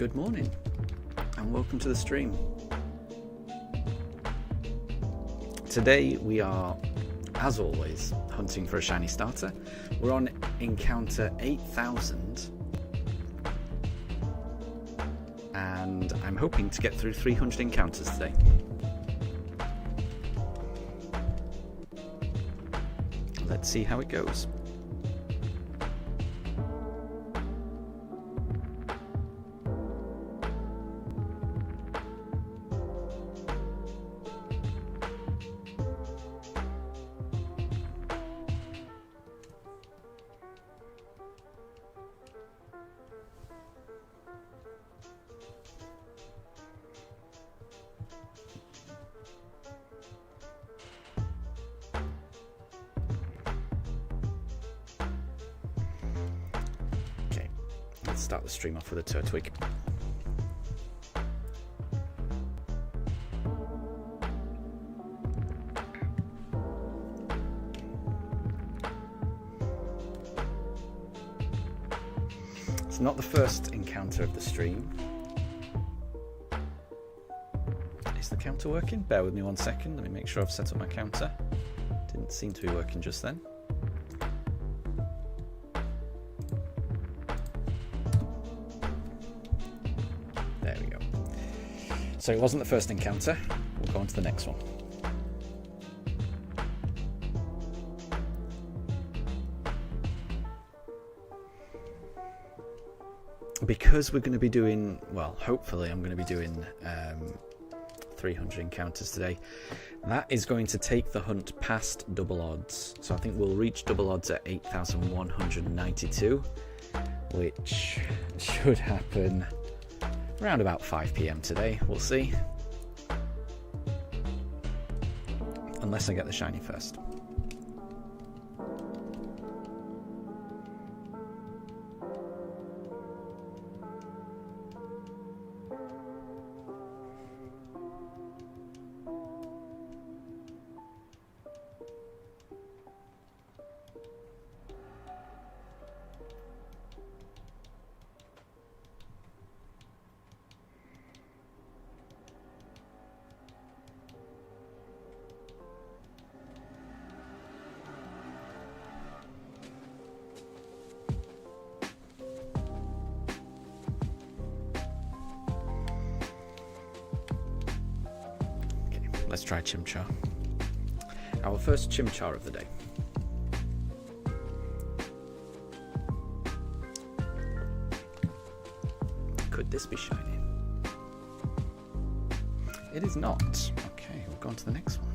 Good morning and welcome to the stream. Today we are, as always, hunting for a shiny starter. We're on encounter 8000 and I'm hoping to get through 300 encounters today. Let's see how it goes. Let's start the stream off with a Turtwig. It's not the first encounter of the stream. Is the counter working? Bear with me 1 second. Let me make sure I've set up my counter. Didn't seem to be working just then. So it wasn't the first encounter. We'll go on to the next one. Because we're going to be doing, well, hopefully I'm going to be doing 300 encounters today. That is going to take the hunt past double odds. So I think we'll reach double odds at 8,192, which should happen around about 5 PM today, we'll see. Unless I get the shiny first. Let's try Chimchar. Our first Chimchar of the day. Could this be shiny? It is not. Okay, we'll go on to the next one.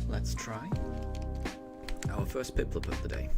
Let's try our first Piplup of the day.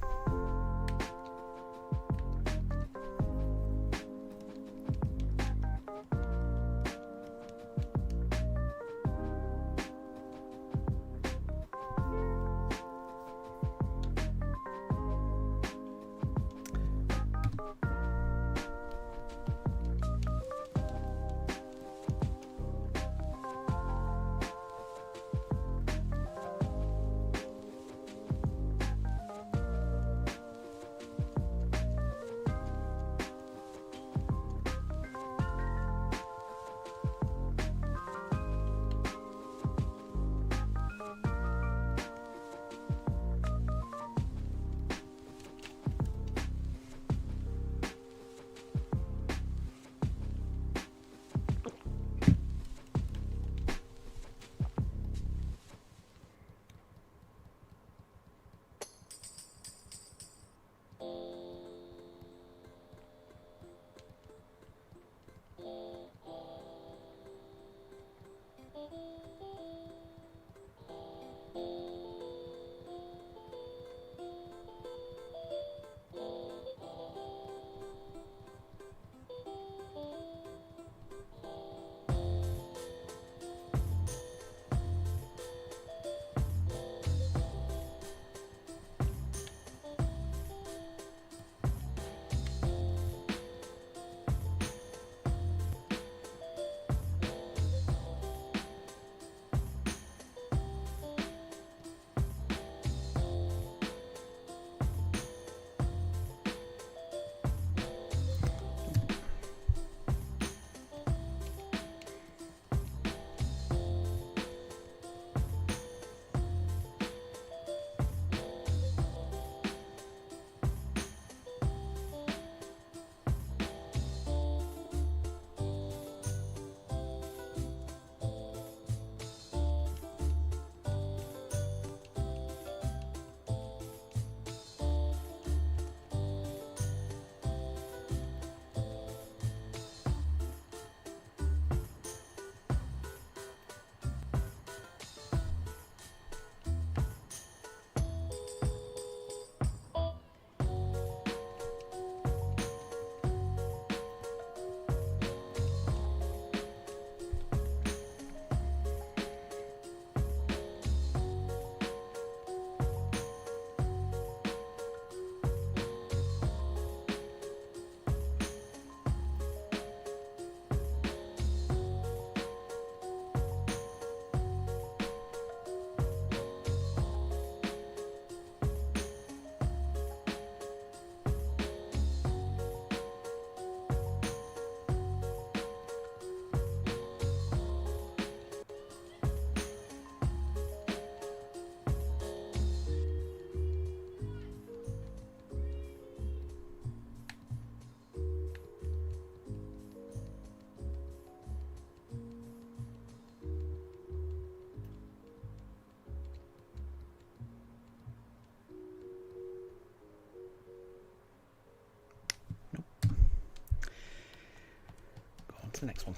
the next one.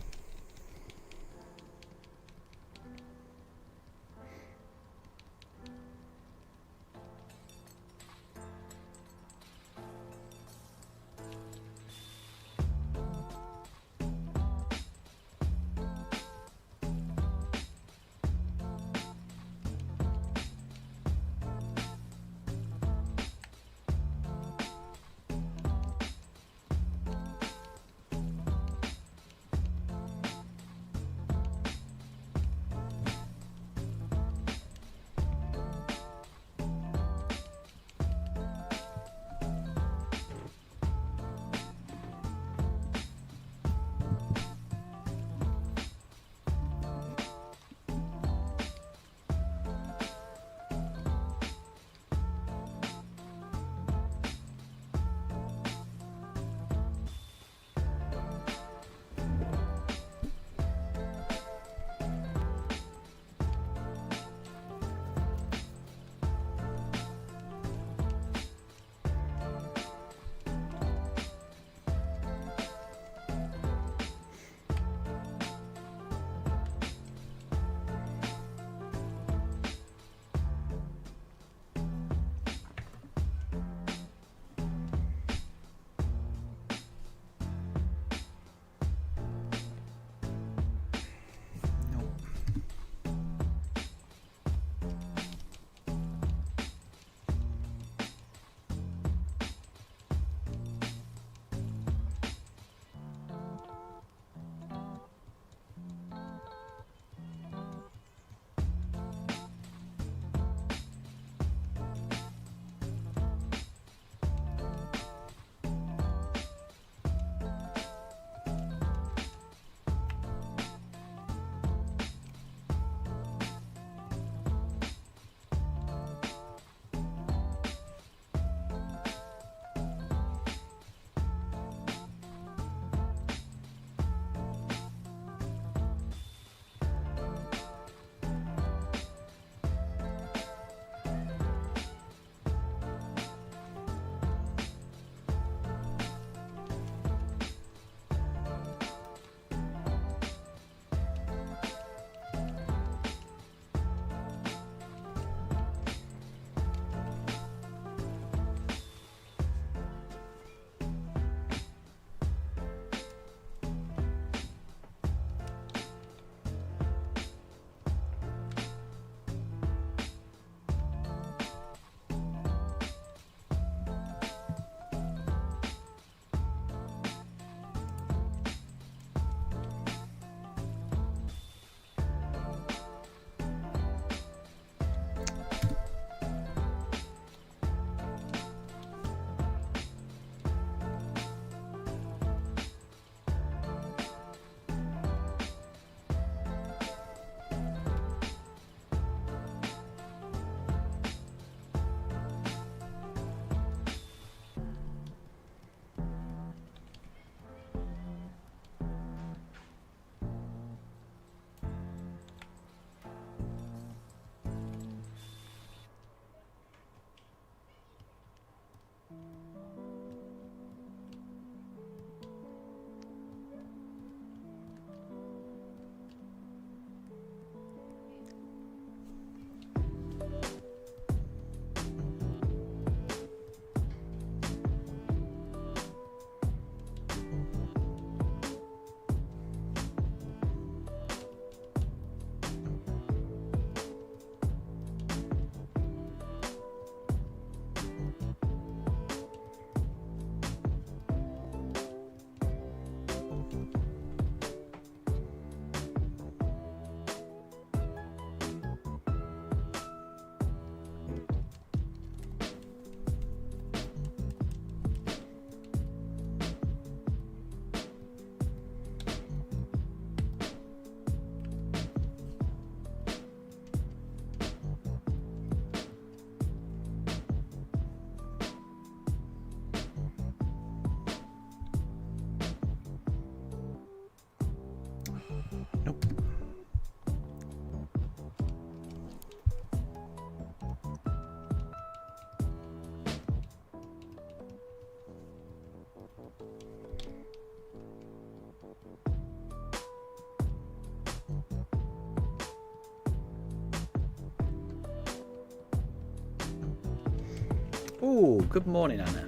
Oh, good morning, Anna.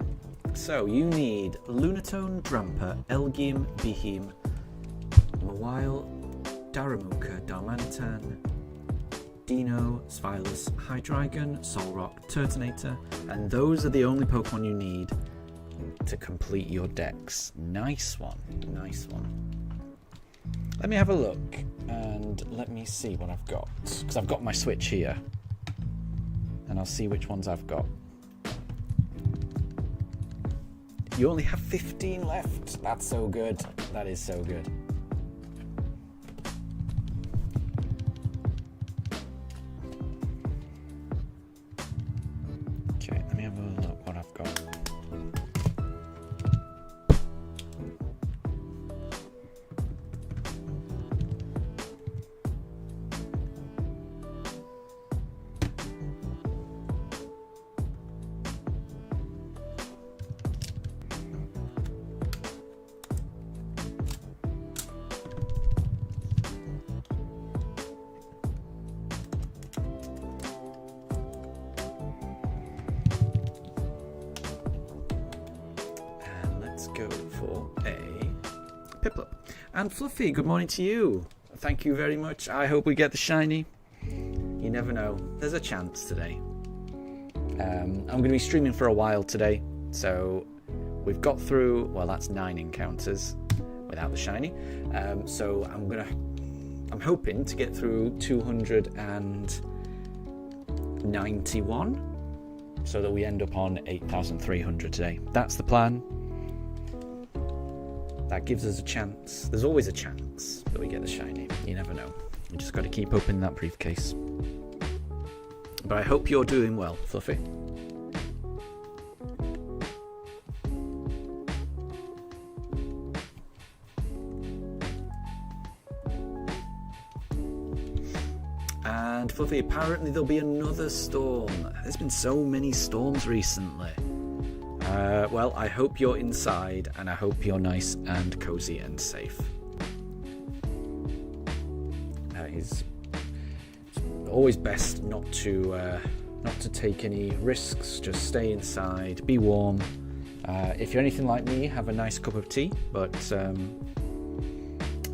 So you need Lunatone, Drampa, Elgium, Behem, Mawile, Daramuka, Darmanitan, Dino, Spilus, Hydreigon, Solrock, Turtonator, and those are the only Pokemon you need to complete your decks. Nice one, nice one. Let me have a look and let me see what I've got, because I've got my Switch here and I'll see which ones I've got. You only have 15 left. That's so good. That is so good. Okay, let me have a look what I've got. Go for a Piplup. And Fluffy, good morning to you. Thank you very much. I hope we get the shiny. You never know. There's a chance today. I'm going to be streaming for a while today, so we've got through, well, that's 9 encounters without the shiny. So I'm hoping to get through 291 so that we end up on 8,300 today. That's the plan. That gives us a chance. There's always a chance that we get the shiny. You never know. You just got to keep opening that briefcase. But I hope you're doing well, Fluffy. And Fluffy, apparently there'll be another storm. There's been so many storms recently. Well, I hope you're inside, and I hope you're nice and cozy and safe. It's always best not to take any risks. Just stay inside, be warm. If you're anything like me, have a nice cup of tea. But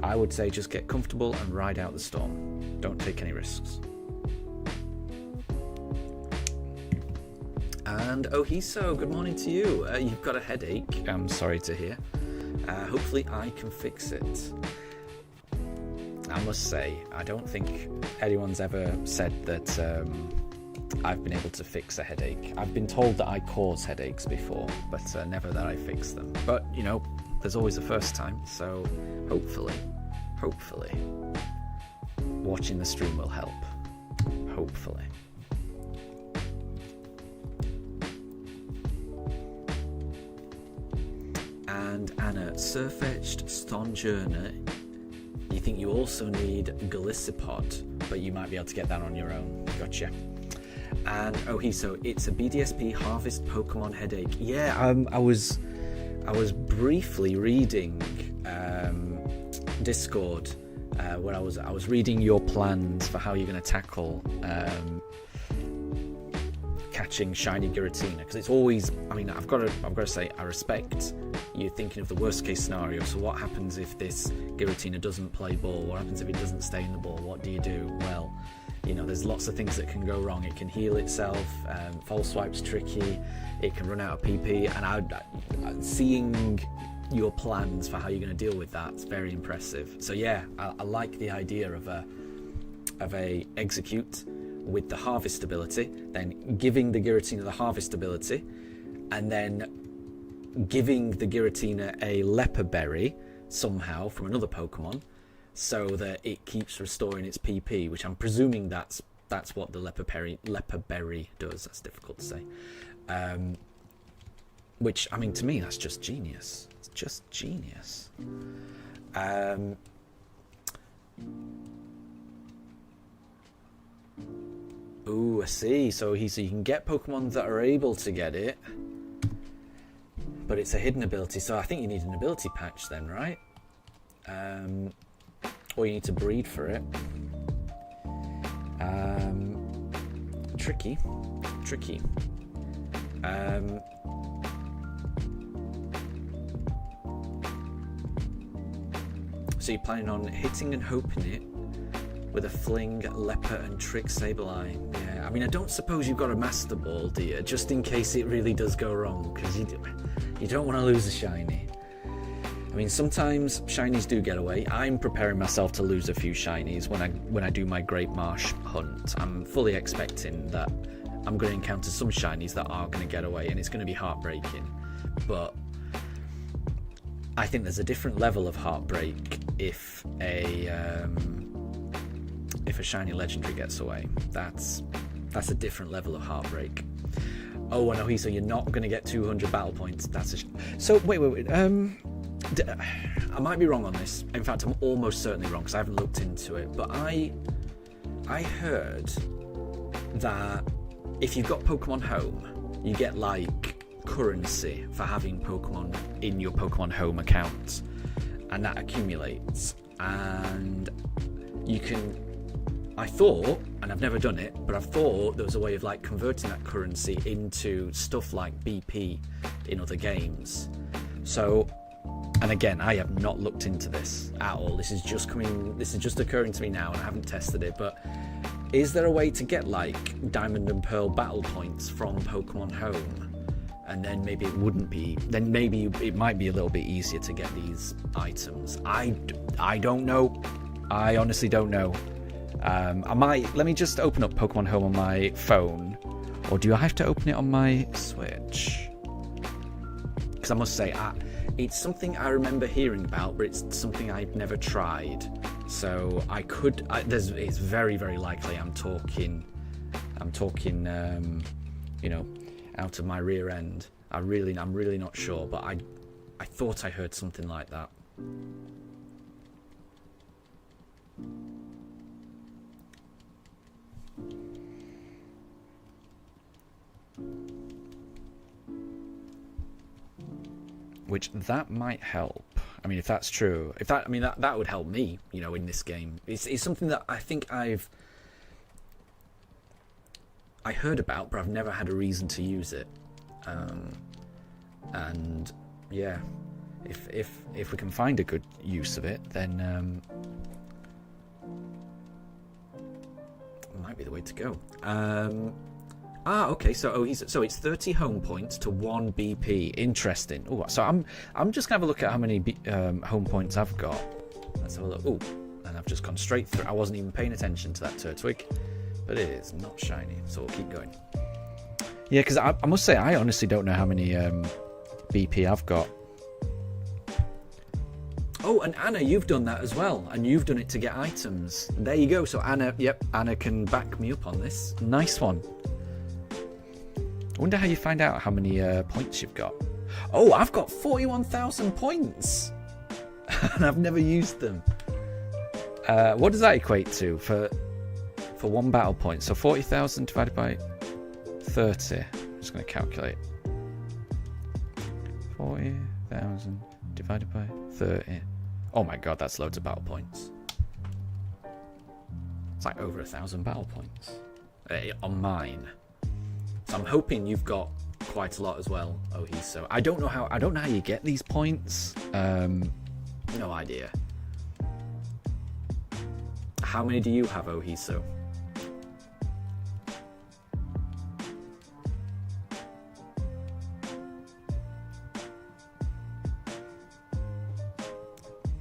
I would say just get comfortable and ride out the storm. Don't take any risks. And Ohiso, good morning to you. You've got a headache, I'm sorry to hear. Hopefully I can fix it. I must say, I don't think anyone's ever said that I've been able to fix a headache. I've been told that I cause headaches before, but never that I fix them. But, you know, there's always a first time, so hopefully, watching the stream will help. Hopefully. And Anna, Surfetched, Stonjourner, you think you also need Gallicipod, but you might be able to get that on your own. Gotcha. And Ohiso, it's a BDSP Harvest Pokemon headache. Yeah, I was briefly reading Discord where I was reading your plans for how you're going to tackle catching shiny Giratina, because it's always, I mean, I've got to say, I respect you thinking of the worst case scenario. So what happens if this Giratina doesn't play ball? What happens if it doesn't stay in the ball? What do you do? Well, you know, there's lots of things that can go wrong. It can heal itself, false swipe's tricky, it can run out of PP, and seeing your plans for how you're going to deal with that's very impressive. So yeah, I like the idea of a execute with the harvest ability, then giving the Giratina the harvest ability, and then giving the Giratina a leper berry somehow from another Pokemon, so that it keeps restoring its PP, which I'm presuming that's what the leper berry does. That's difficult to say. Which, I mean, to me, that's just genius. It's just genius. Ooh, I see. So you can get Pokemon that are able to get it, but it's a hidden ability. So I think you need an ability patch then, right? Or you need to breed for it. Tricky. So you're planning on hitting and hoping it with a fling, leper, and trick Sableye. Yeah, I mean, I don't suppose you've got a Master Ball, do you? Just in case it really does go wrong, because you don't want to lose a shiny. I mean, sometimes shinies do get away. I'm preparing myself to lose a few shinies when I do my Great Marsh hunt. I'm fully expecting that I'm going to encounter some shinies that are going to get away, and it's going to be heartbreaking. But I think there's a different level of heartbreak if a shiny legendary gets away. That's a different level of heartbreak. Oh, no, so you're not going to get 200 battle points. So wait. I might be wrong on this. In fact, I'm almost certainly wrong because I haven't looked into it. But I heard that if you've got Pokemon Home, you get like currency for having Pokemon in your Pokemon Home account, and that accumulates. And you can. I thought, and I've never done it, but I thought there was a way of like converting that currency into stuff like BP in other games. So. And again, I have not looked into this at all. This is just occurring to me now, and I haven't tested it. But is there a way to get like Diamond and Pearl battle points from Pokemon Home? And then maybe it wouldn't be. Then maybe it might be a little bit easier to get these items. I don't know. I honestly don't know. Let me just open up Pokemon Home on my phone, or do I have to open it on my Switch? Because I must say, it's something I remember hearing about, but it's something I've never tried. So it's very, very likely I'm talking, out of my rear end. I'm really not sure, but I thought I heard something like that. Which that might help. I mean, if that's true, that would help me, in this game. It's something that I think I heard about, but I've never had a reason to use it. And yeah, if we can find a good use of it, then it might be the way to go. Okay. So it's 30 home points to 1 BP. Interesting. Oh, so I'm just gonna have a look at how many home points I've got. Let's have a look. Oh, and I've just gone straight through. I wasn't even paying attention to that Turtwig, but it is not shiny. So we'll keep going. Yeah, because I must say I honestly don't know how many BP I've got. Oh, and Anna, you've done that as well, and you've done it to get items. There you go. So Anna can back me up on this. Nice one. I wonder how you find out how many points you've got. Oh, I've got 41,000 points. And I've never used them. What does that equate to for 1 battle point? So 40,000 divided by 30. I'm just going to calculate. 40,000 divided by 30. Oh my god, that's loads of battle points. It's like over 1,000 battle points on mine. So I'm hoping you've got quite a lot as well, Ohiso. I don't know how you get these points. No idea. How many do you have, Ohiso?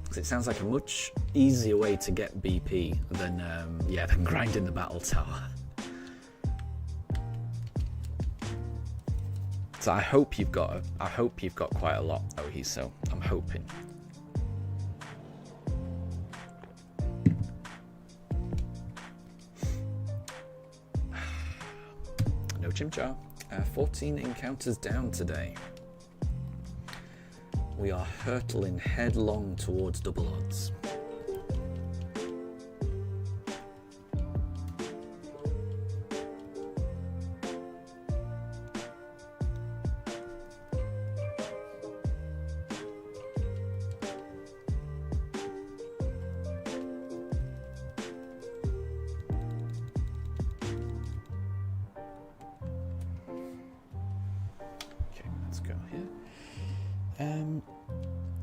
Because it sounds like a much easier way to get BP than grinding the battle tower. So I hope you've got quite a lot, Ohiso. I'm hoping. No Chimchar. 14 encounters down today. We are hurtling headlong towards double odds. go here.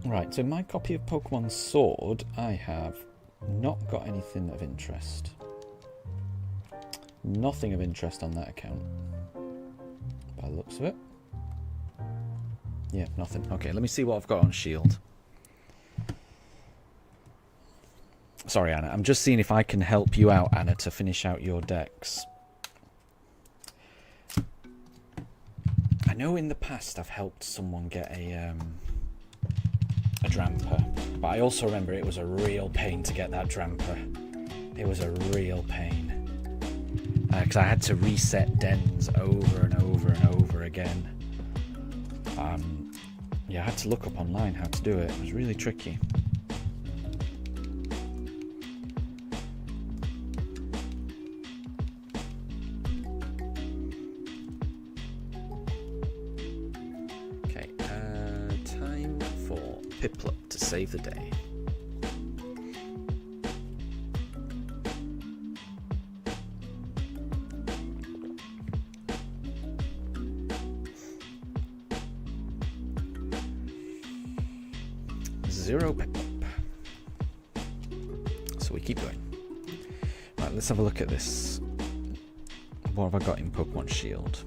Right, so my copy of Pokemon Sword, I have not got anything of interest. Nothing of interest on that account. By the looks of it. Yeah, nothing. Okay, let me see what I've got on Shield. Sorry, Anna. I'm just seeing if I can help you out, Anna, to finish out your decks. I know in the past I've helped someone get a Dramper, but I also remember it was a real pain to get that Dramper. It was a real pain. Because I had to reset dens over and over and over again. Yeah, I had to look up online how to do it. It was really tricky. Okay, time for Piplup to save the day. Zero Piplup. So we keep going. Right, let's have a look at this. What have I got in Pokemon Shield?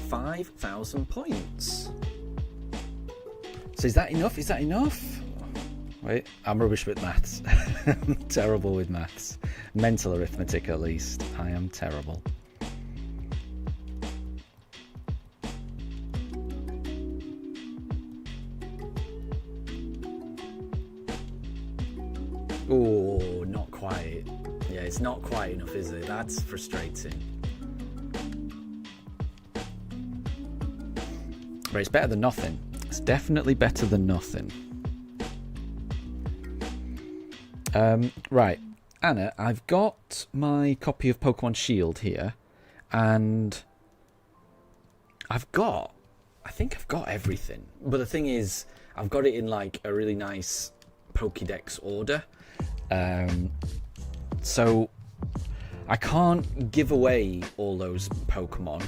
£5,000 points. So is that enough? Is that enough? Wait, I'm rubbish with maths. I'm terrible with maths. Mental arithmetic, at least. I am terrible. Oh, not quite. Yeah, it's not quite enough, is it? That's frustrating. But it's better than nothing. It's definitely better than nothing. Right, Anna, I've got my copy of Pokemon Shield here, and I think I've got everything. But the thing is, I've got it in like a really nice Pokédex order. So I can't give away all those Pokemon,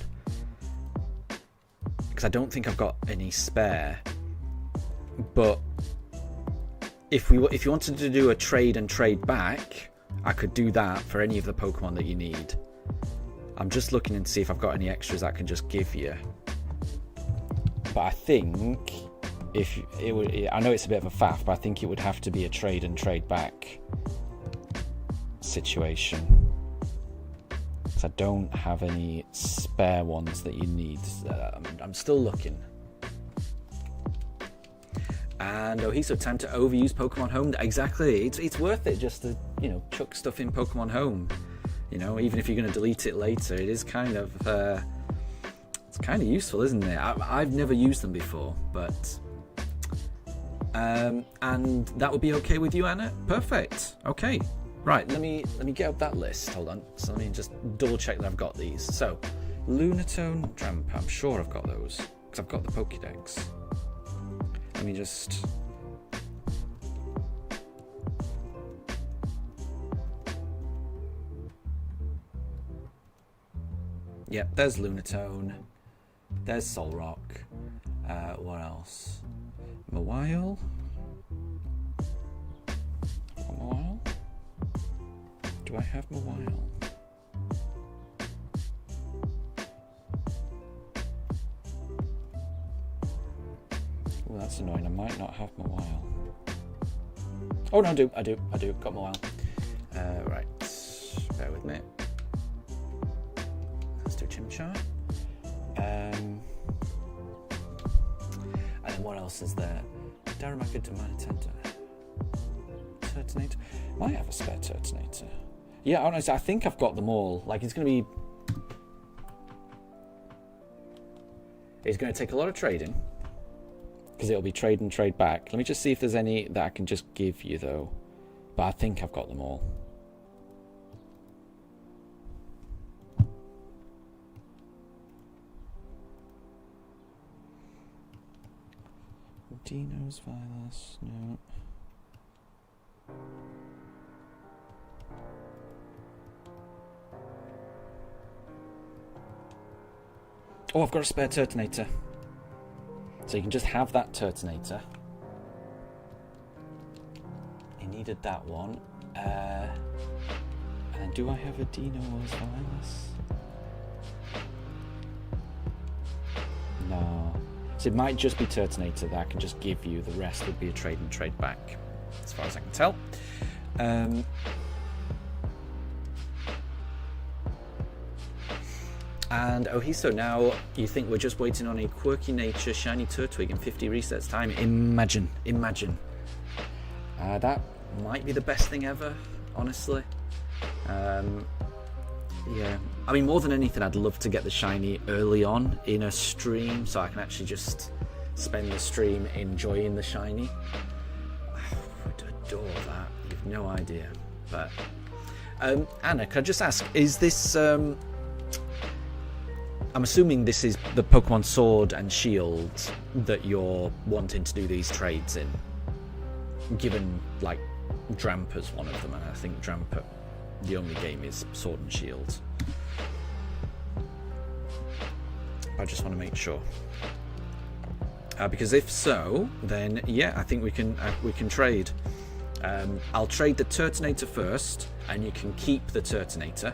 because I don't think I've got any spare. But if you wanted to do a trade and trade back, I could do that for any of the Pokemon that you need. I'm just looking to see if I've got any extras I can just give you. But I think I know it's a bit of a faff, but I think it would have to be a trade and trade back situation. I don't have any spare ones that you need. I'm still looking. And Ohiso, time to overuse Pokemon Home. Exactly. It's worth it just to, chuck stuff in Pokemon Home. Even if you're going to delete it later, it is kind of it's kind of useful, isn't it? I've never used them before, but and that would be okay with you, Anna? Perfect. Okay. Right, let me get up that list. Hold on. So let me just double check that I've got these. So, Lunatone, Drampa. I'm sure I've got those, because I've got the Pokédex. Let me just... Yep, there's Lunatone. There's Solrock. What else? Mawile? Mawile? Do I have Mawile? Oh, that's annoying. I might not have Mawile. Oh no, I do. Got Mawile. Right. Bear with me. Let's do Chimchar. And then what else is there? Darumaka Demanitenta. Turtonator. Might have a spare Turtonator. Yeah, honestly, I think I've got them all. Like, it's going to be... It's going to take a lot of trading. Because it'll be trade and trade back. Let me just see if there's any that I can just give you, though. But I think I've got them all. Dino's Vilas, no. Oh, I've got a spare Turtonator. So you can just have that Turtonator. I needed that one. And do I have a Dino's Vilas? No. So it might just be Turtonator that I can just give you. The rest would be a trade and trade back, as far as I can tell. And Ohiso, now you think we're just waiting on a Quirky Nature Shiny Turtwig in 50 resets time. Imagine. That might be the best thing ever, honestly. Yeah, I mean, more than anything, I'd love to get the shiny early on in a stream so I can actually just spend the stream enjoying the shiny. I would adore that. You've no idea. But Anna, can I just ask, is this I'm assuming this is the Pokemon Sword and Shield that you're wanting to do these trades in, given like Dramper's one of them, and I think Dramper, the only game is Sword and Shield. I just want to make sure, because if so, then yeah, I think we can trade. I'll trade the Turtonator first, and you can keep the Turtonator.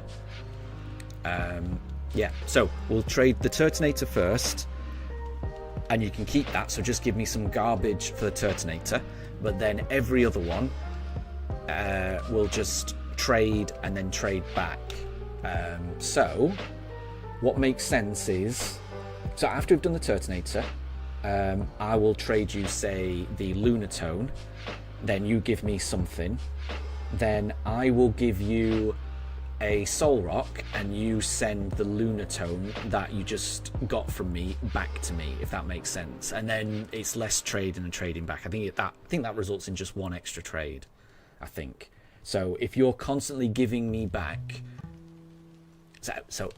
Yeah, so we'll trade the Turtonator first, and you can keep that. So just give me some garbage for the Turtonator, but then every other one we'll just trade and then trade back. So what makes sense is, so after we've done the Turtonator, I will trade you, say, the Lunatone, then you give me something, then I will give you a Soul Rock, and you send the Lunatone that you just got from me back to me, if that makes sense. And then it's less trading and trading back. I think that results in just one extra trade, I think. So if you're constantly giving me back, so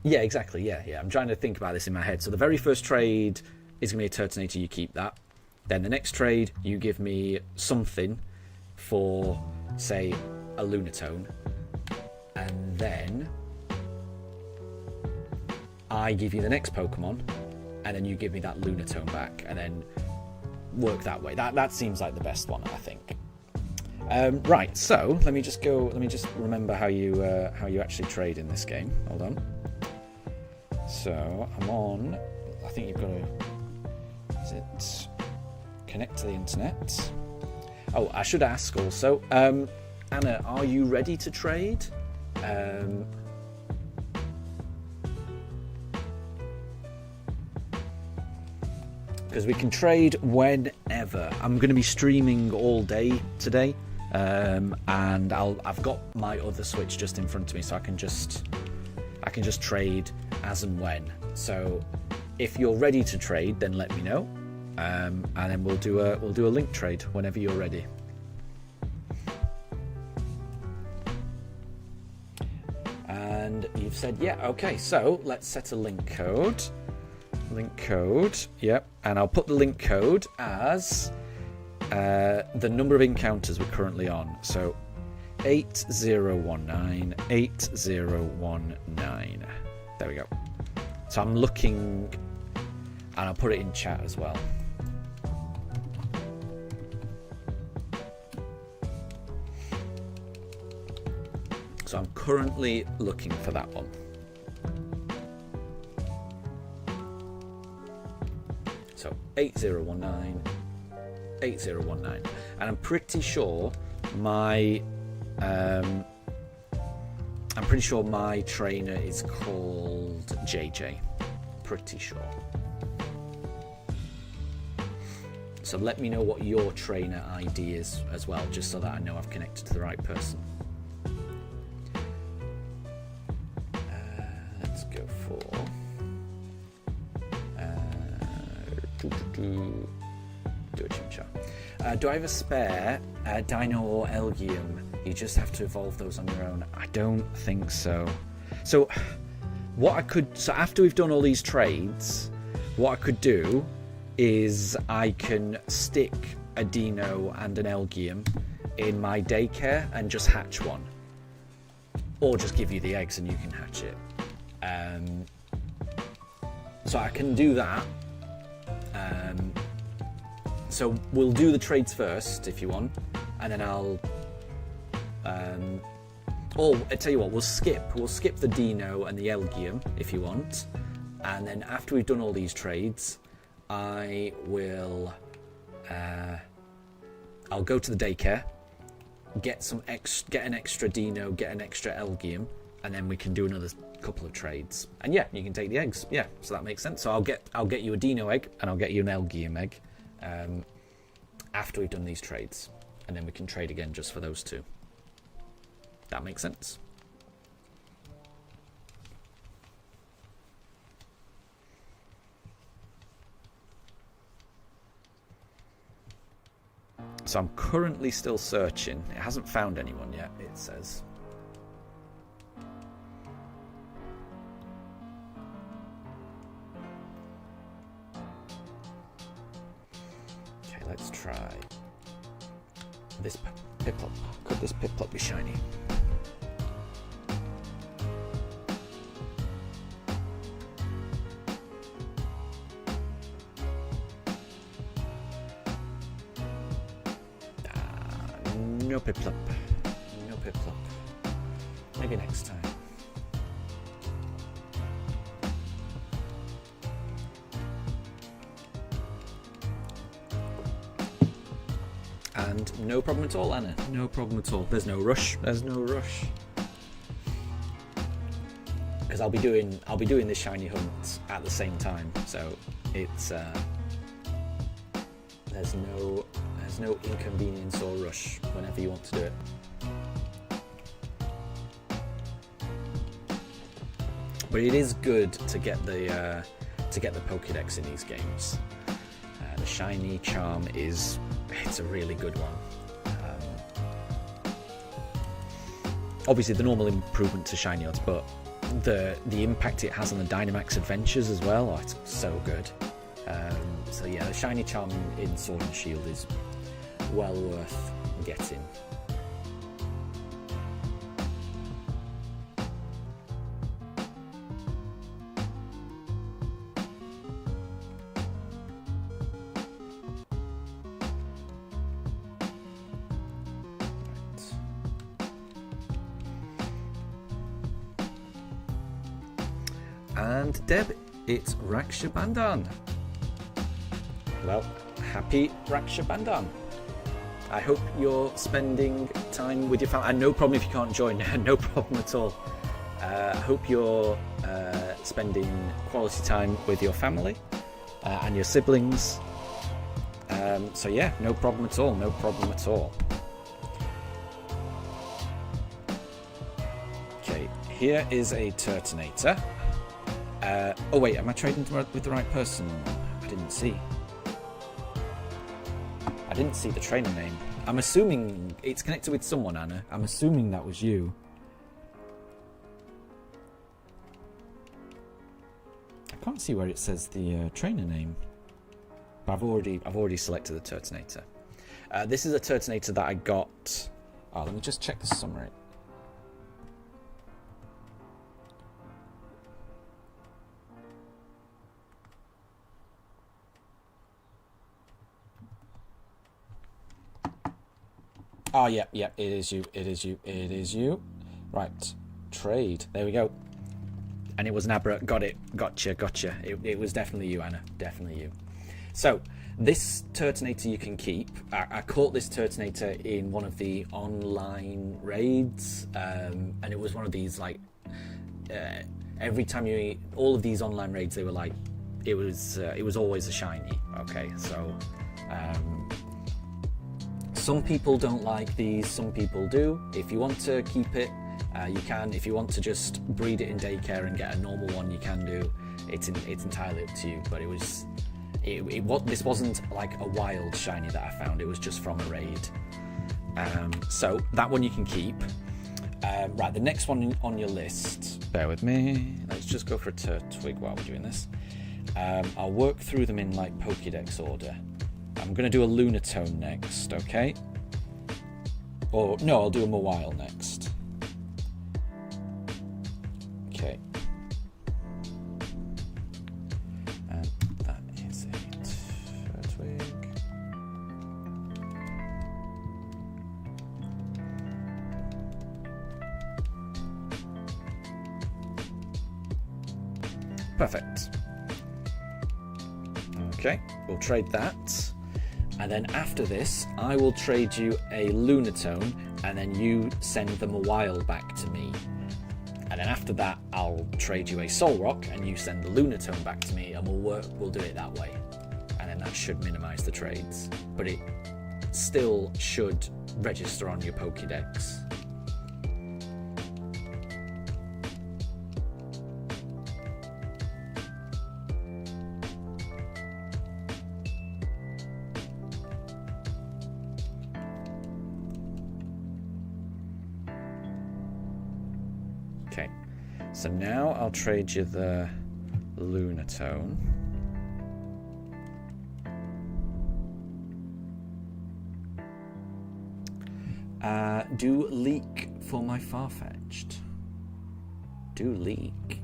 yeah, exactly, yeah. I'm trying to think about this in my head. So the very first trade is going to be a Turtonator, you keep that. Then the next trade, you give me something for, say, a Lunatone, and then I give you the next Pokemon, and then you give me that Lunatone back, and then work that way. That seems like the best one, I think. Right, so let me just remember how you actually trade in this game. Hold on. So I'm on, I think you've got to, is it connect to the internet? Oh, I should ask also, Anna, are you ready to trade? Because we can trade whenever. I'm going to be streaming all day today, and I've got my other Switch just in front of me, so I can just trade as and when. So if you're ready to trade, then let me know, and then we'll do a link trade whenever you're ready. And you've said, yeah, okay, so let's set a link code. Yep, and I'll put the link code as the number of encounters we're currently on. So 8019. There we go. So I'm looking, and I'll put it in chat as well. So I'm currently looking for that one. So 8019, and I'm pretty sure my I'm pretty sure my trainer is called JJ. Pretty sure. So let me know what your trainer ID is as well, just so that I know I've connected to the right person. Let's go for... do a chimchar. Do I have a spare Dino or Elgium? You just have to evolve those on your own. I don't think so. So what I could... So after we've done all these trades, what I could do is I can stick a Dino and an Elgium in my daycare and just hatch one. Or just give you the eggs and you can hatch it. So I can do that. So we'll do the trades first if you want, and then I'll... or I tell you what, we'll skip the Dino and the Elgium if you want, and then after we've done all these trades, I will... I'll go to the daycare, get an extra Dino, get an extra Elgium, and then we can do another couple of trades. And yeah, you can take the eggs. Yeah, so that makes sense. So I'll get you a Dino egg and I'll get you an Elgium egg after we've done these trades, and then we can trade again just for those two. That makes sense. So I'm currently still searching. It hasn't found anyone yet, it says. Okay, let's try this Piplup. Could this Piplup be shiny? No Piplup. No Piplup. Maybe next time. And no problem at all, Anna. No problem at all. There's no rush. There's no rush. Because I'll be doing the shiny hunt at the same time, so it's there's no inconvenience or rush whenever you want to do it. But it is good to get the Pokédex in these games. The shiny charm it's a really good one. Obviously the normal improvement to shiny odds, but the impact it has on the Dynamax adventures as well, it's so good. So yeah, the shiny charm in Sword and Shield is well worth getting. And Deb, it's Raksha Bandhan. Well, happy Raksha Bandhan. I hope you're spending time with your family. And no problem if you can't join. No problem at all. I hope you're spending quality time with your family and your siblings. So yeah, no problem at all. No problem at all. Okay, here is a Turtonator. Oh wait, am I trading with the right person? I didn't see. I didn't see the trainer name. I'm assuming it's connected with someone, Anna. I'm assuming that was you. I can't see where it says the trainer name. But I've already selected the Turtonator. This is a Turtonator that I got. Oh, let me just check the summary. Oh, yeah, it is you, it is you. Right, trade, there we go. And it was an Abra, got it, gotcha. It was definitely you, Anna, definitely you. So, This Turtonator you can keep. I caught this Turtonator in one of the online raids, and it was one of these like every time you all of these online raids, they were like it was always a shiny. Okay, so some people don't like these, some people do. If you want to keep it, you can. If you want to just breed it in daycare and get a normal one, you can do. It's entirely up to you. But this wasn't like a wild shiny that I found. It was just from a raid. So that one you can keep. Right, the next one on your list. Bear with me. Let's just go for a Turtwig while we're doing this. I'll work through them in like Pokédex order. I'm going to do a Lunatone next, okay? Or no, I'll do a Mawile next. Okay. And that is it. Turtwig. Perfect. Okay, we'll trade that. And then after this, I will trade you a Lunatone, and then you send the Mawile back to me. And then after that, I'll trade you a Solrock, and you send the Lunatone back to me, and we'll do it that way. And then that should minimize the trades. But it still should register on your Pokédex. Okay, so now I'll trade you the Lunatone. Do leak for my Farfetch'd. Do leak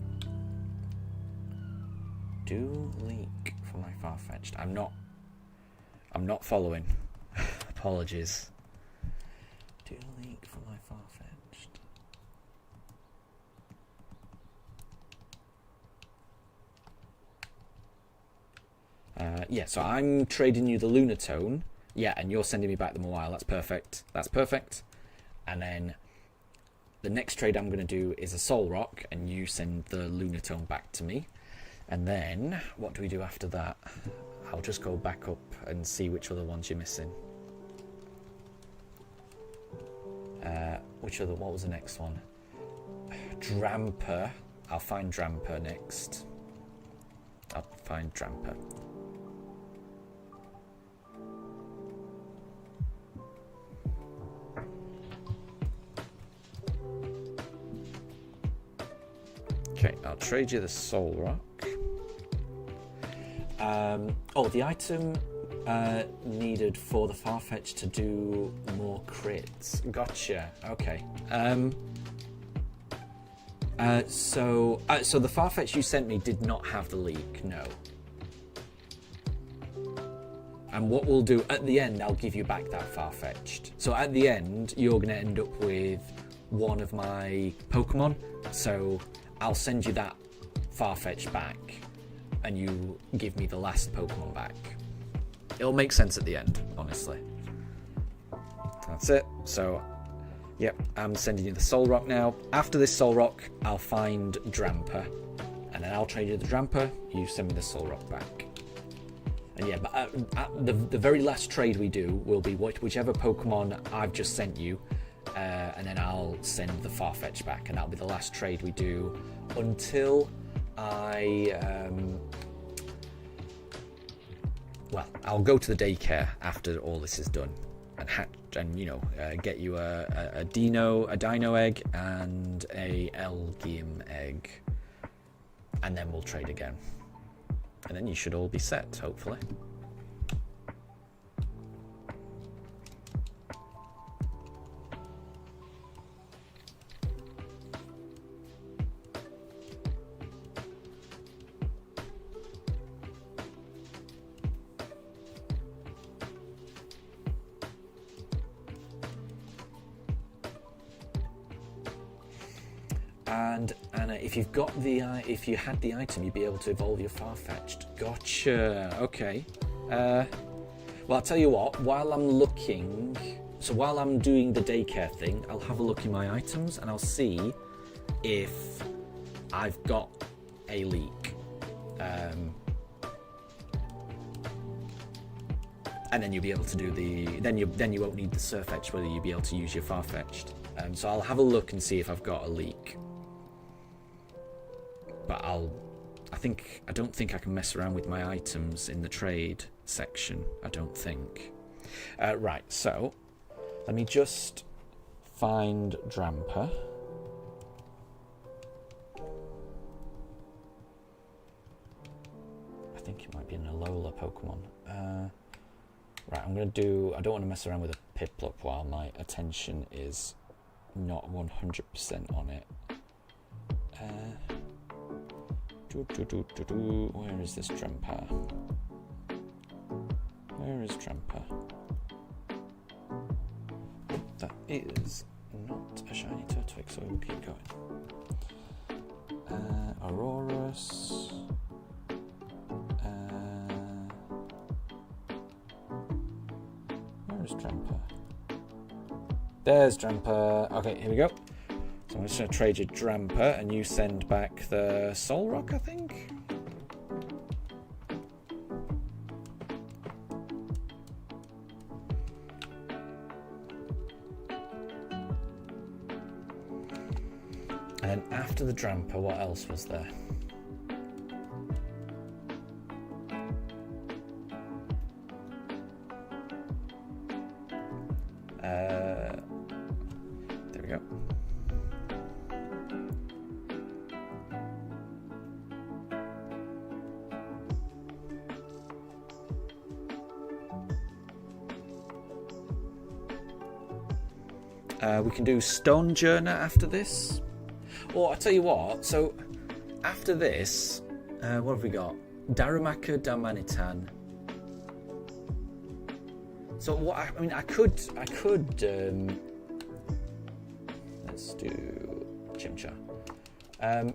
for my Farfetch'd. I'm not following. Apologies. Do leak for my Farfetch'd. Yeah, so I'm trading you the Lunatone. Yeah, and you're sending me back the Mawile. That's perfect. That's perfect. And then the next trade I'm going to do is a Solrock, and you send the Lunatone back to me. And then what do we do after that? I'll just go back up and see which other ones you're missing. What was the next one? Dramper. I'll find Dramper next. I'll find Dramper. Okay, I'll trade you the Solrock. The item needed for the Farfetch to do more crits. Gotcha. Okay. So the Farfetch you sent me did not have the leak. No. And what we'll do at the end, I'll give you back that Farfetch'd. So at the end, you're going to end up with one of my Pokemon. So I'll send you that Farfetch back, and you give me the last Pokemon back. It'll make sense at the end, honestly. That's it. So, yep, I'm sending you the Solrock now. After this Solrock, I'll find Dramper, and then I'll trade you the Dramper. You send me the Solrock back. And yeah, but the very last trade we do will be whichever Pokemon I've just sent you. And then I'll send the Farfetch back, and that'll be the last trade we do until I'll go to the daycare after all this is done and hatch and get you a dino egg and a Elgium egg, and then we'll trade again, and then you should all be set, hopefully. And Anna, if you had the item, you'd be able to evolve your Farfetch'd. Gotcha. Okay. Well, I'll tell you what, while I'm looking, so while I'm doing the daycare thing, I'll have a look in my items and I'll see if I've got a leak. And then you'll be able to do then you won't need the Surfetched, whether you'll be able to use your Farfetched. So I'll have a look and see if I've got a leak. But I don't think I can mess around with my items in the trade section. I don't think. Right, so let me just find Dramper. I think it might be an Alola Pokemon. Right, I don't want to mess around with a Piplup while my attention is not 100% on it. Where is this Dramper? Where is Dramper? That is not a shiny Turtwig, so we'll keep going. Aurorus. Where is Dramper? There's Dramper. Okay, here we go. So I'm just going to trade you Dramper, and you send back the Soul Rock, I think? And then after the Dramper, what else was there? There we go. We can do Stonejourner after this. Or I'll tell you what, so after this, what have we got? Darumaka, Darmanitan. So what I could let's do Chimchar. I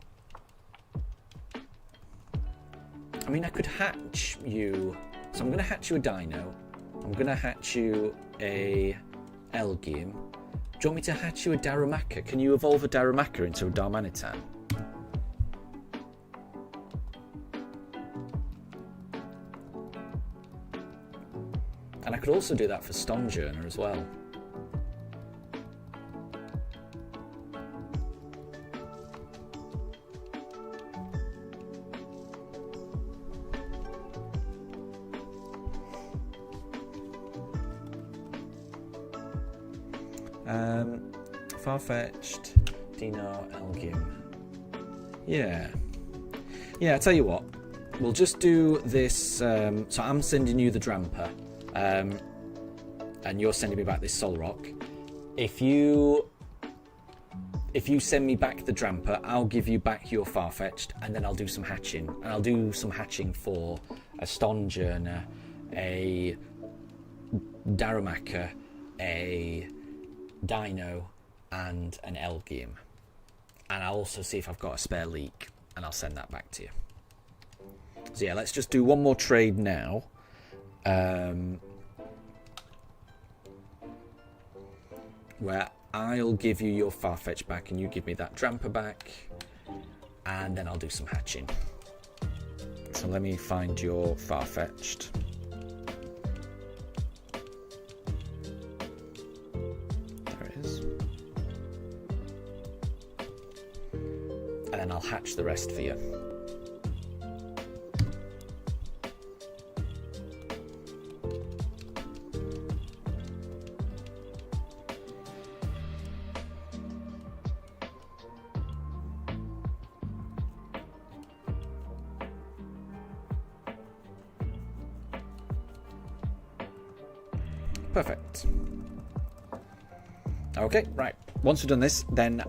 could hatch you. So I'm going to hatch you a Dino. I'm going to hatch you a Elgyem. Do you want me to hatch you a Darumaka? Can you evolve a Darumaka into a Darmanitan? And I could also do that for Stonejourner as well. Farfetched, Dino, Elgyem. Yeah, I tell you what, we'll just do this. So I'm sending you the Dramper, and you're sending me back this Soul Rock. If you send me back the Dramper, I'll give you back your Farfetched, and then I'll do some hatching. And I'll do some hatching for a Stonejourner, a Darumaka, a Dino, and an Elgyem. And I'll also see if I've got a spare leak, and I'll send that back to you. So yeah, let's just do one more trade now. Where I'll give you your Farfetch back and you give me that Dramper back, and then I'll do some hatching. So let me find your Farfetched. There it is. And then I'll hatch the rest for you. Perfect. Okay, right. Once we've done this, then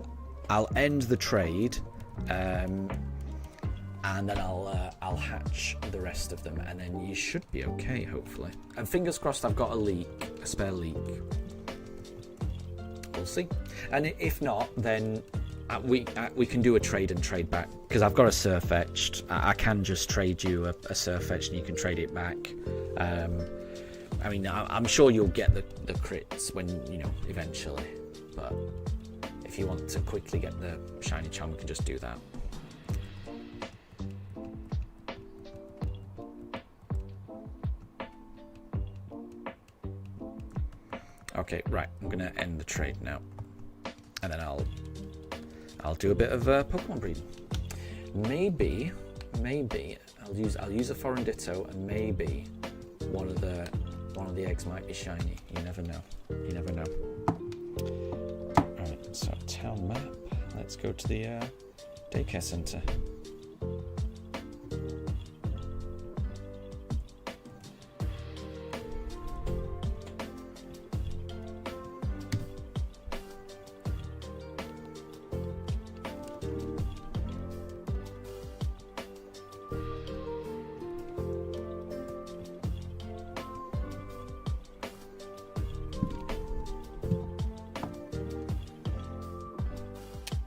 I'll end the trade, and then I'll hatch the rest of them, and then you should be okay, hopefully. And fingers crossed, I've got a spare leak. We'll see. And if not, then we can do a trade and trade back, because I've got a Surfetched. I can just trade you a Surfetched, and you can trade it back. I mean, I'm sure you'll get the crits when, you know, eventually. But if you want to quickly get the shiny charm, you can just do that. Okay, right. I'm gonna end the trade now, and then I'll do a bit of Pokemon breeding. Maybe I'll use a foreign ditto, and maybe one of the eggs might be shiny. You never know. You never know. All right. So town map. Let's go to the daycare center.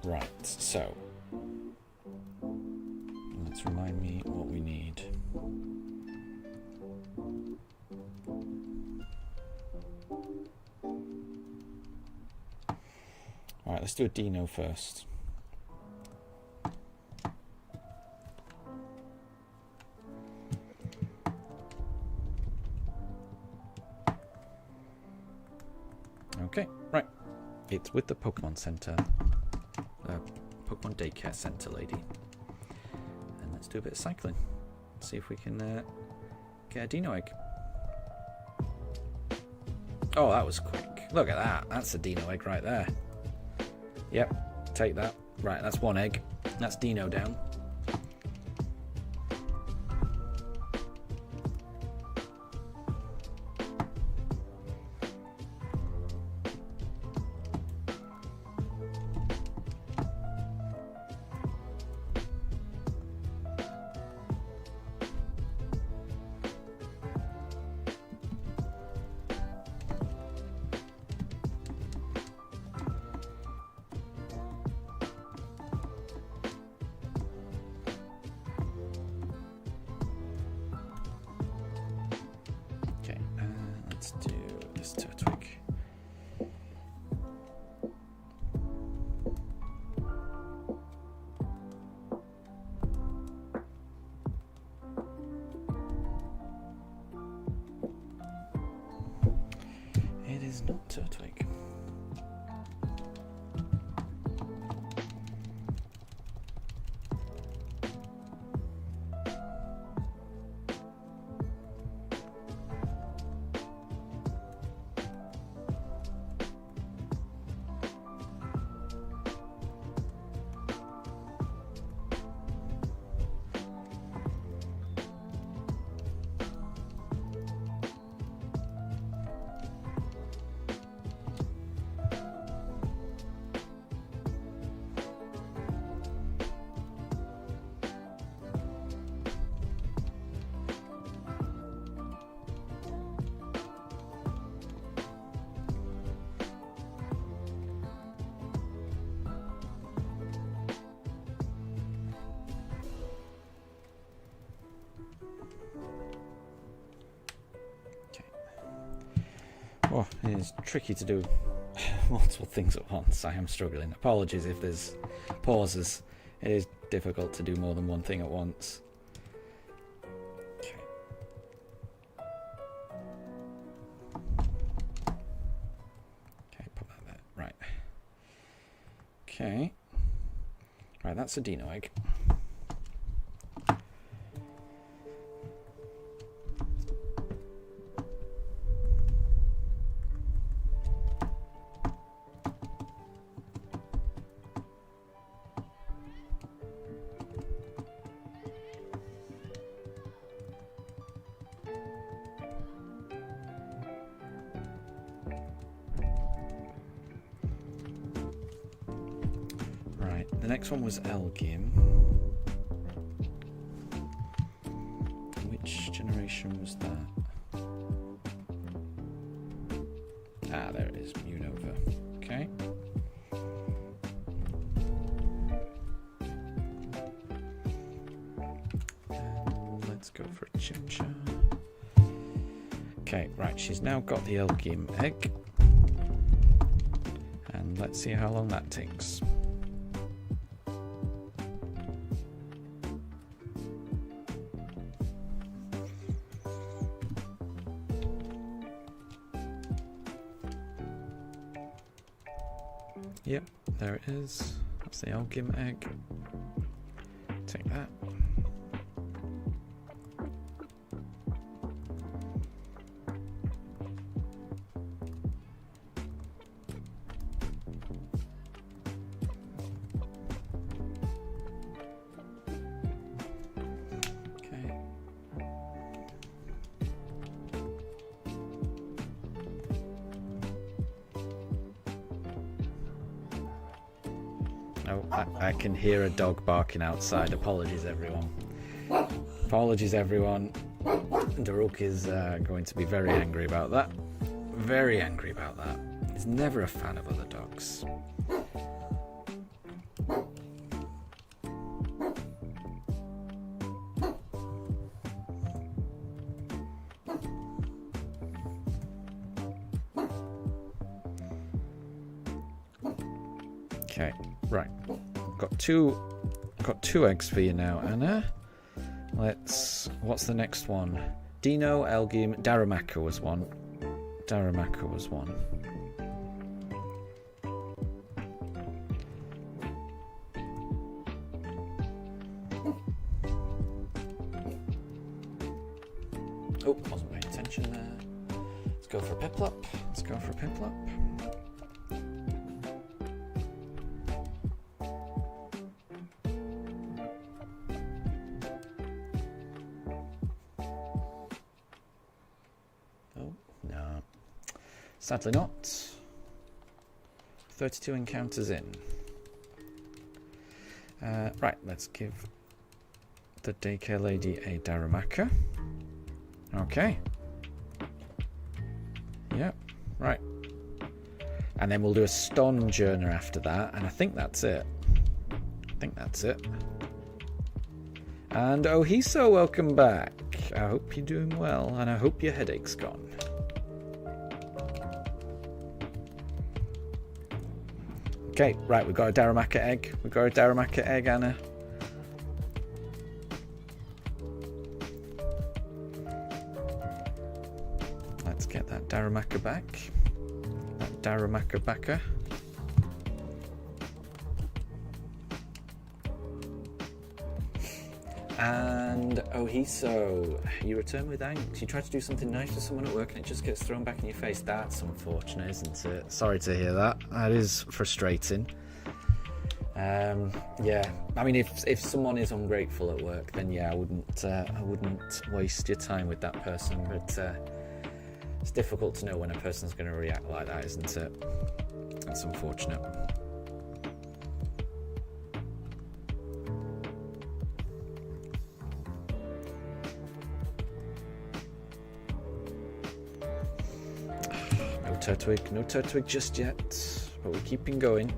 Right, so let's remind me what we need. All right, let's do a Dino first. Okay, right. It's with the Pokemon Center. Pokemon Daycare Center lady. And let's do a bit of cycling. See if we can get a Dino egg. Oh, that was quick. Look at that. That's a Dino egg right there. Yep, take that. Right, that's one egg. That's Dino down. Let's do this Turtwig. It is not Turtwig. Oh, it is tricky to do multiple things at once. I am struggling. Apologies if there's pauses. It is difficult to do more than one thing at once. Okay. Okay, put that there. Right. Okay. Right, that's a Dino egg. The next one was Elgin. Which generation was that? Ah, there it is, Unova. Okay. Let's go for Chimchar. Okay. Okay, right, she's now got the Elgim egg. And let's see how long that takes. Yep, there it is. That's the Elgim egg. Take that. Oh, I can hear a dog barking outside. Apologies, everyone. Apologies, everyone. Daruk is going to be very angry about that. Very angry about that. He's never a fan of other dogs. Okay, right. Got two eggs for you now, Anna. What's the next one? Dino, Elgim, Darumaka was one. Darumaka was one. Oh, wasn't paying attention there. Let's go for a Piplup. Let's go for a Piplup. Sadly not. 32 encounters in. Right, let's give the daycare lady a Darumaka. Okay. Yep, right. And then we'll do a Stonjourner after that, and I think that's it. And Ohiso, welcome back. I hope you're doing well, and I hope your headache's gone. Okay, right, we've got a Darumaka egg. Anna. Let's get that Darumaka back. That Darumaka backer. And Ohiso, you return with thanks. You try to do something nice for someone at work and it just gets thrown back in your face. That's unfortunate, isn't it? Sorry to hear that. That is frustrating. Yeah, I mean, if someone is ungrateful at work, then yeah, I wouldn't waste your time with that person. But it's difficult to know when a person's going to react like that, isn't it? That's unfortunate. No Turtwig just yet, but we're keeping going.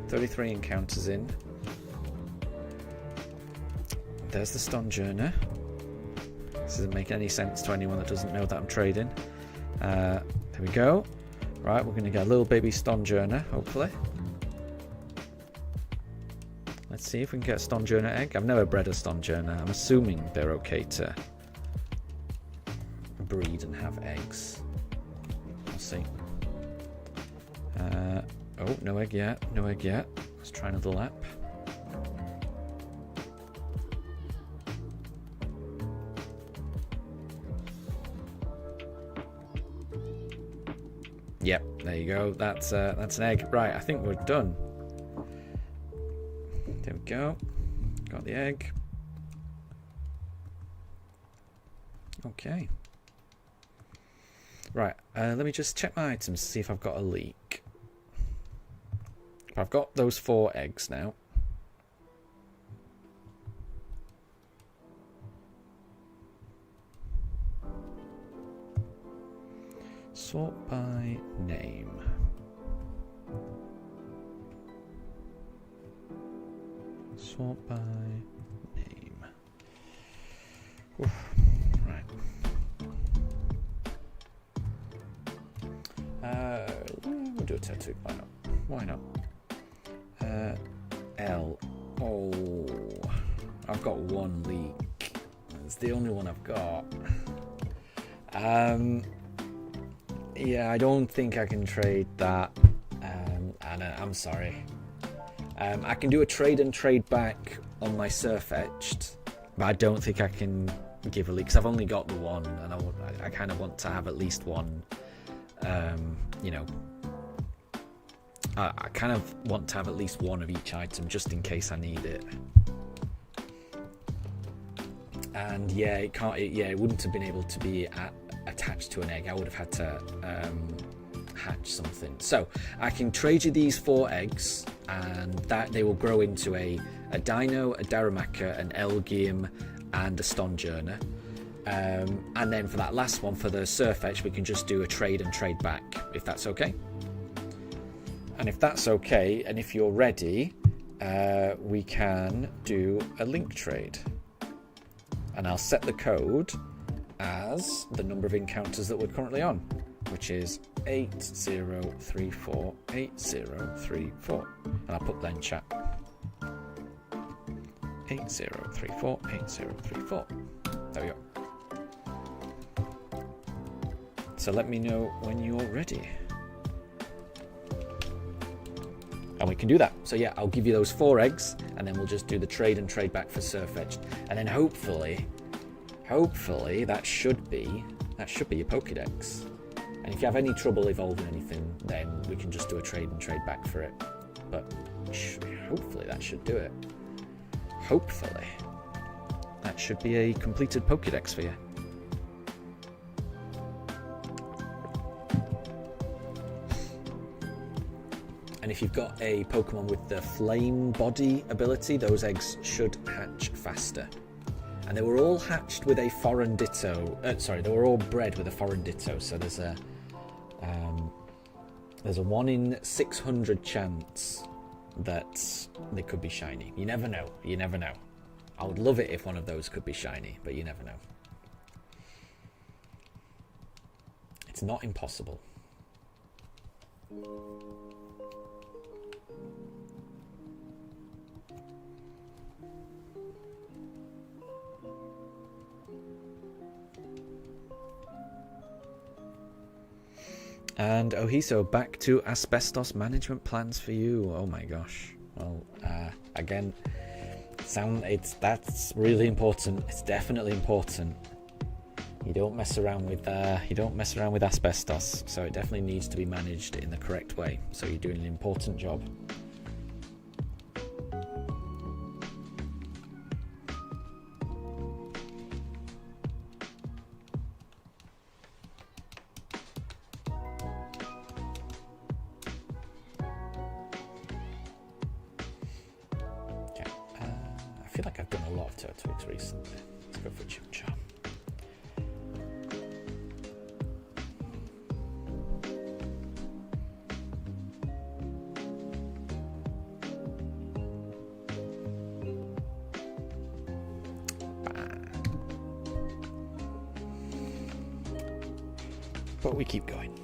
33 encounters in. There's the Stonjourner. This doesn't make any sense to anyone that doesn't know that I'm trading. There we go. Right, we're going to get a little baby Stonjourner, hopefully. Let's see if we can get a Stonjourner egg. I've never bred a Stonjourner. I'm assuming they're okay to breed and have eggs. We'll see. Oh, no egg yet. Let's try another lap. Yep, there you go. That's an egg. Right, I think we're done. There we go. Got the egg. Okay. Right, let me just check my items to see if I've got a leak. I've got those 4 eggs now. Sort by name. Sort by name. Oof. Right. We'll do a tattoo. Why not? Why not? L. Oh, I've got one leak. It's the only one I've got. Yeah, I don't think I can trade that. I'm sorry. I can do a trade and trade back on my surf etched, but I don't think I can give a leak because I've only got the one, and I kind of want to have at least one. You know, I kind of want to have at least one of each item just in case I need it. And yeah, it wouldn't have been able to be attached to an egg. I would have had to hatch something. So I can trade you these 4 eggs, and that they will grow into a Dino, a Darumaka, an Elgium, and a Stonjourner. And then for that last one, for the Surf Etch, we can just do a trade and trade back, if that's okay. And if that's okay, and if you're ready, we can do a link trade. And I'll set the code as the number of encounters that we're currently on, which is 80348034. And I'll put that in chat. 80348034. There we go. So let me know when you're ready. And we can do that. So yeah, I'll give you those 4 eggs, and then we'll just do the trade and trade back for Surf Etched. And then hopefully that should be your Pokédex. And if you have any trouble evolving anything, then we can just do a trade and trade back for it. But hopefully that should do it. Hopefully that should be a completed Pokédex for you. And if you've got a Pokemon with the Flame Body ability, those eggs should hatch faster. And they were all hatched with a foreign Ditto. They were all bred with a foreign Ditto. So there's a 1 in 600 chance that they could be shiny. You never know. You never know. I would love it if one of those could be shiny, but you never know. It's not impossible. And Ohiso, back to asbestos management plans for you. Oh my gosh. Well, again, that's really important. It's definitely important. You don't mess around with asbestos. So it definitely needs to be managed in the correct way. So you're doing an important job. I feel like I've done a lot of Turtwig recently. Let's go for Chimchar. But we keep going.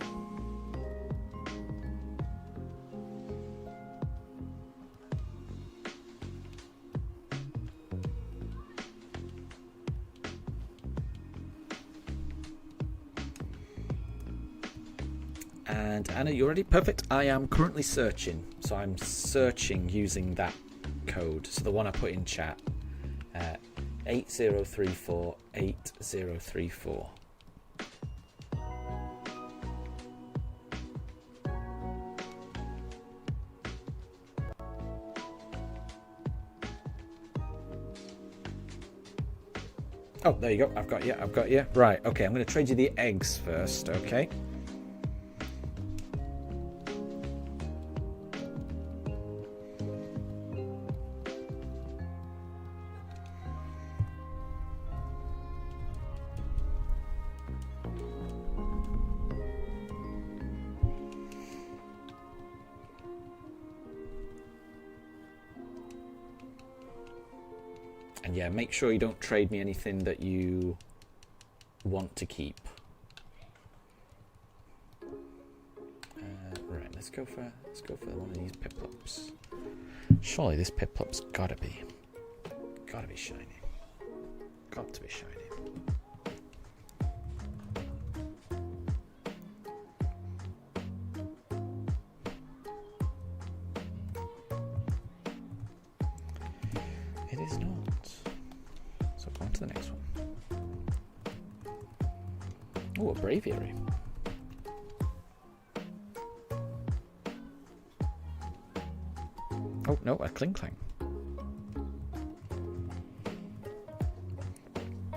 And Anna, you ready? Perfect. I am currently searching. So I'm searching using that code. So the one I put in chat. 80348034. Oh, there you go. I've got you. Right, okay, I'm going to trade you the eggs first, okay? And yeah, make sure you don't trade me anything that you want to keep. go for one of these Piplups. Surely this Piplup's gotta be shiny. Got to be shiny. It is not. So go on to the next one. Oh, a Braviary. Oh, no, a Klinklang.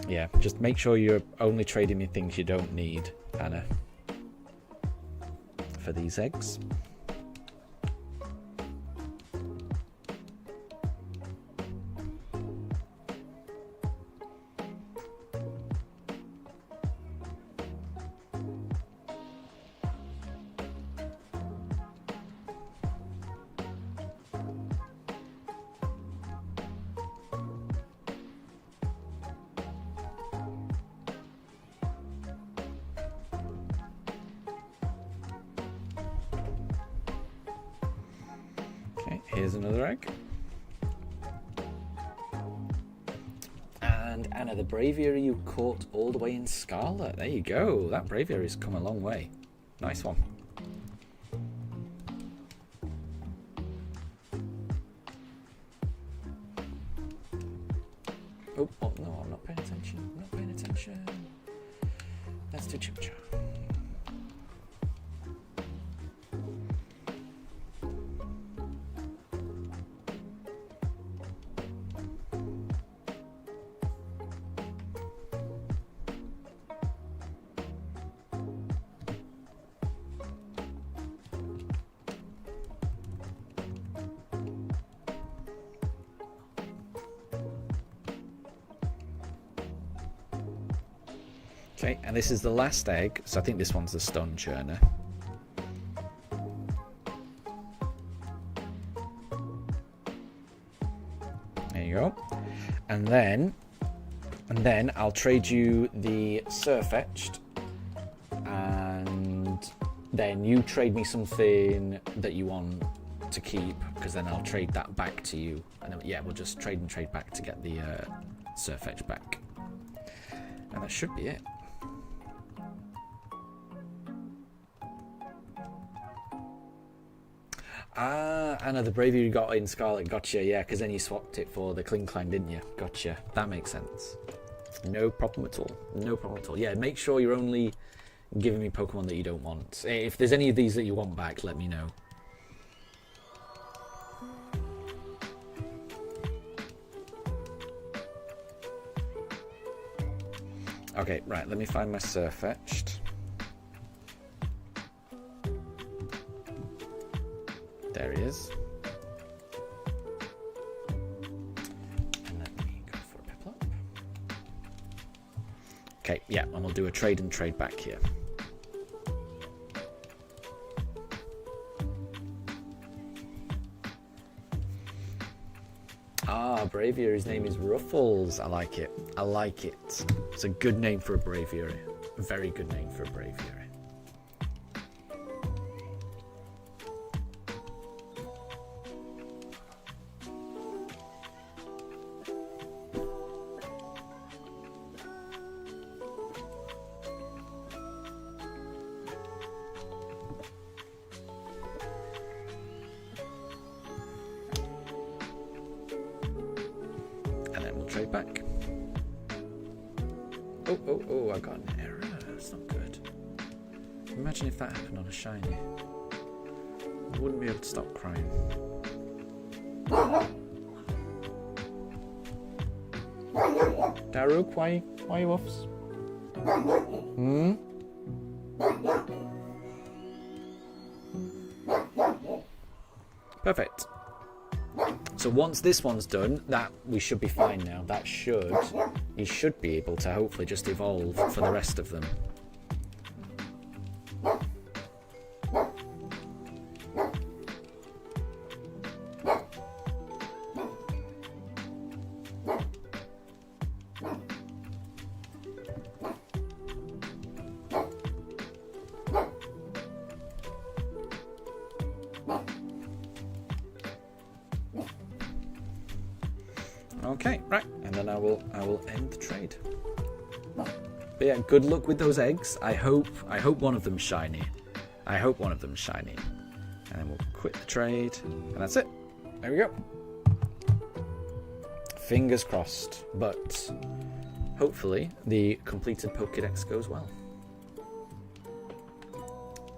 Yeah, just make sure you're only trading me things you don't need, Anna, for these eggs. Here's another egg. And Anna, the Braviary you caught all the way in Scarlet. There you go. That Braviary's come a long way. Nice one. Oh, no, I'm not paying attention. I'm not paying attention. Let's do Chimchar. Okay, and this is the last egg, so I think this one's the Stone Churner. There you go. And then I'll trade you the Surfetched, and then you trade me something that you want to keep, because then I'll trade that back to you. And then, yeah, we'll just trade back to get the Surfetched back. And that should be it. Ah, Anna, the Braviary you got in Scarlet, gotcha, yeah, because then you swapped it for the Klinklang, didn't you? Gotcha, that makes sense. No problem at all, no problem at all. Yeah, make sure you're only giving me Pokemon that you don't want. If there's any of these that you want back, let me know. Okay, right, let me find my Surfetched. There he is. And let me go for a Piplup. Okay, yeah, and we'll do a trade and trade back here. Ah, Braviary's name is Ruffles. I like it. I like it. It's a good name for a Braviary. A very good name for a Braviary. Trade back. Oh, I got an error. That's not good. Imagine if that happened on a shiny. I wouldn't be able to stop crying. Daruk, why are you offs? Perfect. So once this one's done, that we should be fine now. You should be able to hopefully just evolve for the rest of them. Okay, right, and then I will end the trade. But yeah, good luck with those eggs. I hope one of them's shiny. I hope one of them's shiny. And then we'll quit the trade, and that's it. There we go. Fingers crossed, but hopefully the completed Pokédex goes well.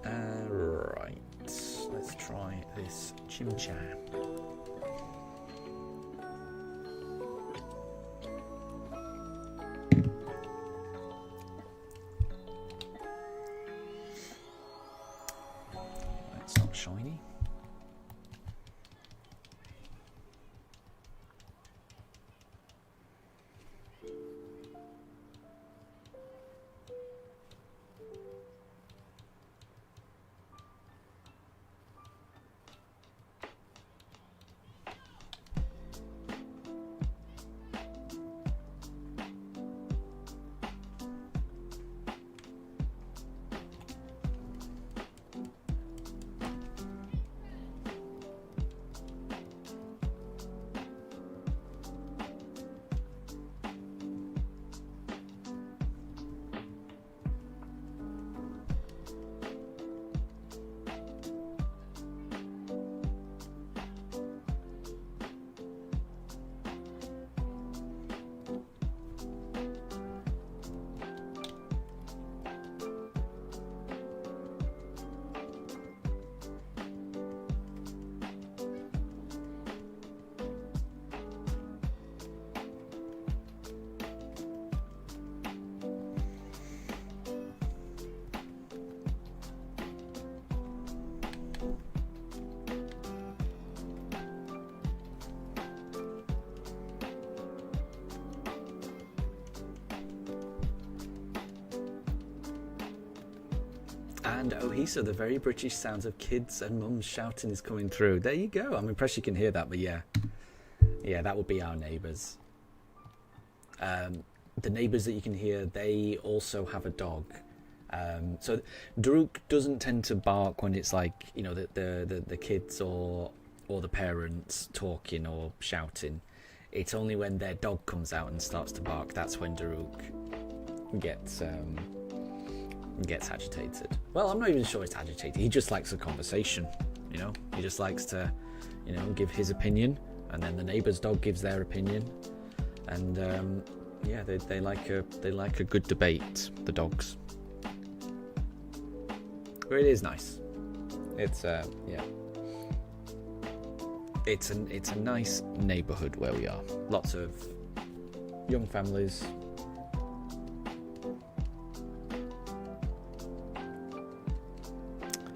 Right, let's try this Chimchar. It's not shiny. And Ohisa, the very British sounds of kids and mums shouting is coming through. There you go. I'm impressed you can hear that, but yeah. Yeah, that would be our neighbours. The neighbours that you can hear, they also have a dog. So Daruk doesn't tend to bark when it's like, you know, the kids or the parents talking or shouting. It's only when their dog comes out and starts to bark, that's when Daruk gets agitated. Well, I'm not even sure it's agitated. He just likes a conversation, you know. He just likes to, you know, give his opinion, and then the neighbour's dog gives their opinion, and yeah, they like a good debate. The dogs. But it is nice. It's yeah. It's a nice neighbourhood where we are. Lots of young families.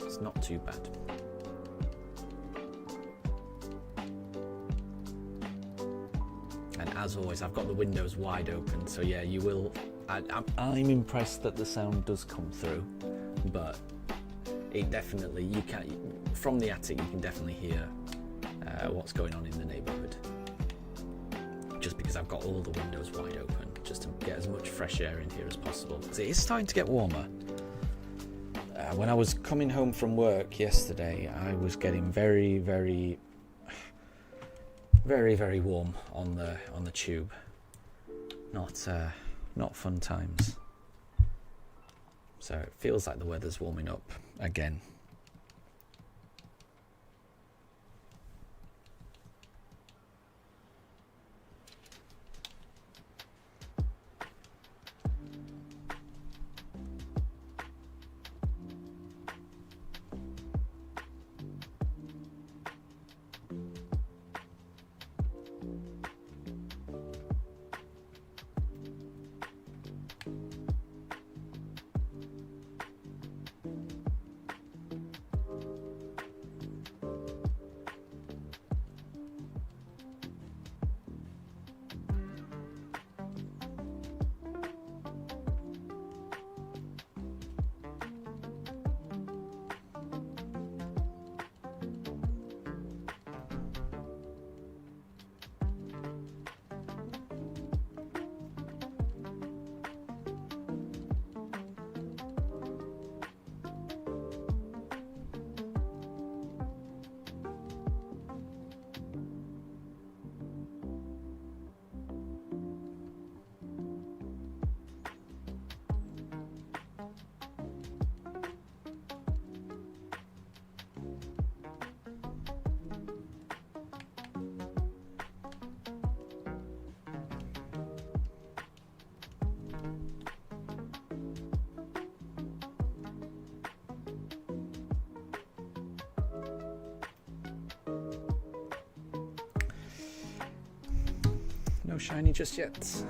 It's not too bad. And as always, I've got the windows wide open, so yeah, you will. I'm impressed that the sound does come through, but it definitely, you can, from the attic, you can definitely hear what's going on in the neighbourhood. Just because I've got all the windows wide open, just to get as much fresh air in here as possible. Because it is starting to get warmer. When I was coming home from work yesterday, I was getting very, very, very, very warm on the tube. Not fun times. So it feels like the weather's warming up again. No shiny just yet.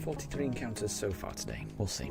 43 encounters so far today. We'll see.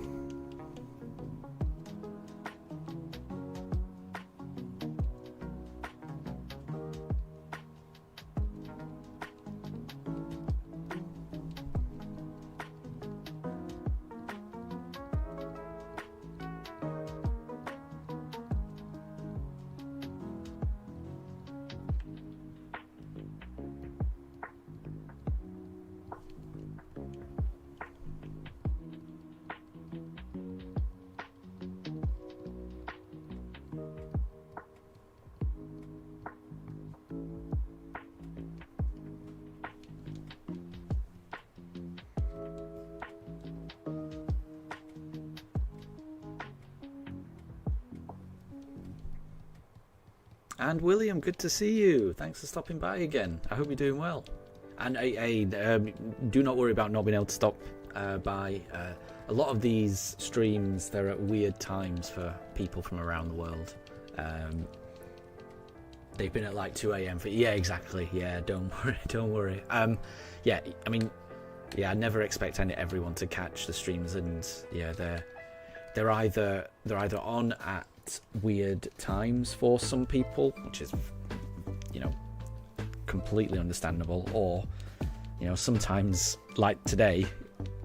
And William, good to see you. Thanks for stopping by again. I hope you're doing well. And do not worry about not being able to stop by. A lot of these streams, they're at weird times for people from around the world. They've been at like 2 a.m. for... Yeah, exactly. Yeah, don't worry. Yeah, I mean, yeah, I never expect everyone to catch the streams, and yeah, they're either on at weird times for some people, which is, you know, completely understandable, or, you know, sometimes like today,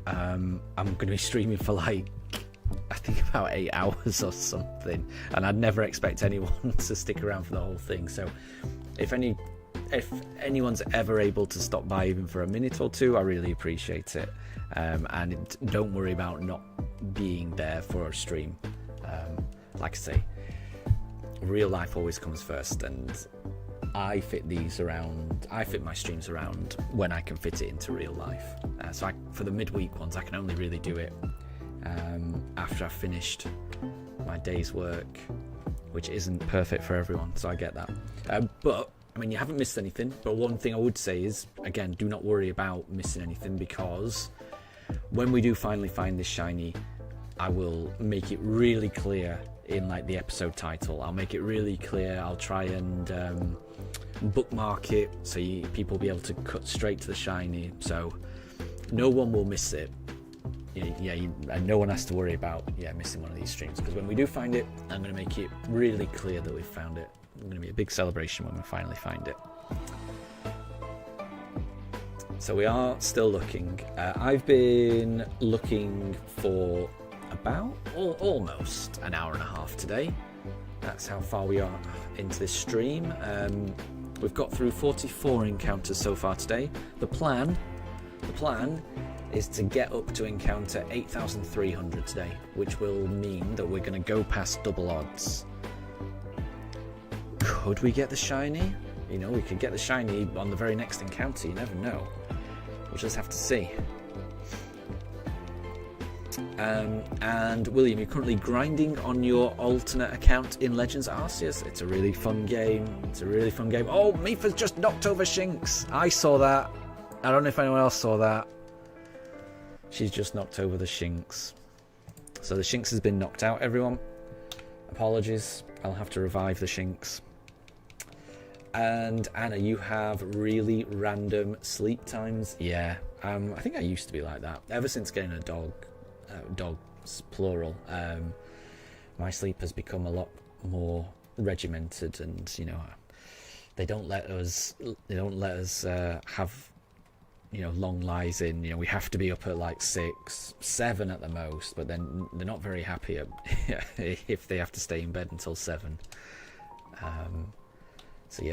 I'm going to be streaming for like, I think about 8 hours or something, and I'd never expect anyone to stick around for the whole thing. So if anyone's ever able to stop by even for a minute or two, I really appreciate it. And don't worry about not being there for a stream. Like I say, real life always comes first, and I fit my streams around when I can fit it into real life. So for the midweek ones, I can only really do it after I've finished my day's work, which isn't perfect for everyone, so I get that. But I mean, you haven't missed anything. But one thing I would say is, again, do not worry about missing anything, because when we do finally find this shiny, I will make it really clear in like the episode title. I'll make it really clear. I'll try and bookmark it so people will be able to cut straight to the shiny, so no one will miss it. And no one has to worry about missing one of these streams, because when we do find it, I'm going to make it really clear that we've found it. It's going to be a big celebration when we finally find it. So we are still looking. I've been looking for about almost an hour and a half today. That's how far we are into this stream. We've got through 44 encounters so far today. The plan is to get up to encounter 8,300 today, which will mean that we're going to go past double odds. Could we get the shiny? You know, we could get the shiny on the very next encounter. You never know. We'll just have to see. And William, you're currently grinding on your alternate account in Legends Arceus. It's a really fun game. Oh, Mifa's just knocked over Shinx. I saw that. I don't know if anyone else saw that. She's just knocked over the Shinx. So the Shinx has been knocked out, everyone. Apologies. I'll have to revive the Shinx. And Anna, you have really random sleep times. Yeah, I think I used to be like that. Ever since getting a dog, dogs plural, my sleep has become a lot more regimented, and you know, they don't let us have, you know, long lies in. You know, we have to be up at like 6, 7 at the most, but then they're not very happy if they have to stay in bed until 7. So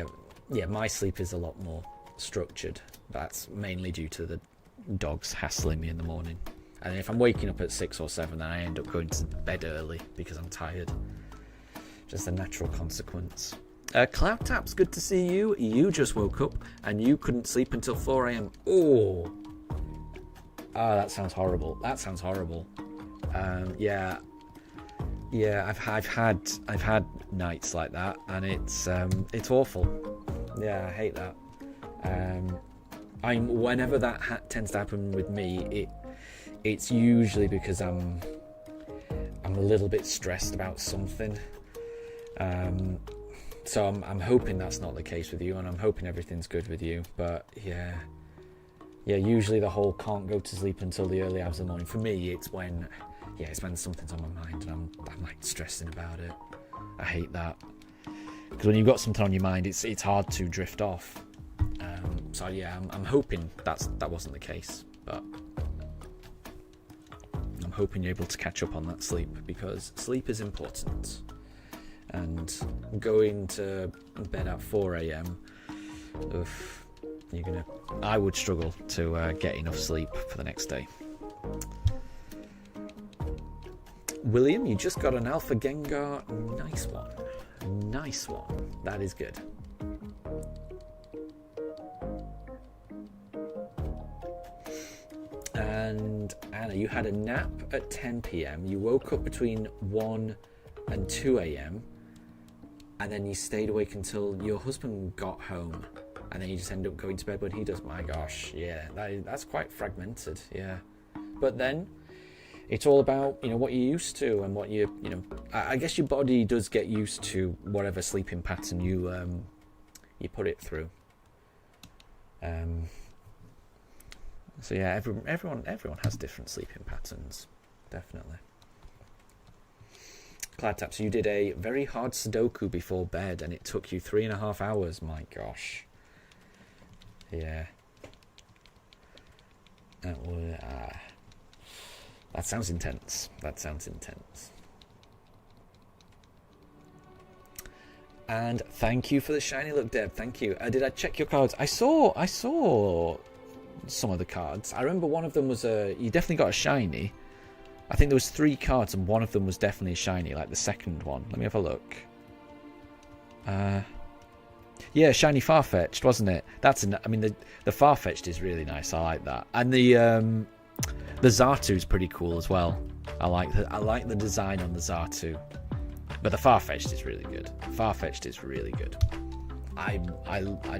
yeah, my sleep is a lot more structured. That's mainly due to the dogs hassling me in the morning. And if I'm waking up at 6 or 7, then I end up going to bed early because I'm tired. Just a natural consequence. Cloud Taps, good to see you. You just woke up and you couldn't sleep until 4 a.m. Oh, that sounds horrible. Yeah, I've had nights like that, and it's awful. Yeah, I hate that. Whenever that tends to happen with me, it's usually because I'm a little bit stressed about something. So I'm hoping that's not the case with you, and I'm hoping everything's good with you. But yeah, usually the whole can't go to sleep until the early hours of the morning. For me, it's when something's on my mind and I'm like stressing about it. I hate that, because when you've got something on your mind, it's hard to drift off. So yeah, I'm hoping that wasn't the case, but I'm hoping you're able to catch up on that sleep, because sleep is important. And going to bed at 4 a.m. I would struggle to get enough sleep for the next day. William, you just got an Alpha Gengar. Nice one. That is good. And Anna, you had a nap at 10 p.m. You woke up between 1 and 2 a.m. and then you stayed awake until your husband got home, and then you just ended up going to bed when he does. My gosh, yeah, that's quite fragmented, yeah. But then it's all about, what you're used to and what I guess your body does get used to whatever sleeping pattern you put it through. So yeah, everyone has different sleeping patterns, definitely. Cloud Taps, you did a very hard Sudoku before bed and it took you 3.5 hours. My gosh. Yeah. That sounds intense. And thank you for the shiny look, Deb. Thank you. Did I check your cards? I saw some of the cards. I remember one of them was you definitely got a shiny. I think there was 3 cards and one of them was definitely a shiny, like the second one. Let me have a look. Yeah, shiny Farfetch'd, wasn't it? The Farfetch'd is really nice. I like that. And the Zartu's pretty cool as well. I like the design on the Zartu. But the Farfetch'd is really good. I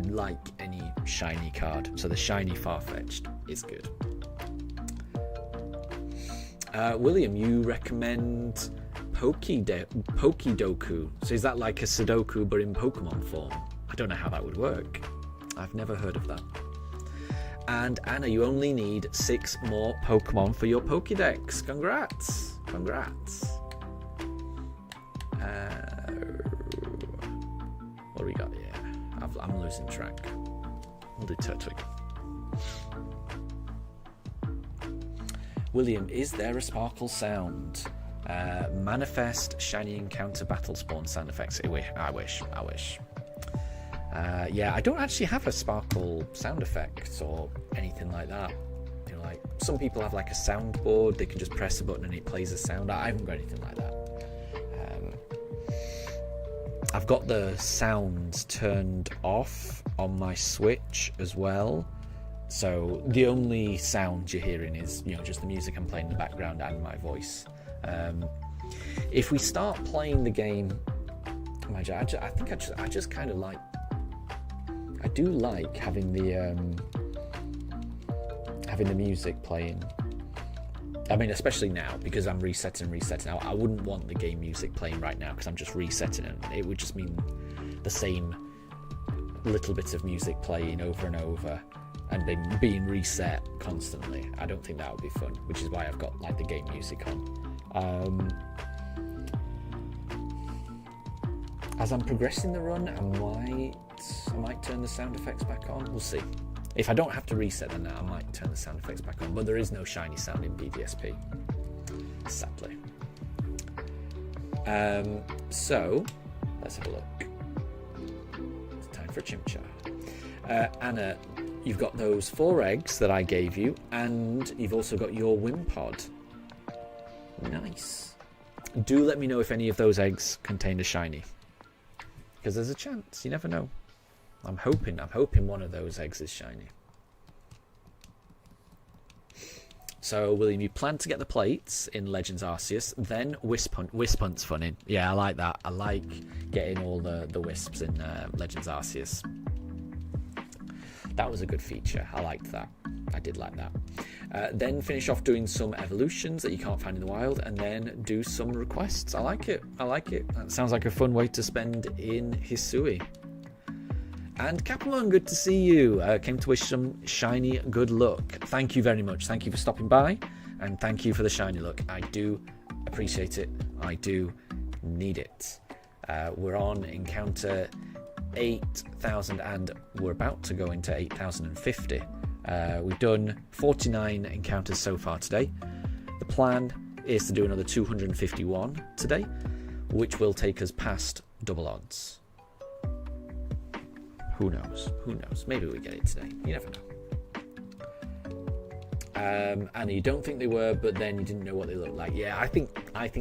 like any shiny card, so the shiny Farfetch'd is good. William, you recommend Pokidoku. So is that like a Sudoku but in Pokemon form? I don't know how that would work. I've never heard of that. And Anna, you only need 6 more Pokemon for your Pokédex. Congrats. What do we got here? I'm losing track. We'll do Turtwig. William, is there a sparkle sound? Manifest, shiny encounter, battle spawn sound effects. I wish. Yeah, I don't actually have a sparkle sound effect or anything like that. Like some people have like a soundboard. They can just press a button and it plays a sound. I haven't got anything like that. I've got the sounds turned off on my Switch as well. So the only sound you're hearing is, just the music I'm playing in the background and my voice. If we start playing the game, I just kind of like. I do like having the music playing. Especially now, because I'm resetting now. I wouldn't want the game music playing right now because I'm just resetting it. It would just mean the same little bit of music playing over and over and being reset constantly. I don't think that would be fun, which is why I've got like the game music on. As I'm progressing the run, I might turn the sound effects back on. We'll see. If I don't have to reset them now, I might turn the sound effects back on. But there is no shiny sound in BDSP, sadly. So let's have a look. It's time for a Chimchar. Anna, you've got those 4 eggs that I gave you, and you've also got your Wimpod. Nice. Do let me know if any of those eggs contain a shiny, because there's a chance. You never know. I'm hoping one of those eggs is shiny. So, William, you plan to get the plates in Legends Arceus, then Wisp Hunt. Wisp Hunt's funny. Yeah, I like that. I like getting all the wisps in Legends Arceus. That was a good feature. I liked that. I did like that. Then finish off doing some evolutions that you can't find in the wild, and then do some requests. I like it. That sounds like a fun way to spend in Hisui. And Capamon, good to see you. Came to wish some shiny good luck. Thank you very much. Thank you for stopping by, and thank you for the shiny luck. I do appreciate it. I do need it. We're on encounter 8,000, and we're about to go into 8,050. We've done 49 encounters so far today. The plan is to do another 251 today, which will take us past double odds. Who knows? Who knows? Maybe we get it today. You never know. And you don't think they were, but then you didn't know what they looked like. Yeah, I think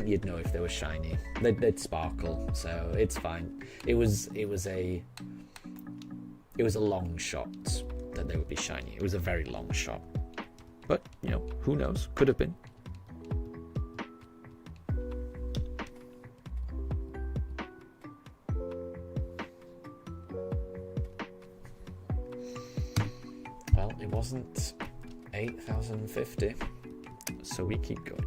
you'd know if they were shiny. They'd sparkle, so it's fine. It was a long shot that they would be shiny. It was a very long shot, but you know, who knows? Could have been. Well, it wasn't 8,050, so we keep going.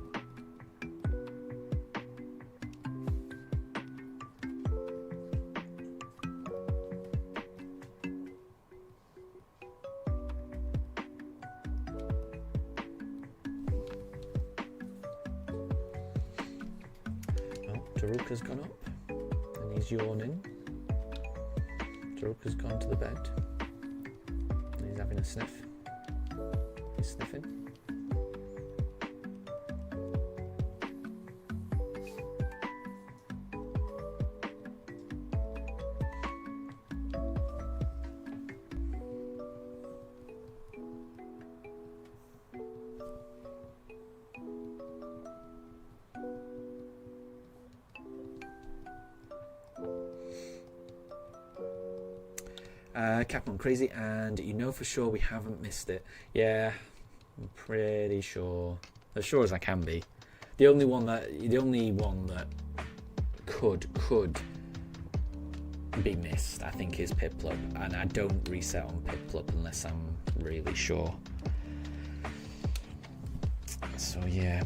Taruka's gone up and he's yawning. Taruka's gone to the bed and he's having a sniff. He's sniffing. Captain Crazy, and you know for sure we haven't missed it. Yeah, I'm pretty sure. As sure as I can be. The only one that could be missed, I think, is Piplup, and I don't reset on Piplup unless I'm really sure. So yeah,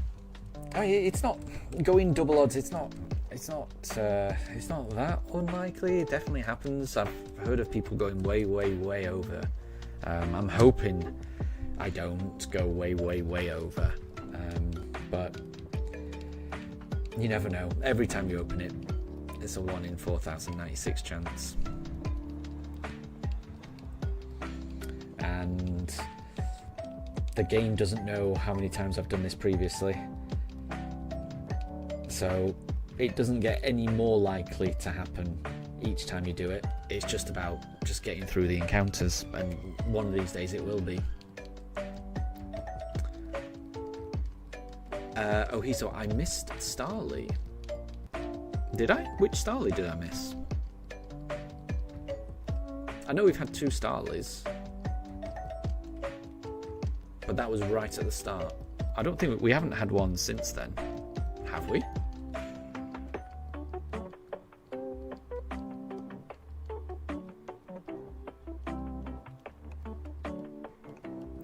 it's not going double odds. It's not that unlikely. It definitely happens. I've heard of people going way over. I'm hoping I don't go way over. But you never know. Every time you open it, it's a 1 in 4,096 chance. And the game doesn't know how many times I've done this previously. So it doesn't get any more likely to happen each time you do it. It's just about just getting through the encounters, and one of these days it will be. So I missed Starly. Did I? Which Starly did I miss? I know we've had 2 Starlies, but that was right at the start. I don't think we haven't had one since then, have we?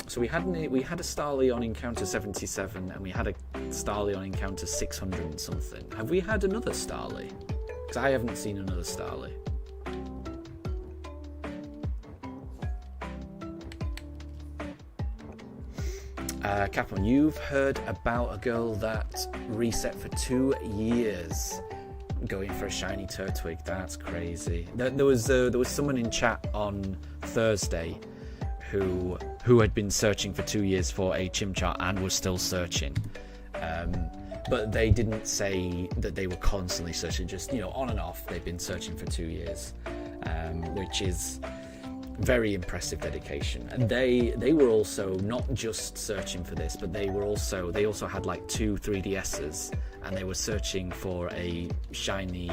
So we had a Starly on encounter 77, and we had a Starly on encounter 600 and something. Have we had another Starly? Because I haven't seen another Starly. Capon, you've heard about a girl that reset for 2 years going for a shiny Turtwig. That's crazy. There was someone in chat on Thursday who had been searching for 2 years for a Chimchar and was still searching. But they didn't say that they were constantly searching, just, you know, on and off. They've been searching for 2 years, which is very impressive dedication. And they were also not just searching for this, but they also had like 2 3DSs, and they were searching for a shiny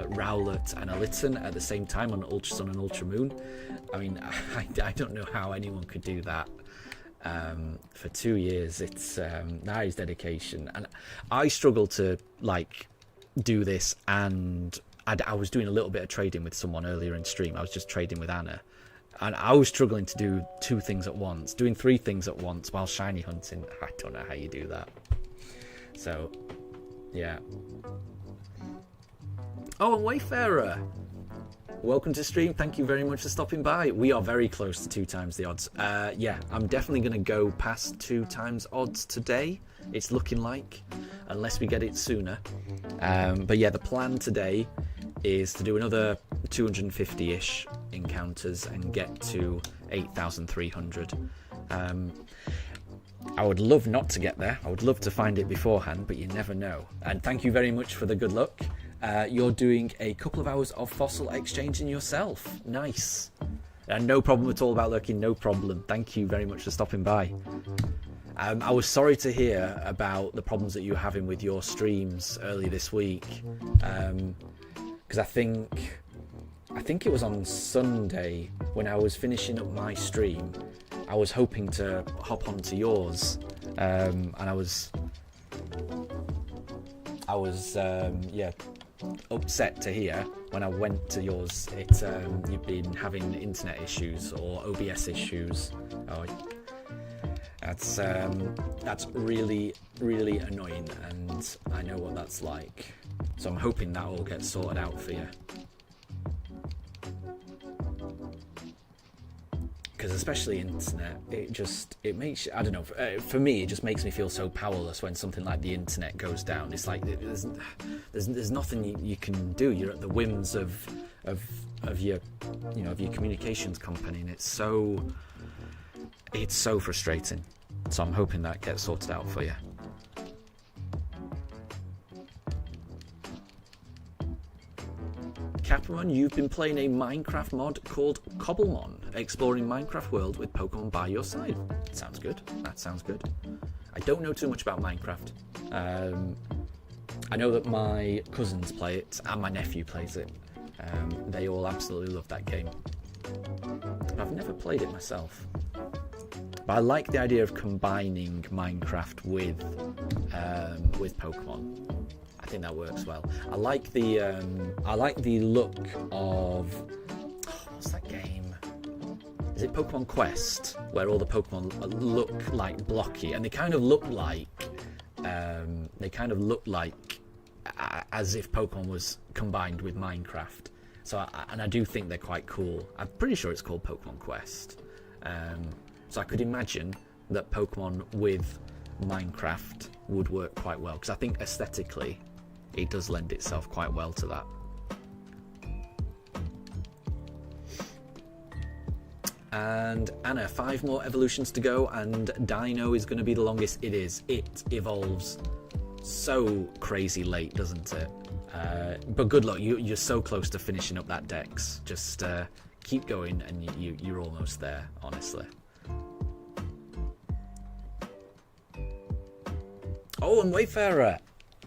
Rowlet and a Litten at the same time on Ultra Sun and Ultra Moon. I mean, I don't know how anyone could do that for 2 years. It's that is dedication, and I struggle to like do this. And I was doing a little bit of trading with someone earlier in stream. I was just trading with Anna, And I was struggling to do 2 things at once. Doing 3 things at once while shiny hunting. I don't know how you do that. So, yeah. Oh, and Wayfarer! Welcome to stream. Thank you very much for stopping by. We are very close to 2 times the odds. Yeah, I'm definitely going to go past 2 times odds today. It's looking like, unless we get it sooner. But yeah, the plan today is to do another 250-ish encounters and get to 8,300. I would love not to get there. I would love to find it beforehand, but you never know. And thank you very much for the good luck. You're doing a couple of hours of fossil exchanging yourself. Nice. And no problem at all about lurking, no problem. Thank you very much for stopping by. I was sorry to hear about the problems that you were having with your streams early this week. Because I think it was on Sunday when I was finishing up my stream. I was hoping to hop onto yours. And I was yeah, upset to hear when I went to yours you've been having internet issues or OBS issues. Oh, that's really, really annoying, and I know what that's like. So I'm hoping that all gets sorted out for you. Because especially internet, it makes, I don't know, for me it just makes me feel so powerless when something like the internet goes down. It's like there's nothing you can do. You're at the whims of your, you know, of your communications company, and it's so frustrating. So I'm hoping that gets sorted out for you. Capamon, you've been playing a Minecraft mod called Cobblemon, exploring Minecraft world with Pokemon by your side. Sounds good. That sounds good. I don't know too much about Minecraft. I know that my cousins play it and my nephew plays it. They all absolutely love that game. I've never played it myself. But I like the idea of combining Minecraft with Pokemon. I think that works well. I like the look of what's that game? Is it Pokemon Quest, where all the Pokemon look like blocky, and they kind of look like as if Pokemon was combined with Minecraft. So I do think they're quite cool. I'm pretty sure it's called Pokemon Quest. So I could imagine that Pokemon with Minecraft would work quite well, because I think aesthetically it does lend itself quite well to that. And Anna, 5 more evolutions to go, and Dino is going to be the longest. It is. It evolves so crazy late, doesn't it? But good luck. You're so close to finishing up that dex. Just keep going, and you're almost there, honestly. Oh, and Wayfarer,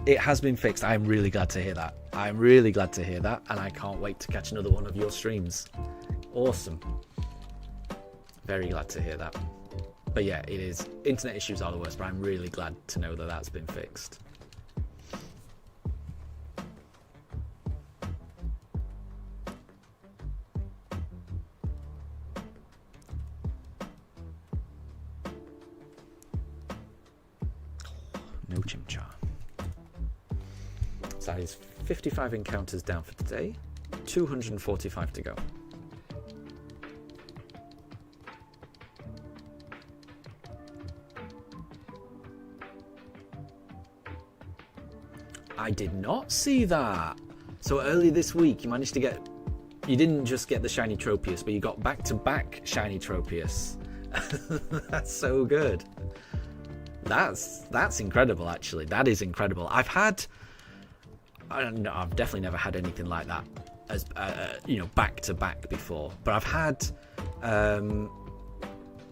it has been fixed. I'm really glad to hear that. I'm really glad to hear that, and I can't wait to catch another one of your streams. Awesome. Very glad to hear that. But yeah, it is. Internet issues are the worst, but I'm really glad to know that that's been fixed. No Chimchar. So that is 55 encounters down for today, 245 to go. I did not see that. So early this week you managed to get, you didn't just get the shiny Tropius, but you got back-to-back shiny Tropius. That's so good. That's incredible, actually. That is incredible. I've definitely never had anything like that as back to back before. But I've had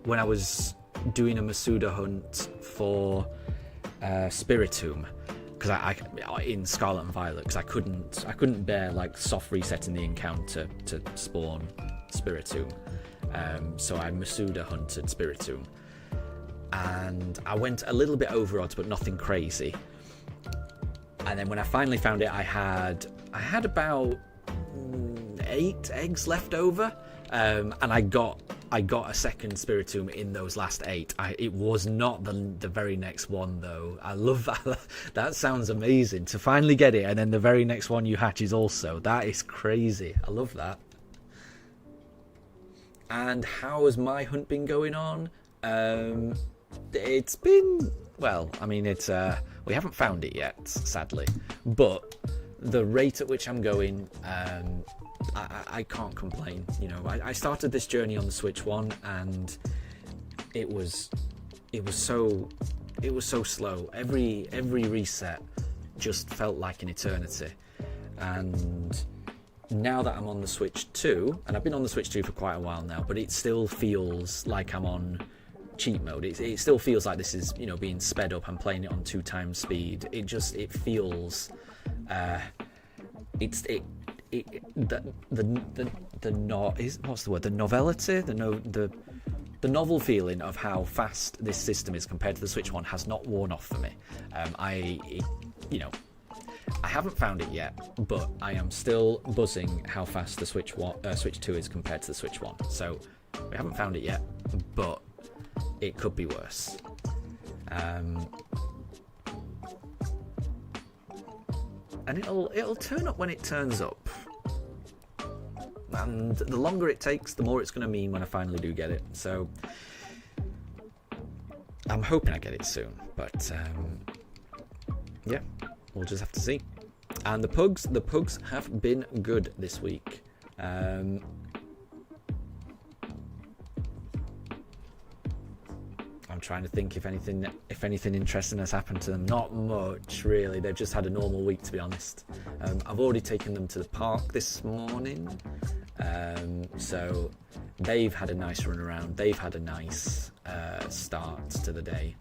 when I was doing a Masuda hunt for Spiritomb, because I in Scarlet and Violet, because I couldn't bear like soft resetting the encounter to spawn Spiritomb. So I Masuda hunted Spiritomb. And I went a little bit over odds, but nothing crazy. And then when I finally found it, I had about 8 eggs left over, and I got a second Spiritomb in those last 8. It was not the very next one though. I love that. That sounds amazing to finally get it, and then the very next one you hatch is also. That is crazy. I love that. And how has my hunt been going on? It's been, well, I mean, it's we haven't found it yet, sadly, but the rate at which I'm going, I can't complain. You know, I started this journey on the Switch 1, and it was so slow. Every reset just felt like an eternity. And now that I'm on the Switch 2, and I've been on the Switch 2 for quite a while now, but it still feels like I'm on cheat mode. It still feels like this is, you know, being sped up. I'm playing it on 2 times speed. It feels the novelty, the novel feeling of how fast this system is compared to the Switch 1 has not worn off for me. You know, I haven't found it yet, but I am still buzzing how fast the Switch 2 is compared to the Switch 1. So we haven't found it yet, but it could be worse. And it'll turn up when it turns up. And the longer it takes, the more it's going to mean when I finally do get it. So I'm hoping I get it soon, but yeah, we'll just have to see. And the pugs have been good this week. I'm trying to think if anything interesting has happened to them. Not much, really. They've just had a normal week, to be honest. I've already taken them to the park this morning, so they've had a nice run around. They've had a nice start to the day.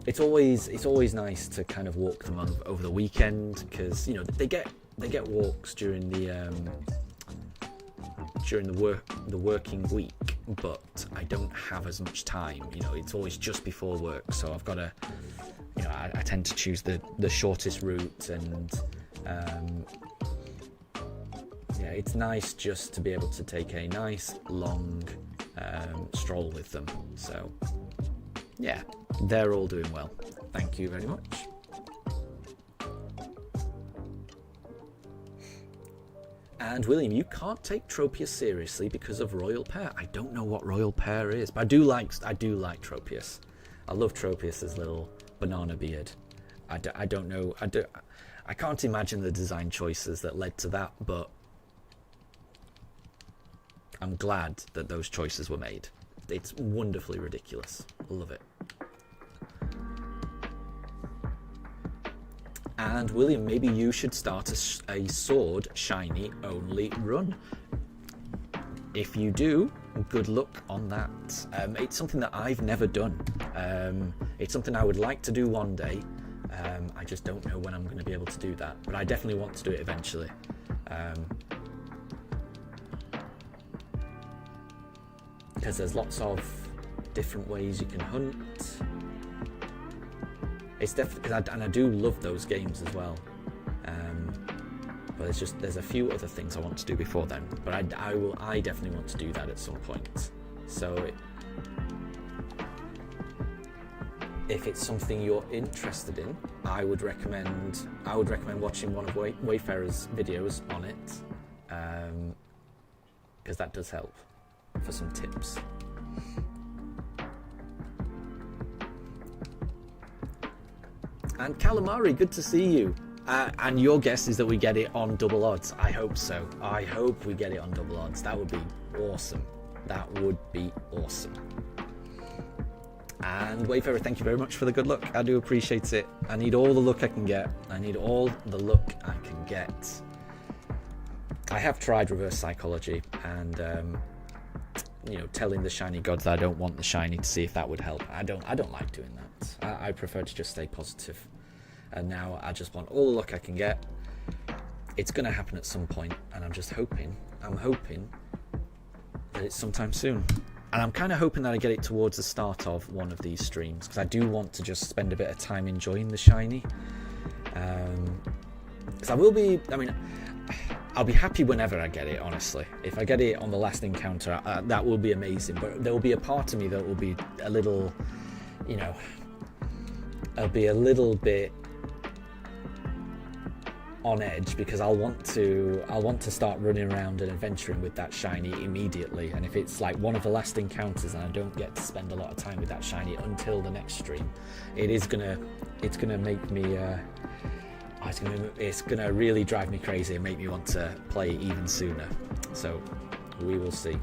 It's always nice to kind of walk them over the weekend, because you know they get walks during the working week, but I don't have as much time. You know, it's always just before work, so I've got to, you know, I tend to choose the shortest route, and yeah, it's nice just to be able to take a nice long stroll with them. So yeah, they're all doing well. Thank you very much. And William, you can't take Tropius seriously because of Royal Pear. I don't know what Royal Pear is, but I do like Tropius. I love Tropius's little banana beard. I don't know. I can't imagine the design choices that led to that, but I'm glad that those choices were made. It's wonderfully ridiculous. I love it. And William, maybe you should start a sword shiny only run. If you do, good luck on that. It's something that I've never done. It's something I would like to do one day. I just don't know when I'm going to be able to do that, but I definitely want to do it eventually. Because there's lots of different ways you can hunt. It's definitely, and I do love those games as well. But there's a few other things I want to do before then. But I definitely want to do that at some point. So if it's something you're interested in, I would recommend watching one of Wayfarer's videos on it, because that does help for some tips. And Calamari, good to see you. And your guess is that we get it on double odds. I hope so. I hope we get it on double odds. That would be awesome. That would be awesome. And Wayfarer, thank you very much for the good luck. I do appreciate it. I need all the luck I can get. I have tried reverse psychology and you know, telling the shiny gods that I don't want the shiny to see if that would help. I don't like doing that. I prefer to just stay positive. And now I just want all the luck I can get. It's going to happen at some point, and I'm hoping that it's sometime soon. And I'm kind of hoping that I get it towards the start of one of these streams, because I do want to just spend a bit of time enjoying the shiny. Because I will be, I mean, I'll be happy whenever I get it, honestly. If I get it on the last encounter, that will be amazing. But there will be a part of me that will be a little, you know, I'll be a little bit on edge because I'll want to start running around and adventuring with that shiny immediately. And if it's like one of the last encounters and I don't get to spend a lot of time with that shiny until the next stream, it's gonna make me it's gonna really drive me crazy and make me want to play even sooner. So we will see.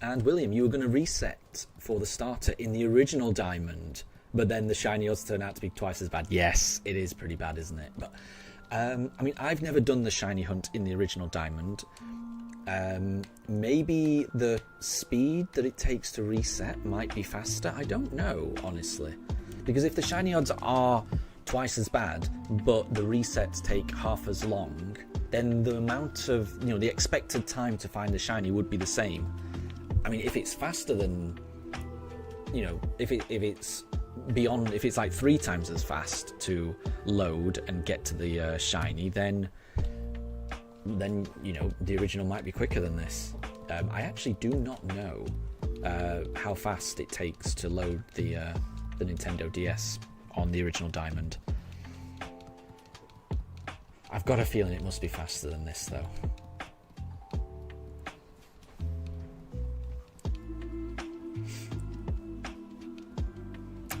And William, you were going to reset for the starter in the original Diamond, but then the shiny odds turn out to be twice as bad. Yes, it is pretty bad, isn't it? But I mean, I've never done the shiny hunt in the original Diamond. Maybe the speed that it takes to reset might be faster. I don't know, honestly, because if the shiny odds are twice as bad, but the resets take half as long, then the amount of, you know, the expected time to find the shiny would be the same. I mean, if it's faster than, you know, if it's beyond, if it's like 3 times as fast to load and get to the shiny, then you know, the original might be quicker than this. I actually do not know how fast it takes to load the Nintendo DS on the original Diamond. I've got a feeling it must be faster than this, though.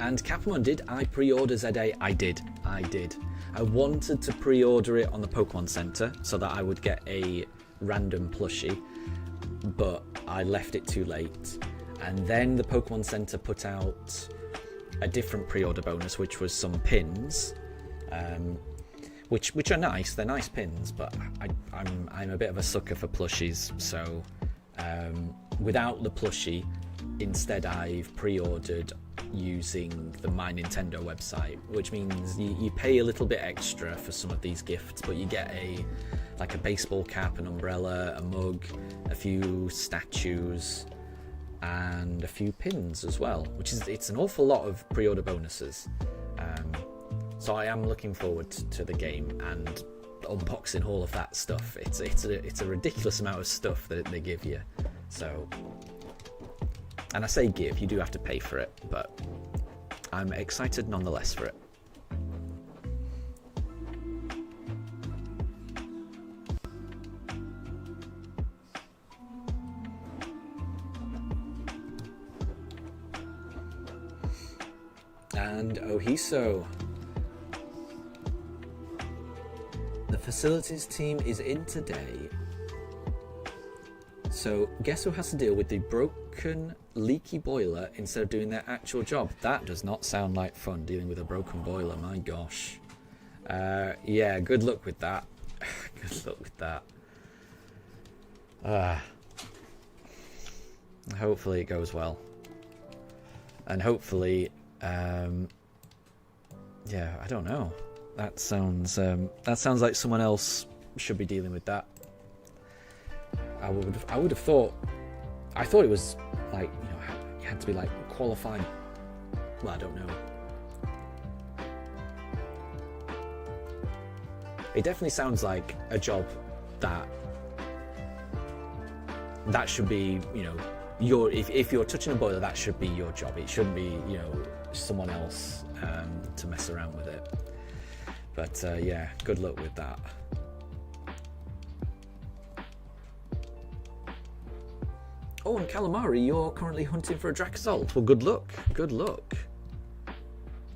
And Capamon, did I pre-order ZA? I did. I wanted to pre-order it on the Pokemon Center so that I would get a random plushie, but I left it too late. And then the Pokemon Center put out a different pre-order bonus, which was some pins, which are nice. They're nice pins, but I'm a bit of a sucker for plushies. So without the plushie, instead I've pre-ordered using the My Nintendo website, which means you pay a little bit extra for some of these gifts, but you get a baseball cap, an umbrella, a mug, a few statues, and a few pins as well, it's an awful lot of pre-order bonuses. So I am looking forward to the game and unboxing all of that stuff. It's a ridiculous amount of stuff that they give you. So, and I say give, you do have to pay for it, but I'm excited nonetheless for it. And Ohiso. The facilities team is in today. So guess who has to deal with the broken, leaky boiler instead of doing their actual job? That does not sound like fun, dealing with a broken boiler, my gosh. Yeah, good luck with that. Good luck with that. Hopefully it goes well. And hopefully, yeah, I don't know. That sounds like someone else should be dealing with that. I would have thought. I thought it was like, you know, you had to be like qualified. Well, I don't know. It definitely sounds like a job that should be, you know, if you're touching a boiler, that should be your job. It shouldn't be, you know, someone else to mess around with it. But yeah, good luck with that. Oh, and Calamari, you're currently hunting for a Dracozolt. Well, good luck. Good luck.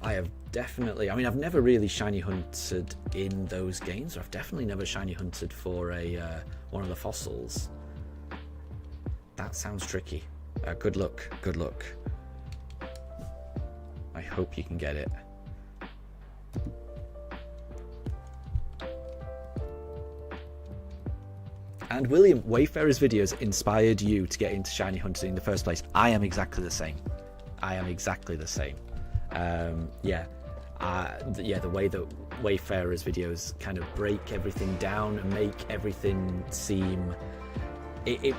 I have definitely... I mean, I've never really shiny hunted in those games. I've definitely never shiny hunted for one of the fossils. That sounds tricky. Good luck. Good luck. I hope you can get it. And William, Wayfarer's videos inspired you to get into shiny hunting in the first place. I am exactly the same. I am exactly the same. Yeah, the way that Wayfarer's videos kind of break everything down and make everything seem, to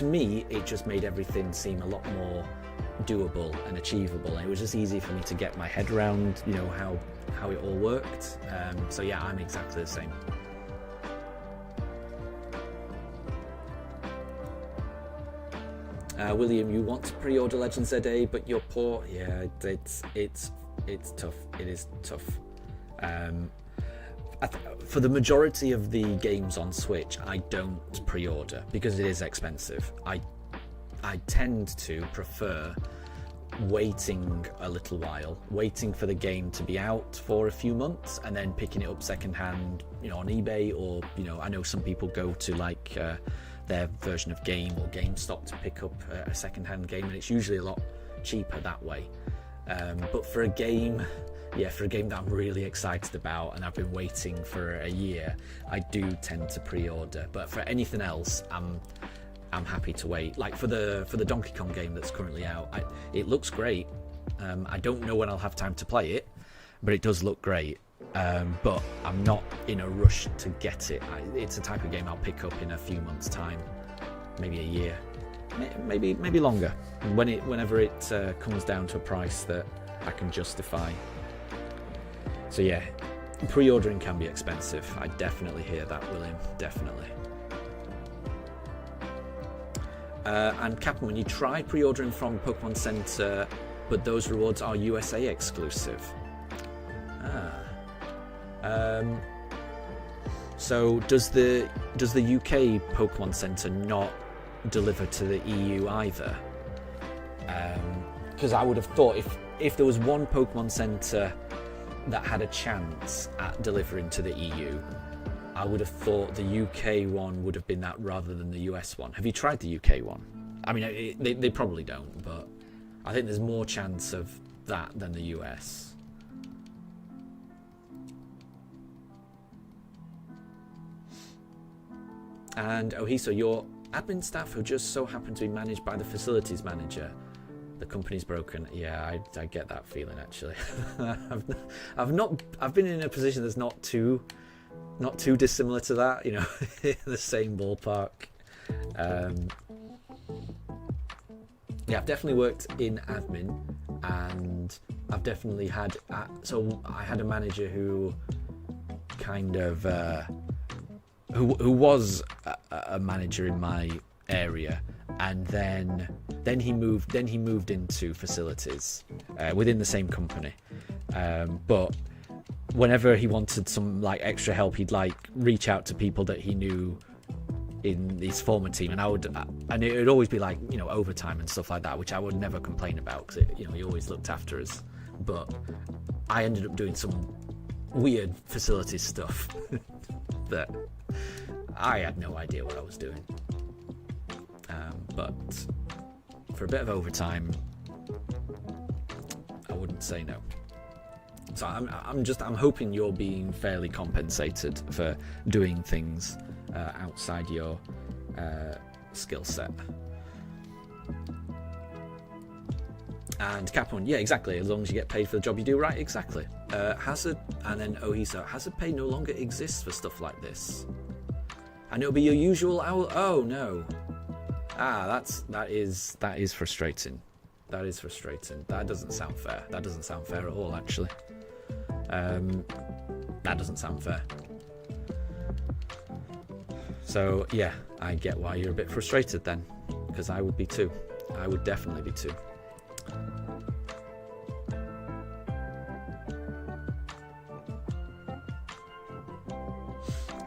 me, it just made everything seem a lot more doable and achievable, and it was just easy for me to get my head around, you know, how it all worked. So yeah, I'm exactly the same. William, you want to pre-order Legends ZA, but you're poor. Yeah, it's tough. It is tough. For the majority of the games on Switch, I don't pre-order because it is expensive. I tend to prefer waiting a little while, waiting for the game to be out for a few months, and then picking it up secondhand, you know, on eBay, or, you know, I know some people go to like their version of Game or GameStop to pick up a secondhand game, and it's usually a lot cheaper that way. But for a game that I'm really excited about and I've been waiting for a year, I do tend to pre-order. But for anything else, I'm happy to wait. Like for the Donkey Kong game that's currently out, it looks great. I don't know when I'll have time to play it, but it does look great. But I'm not in a rush to get it. It's a type of game I'll pick up in a few months' time, maybe a year, maybe longer. Whenever it comes down to a price that I can justify. So yeah, pre-ordering can be expensive. I definitely hear that, William. Definitely. And Captain, when you try pre-ordering from Pokemon Center, but those rewards are USA exclusive. So does the UK Pokemon Center not deliver to the EU either? Because I would have thought if there was one Pokemon Center that had a chance at delivering to the EU, I would have thought the UK one would have been that rather than the US one. Have you tried the UK one? I mean, they probably don't, but I think there's more chance of that than the US. And Ohiso, your admin staff who just so happen to be managed by the facilities manager. The company's broken. Yeah, I get that feeling actually. I've been in a position that's not too dissimilar to that, you know, the same ballpark. Yeah, I've definitely worked in admin, and I've definitely had so I had a manager who kind of who was a manager in my area, and then he moved into facilities within the same company, but whenever he wanted some like extra help, he'd like reach out to people that he knew in his former team, and it would always be like, you know, overtime and stuff like that, which I would never complain about because, you know, he always looked after us. But I ended up doing some weird facilities stuff that I had no idea what I was doing. But for a bit of overtime, I wouldn't say no. So I'm hoping you're being fairly compensated for doing things outside your skill set. And Capone, yeah, exactly. As long as you get paid for the job you do, right? Exactly. Hazard, and then Ohiso, hazard pay no longer exists for stuff like this. And it'll be your usual hour. Oh no. That is frustrating. That is frustrating. That doesn't sound fair. That doesn't sound fair at all, actually. That doesn't sound fair. So yeah, I get why you're a bit frustrated then, because I would be too. I would definitely be too.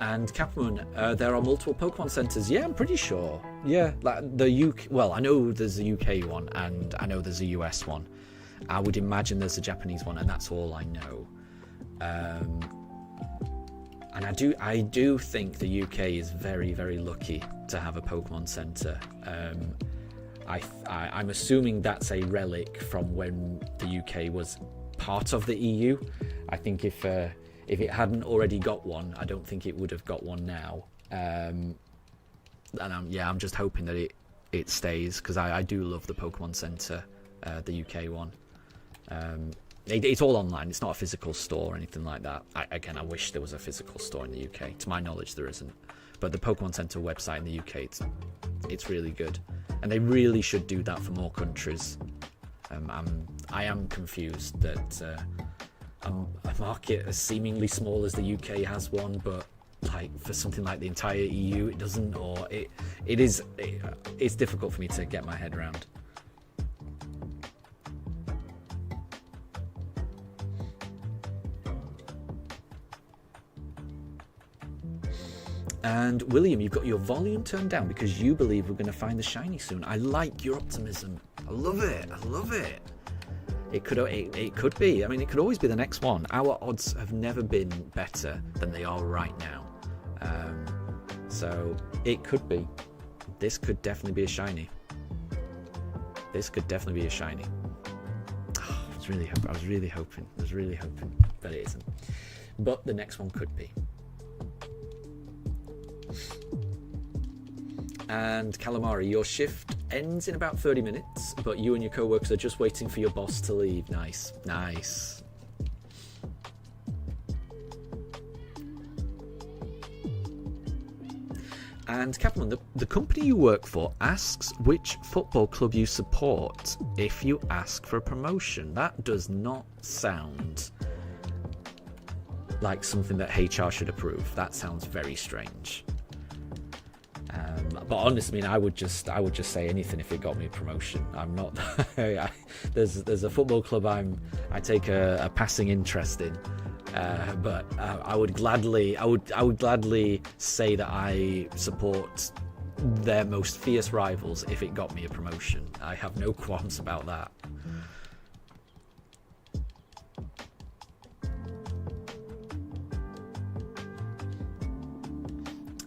And Capmoon, there are multiple Pokemon centers. Yeah, I'm pretty sure. Yeah, like the UK. Well, I know there's a UK one, and I know there's a US one. I would imagine there's a Japanese one, and that's all I know. And I do think the UK is very, very lucky to have a Pokemon Center. I'm assuming that's a relic from when the UK was part of the EU. I think if it hadn't already got one, I don't think it would have got one now. And I'm just hoping that it stays, because I do love the Pokemon Center, the UK one. It's all online. It's not a physical store or anything like that. Again, I wish there was a physical store in the UK. To my knowledge, there isn't. But the Pokemon Center website in the UK, it's really good. And they really should do that for more countries. I am confused that a market as seemingly small as the UK has one, but like for something like the entire EU, it doesn't, or it's difficult for me to get my head around. And William, you've got your volume turned down because you believe we're going to find the shiny soon. I like your optimism. I love it. I love it. It could be. I mean, it could always be the next one. Our odds have never been better than they are right now. So it could be. This could definitely be a shiny. This could definitely be a shiny. Oh, I was really hoping, but it isn't. But the next one could be. And Calamari, your shift ends in about 30 minutes, but you and your co-workers are just waiting for your boss to leave. Nice. And Captain, the company you work for asks which football club you support if you ask for a promotion. That does not sound like something that HR should approve. That sounds very strange. But honestly, I would just say anything if it got me a promotion. I'm not. There's a football club I take a passing interest in, but I would gladly say that I support their most fierce rivals if it got me a promotion. I have no qualms about that.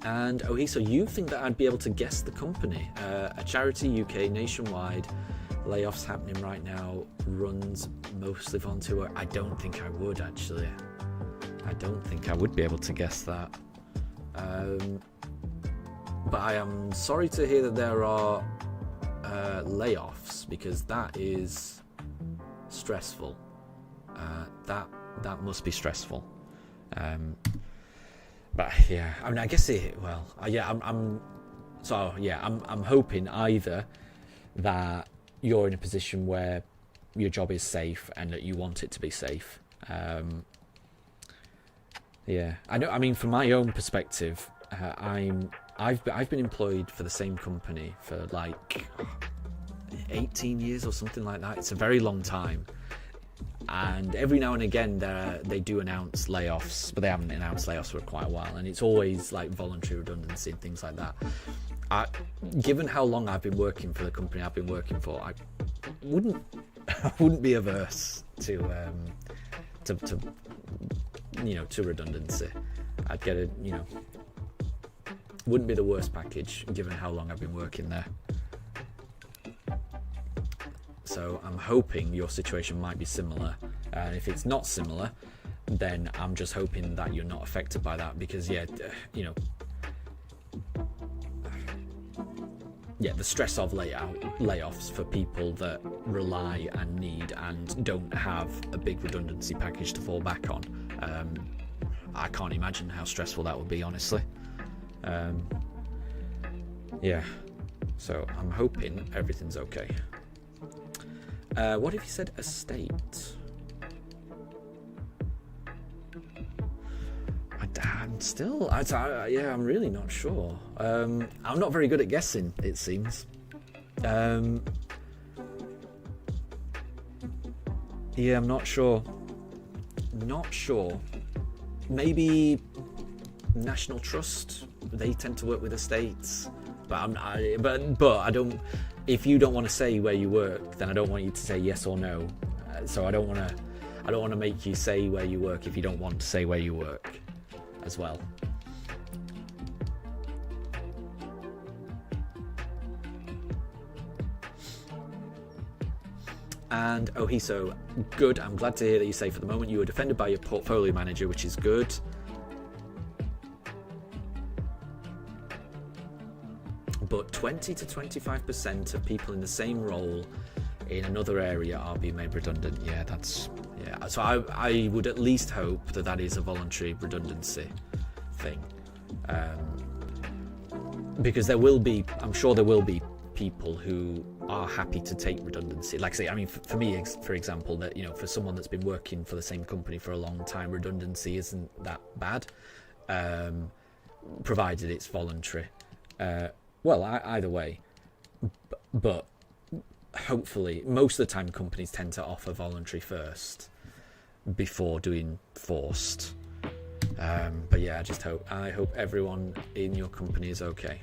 And so you think that I'd be able to guess the company? A charity, UK, nationwide, layoffs happening right now, runs mostly volunteer. I don't think I would, actually. I don't think I would be able to guess that. But I am sorry to hear that there are layoffs, because that is stressful. That must be stressful. But yeah, I mean, I guess I'm hoping either that you're in a position where your job is safe and that you want it to be safe. Yeah, I know. I mean, from my own perspective, I've been employed for the same company for like 18 years or something like that. It's a very long time. And every now and again they do announce layoffs, but they haven't announced layoffs for quite a while, and it's always like voluntary redundancy and things like that. Given how long I've been working for the company I've been working for, I wouldn't be averse to redundancy. I'd get wouldn't be the worst package given how long I've been working there. So I'm hoping your situation might be similar. And if it's not similar, then I'm just hoping that you're not affected by that, because the stress of layoffs for people that rely and need and don't have a big redundancy package to fall back on. I can't imagine how stressful that would be, honestly. Yeah. So I'm hoping everything's okay. What if you said estate? I'm really not sure. I'm not very good at guessing, it seems. I'm not sure. Maybe National Trust. They tend to work with estates, but I don't. If you don't want to say where you work, then I don't want you to say yes or no. So I don't want to make you say where you work if you don't want to say where you work as well. And Ohiso, good. I'm glad to hear that you say for the moment you were defended by your portfolio manager, which is good. but 20 to 25% of people in the same role in another area are being made redundant. Yeah, so I would at least hope that that is a voluntary redundancy thing, because I'm sure there will be people who are happy to take redundancy. Like I say, I mean, for me, for example, that, you know, for someone that's been working for the same company for a long time, redundancy isn't that bad, provided it's voluntary. Either way, but hopefully, most of the time companies tend to offer voluntary first before doing forced. But yeah, I hope everyone in your company is okay.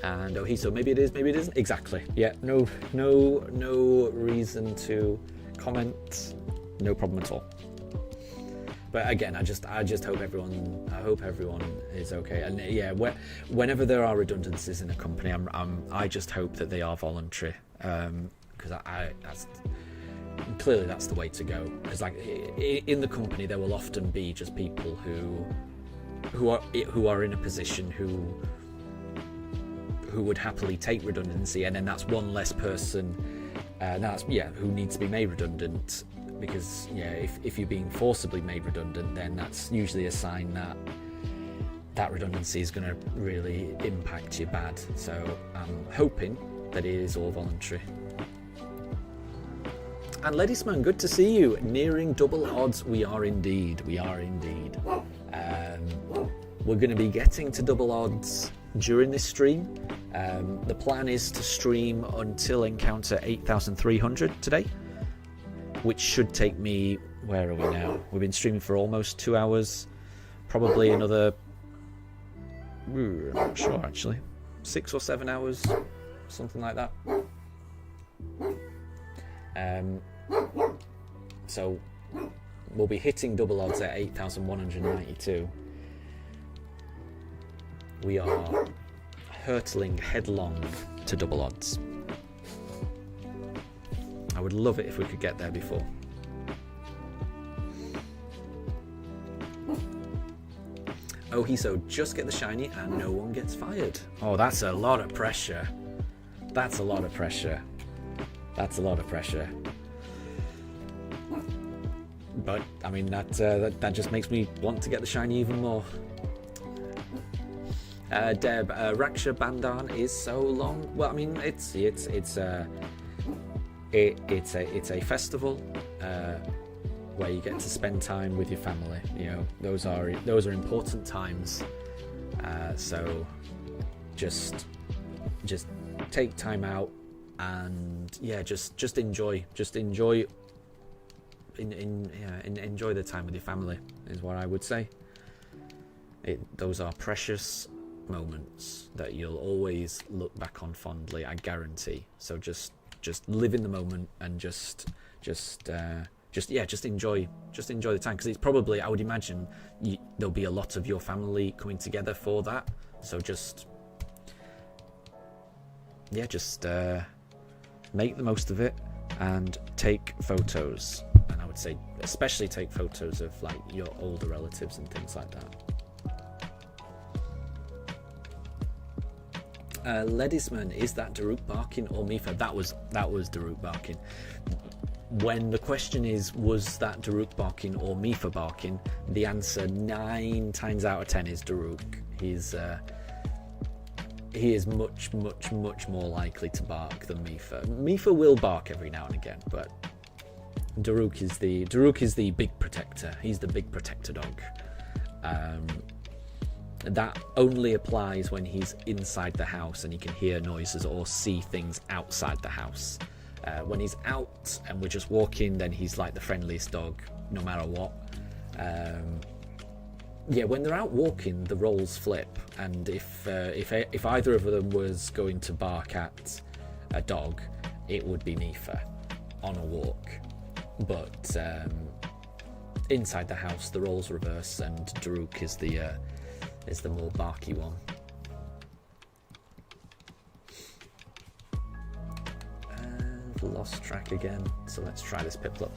And so maybe it is, maybe it isn't. Exactly. Yeah. No reason to comment. No problem at all. But again, I just hope everyone is okay. And yeah, whenever there are redundancies in a company, I just hope that they are voluntary, because clearly that's the way to go. Because like in the company, there will often be just people who are in a position who would happily take redundancy, and then that's one less person who needs to be made redundant. Because if you're being forcibly made redundant, then that's usually a sign that redundancy is going to really impact you bad. So I'm hoping that it is all voluntary. And Ledisman, good to see you. Nearing double odds, we are indeed. We're going to be getting to double odds during this stream. The plan is to stream until encounter 8,300 today, which should take me, where are we now? We've been streaming for almost 2 hours, probably another, I'm not sure actually, 6 or 7 hours, something like that. So we'll be hitting double odds at 8,192. We are hurtling headlong to double odds. I would love it if we could get there before. Oh, so just get the shiny and no one gets fired. Oh, that's a lot of pressure. That's a lot of pressure. But I mean, that just makes me want to get the shiny even more. Deb, Raksha Bandhan is so long. Well, I mean, it's a festival where you get to spend time with your family. You know, those are important times. So just take time out and just enjoy enjoy the time with your family is what I would say. Those are precious moments that you'll always look back on fondly, I guarantee. So just live in the moment and just enjoy the time, because it's probably, I would imagine, there'll be a lot of your family coming together for that. So just make the most of it and take photos. And I would say especially take photos of like your older relatives and things like that. Ledisman, is that Daruk barking or Mifa? That was Daruk barking. When the question is, was that Daruk barking or Mifa barking, the answer 9 times out of 10 is Daruk. He is much more likely to bark than Mifa. Mifa will bark every now and again, but Daruk is the big protector. He's the big protector dog. That only applies when he's inside the house and he can hear noises or see things outside the house. When he's out and we're just walking, then he's like the friendliest dog, no matter what. When they're out walking, the roles flip, and if either of them was going to bark at a dog, it would be Mifa on a walk. But inside the house, the roles reverse, and Daruk is the more barky one. I've lost track again. So let's try this Piplup.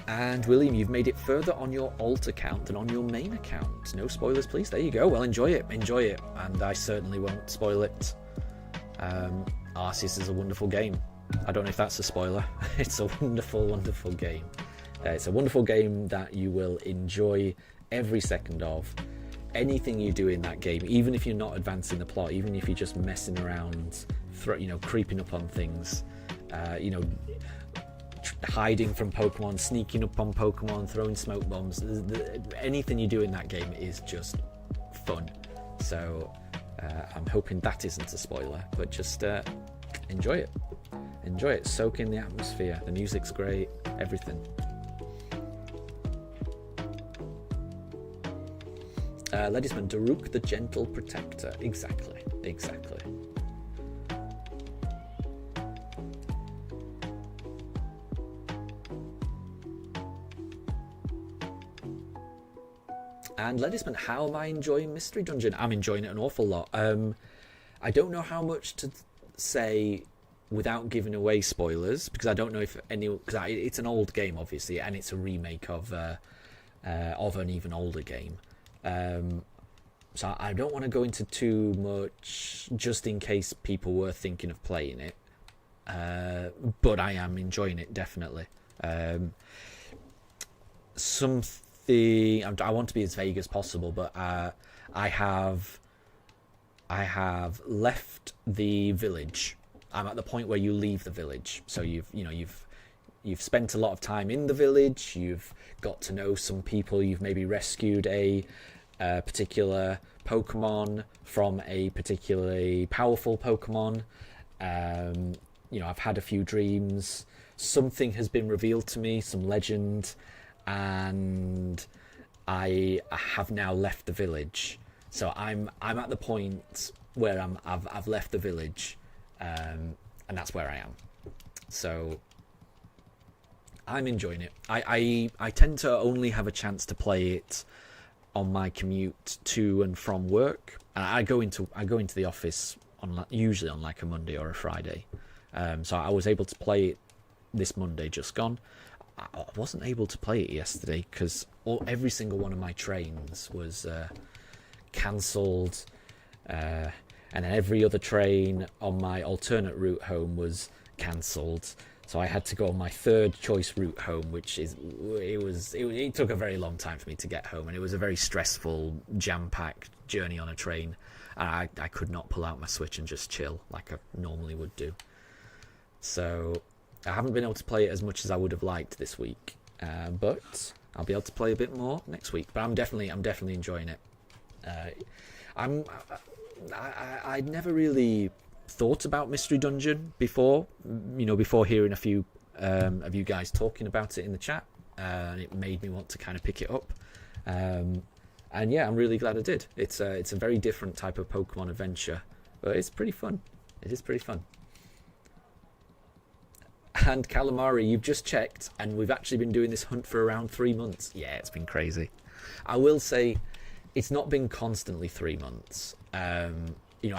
And William, you've made it further on your alt account than on your main account. No spoilers, please. There you go. Well, enjoy it. Enjoy it. And I certainly won't spoil it. Arceus is a wonderful game. I don't know if that's a spoiler. It's a wonderful, wonderful game. It's a wonderful game that you will enjoy every second of. Anything you do in that game, even if you're not advancing the plot, even if you're just messing around, creeping up on things, hiding from Pokemon, sneaking up on Pokemon, throwing smoke bombs, anything you do in that game is just fun. So I'm hoping that isn't a spoiler, but just enjoy it. Enjoy it. Soak in the atmosphere. The music's great. Everything. Ledisman, Daruk the Gentle Protector. Exactly. Exactly. And Ledisman, how am I enjoying Mystery Dungeon? I'm enjoying it an awful lot. I don't know how much to say without giving away spoilers, because I don't know if it's an old game, obviously, and it's a remake of an even older game. So I don't want to go into too much, just in case people were thinking of playing it. But I am enjoying it, definitely. I want to be as vague as possible, but I have left the village. I'm at the point where you leave the village. So you've spent a lot of time in the village. You've got to know some people. You've maybe rescued a particular Pokemon from a particularly powerful Pokemon. I've had a few dreams. Something has been revealed to me, some legend, and I have now left the village. So I'm at the point where I've left the village, and that's where I am. So I'm enjoying it. I tend to only have a chance to play it on my commute to and from work. I go into the office usually on like a Monday or a Friday. So I was able to play it this Monday just gone. I wasn't able to play it yesterday because every single one of my trains was cancelled, and then every other train on my alternate route home was cancelled. So I had to go on my third choice route home, it took a very long time for me to get home, and it was a very stressful, jam-packed journey on a train. And I could not pull out my Switch and just chill like I normally would do. So I haven't been able to play it as much as I would have liked this week, but I'll be able to play a bit more next week. But I'm definitely enjoying it. I'd never really thought about Mystery Dungeon before, before hearing a few of you guys talking about it in the chat, and it made me want to kind of pick it up. And yeah, I'm really glad I did. It's a very different type of Pokemon adventure, but it's pretty fun. It is pretty fun. And Calamari, you've just checked, and we've actually been doing this hunt for around 3 months. Yeah, it's been crazy. I will say, it's not been constantly 3 months. I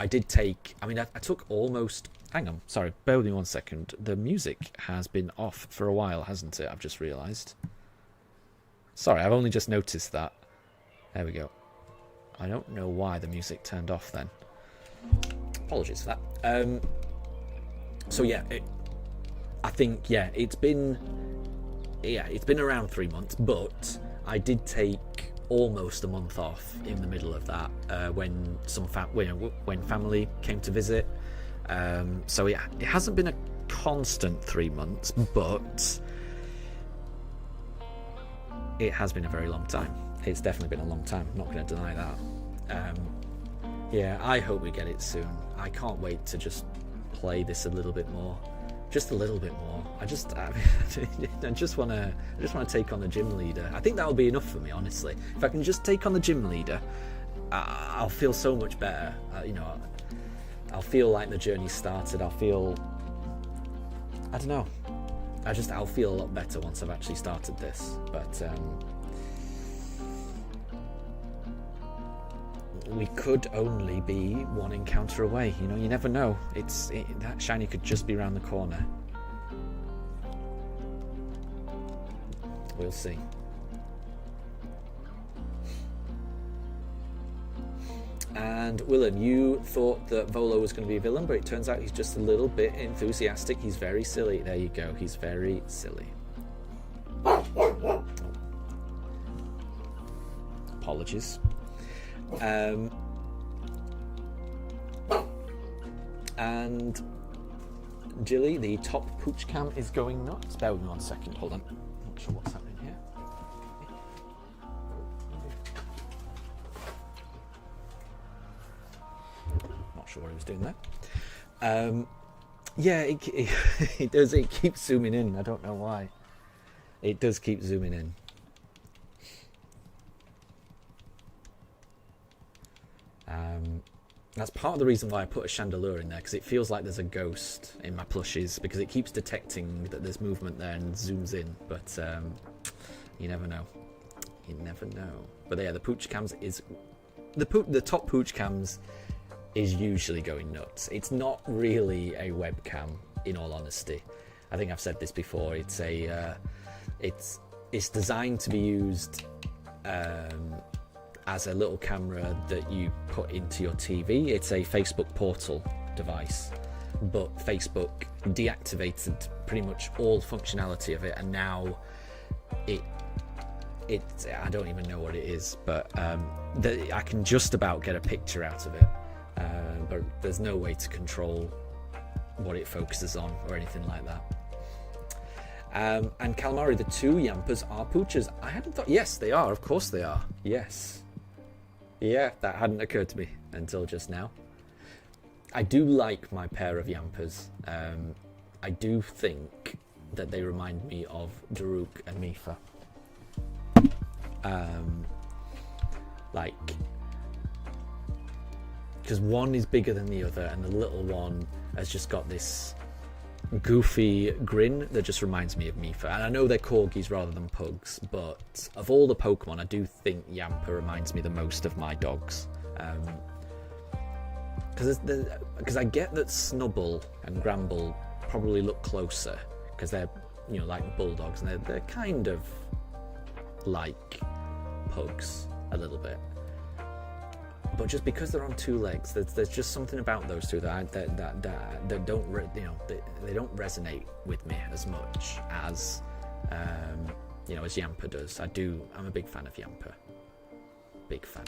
did take... I took almost... Hang on, sorry, bear with me 1 second. The music has been off for a while, hasn't it? I've just realised. Sorry, I've only just noticed that. There we go. I don't know why the music turned off then. Apologies for that. So yeah, I think, it's been around 3 months, but I did take almost a month off in the middle of that when family came to visit. So it hasn't been a constant 3 months, but it has been a very long time. It's definitely been a long time. I'm not going to deny that. Yeah, I hope we get it soon. I can't wait to just play this a little bit more. Just a little bit more. I just want to take on the gym leader. I think that'll be enough for me, honestly. If I can just take on the gym leader, I'll feel so much better. I'll feel like the journey started. I don't know. I'll feel a lot better once I've actually started this. But we could only be one encounter away. You know, you never know. That shiny could just be around the corner. We'll see. And Willem, you thought that Volo was going to be a villain, but it turns out he's just a little bit enthusiastic. He's very silly. There you go. He's very silly. Oh. Apologies. And Jilly, the top pooch cam is going nuts. Bear with me 1 second. Hold on. Not sure what's happening here. Not sure what he was doing there. Yeah, it does. It keeps zooming in. I don't know why. It does keep zooming in. That's part of the reason why I put a chandelier in there, because it feels like there's a ghost in my plushies, because it keeps detecting that there's movement there and zooms in. But you never know. You never know. But yeah, the pooch cams is the top pooch cams is usually going nuts. It's not really a webcam, in all honesty. I think I've said this before. It's designed to be used as a little camera that you put into your TV. It's a Facebook portal device, but Facebook deactivated pretty much all functionality of it, and now I don't even know what it is, but I can just about get a picture out of it, but there's no way to control what it focuses on or anything like that. And Calamari, the two Yampas are poochers. I hadn't thought. Yes, they are. Of course they are. Yes. Yeah, that hadn't occurred to me until just now. I do like my pair of Yampas. I do think that they remind me of Daruk and Mifa. Because one is bigger than the other, and the little one has just got this goofy grin that just reminds me of Mifa. And I know they're corgis rather than pugs, but of all the Pokemon, I do think Yampa reminds me the most of my dogs. Because I get that Snubbull and Gramble probably look closer, because they're, you know, like bulldogs, and they're kind of like pugs a little bit. But just because they're on two legs, there's just something about those two that don't, you know, they don't resonate with me as much as you know, as Yampa does. I'm a big fan of Yampa. Big fan.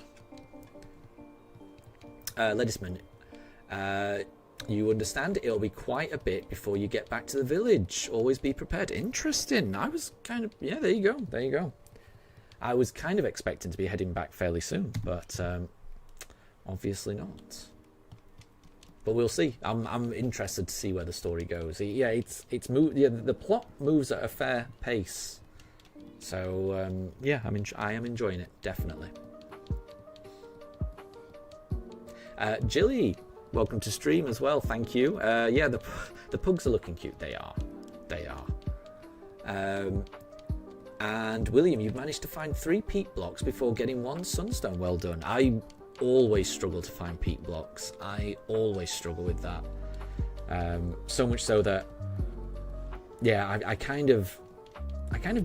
Ledisman, you understand it'll be quite a bit before you get back to the village. Always be prepared. Interesting. I was kind of, yeah, there you go. I was kind of expecting to be heading back fairly soon, but obviously not. But we'll see. I'm interested to see where the story goes. Yeah, the plot moves at a fair pace. So yeah, I am enjoying it, definitely. Jilly, welcome to stream as well. Thank you. Yeah, the pugs are looking cute. They are. And William, you've managed to find 3 peat blocks before getting 1 sunstone. Well done. I always struggle to find peat blocks. I always struggle with that. So much so that, yeah, I kind of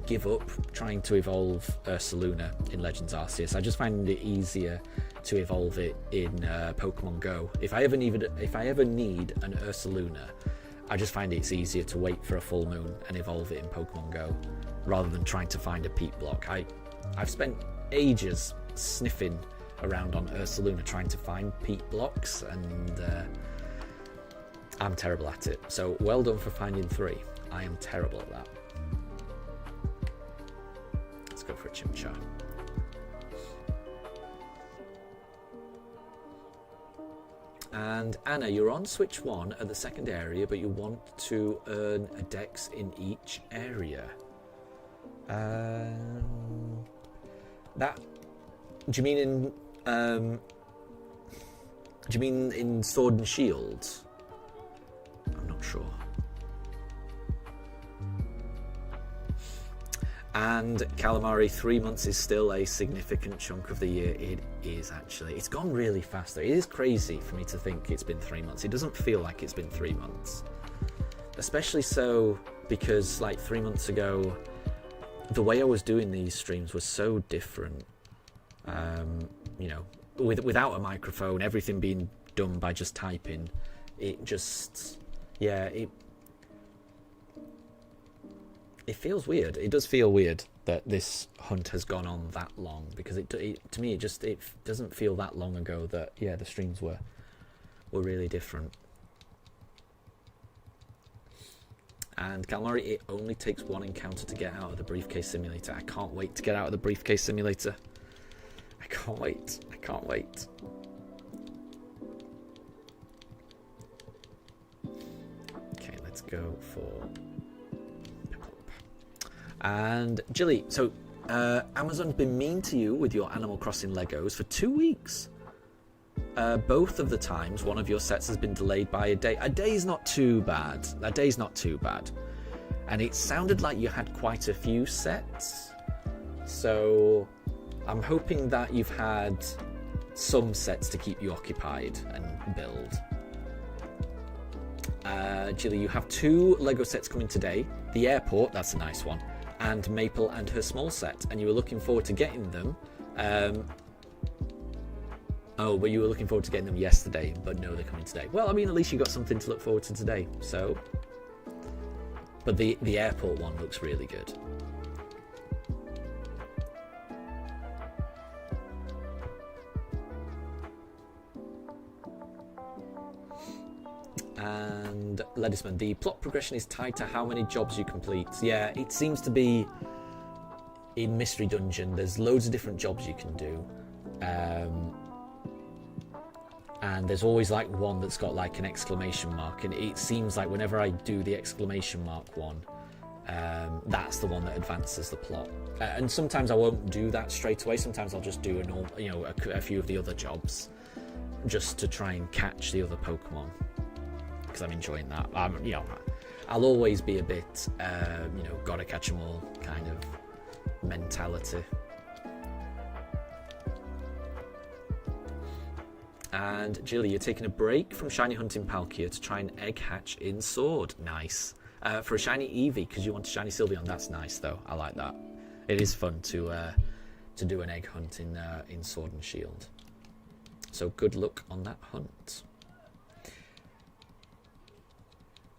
give up trying to evolve Ursaluna in Legends Arceus. I just find it easier to evolve it in Pokemon Go. If I ever need an Ursaluna, I just find it's easier to wait for a full moon and evolve it in Pokemon Go, rather than trying to find a peat block. I've spent ages sniffing around on Ursaluna trying to find peat blocks, and I'm terrible at it. So well done for finding 3. I am terrible at that. Let's go for a Chimchar. And Anna, you're on Switch 1 at the second area, but you want to earn a dex in each area. That, do you mean in Sword and Shield? I'm not sure. And calamari, 3 months is still a significant chunk of the year. It is actually. It's gone really fast though. It is crazy for me to think it's been 3 months. It doesn't feel like it's been 3 months. Especially so because like 3 months ago, the way I was doing these streams was so different. You know, without a microphone, everything being done by just typing. It just, yeah, it feels weird. It does feel weird that this hunt has gone on that long, because to me it doesn't feel that long ago that, yeah, the streams were really different. And calamari, it only takes one encounter to get out of the briefcase simulator. I can't wait to get out of the briefcase simulator. I can't wait. I can't wait. Okay, let's go for and Jilly, so Amazon's been mean to you with your Animal Crossing Legos for 2 weeks. Both of the times, one of your sets has been delayed by a day. A day's not too bad. A day's not too bad. And it sounded like you had quite a few sets. So I'm hoping that you've had some sets to keep you occupied and build. Jilly, you have 2 Lego sets coming today. The airport, that's a nice one. And Maple and her small set, and you were looking forward to getting them. Oh, but you were looking forward to getting them yesterday, but no, they're coming today. Well, I mean, at least you got something to look forward to today. So, but the airport one looks really good. And Ledisman, the plot progression is tied to how many jobs you complete. Yeah, it seems to be in Mystery Dungeon. There's loads of different jobs you can do. And there's always like one that's got like an exclamation mark. And it seems like whenever I do the exclamation mark one, that's the one that advances the plot. And sometimes I won't do that straight away. Sometimes I'll just do a few of the other jobs just to try and catch the other Pokemon. Because I'm enjoying that. I'll always be a bit, gotta catch them all kind of mentality. And Jilly, you're taking a break from shiny hunting Palkia to try and egg hatch in Sword. Nice. For a shiny Eevee, because you want a shiny Sylveon. That's nice, though. I like that. It is fun to do an egg hunt in Sword and Shield. So good luck on that hunt.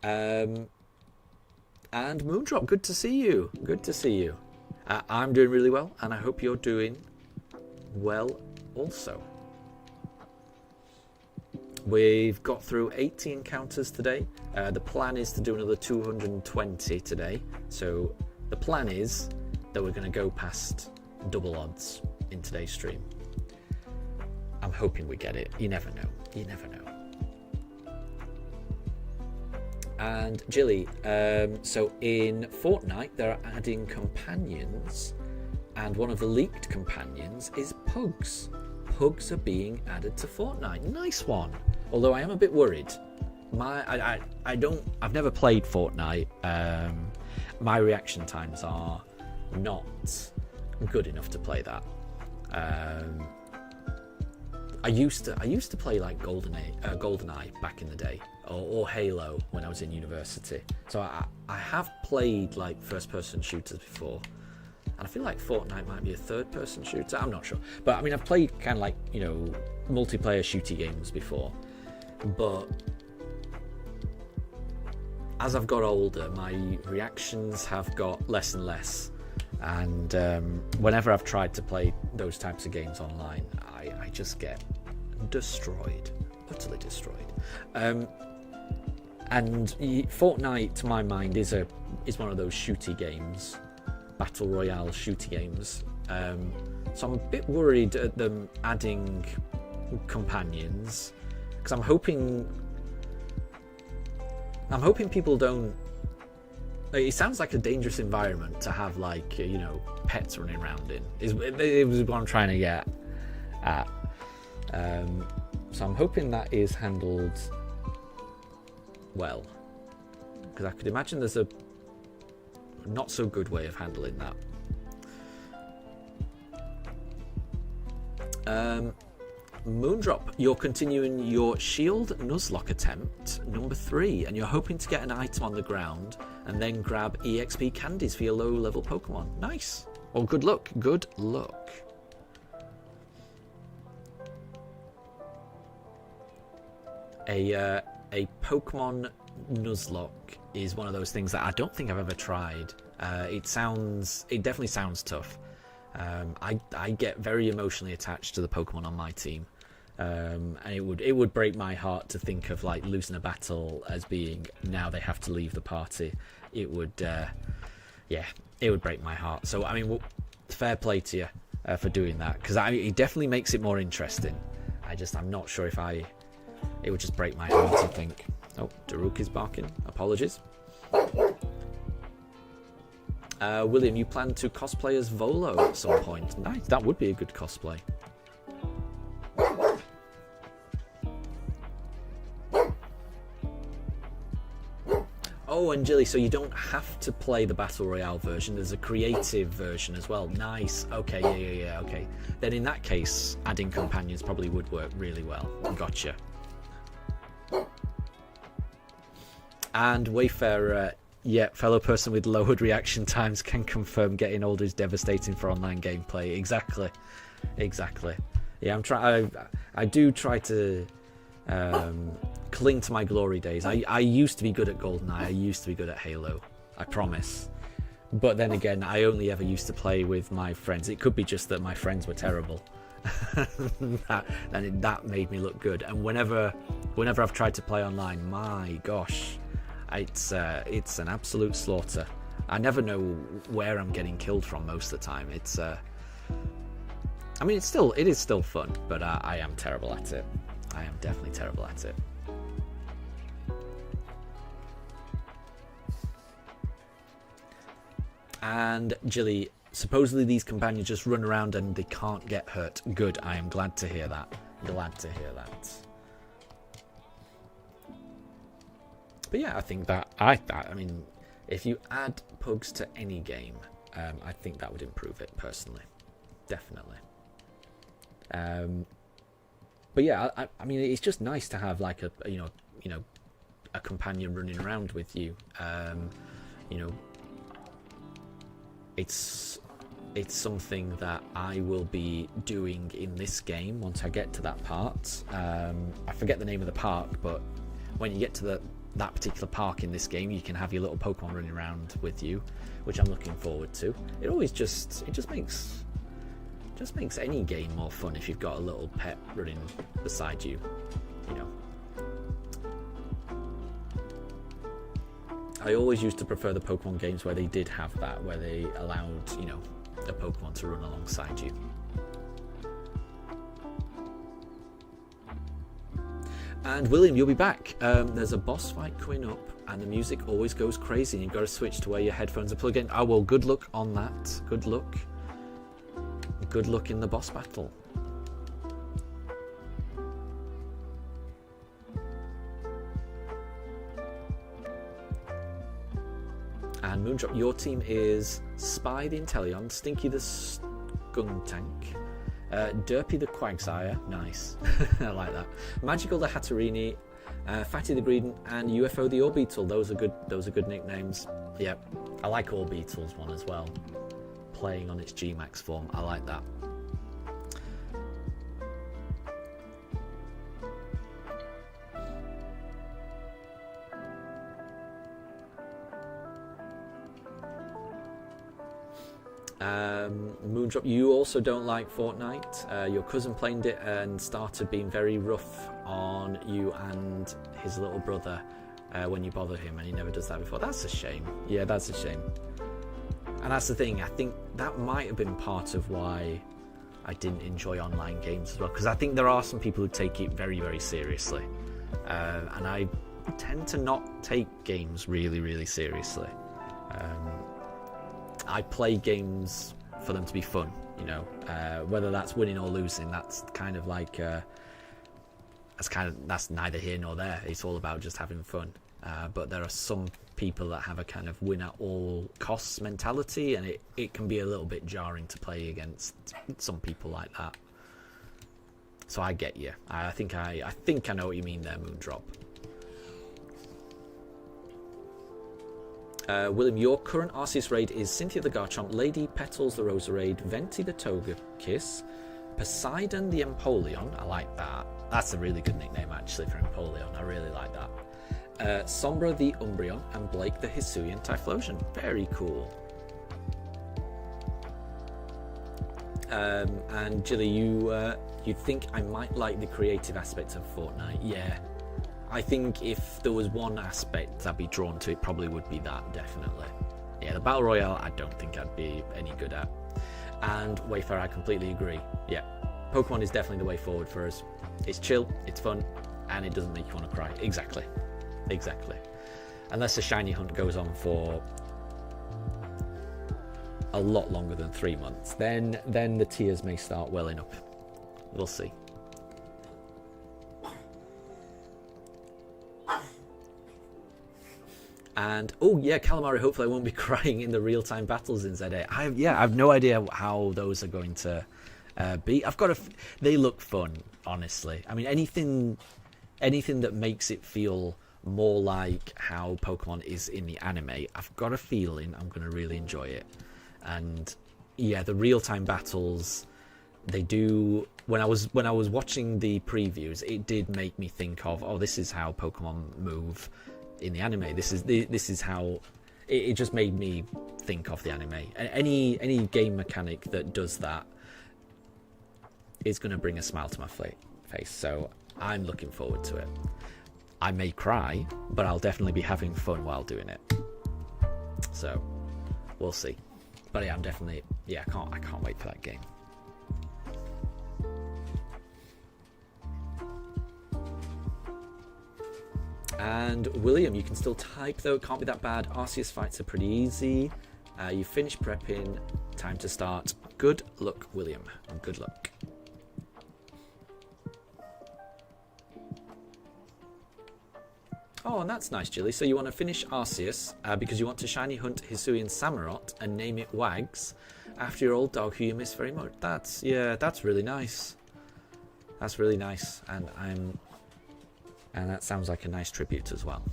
And Moondrop, good to see you. Good to see you. I'm doing really well, and I hope you're doing well also. We've got through 80 encounters today. The plan is to do another 220 today. So the plan is that we're going to go past double odds in today's stream. I'm hoping we get it. You never know. You never know. And Jilly, so in Fortnite they're adding companions, and one of the leaked companions is Pugs. Pugs are being added to Fortnite. Nice one. Although I am a bit worried. I've never played Fortnite. My reaction times are not good enough to play that. I used to play like GoldenEye back in the day, or Halo when I was in university. So I have played like first-person shooters before, and I feel like Fortnite might be a third-person shooter. I'm not sure, but I mean I've played kind of like multiplayer shooty games before. But as I've got older, my reactions have got less and less, and whenever I've tried to play those types of games online, I just get destroyed, utterly destroyed. And Fortnite, to my mind, is one of those shooty games, battle royale shooty games. So I'm a bit worried at them adding companions, because I'm hoping people don't. It sounds like a dangerous environment to have like pets running around in. It was what I'm trying to get at. So I'm hoping that is handled well, because I could imagine there's a not so good way of handling that. Moondrop, you're continuing your Shield Nuzlocke attempt, number 3, and you're hoping to get an item on the ground and then grab EXP candies for your low-level Pokemon. Nice. Well, good luck. Good luck. A Pokemon Nuzlocke is one of those things that I don't think I've ever tried. It definitely sounds tough. I get very emotionally attached to the Pokemon on my team. And it would break my heart to think of like losing a battle as being now they have to leave the party. It would it would break my heart. So I mean, fair play to you for doing that, because it definitely makes it more interesting. I'm not sure if it would just break my heart to think. Oh, Daruk is barking. Apologies. William, you plan to cosplay as Volo at some point. Nice, that would be a good cosplay. Oh, and Jilly, so you don't have to play the Battle Royale version. There's a creative version as well. Nice. Okay, yeah, okay. Then in that case, adding companions probably would work really well. Gotcha. And Wayfarer, yeah, fellow person with lowered reaction times can confirm getting older is devastating for online gameplay. Exactly. Yeah, I do try to cling to my glory days. I used to be good at GoldenEye. I used to be good at Halo. I promise. But then again, I only ever used to play with my friends. It could be just that my friends were terrible. that made me look good. And whenever I've tried to play online, my gosh, it's an absolute slaughter. I never know where I'm getting killed from most of the time. It is still fun, but I am terrible at it. I am definitely terrible at it. And Jilly, supposedly these companions just run around and they can't get hurt. Good, I am glad to hear that. Glad to hear that. But yeah, I think that I mean, if you add Pugs to any game, I think that would improve it personally, definitely. But yeah, I mean, it's just nice to have like a companion running around with you. It's something that I will be doing in this game once I get to that part. I forget the name of the park, but when you get to that particular park in this game, you can have your little Pokemon running around with you, which I'm looking forward to. It just makes any game more fun if you've got a little pet running beside you, you know. I always used to prefer the Pokemon games where they did have that, where they allowed, a Pokemon to run alongside you. And William, you'll be back. There's a boss fight coming up, and the music always goes crazy, and you've got to switch to where your headphones are plugged in. Oh, well, good luck on that. Good luck. Good luck in the boss battle. And Moondrop, your team is Spy the Inteleon, Stinky the Skuntank, Derpy the Quagsire, nice, I like that, Magical the Hatterini, Fatty the Greedent, and UFO the Orbeetle. Those are good nicknames. Yep, I like Orbeetle's one as well. Playing on its G-Max form, I like that. Moondrop, you also don't like Fortnite. Your cousin played it and started being very rough on you and his little brother when you bothered him, and he never does that before. That's a shame. Yeah, that's a shame. And that's the thing, I think that might have been part of why I didn't enjoy online games as well, because I think there are some people who take it very, very seriously. And I tend to not take games really, really seriously. I play games for them to be fun, whether that's winning or losing. That's kind of like that's neither here nor there. It's all about just having fun. But there are some people that have a kind of win at all costs mentality, and it can be a little bit jarring to play against some people like that. So I get you. I think I know what you mean there, Moondrop. William, your current Arceus raid is Cynthia the Garchomp, Lady Petals the Roserade, Venti the Togekiss, Poseidon the Empoleon. I like that. That's a really good nickname actually for Empoleon. I really like that. Sombra the Umbreon, and Blake the Hisuian Typhlosion. Very cool. And Jilly, you'd think I might like the creative aspect of Fortnite. Yeah. I think if there was one aspect I'd be drawn to, it probably would be that, definitely. Yeah, the Battle Royale, I don't think I'd be any good at. And Wayfarer, I completely agree. Yeah, Pokemon is definitely the way forward for us. It's chill, it's fun, and it doesn't make you want to cry. Exactly. Exactly. Unless the shiny hunt goes on for a lot longer than 3 months, then the tears may start welling up. We'll see. And oh yeah, Calamari, hopefully I won't be crying in the real-time battles in ZA. I have no idea how those are going to be. They look fun, honestly. I mean, anything that makes it feel more like how Pokemon is in the anime, I've got a feeling I'm going to really enjoy it. And yeah, the real-time battles, they do. When I was watching the previews, it did make me think of, oh, this is how Pokemon move in the anime. This is how it just made me think of the anime. Any game mechanic that does that is going to bring a smile to my face. So I'm looking forward to it. I may cry, but I'll definitely be having fun while doing it. So we'll see. But yeah, I'm definitely, I can't wait for that game. And William, you can still type though, it can't be that bad. Arceus fights are pretty easy. You finished prepping, time to start. Good luck, William, and good luck. Oh, and that's nice, Jilly. So you want to finish Arceus because you want to shiny hunt Hisuian Samurott and name it Wags after your old dog who you miss very much. That's really nice. That's really nice, and that sounds like a nice tribute as well.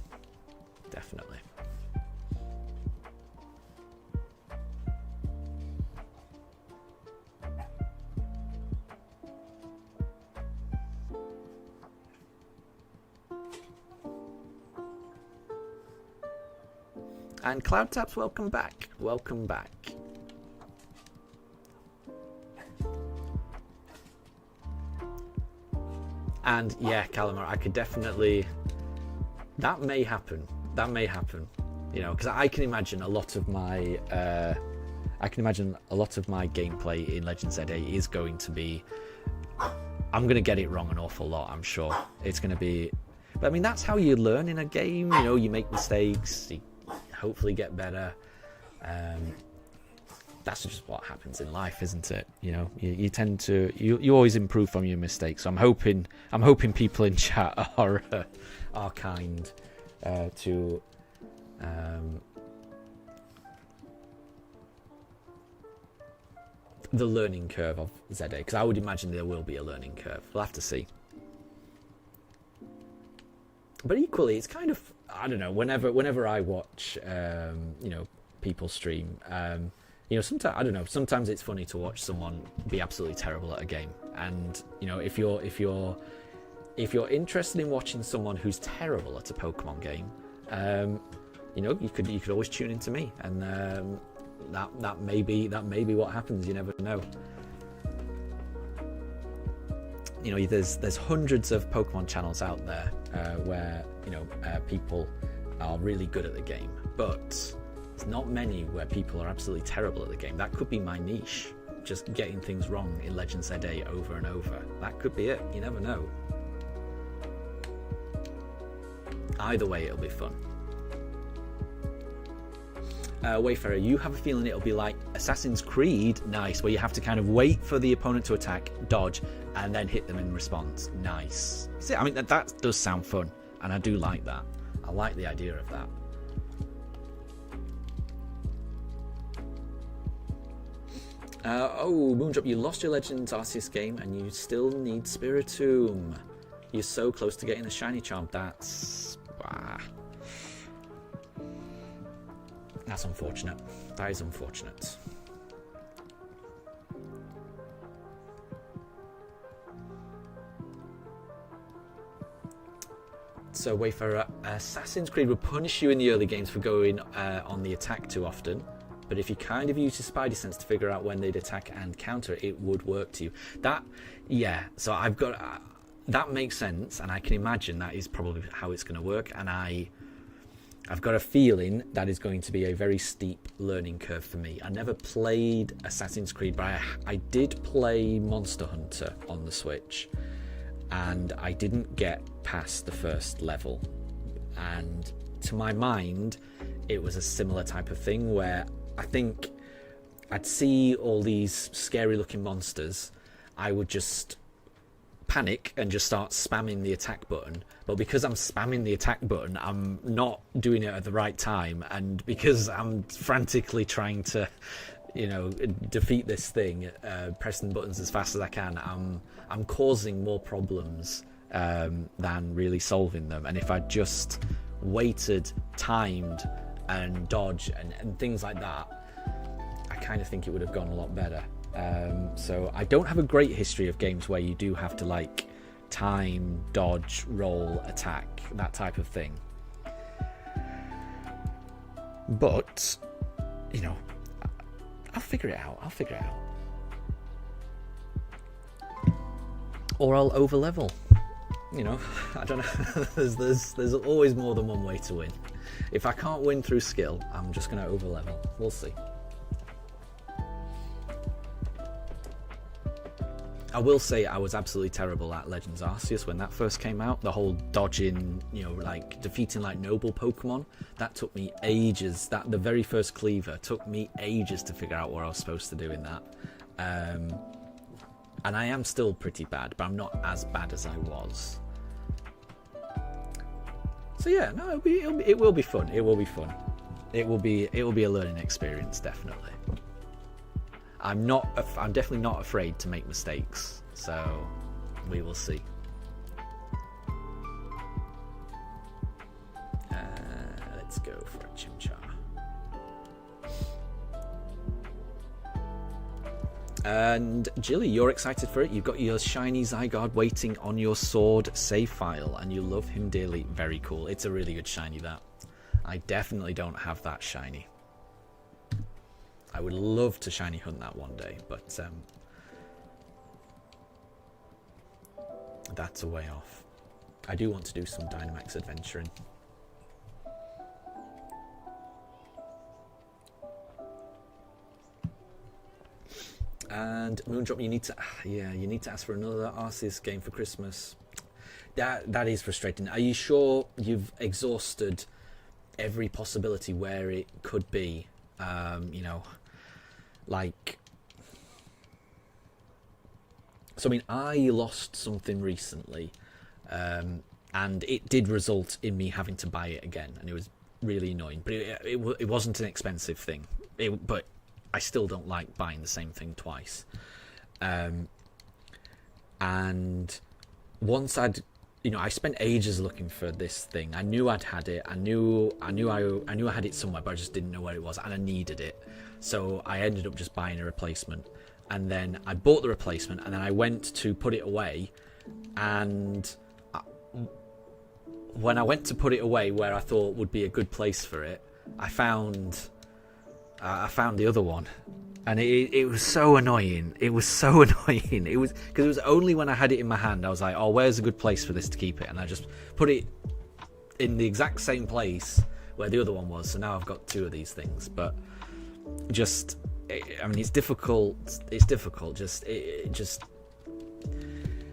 Definitely. And Cloud Taps, welcome back. Welcome back. And yeah, Calamar, I could definitely. That may happen. That may happen. You know, because I can imagine a lot of my. Gameplay in Legends ZA is going to be. I'm going to get it wrong an awful lot. I'm sure it's going to be. But I mean, that's how you learn in a game. You know, you make mistakes. You hopefully get better. That's just what happens in life, isn't it? You know, you tend to you always improve from your mistakes. So I'm hoping people in chat are kind to the learning curve of ZA, because I would imagine there will be a learning curve. We'll have to see. But equally, it's kind of, I don't know, whenever I watch people stream, sometimes I don't know, sometimes it's funny to watch someone be absolutely terrible at a game. And if you're interested in watching someone who's terrible at a Pokemon game, you could always tune into me, and that may be what happens. You never know. There's hundreds of Pokemon channels out there where people are really good at the game, but there's not many where people are absolutely terrible at the game. That could be my niche, just getting things wrong in Legends ZA over and over. That could be it. You never know. Either way, it'll be fun. Wayfarer, you have a feeling it'll be like Assassin's Creed, nice, where you have to kind of wait for the opponent to attack, dodge, and then hit them in response. Nice. See, I mean, that does sound fun, and I do like that. I like the idea of that. Oh, Moondrop, you lost your Legends Arceus game and you still need Spiritomb. You're so close to getting a shiny charm. That's unfortunate. That is unfortunate. So Wayfarer, Assassin's Creed would punish you in the early games for going on the attack too often, but if you kind of use your Spidey sense to figure out when they'd attack and counter it, it would work to you. So I've got that makes sense, and I can imagine that is probably how it's going to work, and I've got a feeling that is going to be a very steep learning curve for me. I never played Assassin's Creed, but I did play Monster Hunter on the Switch, and I didn't get past the first level. And to my mind, it was a similar type of thing where I think I'd see all these scary looking monsters, I would just panic and just start spamming the attack button. But because I'm spamming the attack button, I'm not doing it at the right time, and because I'm frantically trying to, defeat this thing, pressing buttons as fast as I can, I'm causing more problems than really solving them. And if I just waited, timed, and dodge and things like that, I kind of think it would have gone a lot better. So I don't have a great history of games where you do have to time, dodge, roll, attack, that type of thing. But I'll figure it out. Or I'll over level. I don't know. there's always more than one way to win. If I can't win through skill, I'm just going to over level. We'll see. I will say I was absolutely terrible at Legends Arceus when that first came out. The whole dodging, defeating noble Pokemon, that took me ages. The very first cleaver took me ages to figure out what I was supposed to do in that. And I am still pretty bad, but I'm not as bad as I was. So yeah, no, it will be fun. It will be fun. It will be a learning experience, definitely. I'm definitely not afraid to make mistakes, so we will see. Let's go for a Chimchar. And Jilly, you're excited for it. You've got your shiny Zygarde waiting on your sword save file, and you love him dearly. Very cool. It's a really good shiny, that. I definitely don't have that shiny. I would love to shiny hunt that one day, but that's a way off. I do want to do some Dynamax adventuring. And Moondrop, you need to ask for another Arceus game for Christmas. That is frustrating. Are you sure you've exhausted every possibility where it could be? So I mean, I lost something recently, and it did result in me having to buy it again, and it was really annoying. But it wasn't an expensive thing. But I still don't like buying the same thing twice. And once I spent ages looking for this thing. I knew I'd had it. I knew I had it somewhere, but I just didn't know where it was, and I needed it. So I ended up just buying a replacement. And then I bought the replacement, and then I went to put it away. And when I went to put it away where I thought would be a good place for it, I found the other one. And it was so annoying. It was so annoying. It was because it was only when I had it in my hand I was like, oh, where's a good place for this to keep it? And I just put it in the exact same place where the other one was. So now I've got two of these things. But it's difficult. It's difficult. Just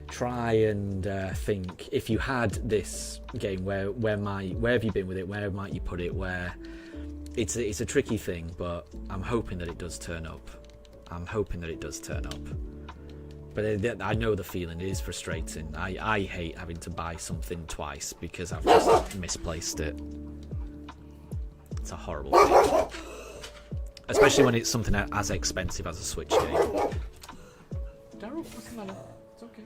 try and think. If you had this game, where have you been with it? Where might you put it? Where? It's a tricky thing, but I'm hoping that it does turn up. But I know the feeling. It is frustrating. I hate having to buy something twice because I've just misplaced it. It's a horrible thing. especially when it's something as expensive as a Switch game. Daryl, what's the matter? It's okay.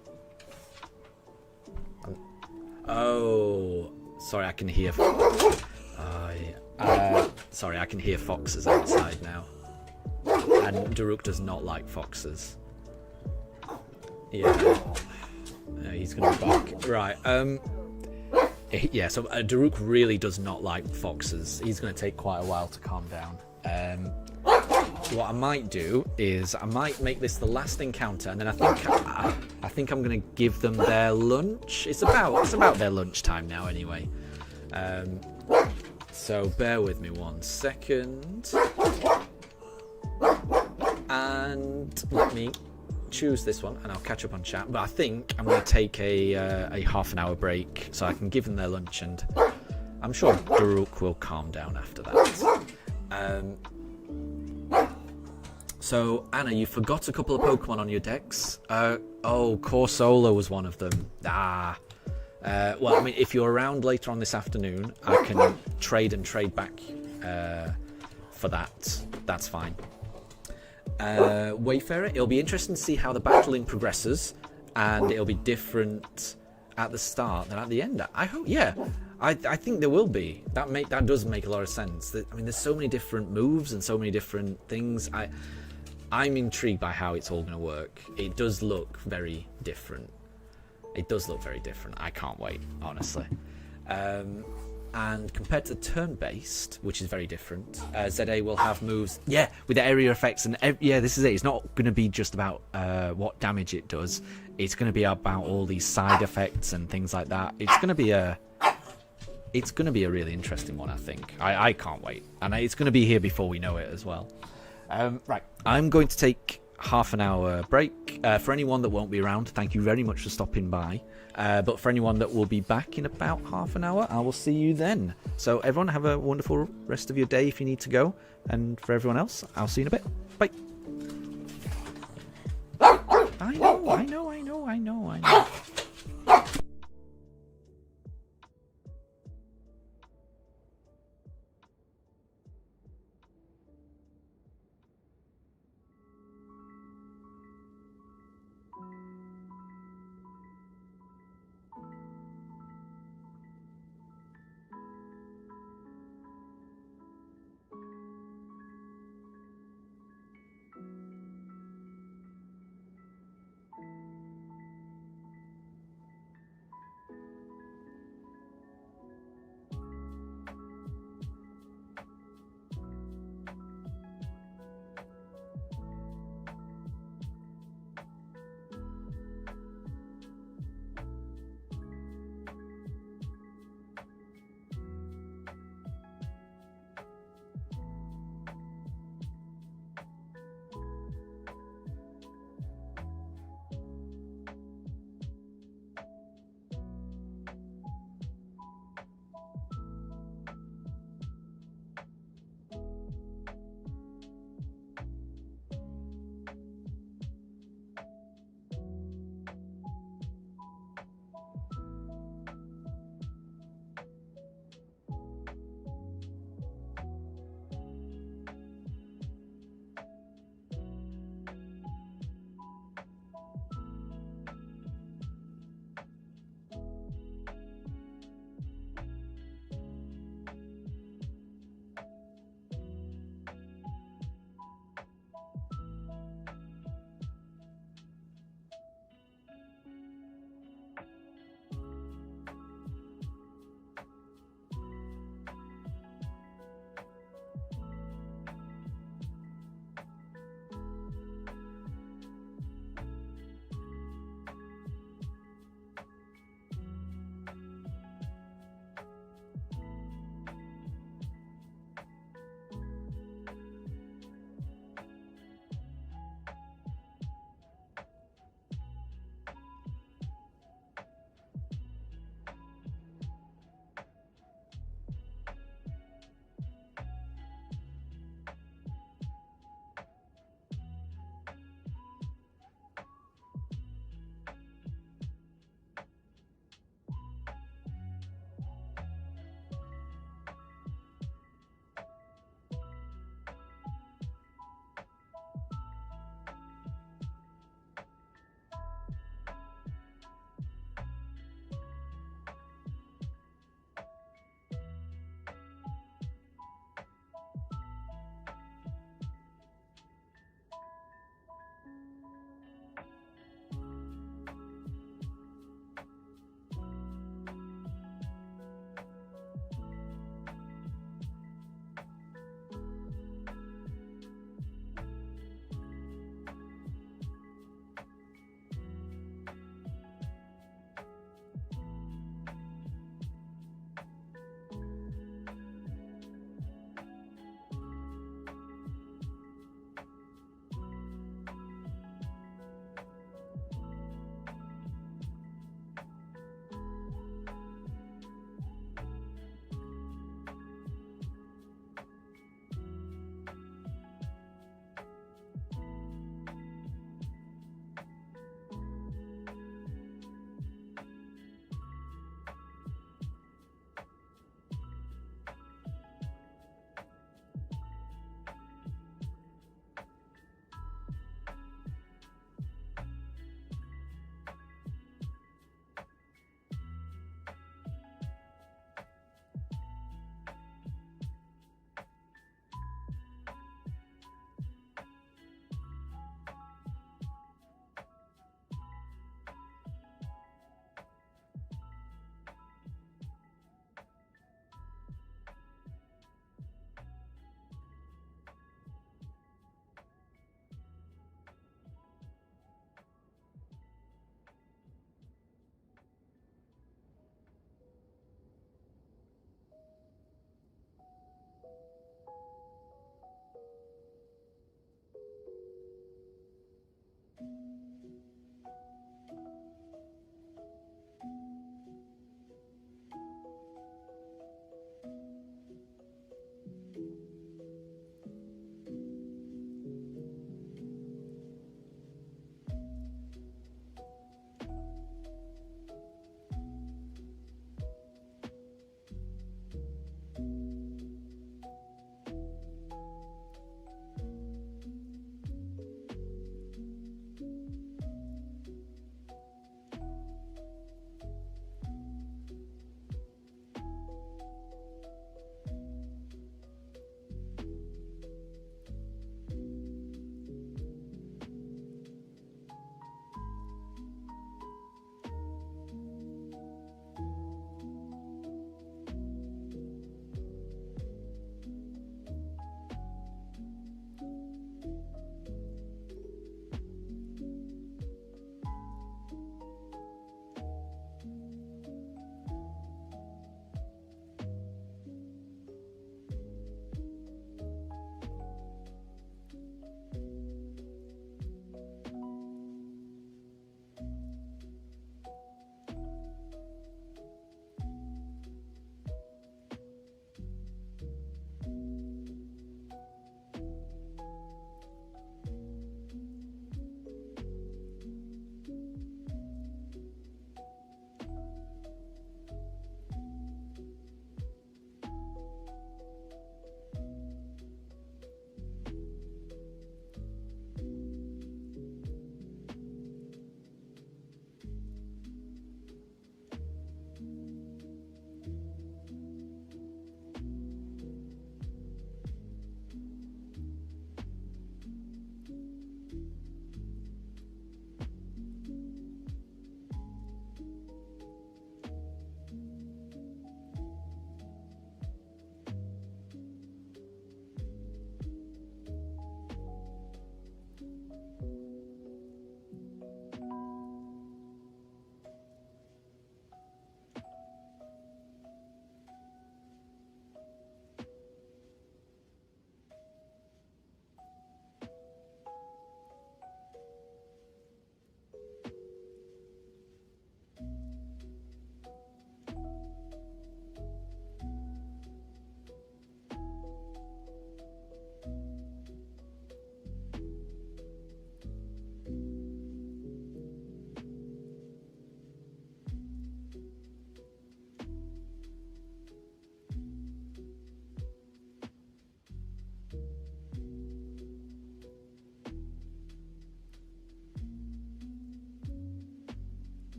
Oh, sorry, I can hear. Sorry, I can hear foxes outside now, and Daruk does not like foxes. Yeah, he's gonna bark. Right. Yeah. So Daruk really does not like foxes. He's gonna take quite a while to calm down. What I might do is I might make this the last encounter, and then I think I'm gonna give them their lunch. It's about their lunchtime now, anyway. So bear with me 1 second, and let me choose this one, and I'll catch up on chat. But I think I'm gonna take a half an hour break so I can give them their lunch, and I'm sure Daruk will calm down after that. So, Anna, you forgot a couple of Pokemon on your decks. Oh, Corsola was one of them. Well, I mean, if you're around later on this afternoon, I can trade back for that. That's fine. Wayfarer, it'll be interesting to see how the battling progresses, and it'll be different at the start than at the end. I hope, yeah. I think there will be. That does make a lot of sense. I mean, there's so many different moves and so many different things. I'm intrigued by how it's all going to work. It does look very different. I can't wait, honestly. And compared to turn-based, which is very different, ZA will have moves, with the area effects, and this is it. It's not going to be just about what damage it does. It's going to be about all these side effects and things like that. It's going to be a really interesting one, I think. I can't wait, and it's going to be here before we know it as well. Right, I'm going to take half an hour break. For anyone that won't be around, thank you very much for stopping by. But for anyone that will be back in about half an hour, I will see you then. So everyone, have a wonderful rest of your day if you need to go. And for everyone else, I'll see you in a bit. Bye. I know.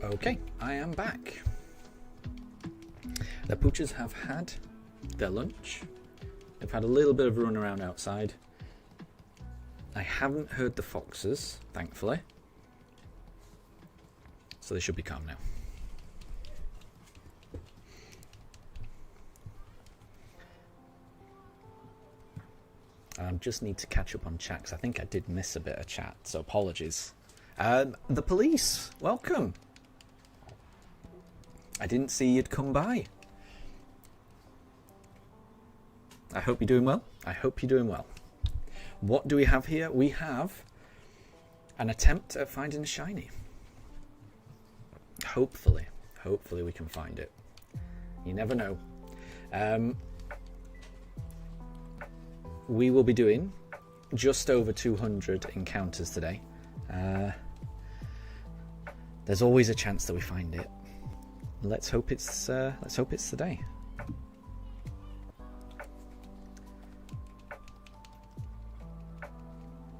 Okay, I am back. The poochers have had their lunch. They've had a little bit of a run around outside. I haven't heard the foxes, thankfully. So they should be calm now. I just need to catch up on chat because I think I did miss a bit of chat, so apologies. The police, welcome. I didn't see you'd come by. I hope you're doing well. I hope you're doing well. What do we have here? We have an attempt at finding a shiny. Hopefully we can find it. You never know. We will be doing just over 200 encounters today. There's always a chance that we find it. Let's hope it's today.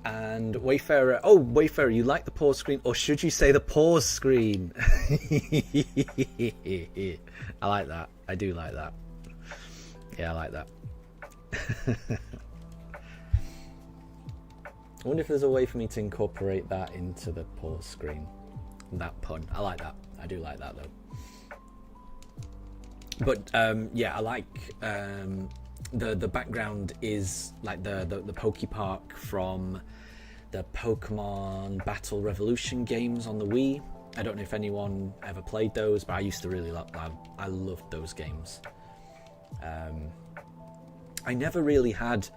And Wayfarer, Wayfarer, you like the pause screen, or should you say the pause screen? I like that. I do like that. Yeah, I like that. I wonder if there's a way for me to incorporate that into the pause screen. That pun. I like that. I do like that though. But yeah, I like the background is like the Poke Park from the Pokemon Battle Revolution games on the Wii. I don't know if anyone ever played those, but I used to really I loved those games. I never really had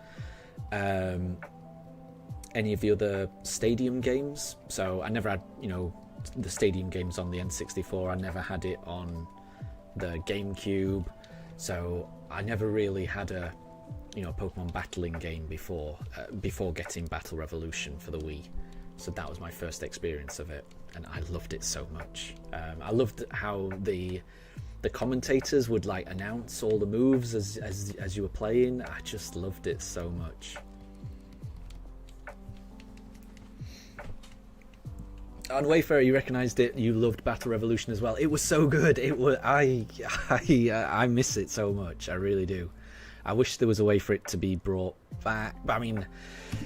any of the other stadium games, so I never had, the stadium games on the N64. I never had it on the GameCube, so I never really had a Pokemon battling game before getting Battle Revolution for the Wii. So that was my first experience of it, and I loved it so much. I loved how the commentators would like announce all the moves as you were playing. I just loved it so much. On Wayfarer, you recognised it. You loved Battle Revolution as well. It was so good. It was. I miss it so much. I really do. I wish there was a way for it to be brought back. But I mean,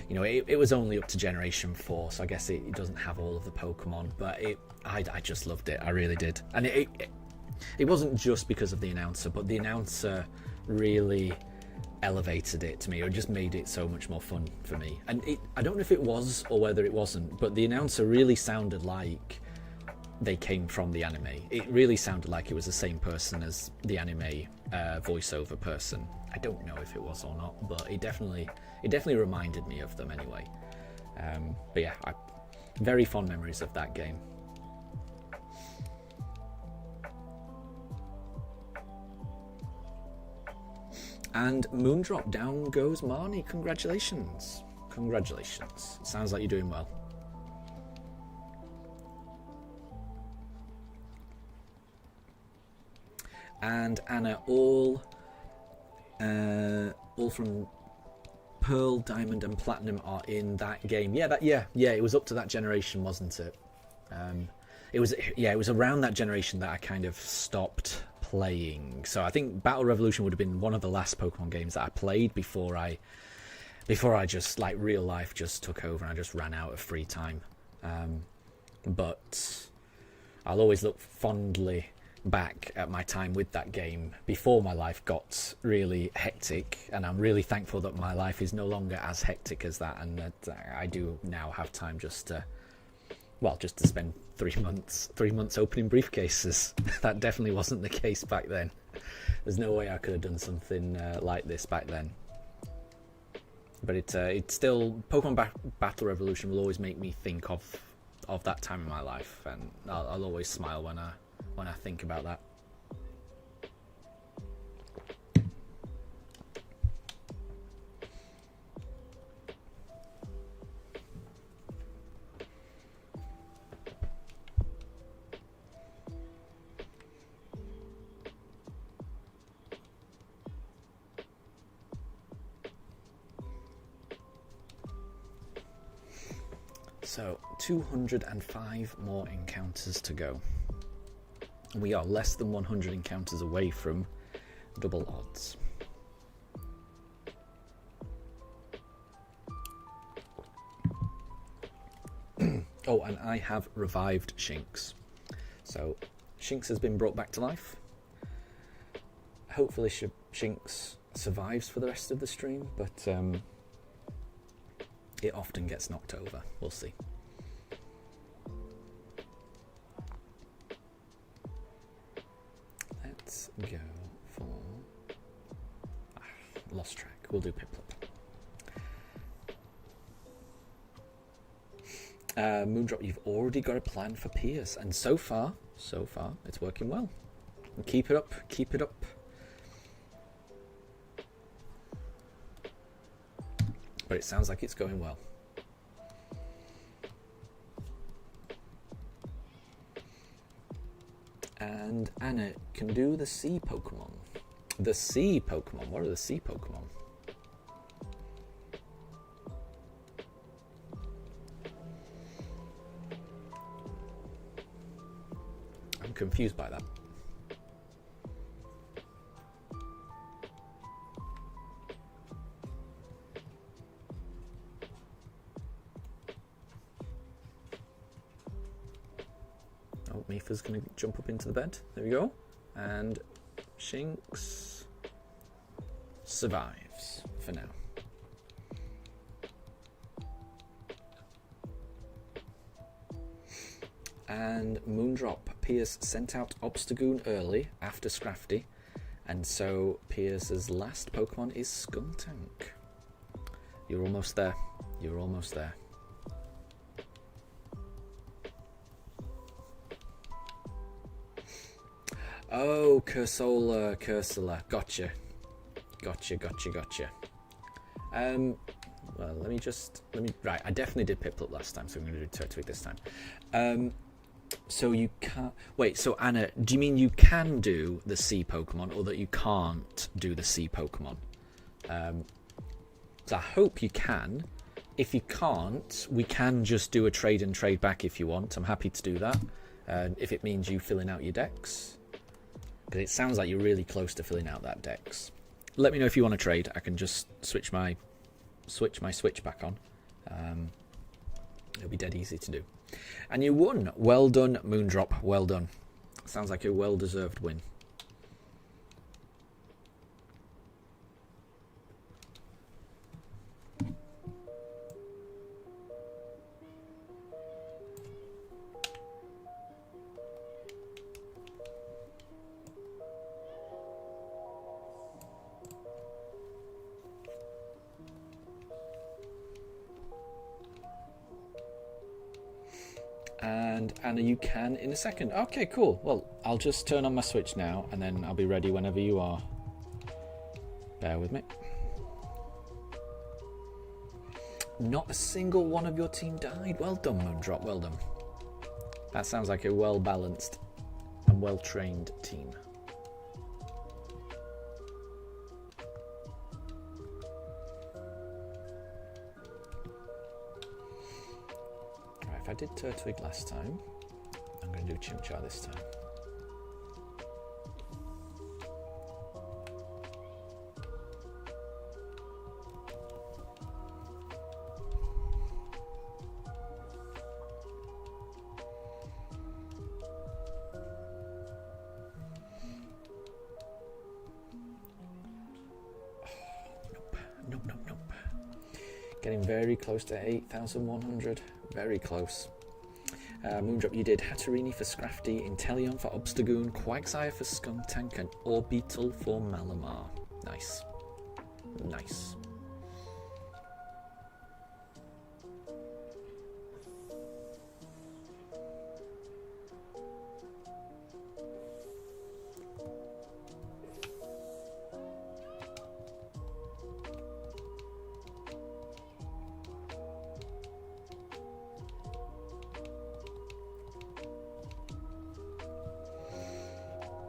it was only up to Generation 4, so I guess it doesn't have all of the Pokemon. But I just loved it. I really did. And it wasn't just because of the announcer, but the announcer really elevated it to me, or just made it so much more fun for me. And I don't know if it was or whether it wasn't, but the announcer really sounded like they came from the anime. It really sounded like it was the same person as the anime voiceover person. I don't know if it was or not, but it definitely reminded me of them anyway. But yeah, very fond memories of that game. And Moondrop, down goes Marnie. Congratulations. Congratulations. Sounds like you're doing well. And Anna, all from Pearl, Diamond, and Platinum are in that game. Yeah, it was up to that generation, wasn't it? It was around that generation that I kind of stopped playing. So I think Battle Revolution would have been one of the last Pokemon games that I played before I just, like, real life just took over and I just ran out of free time. But I'll always look fondly back at my time with that game before my life got really hectic, and I'm really thankful that my life is no longer as hectic as that, and that I do now have time just to spend 3 months opening briefcases. That definitely wasn't the case back then. There's no way I could have done something like this back then. But it's still, Pokemon Battle Revolution will always make me think of that time in my life, and I'll always smile when I think about that. So, 205 more encounters to go. We are less than 100 encounters away from double odds. Oh, and I have revived Shinx. So Shinx has been brought back to life. Hopefully Shinx survives for the rest of the stream, but it often gets knocked over. We'll see. Let's go for... lost track. We'll do Piplup. Moondrop, you've already got a plan for Pierce, and so far, it's working well. Keep it up, keep it up. But it sounds like it's going well. And Anna can do the sea Pokemon. The sea Pokemon? What are the sea Pokemon? I'm confused by that. Oh, Mifa's going to jump up into the bed. There we go. And Shinx survives for now. And Moondrop, Pierce sent out Obstagoon early after Scrafty, and so Pierce's last Pokemon is Skuntank. You're almost there. You're almost there. Oh, Cursola. Gotcha. Well, right, I definitely did Piplup last time, so I'm going to do Turtwig this time. So you can't... Wait, so Anna, do you mean you can do the sea Pokemon, or that you can't do the sea Pokemon? So I hope you can. If you can't, we can just do a trade and trade back if you want. I'm happy to do that. If it means you filling out your decks. Because it sounds like you're really close to filling out that decks. Let me know if you want to trade. I can just switch my switch back on. It'll be dead easy to do. And you won. Well done, Moondrop. Well done. Sounds like a well-deserved win. And Anna, you can in a second. Okay, cool. Well, I'll just turn on my Switch now, and then I'll be ready whenever you are. Bear with me. Not a single one of your team died. Well done, Moondrop. Well done. That sounds like a well-balanced and well-trained team. If I did Turtwig last time, I'm going to do Chimchar this time. Nope. Getting very close to 8,100. Very close. Moondrop, you did Hatterini for Scrafty, Inteleon for Obstagoon, Quagsire for Skuntank, and Orbeetle for Malamar. Nice. Nice.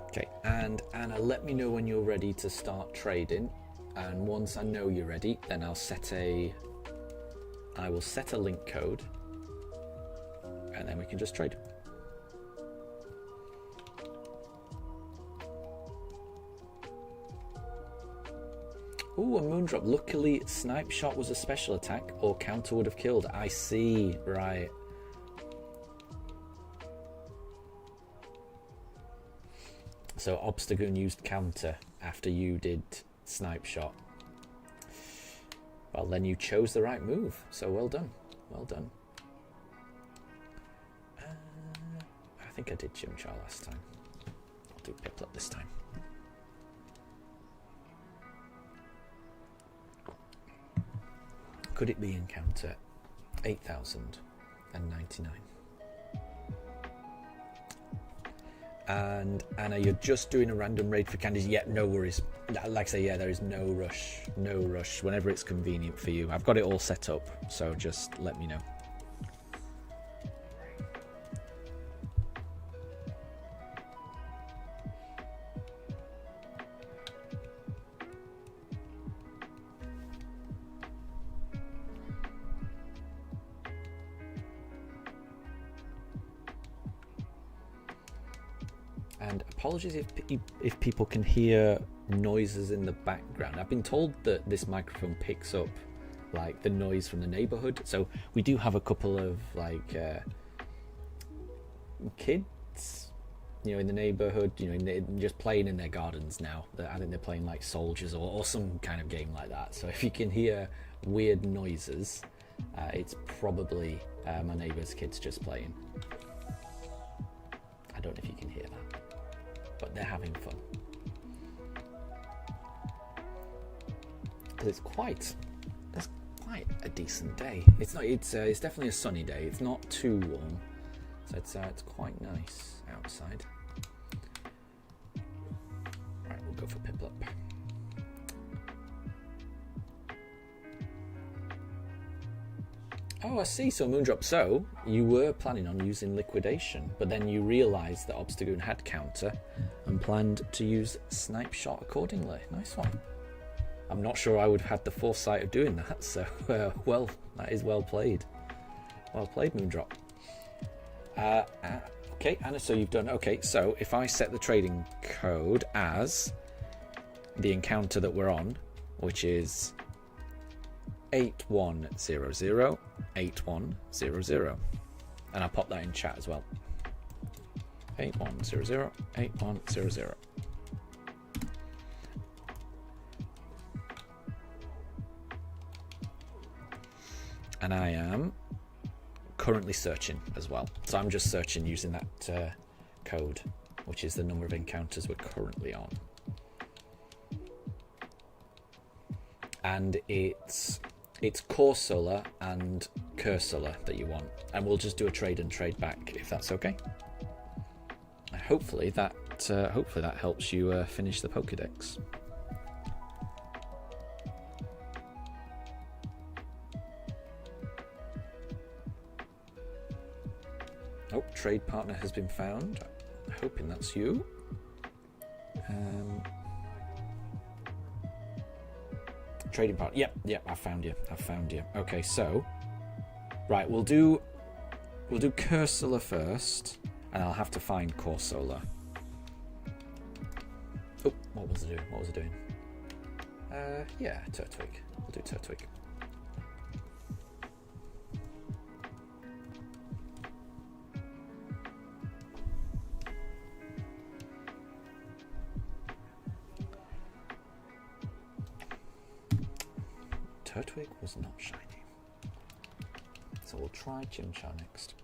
Okay, and Anna, let me know when you're ready to start trading, and once I know you're ready, then I will set a link code, and then we can just trade. Ooh, a Moondrop. Luckily, Snipe Shot was a special attack, or counter would have killed. I see. Right. So Obstagoon used counter after you did Snipe Shot. Well, then you chose the right move. So well done. Well done. I think I did Chimchar last time. I'll do Piplup this time. Could it be encounter 8099? And Anna, you're just doing a random raid for candies. Yeah, no worries. Like I say, yeah, there is no rush. No rush. Whenever it's convenient for you. I've got it all set up, so just let me know. And apologies if people can hear noises in the background. I've been told that this microphone picks up like the noise from the neighborhood. So we do have a couple of like kids, you know, in the neighborhood, you know, just playing in their gardens now. I think they're playing like soldiers or some kind of game like that. So if you can hear weird noises, it's probably my neighbor's kids just playing. I don't know if you can hear that, but they're having fun. Because it's quite a decent day. It's not. It's definitely a sunny day. It's not too warm, so it's quite nice outside. Right, we'll go for Piplup. Oh, I see. So Moondrop. So you were planning on using Liquidation, but then you realised that Obstagoon had counter, and planned to use Snipe Shot accordingly. Nice one. I'm not sure I would have had the foresight of doing that. So well, that is well played. Well played, Moondrop. Okay, Anna. So you've done. Okay, so if I set the trading code as the encounter that we're on, which is 8100 8100, and I'll pop that in chat as well. 8100 8100. And I am currently searching as well, so I'm just searching using that code, which is the number of encounters we're currently on, and it's Corsola and Cursula that you want, and we'll just do a trade and trade back if that's okay. Hopefully that helps you finish the Pokédex. Oh, trade partner has been found. Hoping that's you. Trading partner. Yep, I found you. Okay, so right, we'll do Cursula first, and I'll have to find Corsola. Oh, what was it doing? Yeah, Turtwig. We'll do Turtwig. Turtwig was not shiny, so we'll try Chimchar next.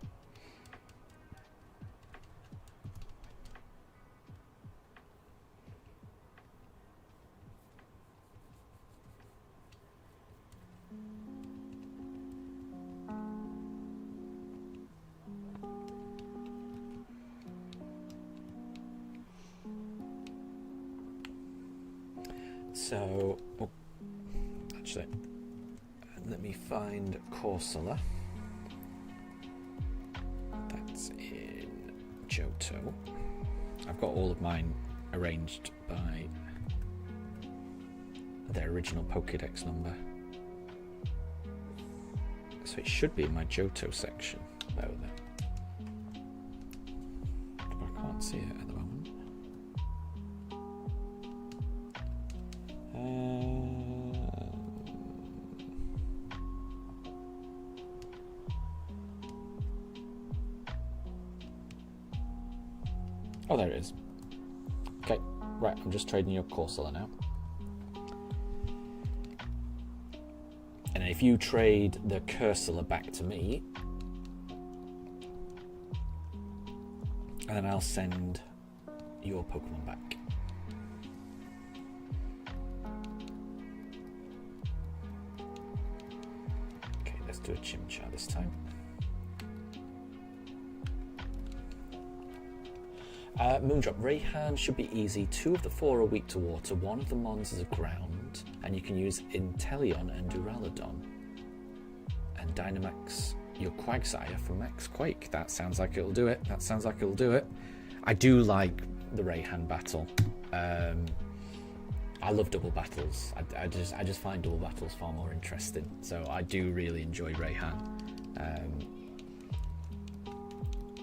So, actually, let me find Corsola. That's in Johto. I've got all of mine arranged by their original Pokédex number, so it should be in my Johto section. Bear with it. But I can't see it at the moment. Oh, there it is. Okay, right, I'm just trading your Corsola now. And then if you trade the Cursula back to me, and then I'll send your Pokemon back. Okay, let's do a Chimchar this time. Moondrop, Rayhan should be easy. 2 of the 4 are weak to water. 1 of the mons is a ground, and you can use Inteleon and Duraludon. And Dynamax your Quagsire for Max Quake. That sounds like it'll do it. That sounds like it'll do it. I do like the Rayhan battle. I love double battles. I just find double battles far more interesting. So I do really enjoy Rayhan.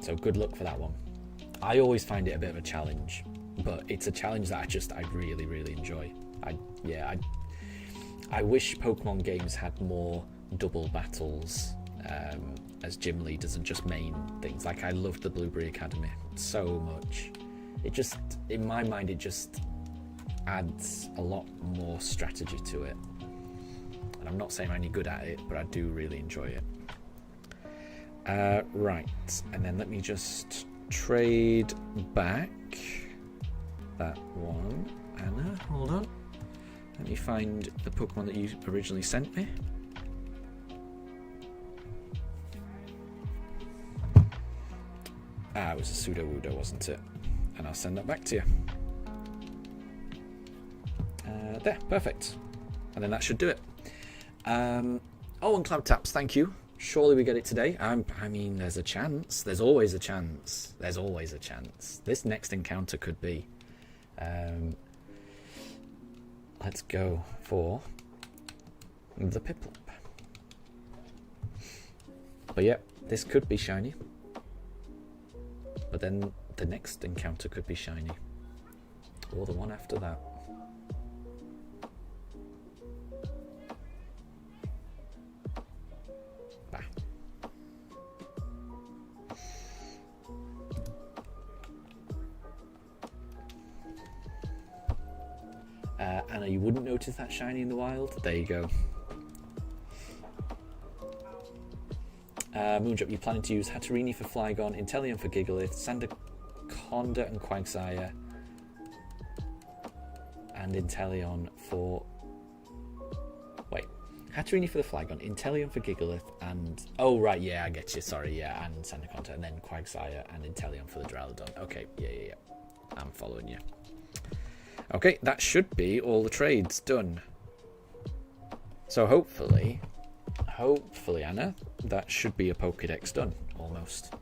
So good luck for that one. I always find it a bit of a challenge, but it's a challenge that I really, really enjoy. I wish Pokemon games had more double battles as gym leaders and just main things. Like, I loved the Blueberry Academy so much. It just, in my mind, it just adds a lot more strategy to it. And I'm not saying I'm any good at it, but I do really enjoy it. Right, and then let me just trade back that one. Anna, hold on. Let me find the Pokemon that you originally sent me. It was a Sudowoodo, wasn't it? And I'll send that back to you. There, perfect. And then that should do it. Oh, and Cloud Taps, thank you. Surely we get it today. I mean, there's a chance. There's always a chance. There's always a chance. This next encounter could be. Let's go for the Piplup. But yeah, this could be shiny. But then the next encounter could be shiny. Or the one after that. Anna, you wouldn't notice that shiny in the wild? There you go. Moondrop, you're planning to use Hatterini for Flygon, Inteleon for Gigalith, Sandaconda and Quagsire, and Inteleon for... Wait. Hatterini for the Flygon, Inteleon for Gigalith, and... Oh, right, yeah, I get you, sorry, yeah, and Sandaconda, and then Quagsire and Inteleon for the Duraludon. Okay, yeah. I'm following you. Okay, that should be all the trades done. So hopefully, Anna, that should be a Pokédex done, almost.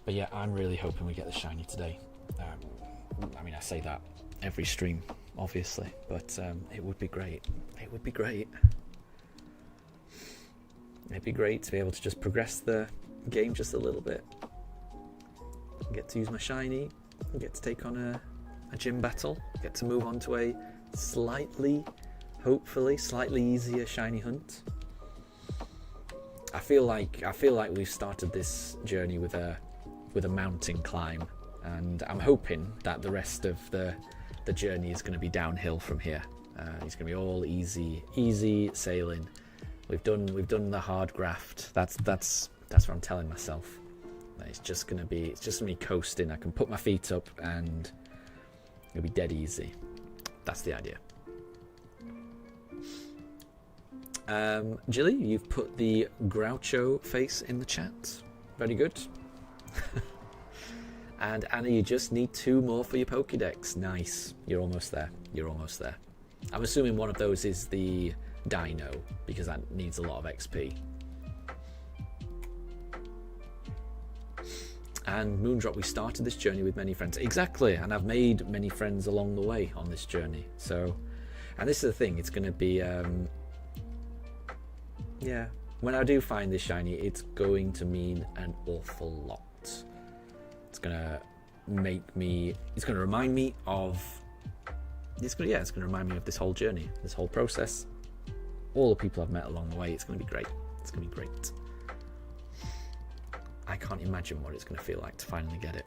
But yeah, I'm really hoping we get the shiny today. I mean, I say that every stream, obviously, but it would be great. It would be great. It'd be great to be able to just progress the game just a little bit. Get to use my shiny, get to take on a gym battle, get to move on to a hopefully slightly easier shiny hunt. I feel like we've started this journey with a mountain climb, and I'm hoping that the rest of the journey is going to be downhill from here. It's going to be all easy sailing. We've done the hard graft. That's what I'm telling myself. It's just gonna be coasting. I can put my feet up and it'll be dead easy. That's the idea. Jilly, you've put the Groucho face in the chat. Very good. And Anna, you just need 2 more for your Pokédex. Nice. You're almost there. I'm assuming one of those is the Dino, because that needs a lot of XP. And Moondrop, we started this journey with many friends. Exactly, and I've made many friends along the way on this journey. So, and this is the thing, it's going to be, yeah, when I do find this shiny, it's going to mean an awful lot. It's going to remind me of, it's going to remind me of this whole journey, this whole process. all the people I've met along the way. It's going to be great. It's going to be great. I can't imagine what it's going to feel like to finally get it.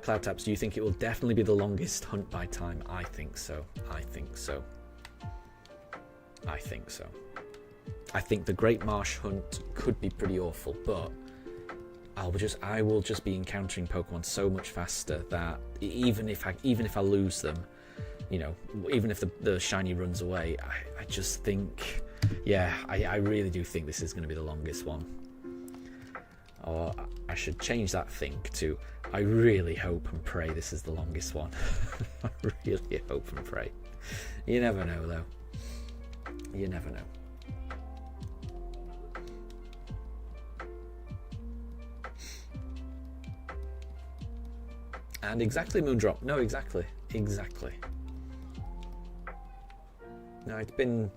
Cloud Taps, do you think it will definitely be the longest hunt by time? I think so. I think so. I think so. I think the Great Marsh Hunt could be pretty awful, but I will just be encountering Pokemon so much faster that even if I lose them, you know, even if the shiny runs away, I just think, yeah, I really do think this is going to be the longest one. Or I should change that think to, I really hope and pray this is the longest one. I really hope and pray. You never know, though. You never know. And exactly, Moondrop. No, exactly. Exactly. No, it's been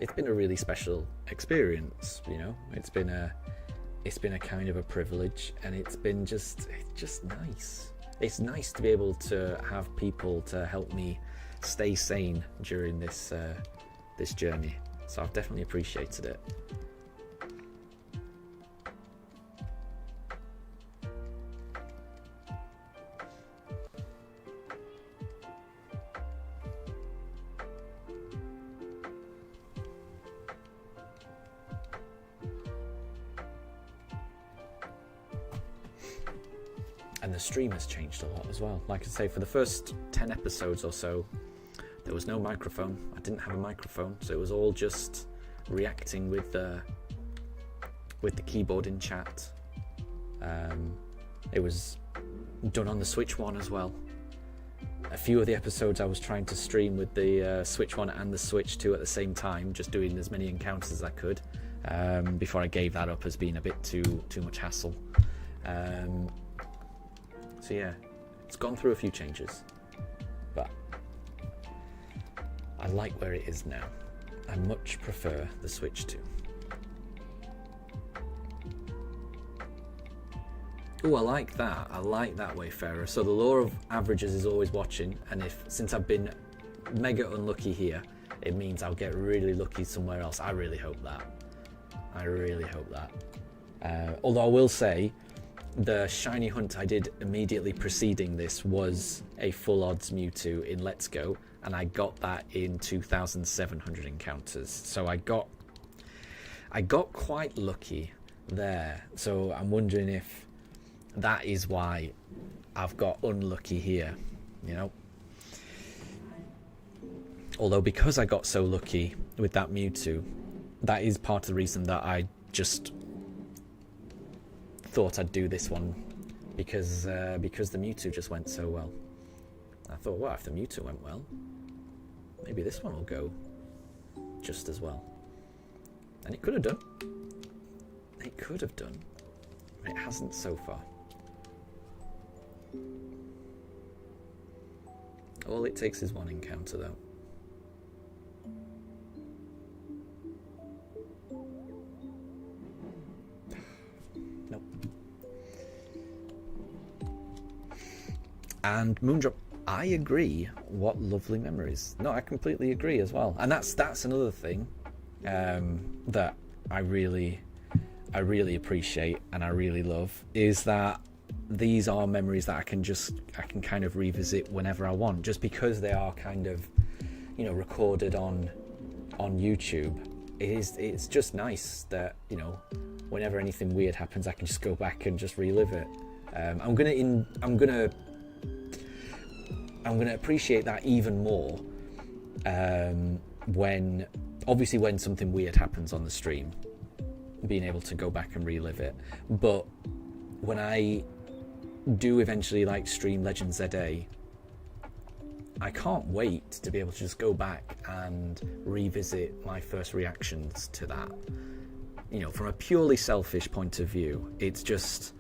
a really special experience, you know. It's been a kind of a privilege, and it's just nice. It's nice to be able to have people to help me stay sane during this this journey. So I've definitely appreciated it. And the stream has changed a lot as well. Like I say, for the first 10 episodes or so, there was no microphone. I didn't have a microphone, so it was all just reacting with the keyboard in chat. It was done on the Switch one as well. A few of the episodes I was trying to stream with the Switch one and the Switch 2 at the same time, just doing as many encounters as I could, before I gave that up as being a bit too much hassle. So yeah, it's gone through a few changes, but I like where it is now. I much prefer the Switch 2. Oh, I like that. I like that, Wayfarer. So the law of averages is always watching, and since I've been mega unlucky here, it means I'll get really lucky somewhere else. I really hope that. I really hope that. Although I will say, the shiny hunt I did immediately preceding this was a full odds Mewtwo in Let's Go, and I got that in 2,700 encounters. So I got quite lucky there. So I'm wondering if that is why I've got unlucky here, you know. Although because I got so lucky with that Mewtwo, that is part of the reason that I just thought I'd do this one, because the Mewtwo just went so well. I thought, well, if the Mewtwo went well, maybe this one will go just as well. And it could have done. It could have done. It hasn't so far. All it takes is one encounter, though. Nope. And Moondrop, I agree. What lovely memories. No, I completely agree as well. And that's another thing that I really appreciate and I really love, is that these are memories that I can kind of revisit whenever I want, just because they are kind of, you know, recorded on YouTube. It's just nice that, you know, whenever anything weird happens, I can just go back and just relive it. I'm gonna appreciate that even more when something weird happens on the stream, being able to go back and relive it. But when I do eventually stream Legend ZA, I can't wait to be able to just go back and revisit my first reactions to that. You know, from a purely selfish point of view, it's just,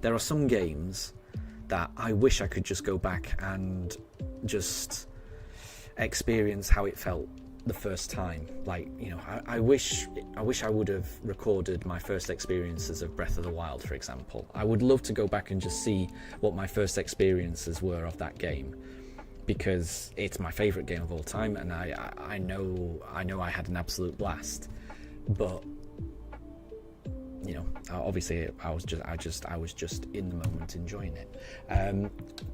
there are some games that I wish I could just go back and just experience how it felt the first time. Like, you know, I wish I would have recorded my first experiences of Breath of the Wild, for example. I would love to go back and just see what my first experiences were of that game. because it's my favourite game of all time, and I know I had an absolute blast. But you know, obviously I was just in the moment enjoying it.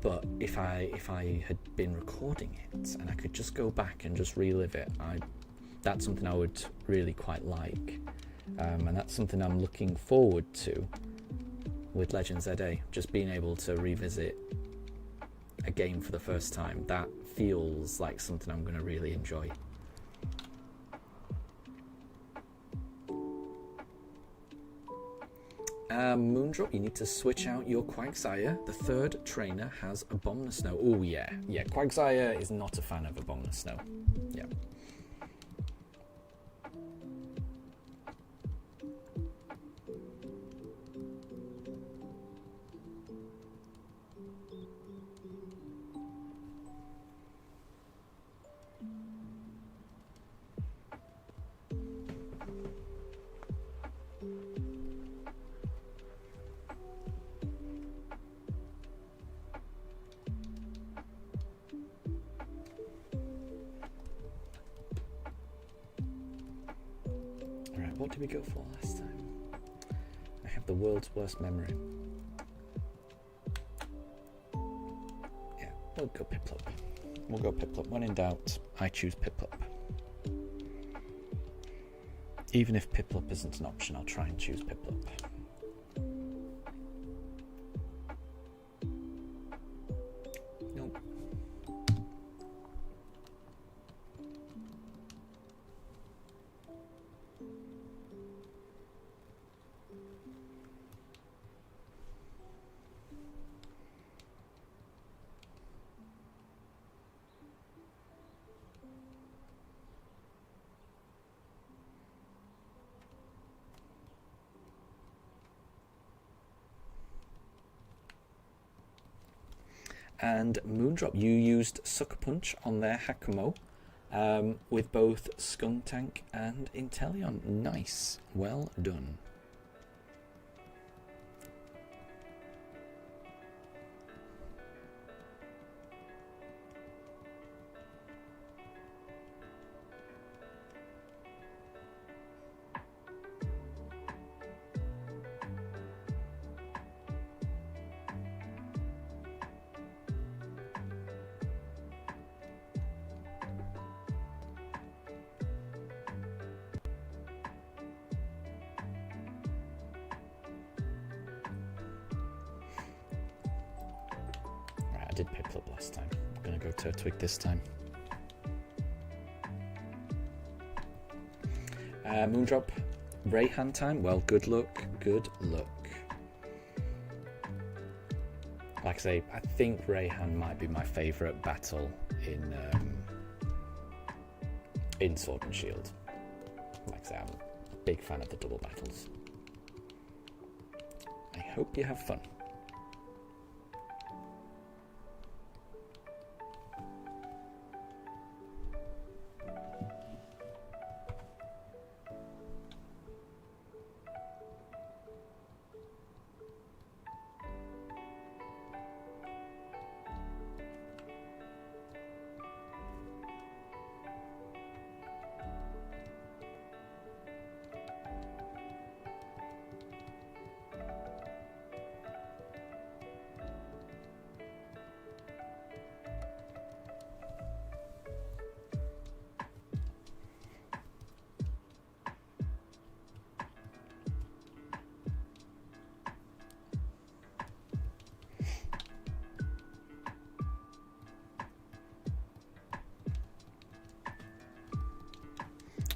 But if I had been recording it and I could just go back and just relive it, that's something I would really quite like, and that's something I'm looking forward to with Legends ZA. Just being able to revisit a game for the first time, that feels like something I'm going to really enjoy. Moondrop, you need to switch out your Quagsire. The third trainer has Abominusnow. Oh yeah, Quagsire is not a fan of Abominusnow. Yeah. What did we go for last time? I have the world's worst memory. Yeah, we'll go Piplup. We'll go Piplup. When in doubt, I choose Piplup. Even if Piplup isn't an option, I'll try and choose Piplup. Nope. And Moondrop, you used Sucker Punch on their Hakamo with both Skuntank and Inteleon. Nice. Well done. I did Piplup last time. I'm going to go Turtwig this time. Moondrop, Rayhan time. Well, good luck. Good luck. Like I say, I think Rayhan might be my favourite battle in Sword and Shield. Like I say, I'm a big fan of the double battles. I hope you have fun.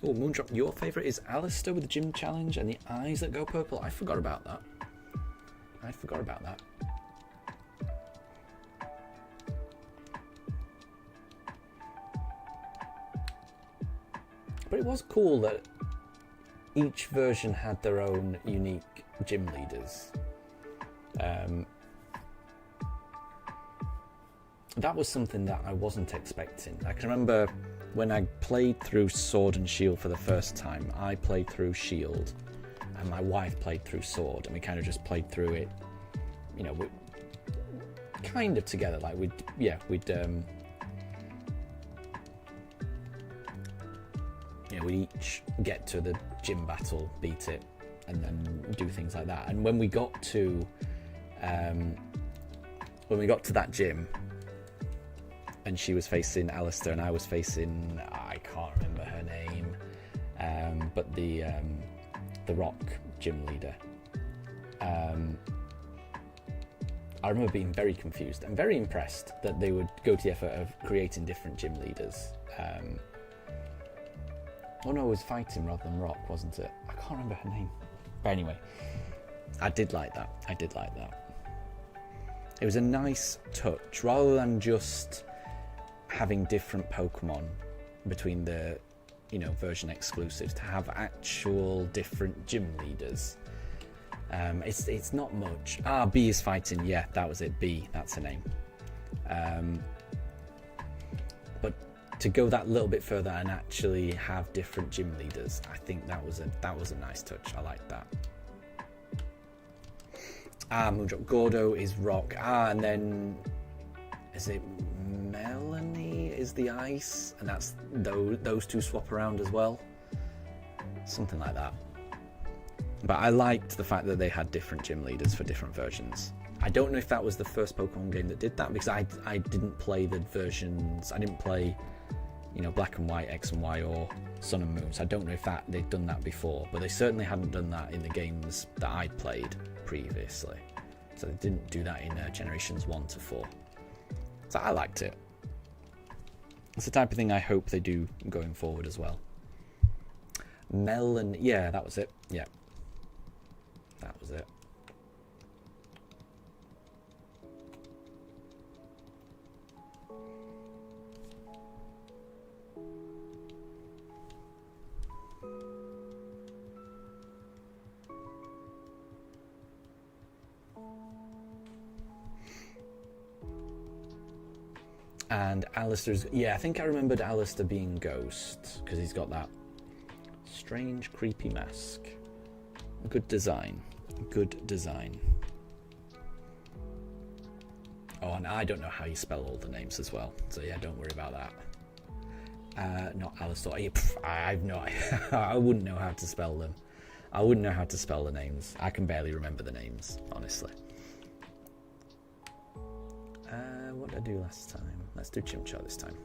Oh, Moondrop, your favourite is Alistair with the gym challenge and the eyes that go purple. I forgot about that. But it was cool that each version had their own unique gym leaders. That was something that I wasn't expecting. I can remember when I played through Sword and Shield for the first time, I played through Shield and my wife played through Sword, and we kind of just played through it, you know, kind of together. Like we'd we each get to the gym battle, beat it, and then do things like that. And when we got to that gym, and she was facing Alistair and I was facing, I can't remember her name, but the rock gym leader. I remember being very confused and very impressed that they would go to the effort of creating different gym leaders. Oh no, it was fighting rather than rock, wasn't it? I can't remember her name. But anyway, I did like that. It was a nice touch, rather than just having different Pokemon between the, version exclusives, to have actual different gym leaders. It's not much. B is fighting. Yeah, that was it. B, that's her name. But to go that little bit further and actually have different gym leaders, I think that was a nice touch. I liked that. Moondrop. Gordo is rock. And then is it Melanie is the ice, and that's those two swap around as well. Something like that. But I liked the fact that they had different gym leaders for different versions. I don't know if that was the first Pokemon game that did that, because I didn't play the versions. I didn't play, Black and White, X and Y, or Sun and Moon. So I don't know if they'd done that before. But they certainly hadn't done that in the games that I'd played previously. So they didn't do that in generations 1 to 4. So I liked it. It's the type of thing I hope they do going forward as well. Yeah, that was it. Yeah. That was it. And Alistair's... Yeah, I think I remembered Alistair being Ghost, because he's got that strange, creepy mask. Good design. Good design. Oh, and I don't know how you spell all the names as well. So yeah, don't worry about that. Not Alistair. I've no... I wouldn't know how to spell them. I wouldn't know how to spell the names. I can barely remember the names, honestly. What did I do last time? Let's do Chimchar this time.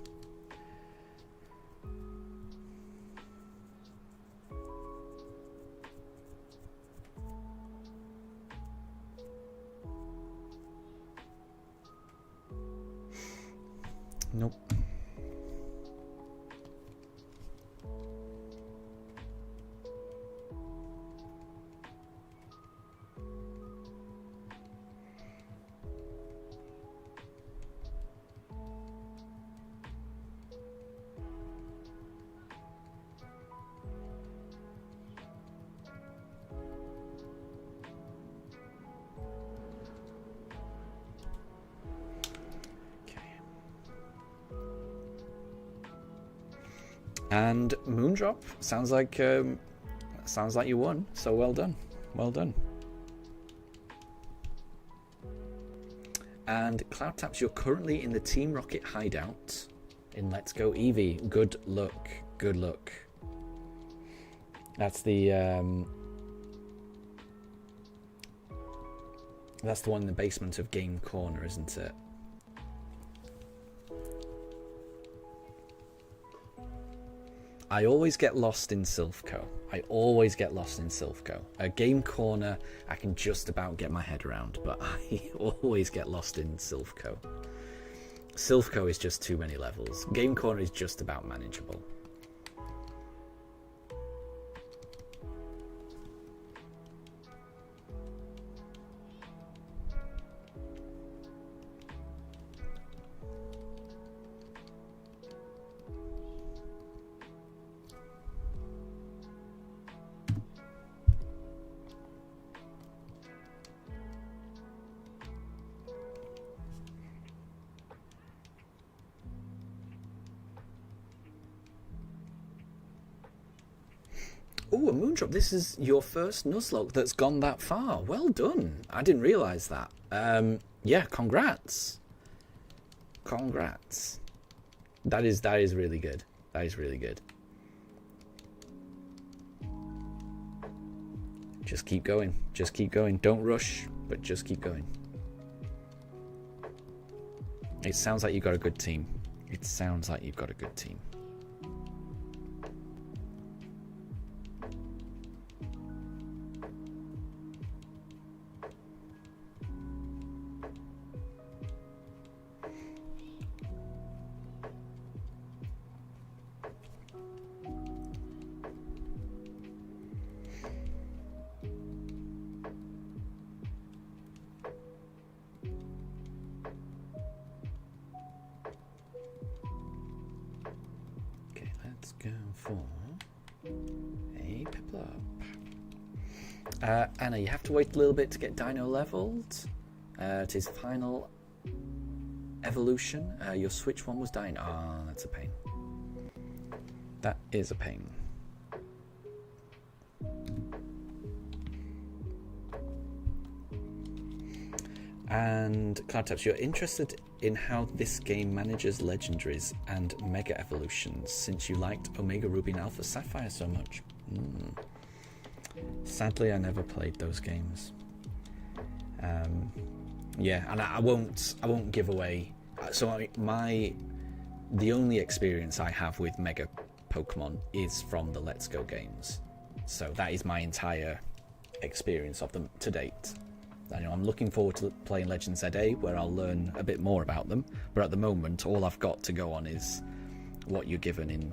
Nope. And Moondrop, sounds like you won. So well done, well done. And Cloudtaps, you're currently in the Team Rocket hideout in Let's Go Eevee. Good luck, good luck. That's the one in the basement of Game Corner, isn't it? I always get lost in Silphco. Game Corner, I can just about get my head around, but I always get lost in Silphco. Silphco is just too many levels. Game Corner is just about manageable. Oh, a Moondrop, this is your first Nuzlocke that's gone that far. Well done. I didn't realise that. Yeah, congrats. Congrats. That is really good. That is really good. Just keep going. Just keep going. Don't rush, but just keep going. It sounds like you've got a good team. It sounds like you've got a good team. Go for a Piplup. Anna, you have to wait a little bit to get Dino leveled. To his final evolution. Your Switch one was dying. Ah, that's a pain. That is a pain. And Cloudtaps, you're interested in how this game manages legendaries and mega evolutions since you liked Omega Ruby and Alpha Sapphire so much. Sadly, I never played those games. Yeah, and I won't give away. So the only experience I have with mega Pokemon is from the Let's Go games. So that is my entire experience of them to date. I'm looking forward to playing Legends ZA, where I'll learn a bit more about them. But at the moment, all I've got to go on is what you're given in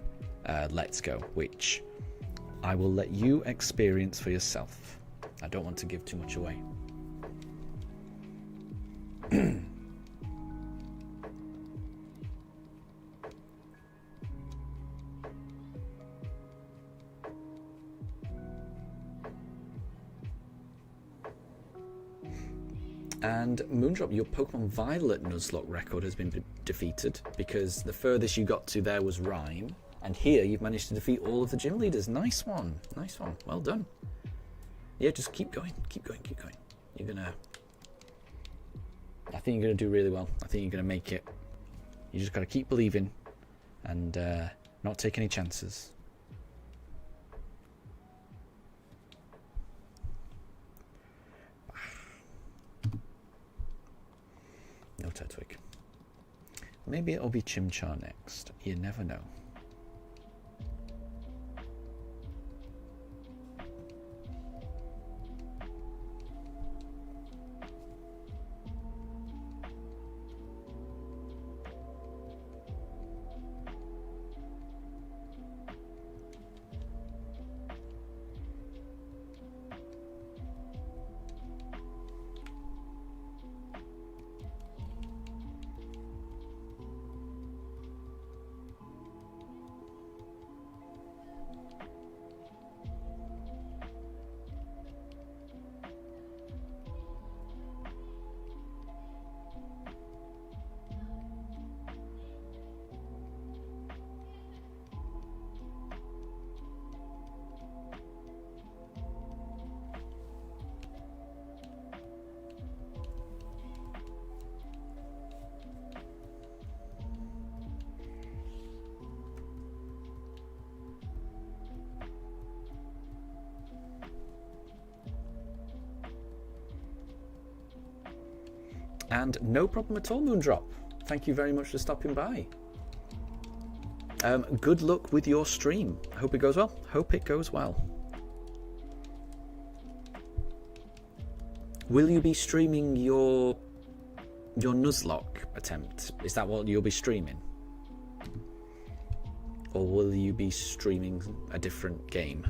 Let's Go, which I will let you experience for yourself. I don't want to give too much away. And Moondrop, your Pokemon Violet Nuzlocke record has been defeated because the furthest you got to there was Rhyme, and here you've managed to defeat all of the gym leaders. Nice one, nice one, well done. Yeah, just keep going, keep going, keep going. I think you're gonna do really well. I think you're gonna make it. You just gotta keep believing and not take any chances. No Turtwig. Maybe it'll be Chimchar next. You never know. And no problem at all, Moondrop. Thank you very much for stopping by. Good luck with your stream. Hope it goes well. Hope it goes well. Will you be streaming your Nuzlocke attempt? Is that what you'll be streaming? Or will you be streaming a different game?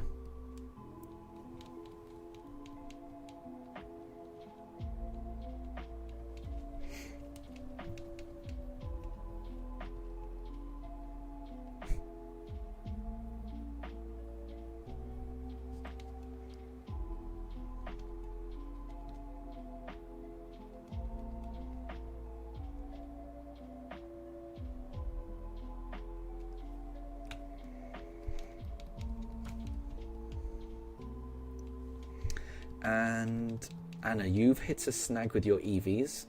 And Anna, you've hit a snag with your EVs.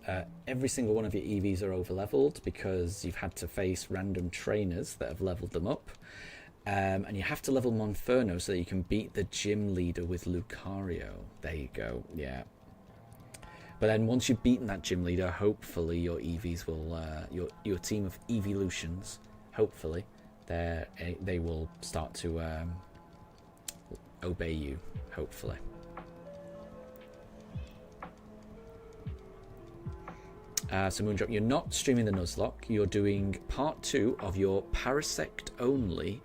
Every single one of your EVs are over leveled because you've had to face random trainers that have leveled them up. And you have to level Monferno so that you can beat the gym leader with Lucario. There you go, yeah. But then once you've beaten that gym leader, hopefully your Eevees will, your team of Eeveelutions, hopefully, they will start to obey you, hopefully. So Moondrop, you're not streaming the Nuzlocke, you're doing part 2 of your Parasect only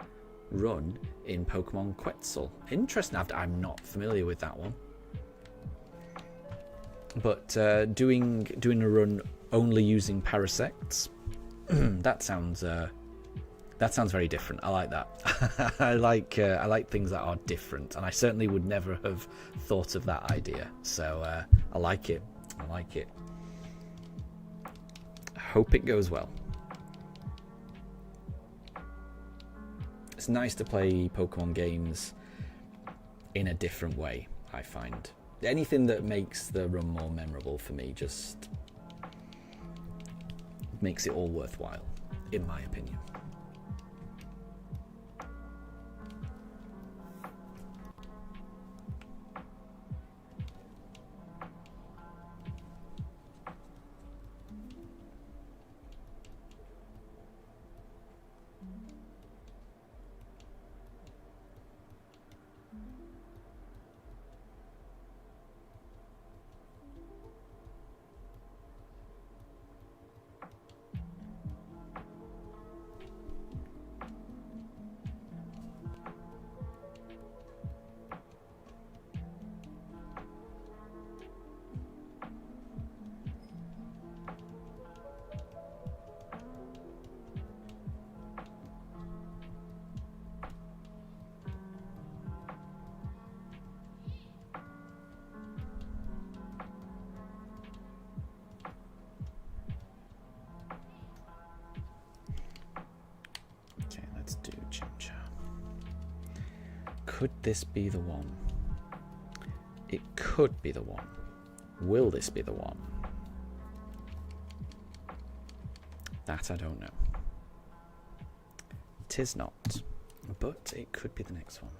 run in Pokemon Quetzal. Interesting, I'm not familiar with that one. But doing a run only using Parasects, that sounds very different. I like that. I like things that are different, and I certainly would never have thought of that idea. So I like it. I like it. I hope it goes well. It's nice to play Pokemon games in a different way, I find. Anything that makes the run more memorable for me just makes it all worthwhile, in my opinion. Could this be the one? It could be the one. Will this be the one? That I don't know. 'Tis not, but it could be the next one.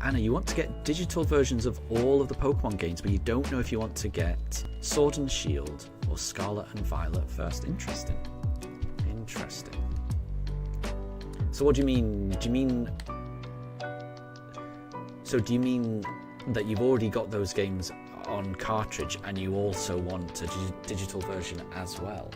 Anna, you want to get digital versions of all of the Pokemon games, but you don't know if you want to get Sword and Shield or Scarlet and Violet first. Interesting. Interesting. So what do you mean? Do you mean that you've already got those games on cartridge and you also want a digital version as well?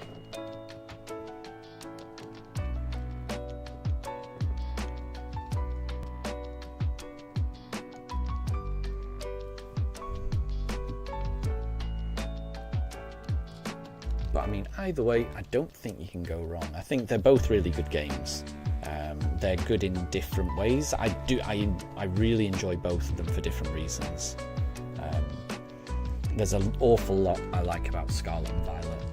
Either way, I don't think you can go wrong. I think they're both really good games. They're good in different ways. I really enjoy both of them for different reasons. There's an awful lot I like about Scarlet and Violet.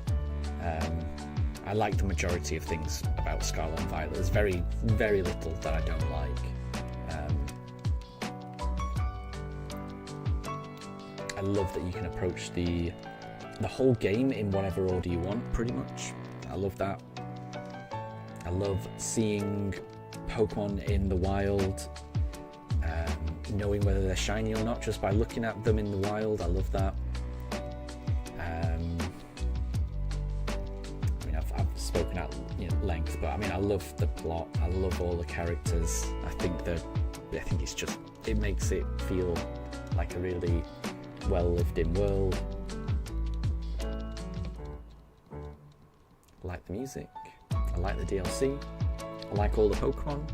I like the majority of things about Scarlet and Violet. There's very, very little that I don't like. I love that you can approach the whole game in whatever order you want, pretty much. I love that. I love seeing Pokemon in the wild, knowing whether they're shiny or not just by looking at them in the wild. I love that. I've spoken at length, but I mean, I love the plot. I love all the characters. I think it's just, it makes it feel like a really well lived in world. I like the music. I like the DLC. I like all the Pokemon.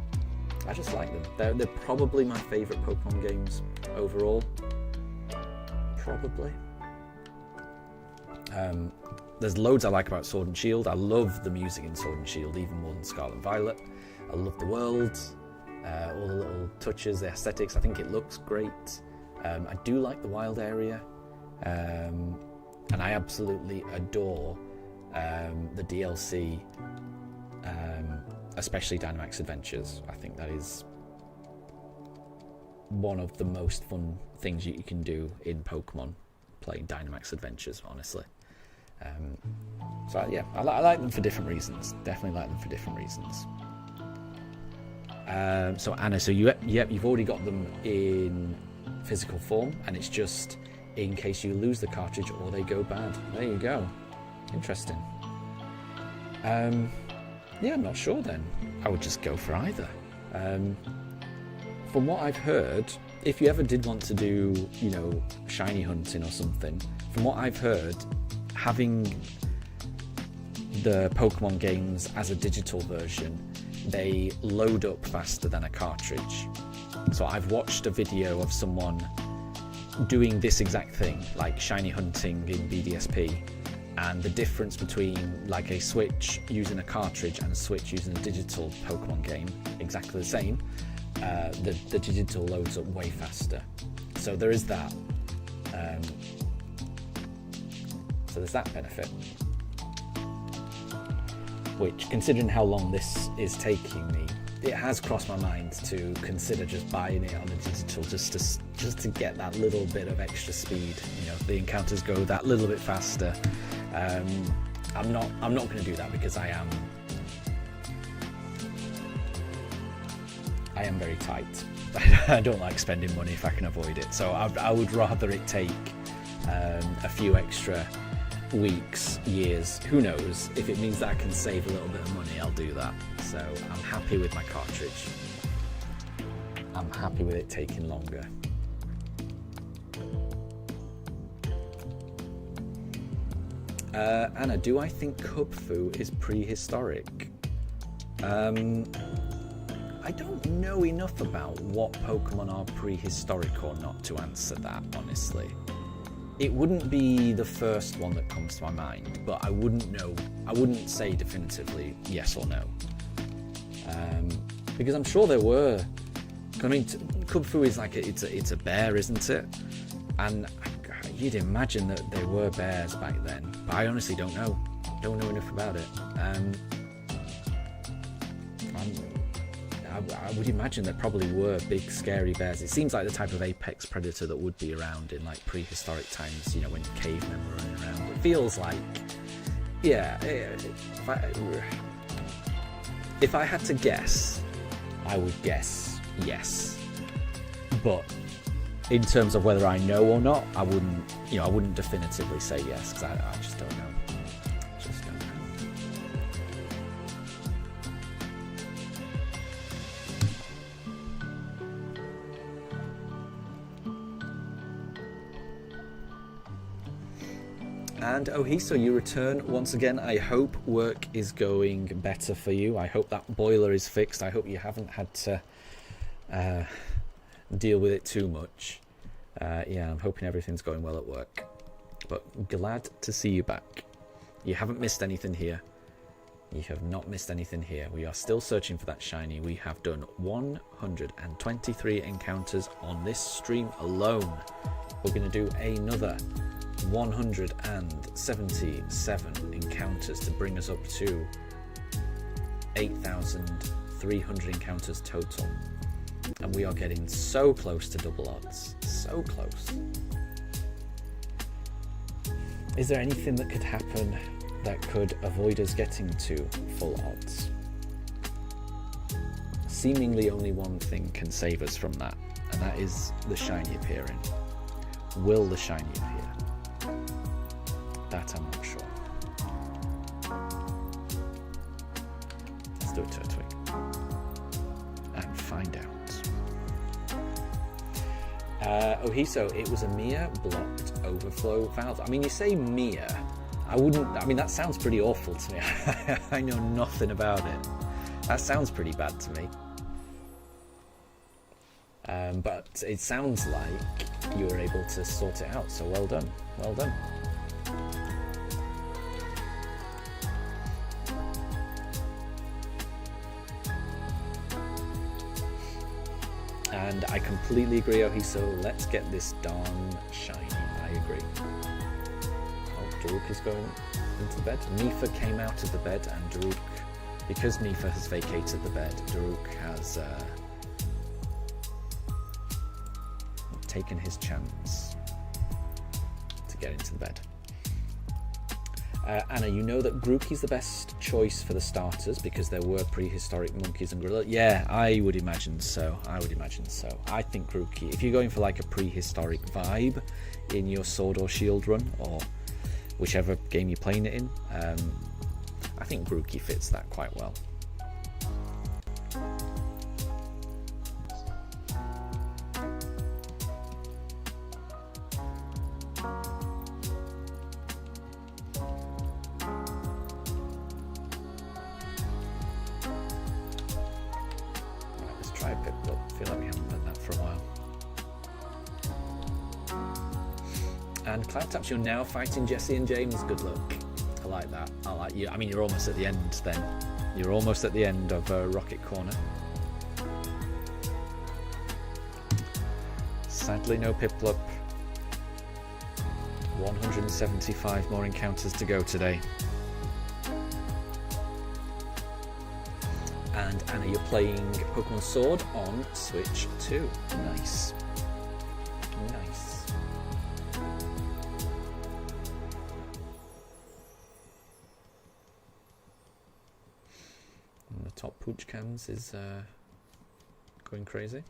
I just like them. They're probably my favourite Pokemon games overall. Probably. There's loads I like about Sword and Shield. I love the music in Sword and Shield even more than Scarlet and Violet. I love the world, all the little touches, the aesthetics. I think it looks great. I do like the wild area, and I absolutely adore the DLC, especially Dynamax Adventures. I think that is one of the most fun things you can do in Pokemon, playing Dynamax Adventures, honestly. So yeah, I like them for different reasons. Definitely like them for different reasons. So Anna, so you've already got them in physical form, and it's just in case you lose the cartridge or they go bad. There you go. Interesting. Yeah, I'm not sure then. I would just go for either. From what I've heard, if you ever did want to do, shiny hunting or something, from what I've heard, having the Pokemon games as a digital version, they load up faster than a cartridge. So I've watched a video of someone doing this exact thing, like shiny hunting in BDSP, and the difference between like a Switch using a cartridge and a Switch using a digital Pokemon game, exactly the same. The digital loads up way faster. So there is that. So there's that benefit. Which, considering how long this is taking me, it has crossed my mind to consider just buying it on a digital, just to get that little bit of extra speed. The encounters go that little bit faster. I'm not going to do that because I am very tight. I don't like spending money if I can avoid it. So I would rather it take a few extra weeks, years, who knows. If it means that I can save a little bit of money, I'll do that. So I'm happy with my cartridge. I'm happy with it taking longer. Anna, do I think Kubfu is prehistoric? I don't know enough about what Pokemon are prehistoric or not to answer that, honestly. It wouldn't be the first one that comes to my mind, but I wouldn't know. I wouldn't say definitively yes or no. Because I'm sure there were. I mean, Kubfu is like it's a bear, isn't it? And you'd imagine that there were bears back then, but I honestly don't know. Don't know enough about it. I would imagine there probably were big scary bears. It seems like the type of apex predator that would be around in like prehistoric times, when cavemen were running around. It feels like, yeah, if I had to guess, I would guess yes. But in terms of whether I know or not, I wouldn't definitively say yes, because I just don't know. And Ohiso, you return once again. I hope work is going better for you. I hope that boiler is fixed. I hope you haven't had to deal with it too much. Yeah, I'm hoping everything's going well at work. But glad to see you back. You haven't missed anything here. You have not missed anything here. We are still searching for that shiny. We have done 123 encounters on this stream alone. We're going to do another 177 encounters to bring us up to 8,300 encounters total. And we are getting so close to double odds. So close. Is there anything that could happen that could avoid us getting to full odds? Seemingly only one thing can save us from that, and that is the shiny appearing. Will the shiny appear? That I'm not sure. Let's do a Turtwig and find out. Ohiso, it was a mere blocked overflow valve. I mean, you say mere. I mean, that sounds pretty awful to me. I know nothing about it. That sounds pretty bad to me. But it sounds like you were able to sort it out, so well done. Well done. And I completely agree, Ohiso. Let's get this darn shiny. I agree. Oh, Daruk is going into the bed. Mifa came out of the bed, and Daruk, because Mifa has vacated the bed, Daruk has taken his chance to get into the bed. Anna, you know that Grookey's the best choice for the starters because there were prehistoric monkeys and gorillas. Yeah, I would imagine so. I think Grookey, if you're going for like a prehistoric vibe in your Sword or Shield run, or whichever game you're playing it in, I think Grookey fits that quite well. And Cloud Taps, you're now fighting Jesse and James. Good luck. I like that. I like you. I mean, you're almost at the end then. You're almost at the end of Rocket Corner. Sadly, no Piplup. 175 more encounters to go today. And Anna, you're playing Pokemon Sword on Switch 2. Nice. Nice. And the top Pooch Cams is going crazy.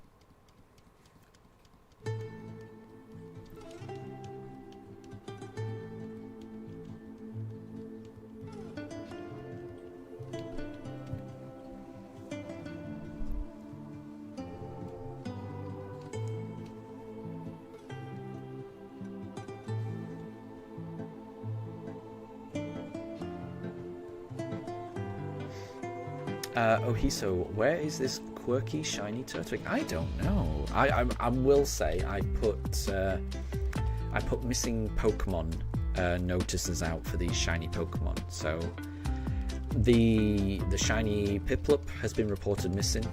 Ohiso, where is this quirky shiny Turtwig? I don't know. I will say I put missing Pokemon notices out for these shiny Pokemon. So the shiny Piplup has been reported missing.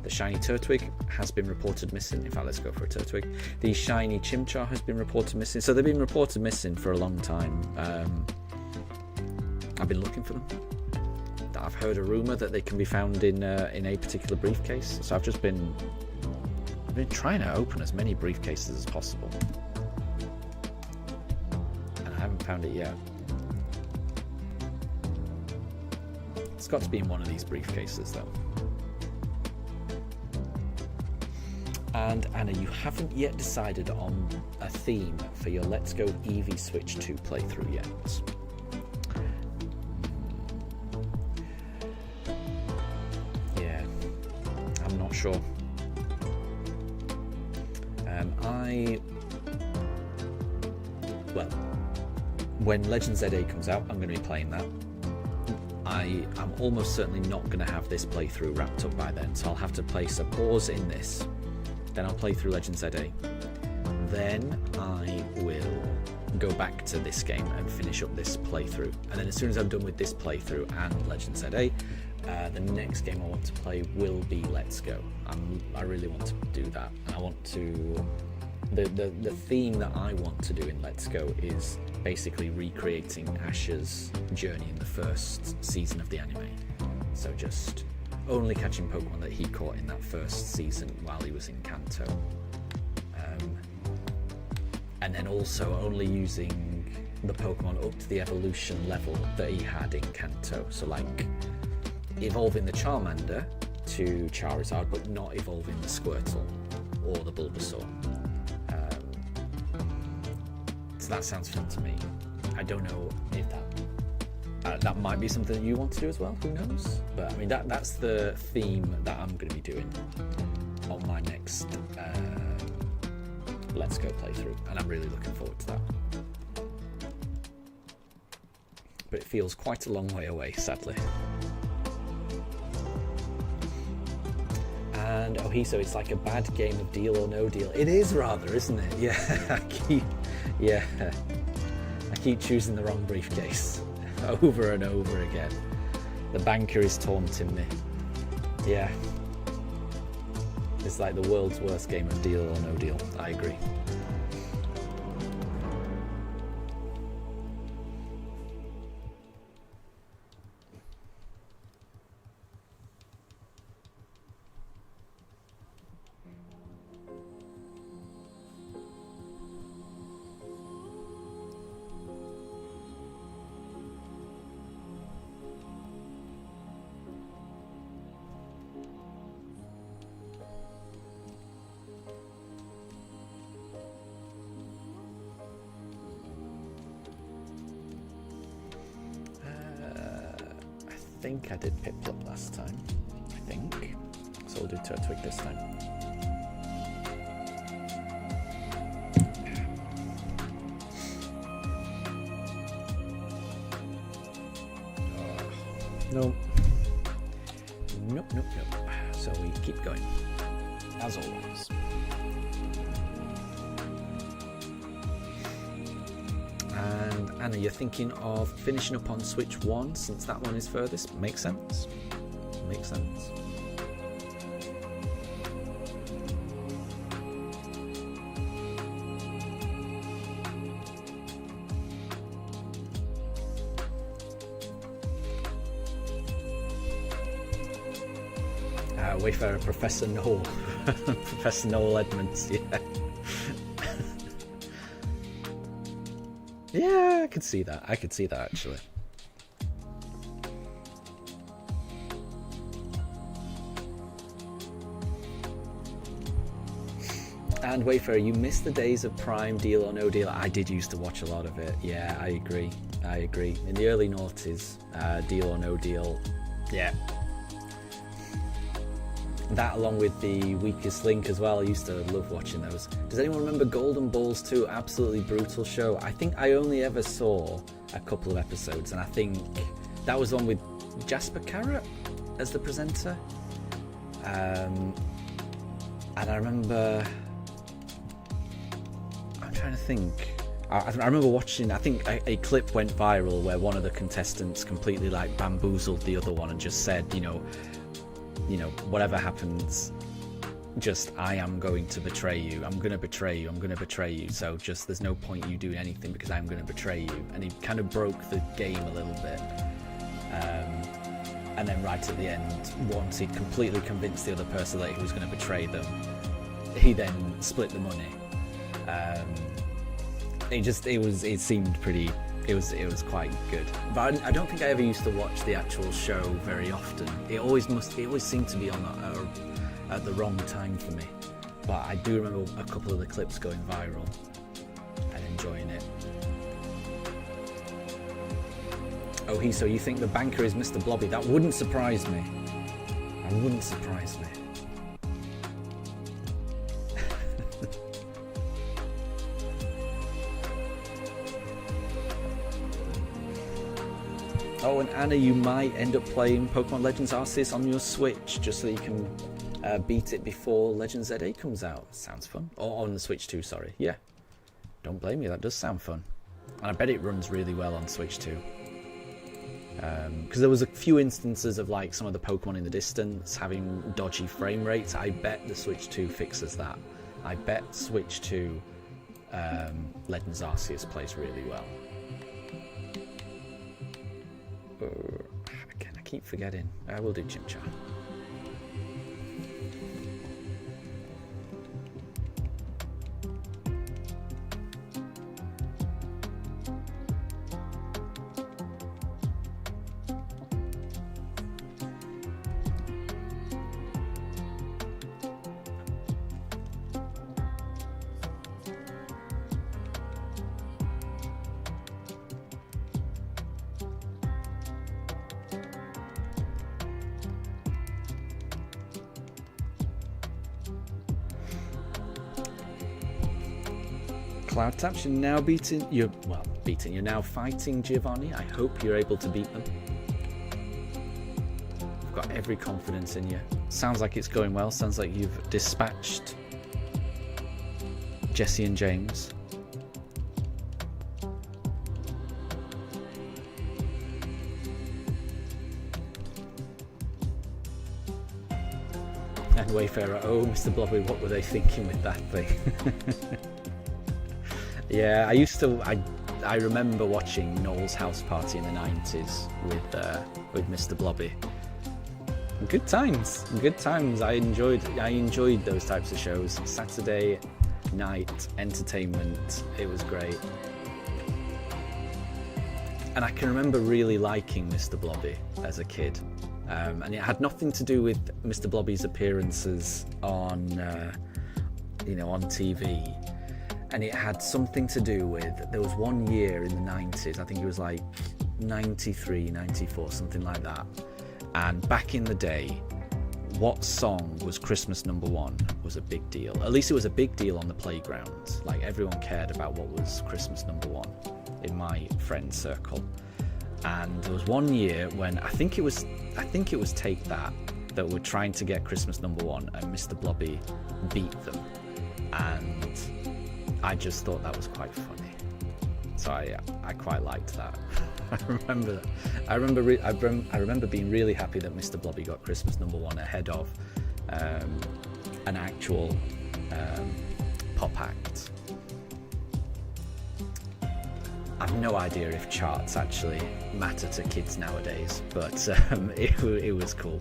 The shiny Turtwig has been reported missing. In fact, let's go for a Turtwig. The shiny Chimchar has been reported missing. So they've been reported missing for a long time. I've been looking for them. I've heard a rumour that they can be found in a particular briefcase, so I've been trying to open as many briefcases as possible, and I haven't found it yet. It's got to be in one of these briefcases, though. And Anna, you haven't yet decided on a theme for your Let's Go Eevee Switch 2 playthrough yet. Sure. Well, when Legend ZA comes out, I'm going to be playing that. I'm almost certainly not going to have this playthrough wrapped up by then, so I'll have to place a pause in this. Then I'll play through Legend ZA. Then I will go back to this game and finish up this playthrough. And then as soon as I'm done with this playthrough and Legend ZA, the next game I want to play will be Let's Go. I really want to do that. And I want to... The theme that I want to do in Let's Go is basically recreating Ash's journey in the first season of the anime. So just only catching Pokemon that he caught in that first season while he was in Kanto. And then also only using the Pokemon up to the evolution level that he had in Kanto. So like evolving the Charmander to Charizard, but not evolving the Squirtle or the Bulbasaur. So that sounds fun to me. I don't know if that That might be something that you want to do as well, who knows? But I mean, that's the theme that I'm going to be doing on my next Let's Go playthrough, and I'm really looking forward to that. But it feels quite a long way away, sadly. And Ohiso, it's like a bad game of Deal or No Deal. It is rather, isn't it? Yeah, I keep choosing the wrong briefcase over and over again. The banker is taunting me. Yeah. It's like the world's worst game of Deal or No Deal. I agree. I think I did pick up last time. I think. So we'll do Turtwig this time. No. Nope. So we keep going. As always. And Anna, you're thinking of finishing up on Switch 1 since that one is furthest? Makes sense. Makes sense. Wayfarer, Professor Noel. Professor Noel Edmonds, yeah. Yeah, I could see that. I could see that, actually. And Wayfarer, you missed the days of Prime, Deal or No Deal. I did used to watch a lot of it. Yeah, I agree. In the early noughties, Deal or No Deal. Yeah. That along with the Weakest Link as well. I used to love watching those. Does anyone remember Golden Balls 2? Absolutely brutal show. I think I only ever saw a couple of episodes, and I think that was one with Jasper Carrot as the presenter. And I remember... I'm trying to think. I remember watching, I think a clip went viral where one of the contestants completely like bamboozled the other one and just said, you know, whatever happens, just I am going to betray you. I'm going to betray you. So just there's no point you doing anything because I'm going to betray you. And he kind of broke the game a little bit. And then right at the end, once he'd completely convinced the other person that he was going to betray them, he then split the money. It seemed pretty. It was quite good, but I don't think I ever used to watch the actual show very often. It always seemed to be on at the wrong time for me. But I do remember a couple of the clips going viral and enjoying it. Oh, so you think the banker is Mr. Blobby? That wouldn't surprise me. That wouldn't surprise me. Oh, and Anna, you might end up playing Pokemon Legends Arceus on your Switch just so you can beat it before Legends ZA comes out. Sounds fun. Or on the Switch 2, sorry. Yeah. Don't blame you, that does sound fun. And I bet it runs really well on Switch 2. Because there was a few instances of like some of the Pokemon in the distance having dodgy frame rates. I bet the Switch 2 fixes that. I bet Switch 2 Legends Arceus plays really well. Again, I keep forgetting. I will do Chimchar. Cloud Taps, you're now you're now fighting Giovanni. I hope you're able to beat them. I've got every confidence in you. Sounds like it's going well. Sounds like you've dispatched Jesse and James. And Wayfarer, oh, Mr. Blobby, what were they thinking with that thing? Yeah, I remember watching Noel's House Party in the 90s with Mr. Blobby. Good times, good times. I enjoyed those types of shows. Saturday night entertainment, it was great. And I can remember really liking Mr. Blobby as a kid. And it had nothing to do with Mr. Blobby's appearances on, on TV. And it had something to do with, there was one year in the 90s, I think it was like 93, 94, something like that. And back in the day, what song was Christmas #1 was a big deal. At least it was a big deal on the playground. Like, everyone cared about what was Christmas #1 in my friend circle. And there was one year when I think it was Take That were trying to get Christmas #1, and Mr. Blobby beat them. And I just thought that was quite funny. So I quite liked that. I remember that. I remember being really happy that Mr. Blobby got Christmas #1 ahead of an actual pop act. I've no idea if charts actually matter to kids nowadays, but it was cool.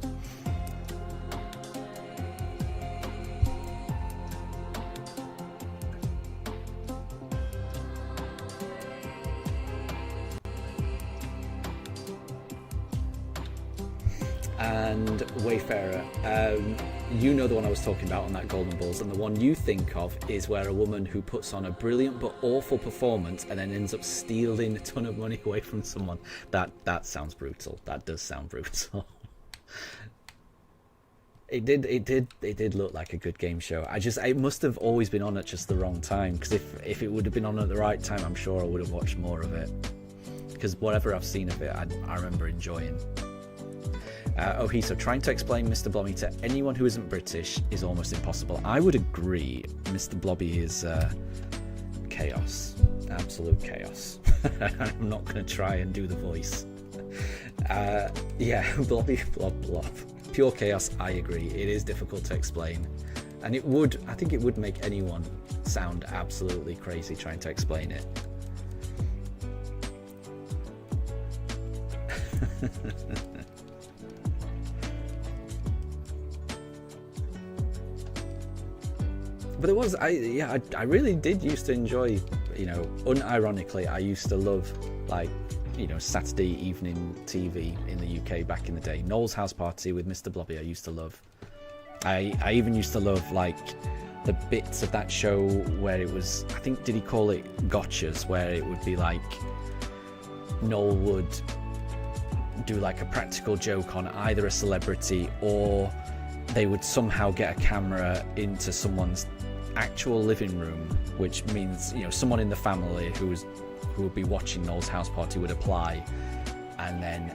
And Wayfarer, you know the one I was talking about on that Golden Balls, and the one you think of is where a woman who puts on a brilliant but awful performance and then ends up stealing a ton of money away from someone. That sounds brutal. That does sound brutal. It did look like a good game show. It must have always been on at just the wrong time, because if it would have been on at the right time, I'm sure I would have watched more of it, because whatever I've seen of it, I remember enjoying. So trying to explain Mr. Blobby to anyone who isn't British is almost impossible. I would agree. Mr. Blobby is chaos, absolute chaos. I'm not going to try and do the voice. Blobby, blob. Pure chaos, I agree. It is difficult to explain. And I think it would make anyone sound absolutely crazy trying to explain it. But it was, I really did used to enjoy, unironically, I used to love, Saturday evening TV in the UK back in the day. Noel's House Party with Mr. Blobby, I used to love. I even used to love, the bits of that show where it was, I think, did he call it gotchas, where it would be Noel would do a practical joke on either a celebrity, or they would somehow get a camera into someone's actual living room, which means someone in the family who would be watching Noel's House Party would apply, and then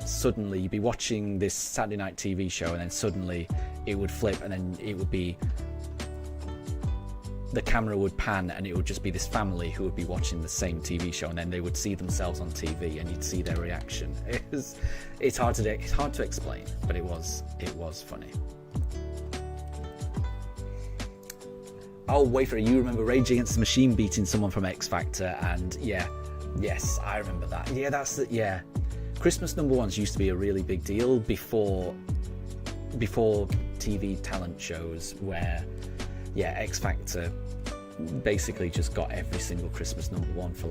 suddenly you'd be watching this Saturday night TV show, and then suddenly it would flip, and then it would be, the camera would pan, and it would just be this family who would be watching the same TV show, and then they would see themselves on TV, and you'd see their reaction. It's hard to explain, but it was funny. Oh, Wayfarer, you remember Rage Against the Machine beating someone from X Factor, and yes, I remember that. Yeah, Christmas #1s used to be a really big deal before TV talent shows, where X Factor basically just got every single Christmas #1 for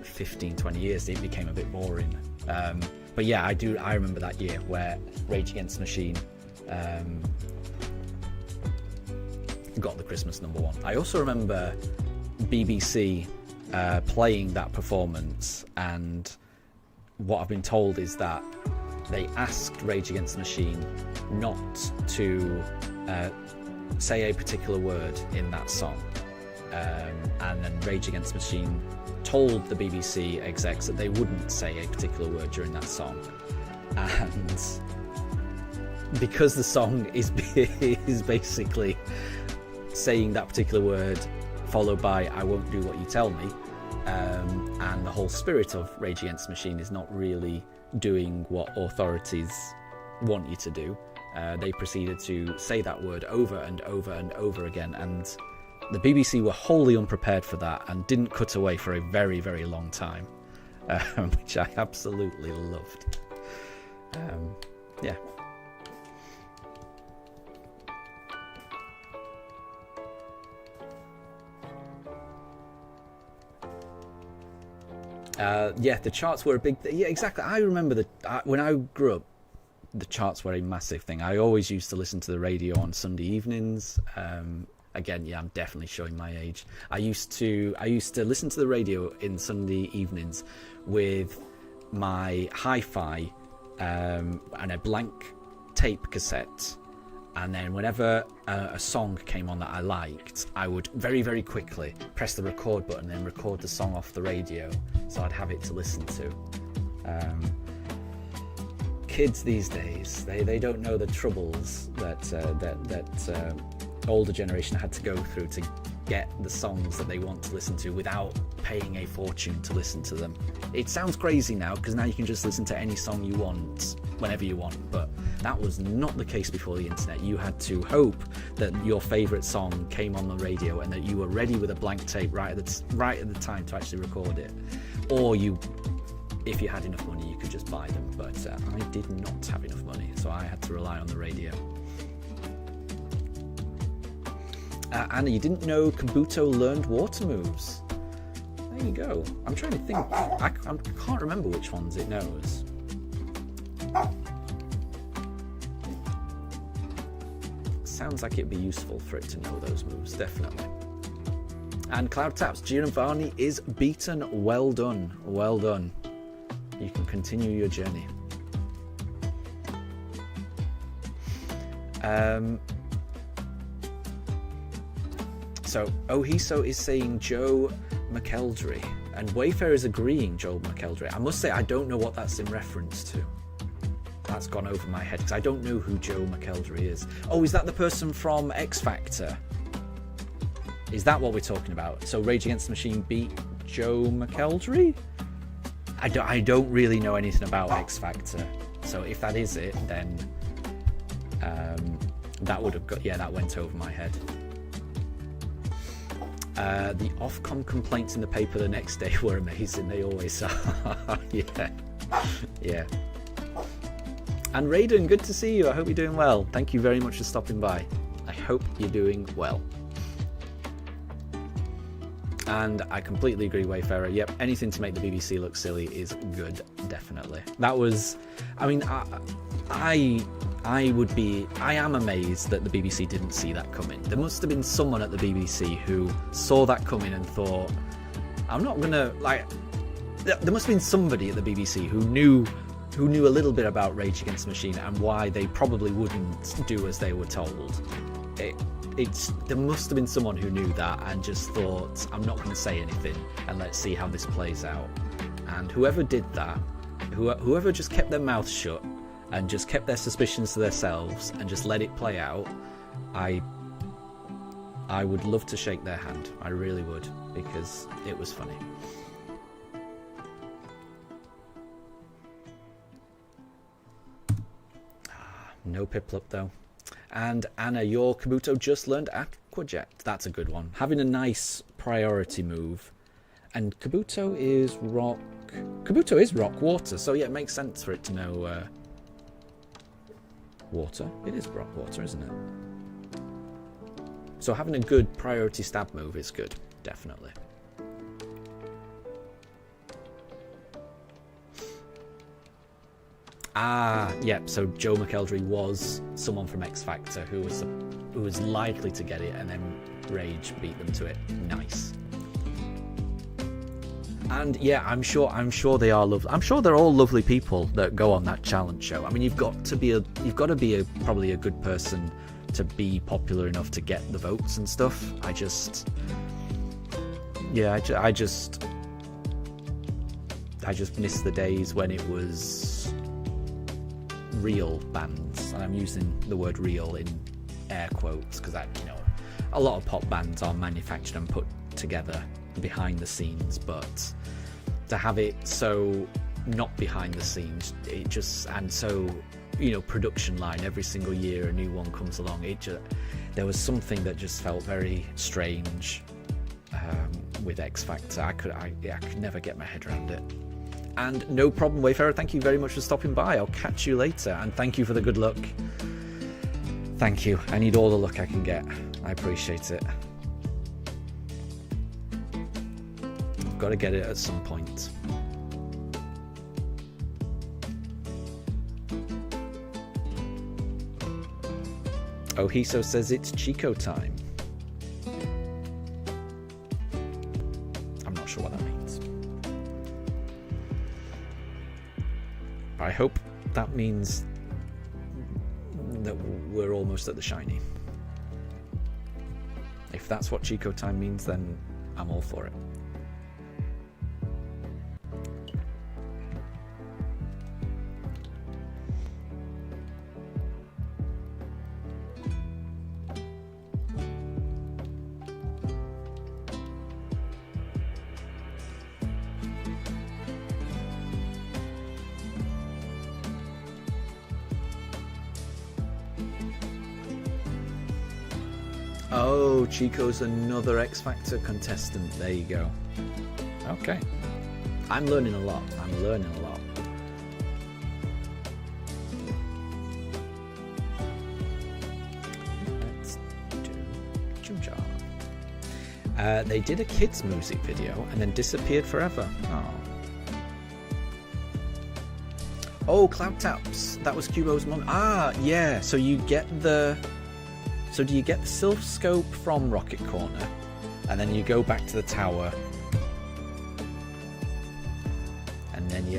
15-20 years. It became a bit boring, but I remember that year where Rage Against the Machine got the Christmas #1. I also remember BBC playing that performance, and what I've been told is that they asked Rage Against the Machine not to say a particular word in that song, and then Rage Against the Machine told the BBC execs that they wouldn't say a particular word during that song, and because the song is basically saying that particular word followed by "I won't do what you tell me," and the whole spirit of Rage Against the Machine is not really doing what authorities want you to do. They proceeded to say that word over and over and over again, and the BBC were wholly unprepared for that and didn't cut away for a very, very long time, which I absolutely loved. Yeah. Yeah, the charts were a big thing. Yeah, exactly. I remember when I grew up, the charts were a massive thing. I always used to listen to the radio on Sunday evenings. Again, yeah, I'm definitely showing my age. I used to listen to the radio in Sunday evenings with my hi-fi and a blank tape cassette. And then whenever a song came on that I liked, I would very, very quickly press the record button and then record the song off the radio, so I'd have it to listen to. Kids these days, they don't know the troubles that older generation had to go through to get the songs that they want to listen to without paying a fortune to listen to them. It sounds crazy now, because now you can just listen to any song you want whenever you want, but that was not the case before the internet. You had to hope that your favourite song came on the radio and that you were ready with a blank tape right at the time to actually record it, or if you had enough money, you could just buy them. But I did not have enough money, so I had to rely on the radio. Anna, you didn't know Kabuto learned water moves. There you go. I'm trying to think. I can't remember which ones it knows. Sounds like it'd be useful for it to know those moves, definitely. And Cloud Taps, Giovanni is beaten. Well done. Well done. You can continue your journey. So Ohiso is saying Joe McElderry, and Wayfair is agreeing Joe McElderry. I must say, I don't know what that's in reference to. That's gone over my head, because I don't know who Joe McElderry is. Oh, is that the person from X Factor? Is that what we're talking about? So Rage Against the Machine beat Joe McElderry? I don't really know anything about X Factor. So if that is it, then that would have got... Yeah, that went over my head. The Ofcom complaints in the paper the next day were amazing. They always are. Yeah. And Raiden, good to see you. I hope you're doing well. Thank you very much for stopping by. I hope you're doing well. And I completely agree, Wayfarer. Yep, anything to make the BBC look silly is good, definitely. That was... I mean, I am amazed that the BBC didn't see that coming. There must have been someone at the BBC who saw that coming and thought, I'm not gonna, like... There must have been somebody at the BBC who knew a little bit about Rage Against the Machine and why they probably wouldn't do as they were told. There must have been someone who knew that and just thought, I'm not going to say anything and let's see how this plays out. And whoever did that, whoever just kept their mouth shut and just kept their suspicions to themselves and just let it play out, I would love to shake their hand. I really would, because it was funny. No Piplup though. And Anna, your Kabuto just learned Aquajet. That's a good one. Having a nice priority move. And Kabuto is rock... Kabuto is rock water, so yeah, it makes sense for it to know water. It is rock water, isn't it? So having a good priority stab move is good, definitely. Yep, so Joe McElderry was someone from X Factor who was likely to get it, and then Rage beat them to it. Nice. And yeah, I'm sure they are lovely. I'm sure they're all lovely people that go on that challenge show. I mean, you've got to be probably a good person to be popular enough to get the votes and stuff. Yeah, I just miss the days when it was real bands, and I'm using the word real in air quotes because a lot of pop bands are manufactured and put together behind the scenes, but to have it so not behind the scenes, it just, and so production line, every single year a new one comes along, there was something that just felt very strange with X Factor. I could never get my head around it. And no problem, Wayfarer, thank you very much for stopping by. I'll catch you later, and thank you for the good luck. Thank you. I need all the luck I can get. I appreciate it. I've got to get it at some point. Ohiso says it's Chico time. I'm not sure what that means. I hope that means that we're almost at the shiny. If that's what Chico time means, then I'm all for it. Oh, Chico's another X Factor contestant. There you go. Okay. I'm learning a lot. Let's do Chumcha. They did a kids' music video and then disappeared forever. Oh, Cloud Taps. That was Cubo's mom. Ah, yeah. So you get the... So do you get the Sylph Scope from Rocket Corner, and then you go back to the tower, and then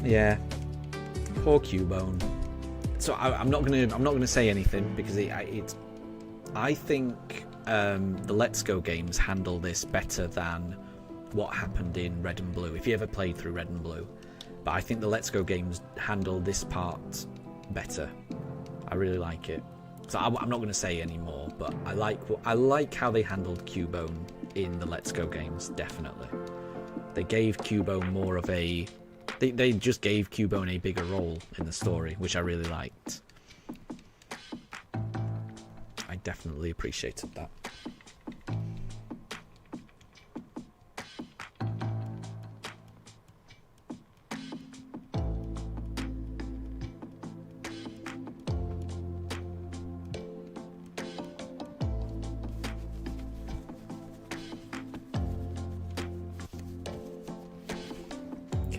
yeah, poor Cubone. So I'm not gonna say anything because I think the Let's Go games handle this better than what happened in Red and Blue. If you ever played through Red and Blue, but I think the Let's Go games handle this part better. I really like it. So I'm not going to say any more, but I like how they handled Cubone in the Let's Go games, definitely. They gave Cubone more of a... They just gave Cubone a bigger role in the story, which I really liked. I definitely appreciated that.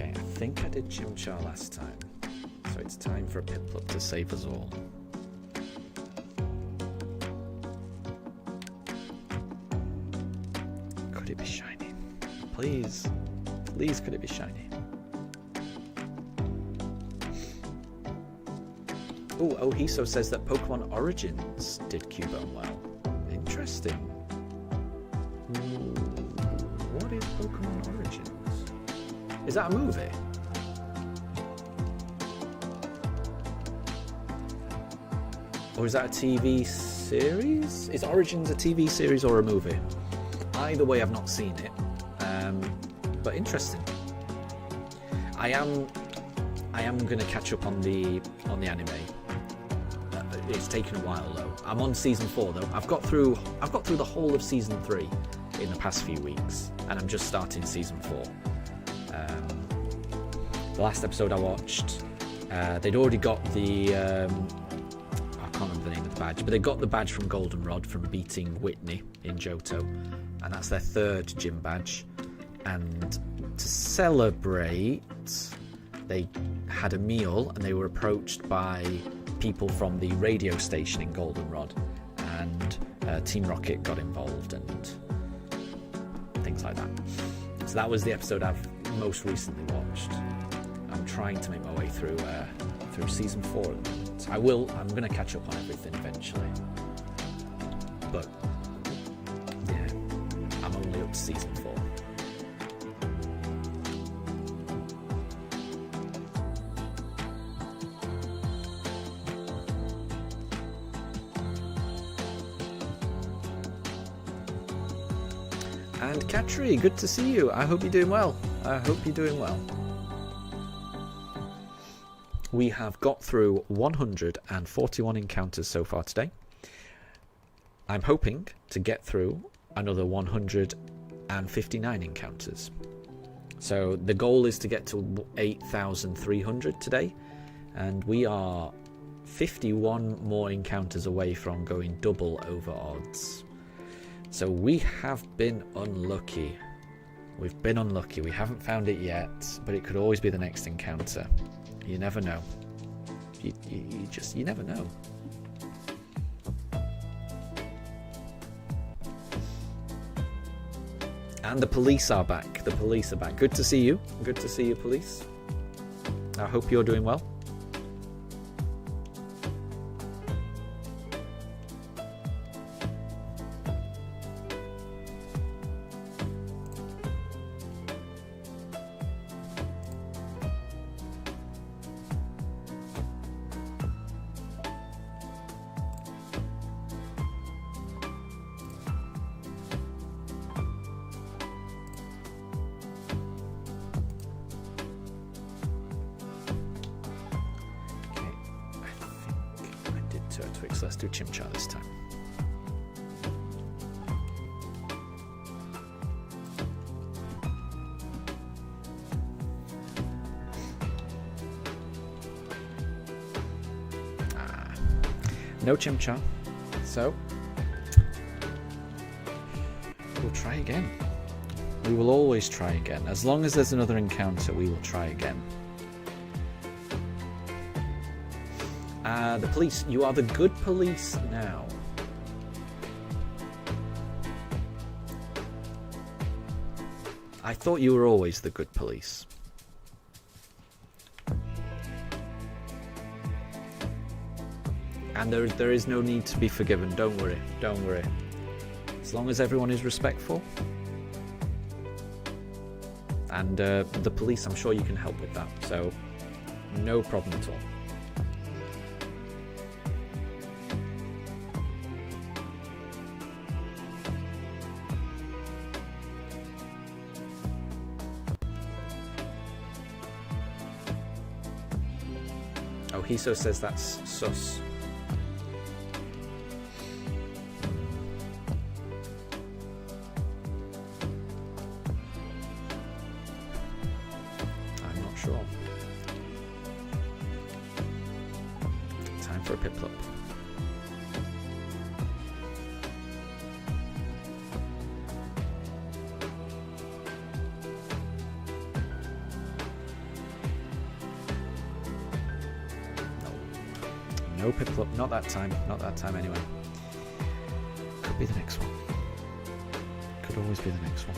I think I did Chimchar last time, so it's time for a Piplup to save us all. Could it be shiny? Please, please, could it be shiny? Oh, Ohiso says that Pokemon Origins did Cubone well. Interesting. What is Pokemon Origins? Is that a movie? Or is that a TV series? Is Origins a TV series or a movie? Either way, I've not seen it. But interesting. I am going to catch up on the anime. It's taken a while though. I'm on season 4 though. I've got through the whole of season 3 in the past few weeks, and I'm just starting season 4. The last episode I watched, they'd already got the I can't remember the name of the badge, but they got the badge from Goldenrod from beating Whitney in Johto, and that's their 3rd gym badge. And to celebrate, they had a meal, and they were approached by people from the radio station in Goldenrod, and Team Rocket got involved and things like that. So that was the episode I've most recently watched. I'm trying to make my way through season 4 at the moment. I'm going to catch up on everything eventually. But yeah, about Season 4. And Katri, good to see you. I hope you're doing well. We have got through 141 encounters so far today. I'm hoping to get through another 159 encounters. So the goal is to get to 8,300 today, and we are 51 more encounters away from going double over odds. So we have been unlucky. We've been unlucky. We haven't found it yet, but it could always be the next encounter. You never know. You never know. And the police are back. Good to see you. Good to see you, police. I hope you're doing well. Let's do Chimchar this time. No Chimchar, so we'll try again. We will always try again. As long as there's another encounter, we will try again. The police, you are the good police now. I thought you were always the good police. And there is no need to be forgiven. Don't worry. As long as everyone is respectful. And the police, I'm sure you can help with that. So, no problem at all. Oh, Hiso says that's sus. I'm not sure. Time for a Piplup. No Piplup, not that time anyway. Could be the next one. Could always be the next one.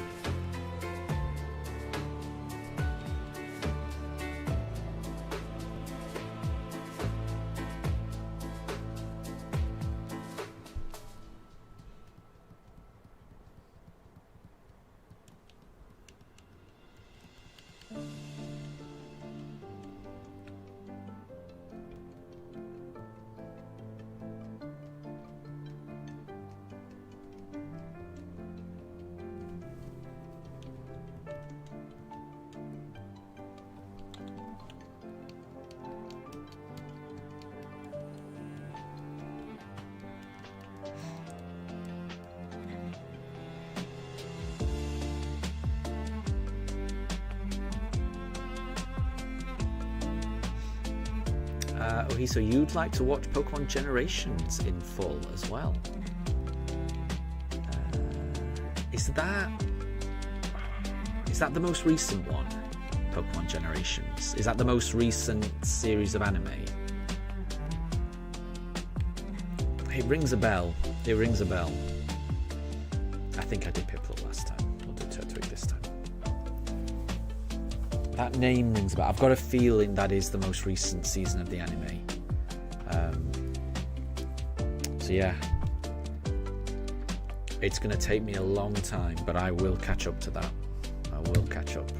Okay, so you'd like to watch Pokemon Generations in full as well? Is that the most recent one? Pokemon Generations? Is that the most recent series of anime? It rings a bell. I think I did Piplup last time. I'll do Turtwig this time. That name rings a bell. I've got a feeling that is the most recent season of the anime. So yeah. It's going to take me a long time, but I will catch up to that. I will catch up.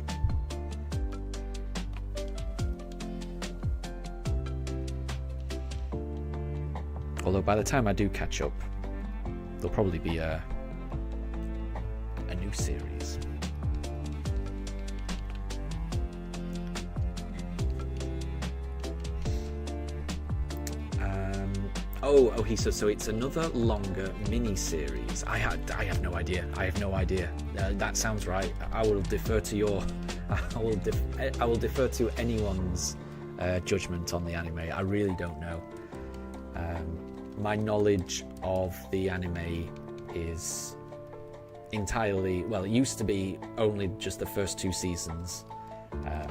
Although by the time I do catch up, there'll probably be a new series. So it's another longer mini series. I have no idea. That sounds right. I will defer to I will defer to anyone's judgment on the anime. I really don't know. My knowledge of the anime is entirely, well, it used to be only just the first 2 seasons.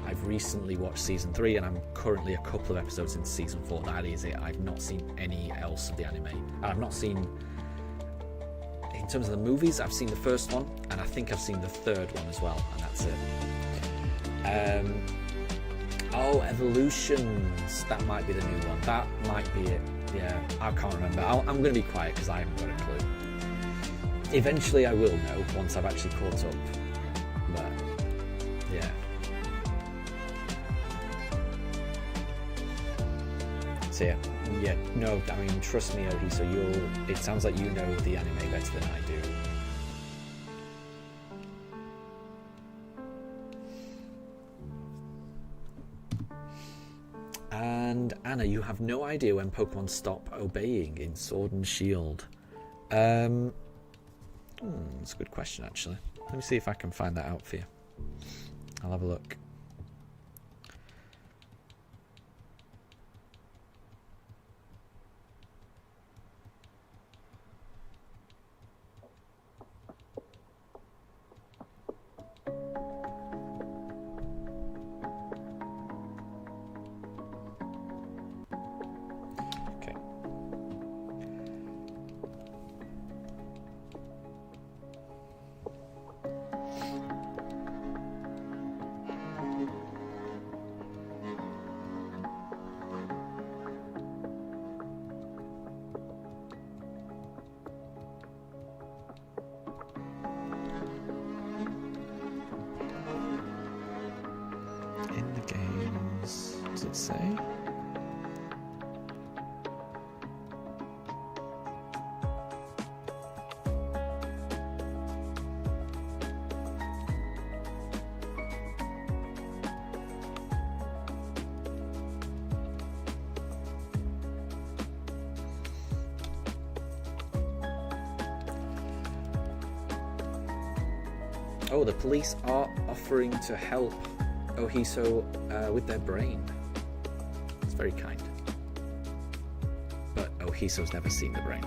I've recently watched season 3 and I'm currently a couple of episodes into season 4. That is it. I've not seen any else of the anime. I've not seen, in terms of the movies, I've seen the first one and I think I've seen the third one as well, and that's it. Evolutions, that might be the new one. That might be it. Yeah, I can't remember. I'm going to be quiet because I haven't got a clue. Eventually I will know once I've actually caught up, but yeah. So yeah, no, I mean, trust me, Ohi, so it sounds like you know the anime better than I do. And Anna, you have no idea when Pokemon stop obeying in Sword and Shield. That's a good question, actually. Let me see if I can find that out for you. I'll have a look. In the games, does it say? Oh, the police are offering to help Ohiso with their brain. It's very kind. But Ohiso's never seen the brain.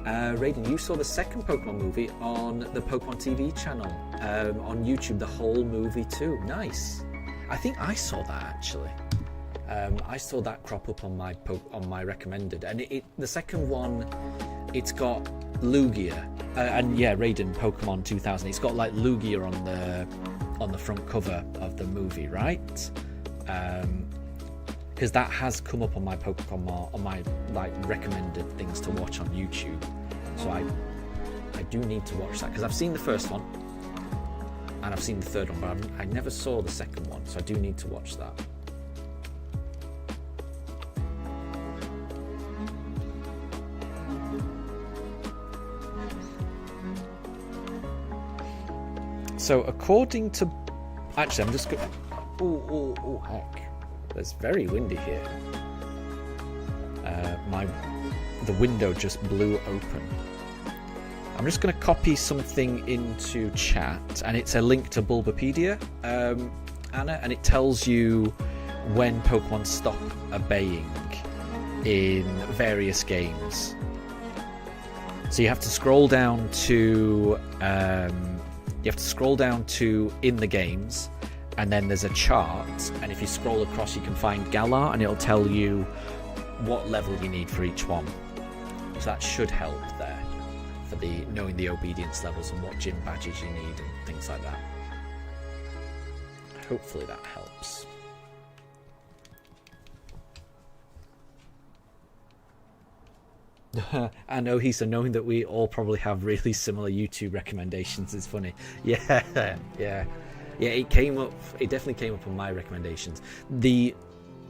Raiden, you saw the second Pokemon movie on the Pokemon TV channel on YouTube, the whole movie too. Nice. I think I saw that actually. I saw that crop up on my recommended, and the second one, it's got Lugia. And yeah, Raiden Pokemon 2000. It's got like Lugia on the front cover of the movie, right? Because that has come up on my Pokemon, on my like recommended things to watch on YouTube. So I do need to watch that because I've seen the first one and I've seen the third one, but I never saw the second one. So I do need to watch that. So according to, actually, I'm just going. Oh heck! It's very windy here. The window just blew open. I'm just going to copy something into chat, and it's a link to Bulbapedia, Anna, and it tells you when Pokemon stop obeying in various games. So you have to scroll down to. You have to scroll down to in the games, and then there's a chart, and if you scroll across you can find Galar, and it'll tell you what level you need for each one. So that should help there for knowing the obedience levels and what gym badges you need and things like that. Hopefully that helps. I know he's knowing that we all probably have really similar YouTube recommendations is funny. Yeah, yeah. Yeah, it came up, it definitely came up on my recommendations. The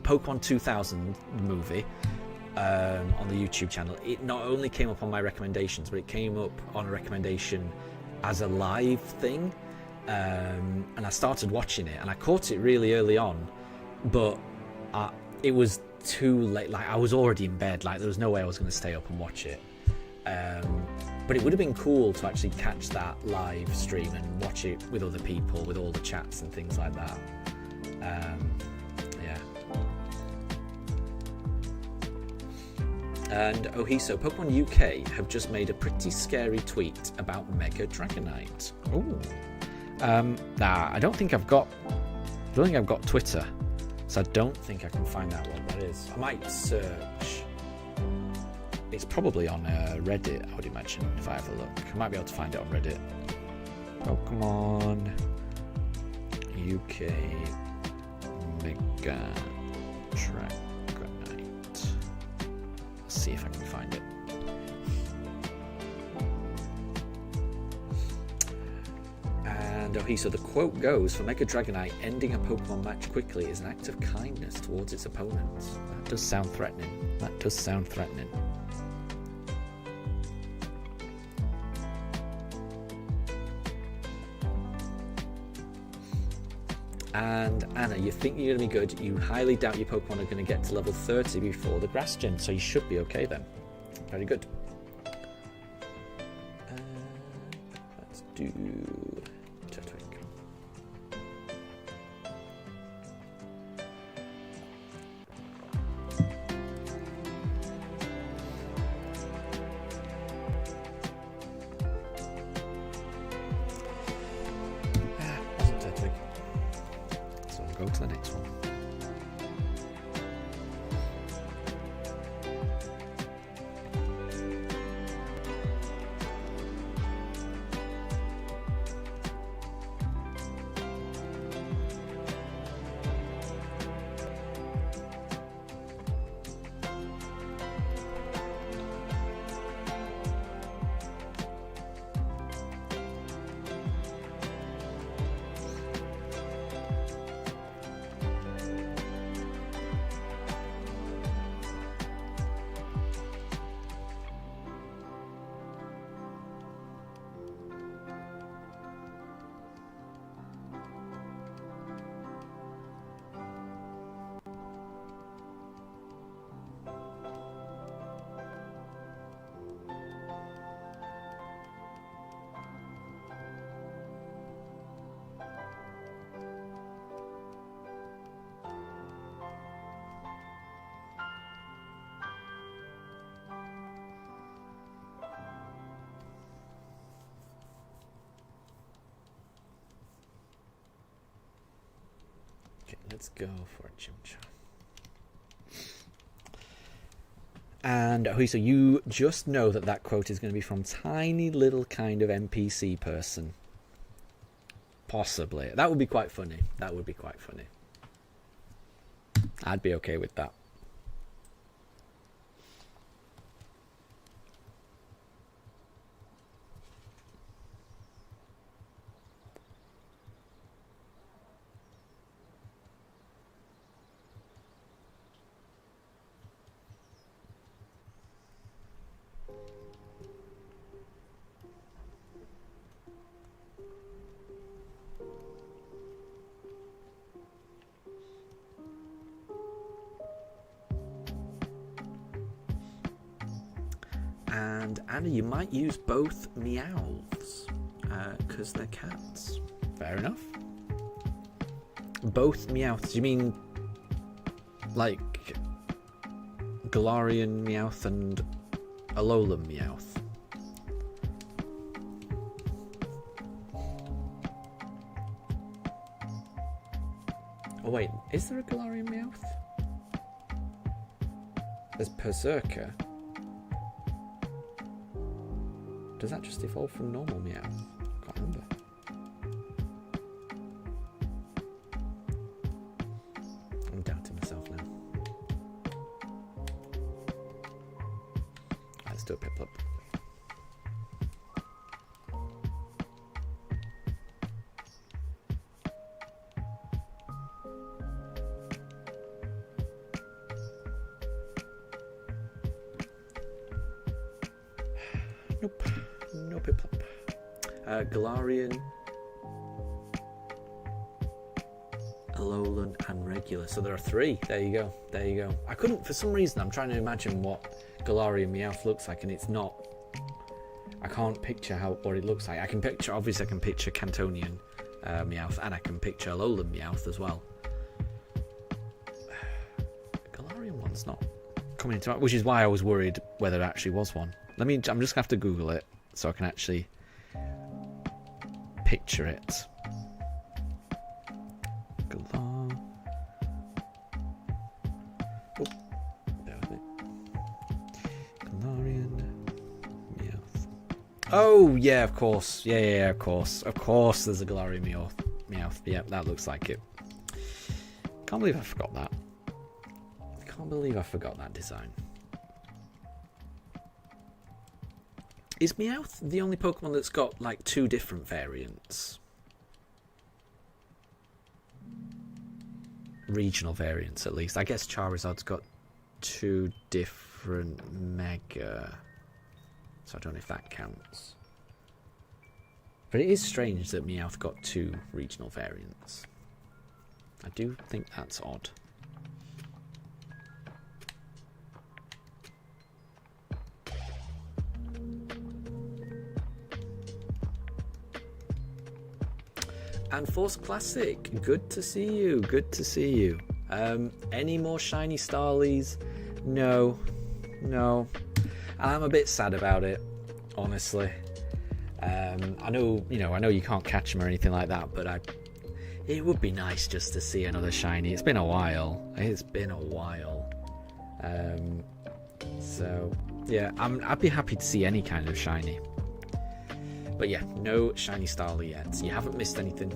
Pokemon 2000 movie on the YouTube channel, it not only came up on my recommendations, but it came up on a recommendation as a live thing. And I started watching it, and I caught it really early on, but it was too late. Like, I was already in bed. Like, there was no way I was going to stay up and watch it. But it would have been cool to actually catch that live stream and watch it with other people, with all the chats and things like that. Yeah. And Ohiso, Pokemon UK have just made a pretty scary tweet about Mega Dragonite. Ooh. Nah, I don't think I've got Twitter, so I don't think I can find out what that is. I might search. It's probably on Reddit, I would imagine, if I have a look. I might be able to find it on Reddit. Pokemon UK Mega Dragonite. Let's see if I can find it. And so the quote goes, for Mega Dragonite, ending a Pokemon match quickly is an act of kindness towards its opponents. That does sound threatening. That does sound threatening. And Anna, you think you're going to be good. You highly doubt your Pokemon are going to get to level 30 before the Grass Gen, so you should be okay then. Very good. Let's do Turtwig. Wasn't Turtwig. So we'll go to the next one. Let's go for a Chimchar. And so you just know that that quote is going to be from tiny little kind of NPC person. Possibly. That would be quite funny. That would be quite funny. I'd be okay with that. And Anna, you might use both Meowths, because they're cats. Fair enough. Both Meowths. You mean like Galarian Meowth and Alolan Meowth? Oh wait, is there a Galarian Meowth? There's Berserker. Does that just evolve from normal Meowth? I can't remember. I'm doubting myself now. Let's do a Piplup. Nope. No Piplup. Galarian, Alolan, and Regular. So there are 3. There you go. There you go. I couldn't, for some reason, I'm trying to imagine what Galarian Meowth looks like, and it's not. I can't picture what it looks like. I can picture, obviously, I can picture Cantonian Meowth, and I can picture Alolan Meowth as well. The Galarian one's not coming into mind, which is why I was worried whether there actually was one. I'm just gonna have to Google it so I can actually picture it. Bear with me. Galarian Meowth. Oh yeah, of course. Yeah, of course. Of course there's a Galarian Meowth. Yeah, that looks like it. Can't believe I forgot that. Can't believe I forgot that design. Is Meowth the only Pokemon that's got like 2 different variants? Regional variants, at least. I guess Charizard's got 2 different Mega. So I don't know if that counts. But it is strange that Meowth got 2 regional variants. I do think that's odd. And Force Classic, good to see you, good to see you. Any more shiny Starlies? No. And I'm a bit sad about it, honestly. I know you can't catch them or anything like that, but it would be nice just to see another shiny. It's been a while. So yeah, I'd be happy to see any kind of shiny. But yeah, no shiny Starly yet. You haven't missed anything.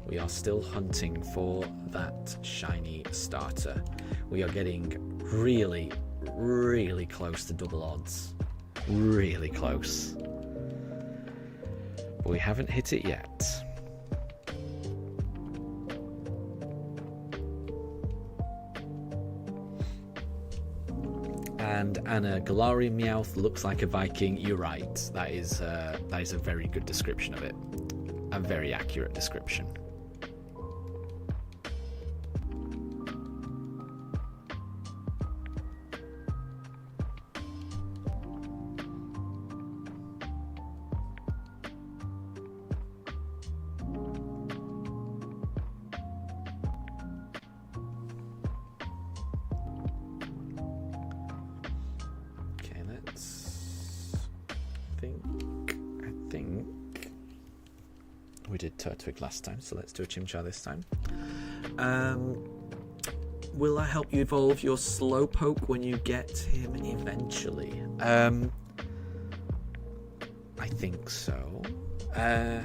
We are still hunting for that shiny starter. We are getting really, really close to double odds. Really close. But we haven't hit it yet. And Anna, Galarian Meowth looks like a Viking. You're right. That is a very good description of it. A very accurate description. We did Turtwig last time, so let's do a Chimchar this time. Will I help you evolve your Slowpoke when you get him eventually? I think so. The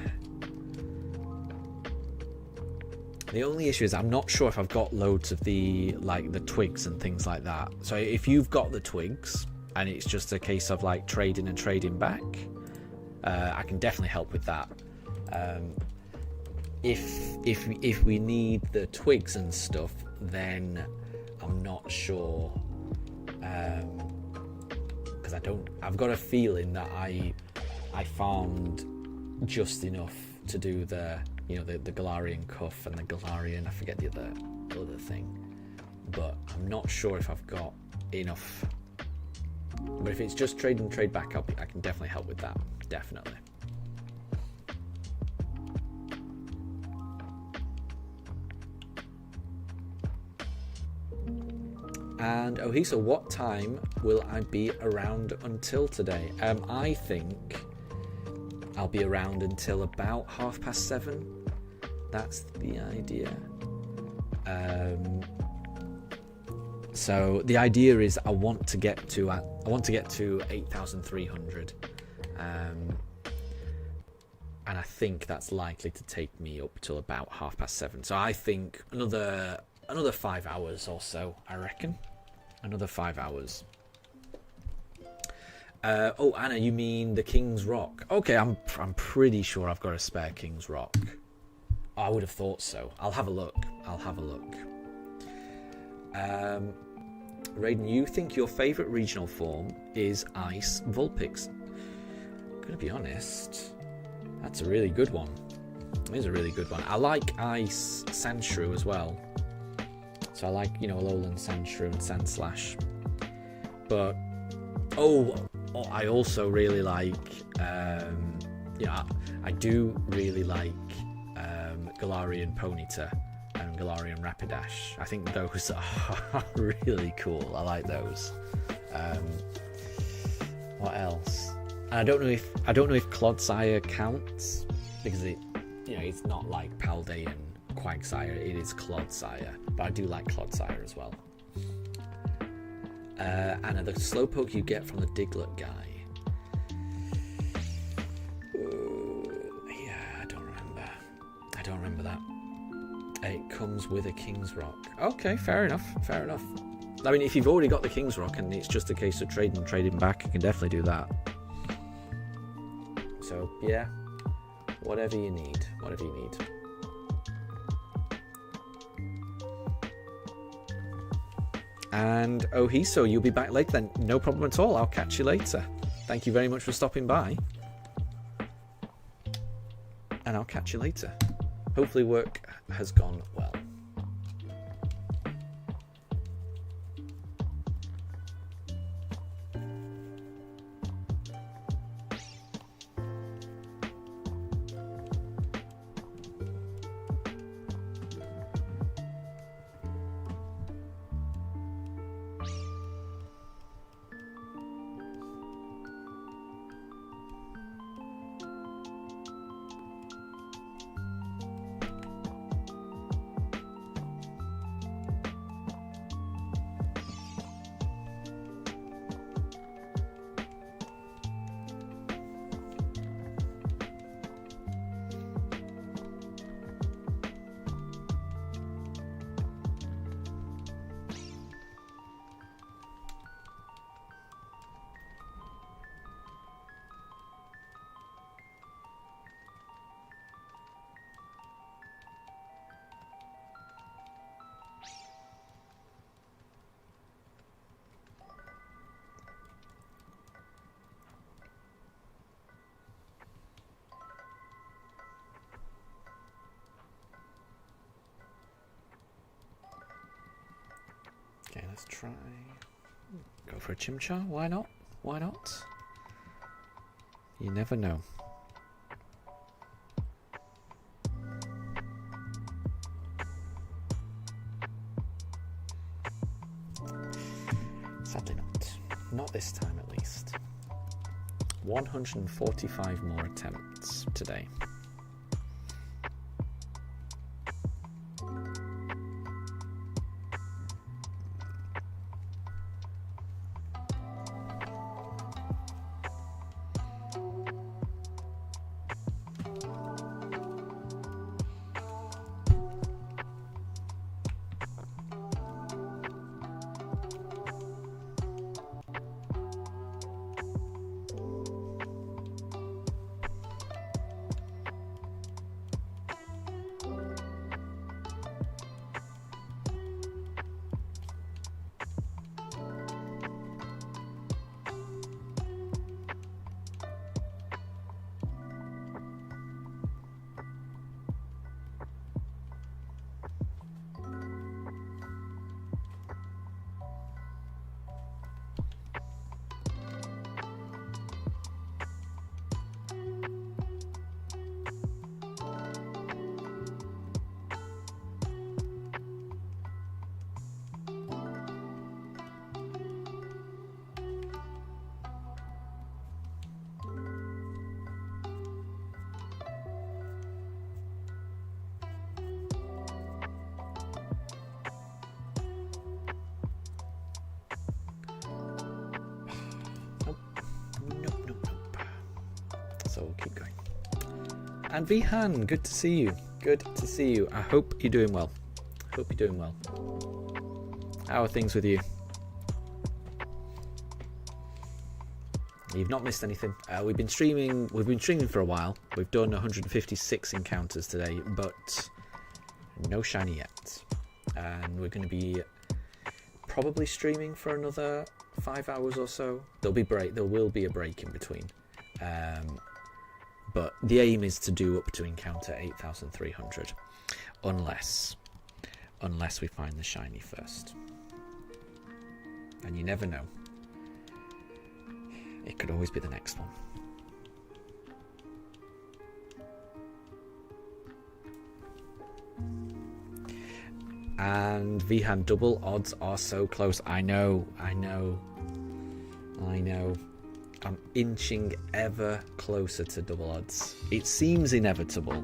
only issue is I'm not sure if I've got loads of the twigs and things like that. So if you've got the twigs and it's just a case of like trading and trading back, I can definitely help with that. If we need the twigs and stuff, then I'm not sure, because I've got a feeling that I farmed just enough to do the Galarian Cuff and the Galarian, I forget the other thing, but I'm not sure if I've got enough. But if it's just trade and trade back, I can definitely help with that, definitely. And Ohisa, what time will I be around until today? I think I'll be around until about 7:30. That's the idea. So the idea is I want to get to 8,300, and I think that's likely to take me up till about 7:30. So I think another 5 hours or so, I reckon. Another 5 hours. Oh, Anna, you mean the King's Rock? Okay, I'm pretty sure I've got a spare King's Rock. Oh, I would have thought so. I'll have a look. Raiden, you think your favourite regional form is Ice Vulpix? I'm going to be honest. That's a really good one. It is a really good one. I like Ice Sandshrew as well. So I like, you know, Alolan Sandshrew and Sandslash. But, I also really like, I do really like Galarian Ponyta and Galarian Rapidash. I think those are really cool. I like those. What else? And I don't know if Clodsire counts because it's not like Paldean Quagsire. It is Clodsire, but I do like Clodsire as well. And the Slowpoke you get from the Diglett guy. Yeah, I don't remember that. It comes with a King's Rock. Okay, fair enough. I mean, if you've already got the King's Rock and it's just a case of trading back, you can definitely do that. So, yeah. Whatever you need. And Ohiso, you'll be back later then. No problem at all. I'll catch you later. Thank you very much for stopping by. And I'll catch you later. Hopefully work has gone well. Okay, let's try. Go for a Chimchar. Why not? You never know. Sadly not. Not this time at least. 145 more attempts today. So we'll keep going. And Vihan, good to see you. I hope you're doing well. How are things with you? You've not missed anything. We've been streaming for a while. We've done 156 encounters today, but no shiny yet. And we're going to be probably streaming for another 5 hours or so. There will be a break in between. But the aim is to do up to encounter 8,300, unless we find the shiny first. And you never know. It could always be the next one. And Vihan double odds are so close. I know. I'm inching ever closer to double odds. It seems inevitable.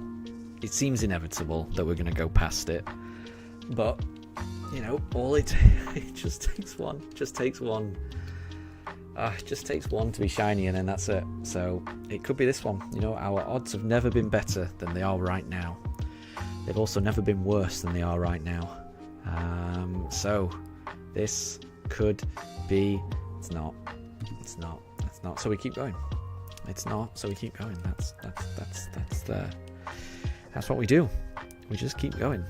That we're going to go past it. But, you know, it just takes one. Just takes one to be shiny, and then that's it. So it could be this one. You know, our odds have never been better than they are right now. They've also never been worse than they are right now. So this could be. It's not. So we keep going. It's not. So we keep going. That's what we do. We just keep going.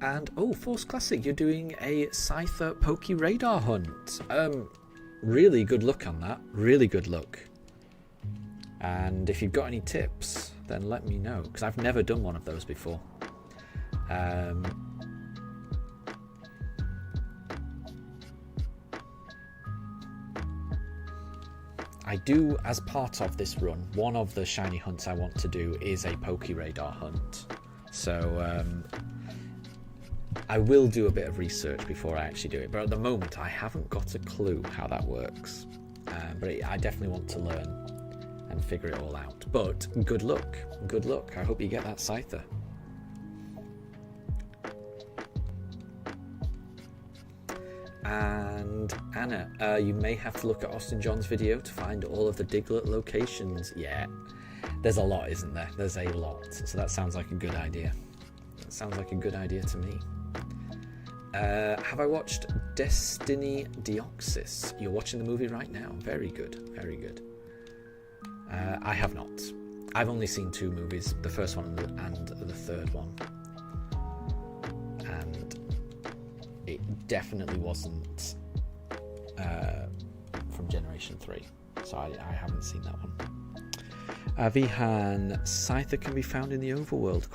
And Force Classic, you're doing a Scyther Poke Radar hunt. Really good luck on that. Really good luck. And if you've got any tips, then let me know, because I've never done one of those before. I do, as part of this run, one of the shiny hunts I want to do is a Poke Radar hunt. So I will do a bit of research before I actually do it, but at the moment I haven't got a clue how that works. But I definitely want to learn and figure it all out. But good luck. Good luck. I hope you get that Scyther. And Anna, you may have to look at Austin John's video to find all of the Diglett locations. Yeah, there's a lot, isn't there? There's a lot. So that sounds like a good idea. That sounds like a good idea to me. Have I watched Destiny Deoxys? You're watching the movie right now. Very good. Very good. I have not. I've only seen 2 movies. The first one and the third one. And it definitely wasn't from Generation 3. So I haven't seen that one. Vihan, Scyther can be found in the overworld? ?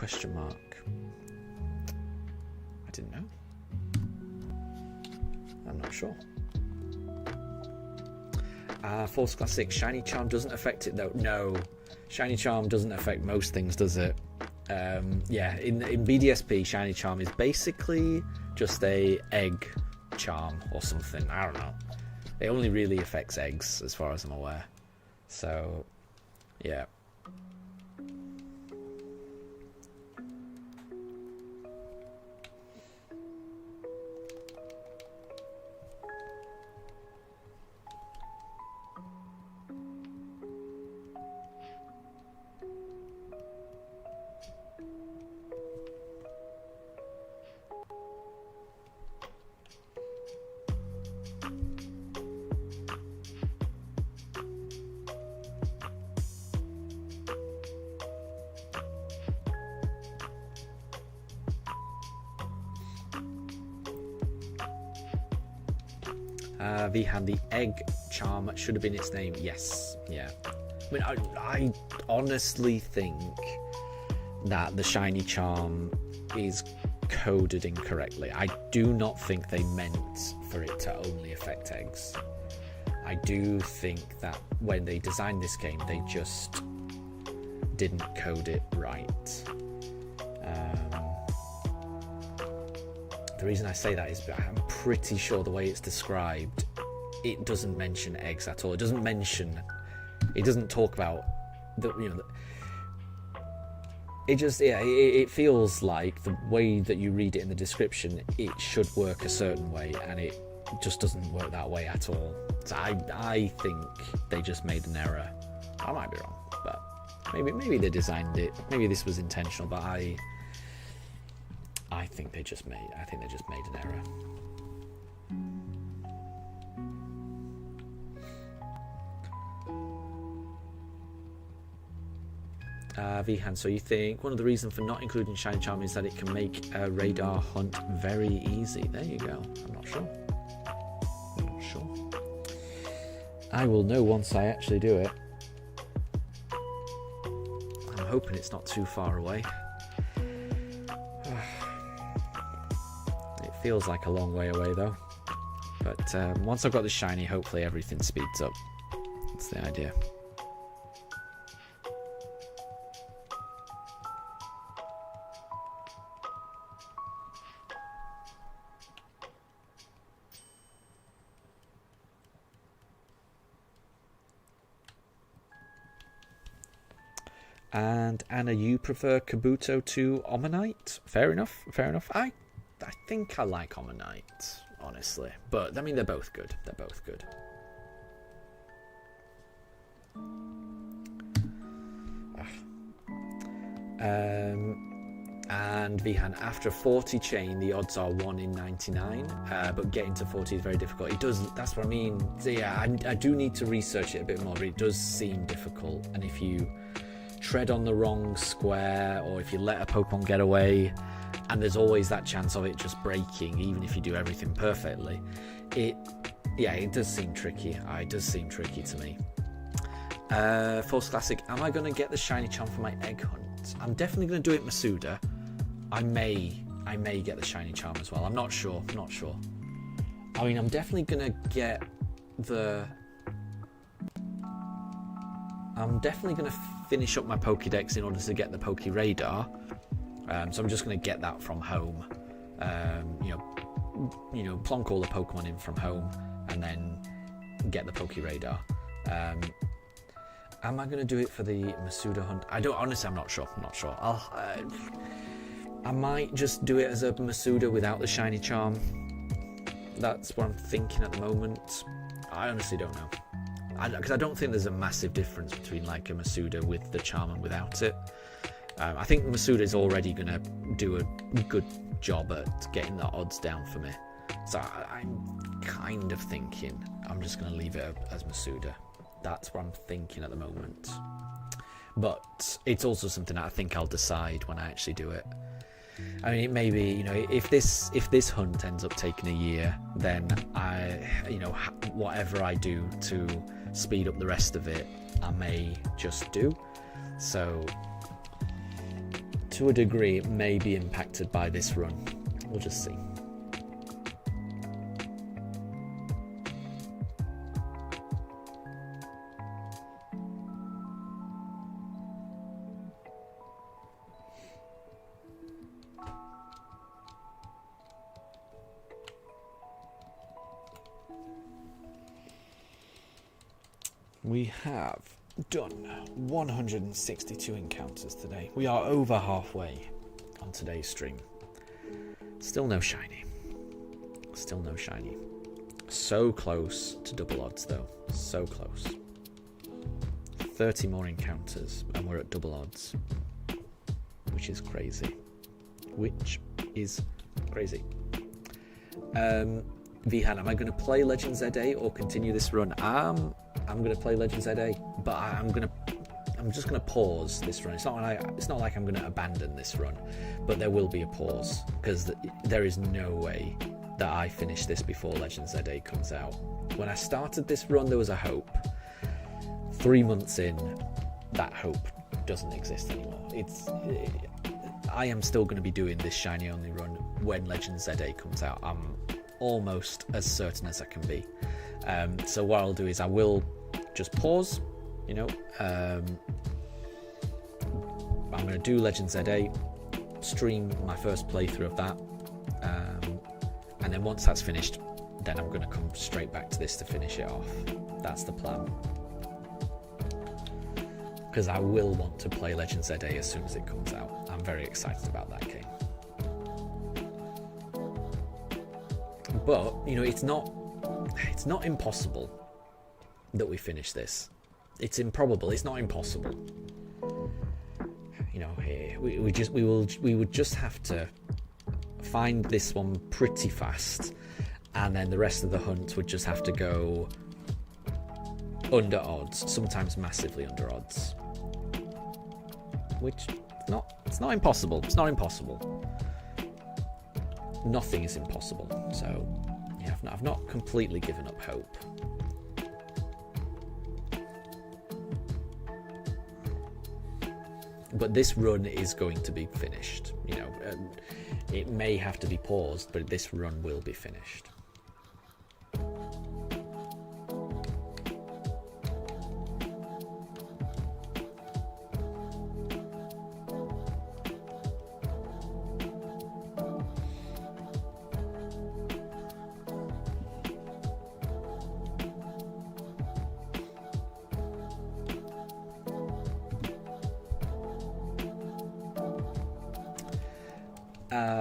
I didn't know. I'm not sure. Force Classic, Shiny Charm doesn't affect it though. No, Shiny Charm doesn't affect most things, does it? Yeah, in BDSP, Shiny Charm is basically just a egg charm or something. I don't know. It only really affects eggs, as far as I'm aware. So, yeah. Vihan, the egg charm should have been its name. Yes, yeah. I mean, I honestly think that the shiny charm is coded incorrectly. I do not think they meant for it to only affect eggs. I do think that when they designed this game, they just didn't code it right. The reason I say that is I'm pretty sure the way it's described, it doesn't mention eggs at all. It doesn't talk about it feels like the way that you read it in the description, it should work a certain way, and it just doesn't work that way at all. So I think they just made an error. I might be wrong, but maybe they designed it. Maybe this was intentional, but I think they just made an error. Vihan, so you think one of the reasons for not including Shiny Charm is that it can make a radar hunt very easy? There you go. I'm not sure. I will know once I actually do it. I'm hoping it's not too far away. It feels like a long way away though. But once I've got the shiny, hopefully everything speeds up. That's the idea. And Anna, you prefer Kabuto to Omanite? Fair enough. I think I like Omanite, honestly. But I mean, they're both good. And Vihan, after 40 chain, the odds are 1 in 99, but getting to 40 is very difficult. It does. That's what I mean. So yeah, I do need to research it a bit more, but it does seem difficult. And if you tread on the wrong square, or if you let a Pokemon get away, and there's always that chance of it just breaking, even if you do everything perfectly, it does seem tricky. It does seem tricky to me. Force Classic, am I going to get the shiny charm for my egg hunt? I'm definitely going to do it Masuda. I may get the shiny charm as well. I'm not sure. I mean, I'm definitely going to get the... I'm definitely going to finish up my Pokédex in order to get the Poké Radar. So I'm just going to get that from home. Plonk all the Pokemon in from home and then get the Poké Radar. Am I going to do it for the Masuda hunt? I'm not sure. I might just do it as a Masuda without the shiny charm. That's what I'm thinking at the moment. I honestly don't know. Because I don't think there's a massive difference between like a Masuda with the charm and without it. I think Masuda is already going to do a good job at getting the odds down for me. So I'm kind of thinking I'm just going to leave it as Masuda. That's what I'm thinking at the moment. But it's also something that I think I'll decide when I actually do it. I mean, it may be, if this hunt ends up taking a year, then whatever I do to speed up the rest of it, I may just do. So, to a degree, it may be impacted by this run. We'll just see. We have done 162 encounters today. We are over halfway on today's stream. Still no shiny. So close to double odds though. So close. 30 more encounters and we're at double odds. Which is crazy. Vihan, am I going to play Legends ZA or continue this run? I'm going to play Legends ZA, but I'm just going to pause this run. It's not like I'm going to abandon this run, but there will be a pause because there is no way that I finish this before Legends ZA comes out. When I started this run, there was a hope. 3 months in, that hope doesn't exist anymore. I am still going to be doing this shiny only run when Legends ZA comes out. I'm almost as certain as I can be. So what I'll do is I will just pause, you know. I'm going to do Legends ZA, stream my first playthrough of that, and then once that's finished, then I'm going to come straight back to this to finish it off. That's the plan. Because I will want to play Legends ZA as soon as it comes out. I'm very excited about that game. But, you know, it's not impossible that we finish this. It's improbable. It's not impossible. You know, we would just have to find this one pretty fast, and then the rest of the hunt would just have to go under odds, sometimes massively under odds. Which it's not impossible. It's not impossible. Nothing is impossible. So yeah, I've not completely given up hope. But this run is going to be finished. You know, it may have to be paused, but this run will be finished.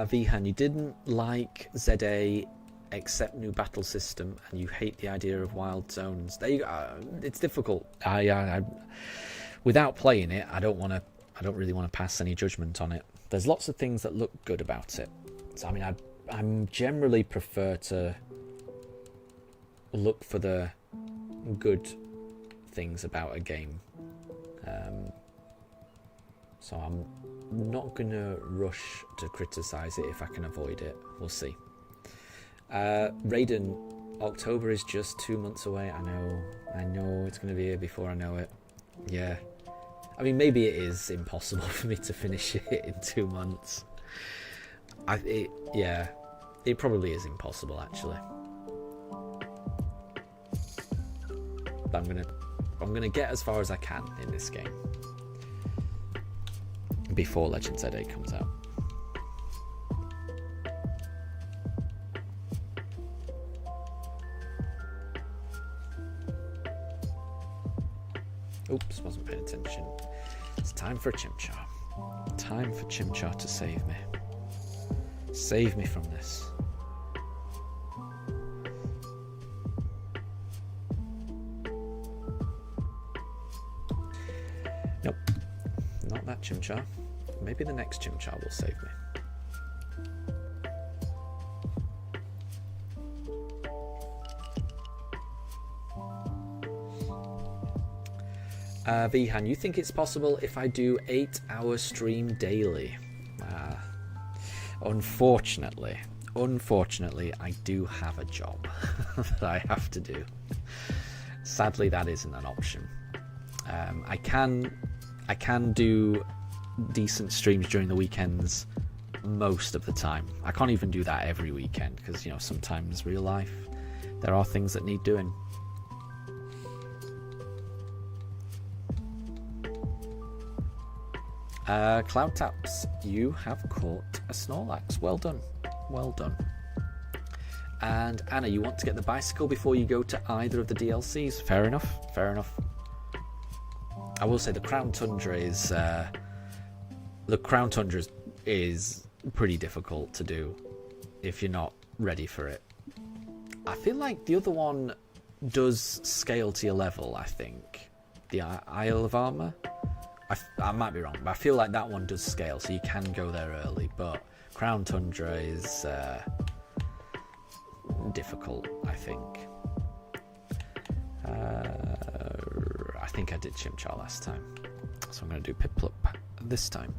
Vihan, you didn't like ZA except new battle system, and you hate the idea of wild zones. There you go. It's difficult. I without playing it, I don't really want to pass any judgment on it. There's lots of things that look good about it. So I mean, I'm generally prefer to look for the good things about a game. So I'm not gonna rush to criticize it if I can avoid it. We'll see. Raiden, October is just 2 months away. I know it's gonna be here before I know it. Yeah, I mean, maybe it is impossible for me to finish it in 2 months. Yeah, it probably is impossible actually. But I'm gonna get as far as I can in this game before Legends ZA comes out. Oops, wasn't paying attention. It's time for Chimchar. Time for Chimchar to save me. Save me from this. Nope, not that Chimchar. Maybe the next Chimchar will save me. Vihan, you think it's possible if I do 8-hour stream daily? Unfortunately, I do have a job that I have to do. Sadly, that isn't an option. I can do decent streams during the weekends most of the time. I can't even do that every weekend because, you know, sometimes real life there are things that need doing. Cloud Taps, you have caught a Snorlax. Well done. Well done. And Anna, you want to get the bicycle before you go to either of the DLCs. Fair enough. Fair enough. I will say the Crown Tundra is pretty difficult to do if you're not ready for it. I feel like the other one does scale to your level, I think. The Isle of Armor. I might be wrong, but I feel like that one does scale, so you can go there early. But Crown Tundra is difficult, I think. I think I did Chimchar last time, so I'm going to do Piplup this time.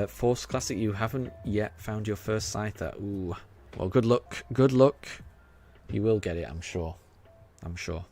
Force Classic, you haven't yet found your first Scyther. Ooh. Well, good luck. Good luck. You will get it, I'm sure. I'm sure.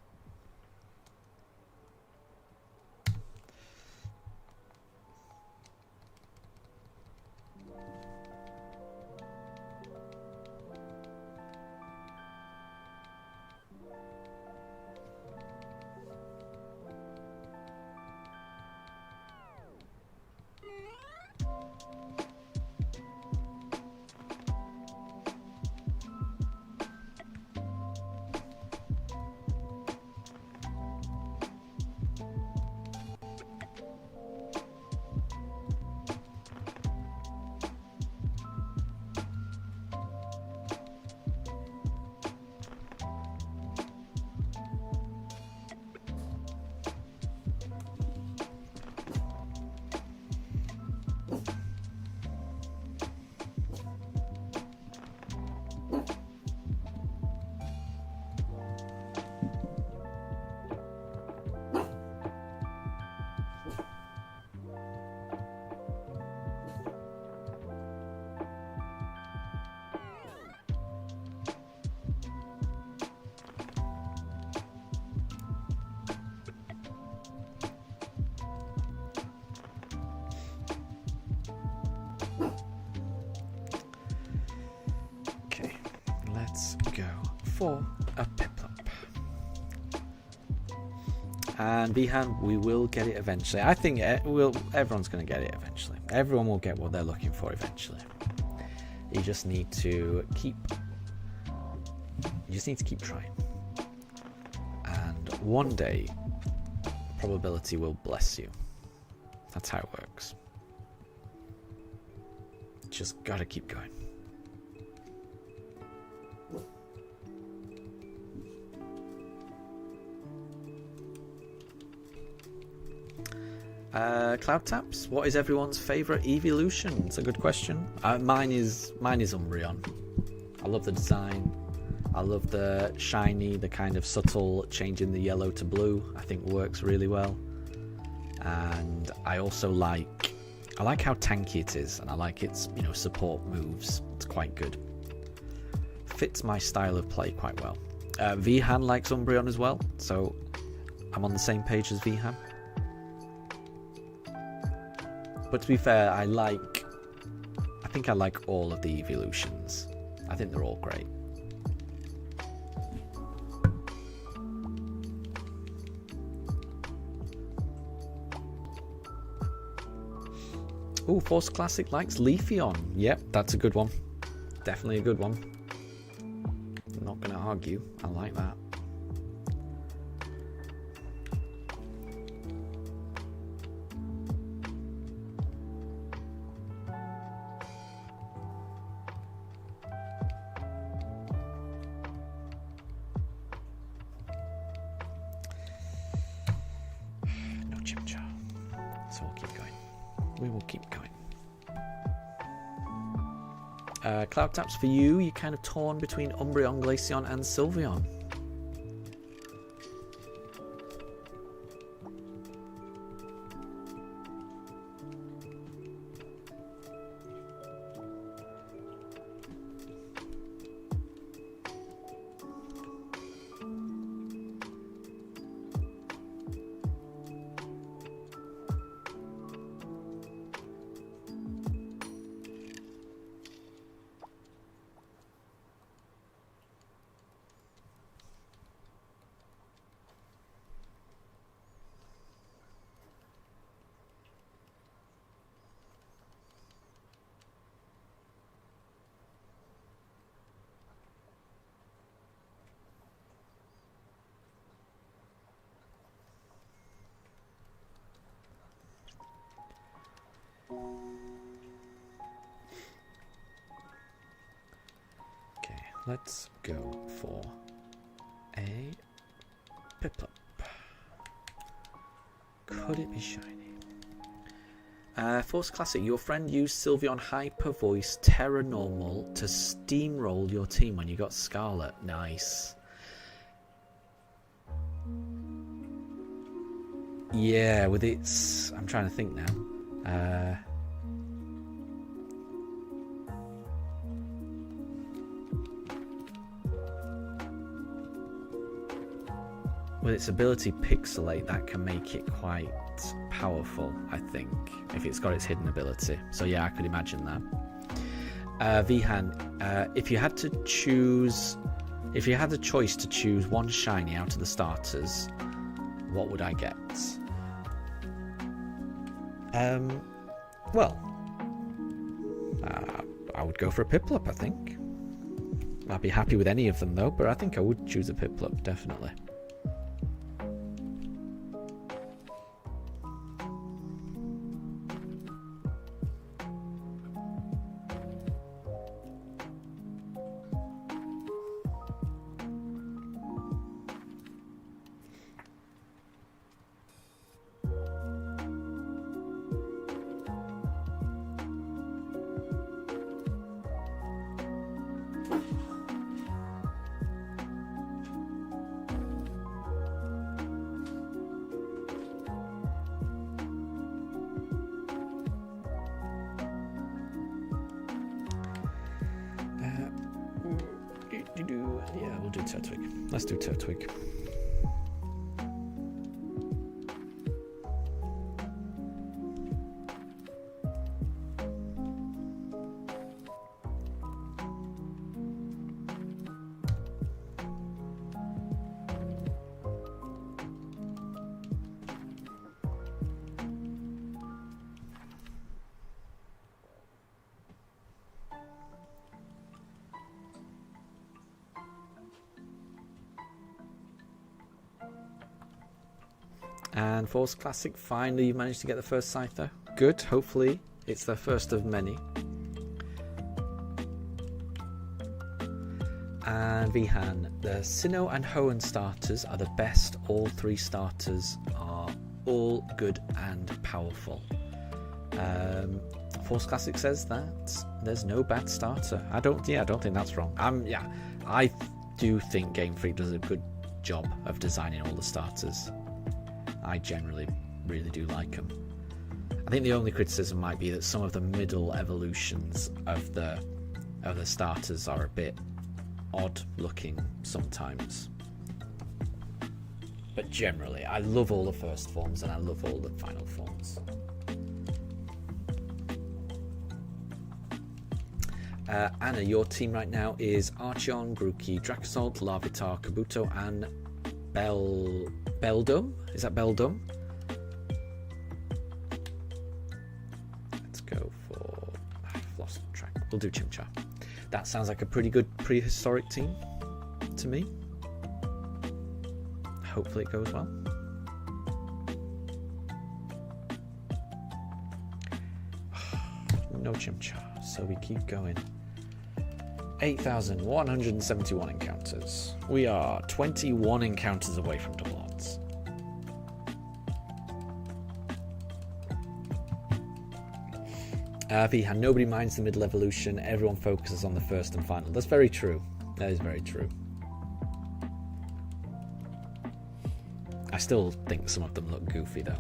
For a Piplup. And Bihan, we will get it eventually. I think everyone's going to get it eventually. Everyone will get what they're looking for eventually. You just need to keep trying. And one day, probability will bless you. That's how it works. Just gotta keep going. Cloud Taps, what is everyone's favourite evolution? It's a good question. Mine is Umbreon. I love the design. I love the shiny, the kind of subtle changing the yellow to blue. I think works really well. And I also like how tanky it is, and I like its support moves. It's quite good. Fits my style of play quite well. Vihan likes Umbreon as well, so I'm on the same page as Vihan. But to be fair, I think I like all of the evolutions. I think they're all great. Ooh, Force Classic likes Leafeon. Yep, that's a good one. Definitely a good one. I'm not going to argue. I like that. Cloud Taps for you, you're kind of torn between Umbreon, Glaceon and Sylveon. Okay, let's go for a Piplup. Could it be shiny? Force Classic, your friend used Sylveon Hyper Voice Terra Normal to steamroll your team when you got Scarlet. Nice. Yeah, with its... I'm trying to think now. with its ability Pixelate, that can make it quite powerful, I think, if it's got its hidden ability. So yeah, I could imagine that. Vihan, if you had the choice to choose one shiny out of the starters, what would I get? Well, I would go for a Piplup, I think. I'd be happy with any of them though, but I think I would choose a Piplup, definitely. Yeah, we'll do Turtwig. Let's do Turtwig. And Force Classic, finally you've managed to get the first Scyther. Good, hopefully it's the first of many. And Vihan, the Sinnoh and Hoenn starters are the best. All three starters are all good and powerful. Force Classic says that there's no bad starter. I don't think that's wrong. I do think Game Freak does a good job of designing all the starters. I generally really do like them. I think the only criticism might be that some of the middle evolutions of the starters are a bit odd looking sometimes. But generally, I love all the first forms and I love all the final forms. Anna, your team right now is Archeon, Grookey, Dracozolt, Larvitar, Kabuto, and Beldum? Is that Beldum? Let's go for... I've lost track. We'll do Chimchar. That sounds like a pretty good prehistoric team to me. Hopefully it goes well. No Chimchar, so we keep going. 8,171 encounters. We are 21 encounters away from double odds. Vihan, nobody minds the middle evolution. Everyone focuses on the first and final. That's very true. That is very true. I still think some of them look goofy though.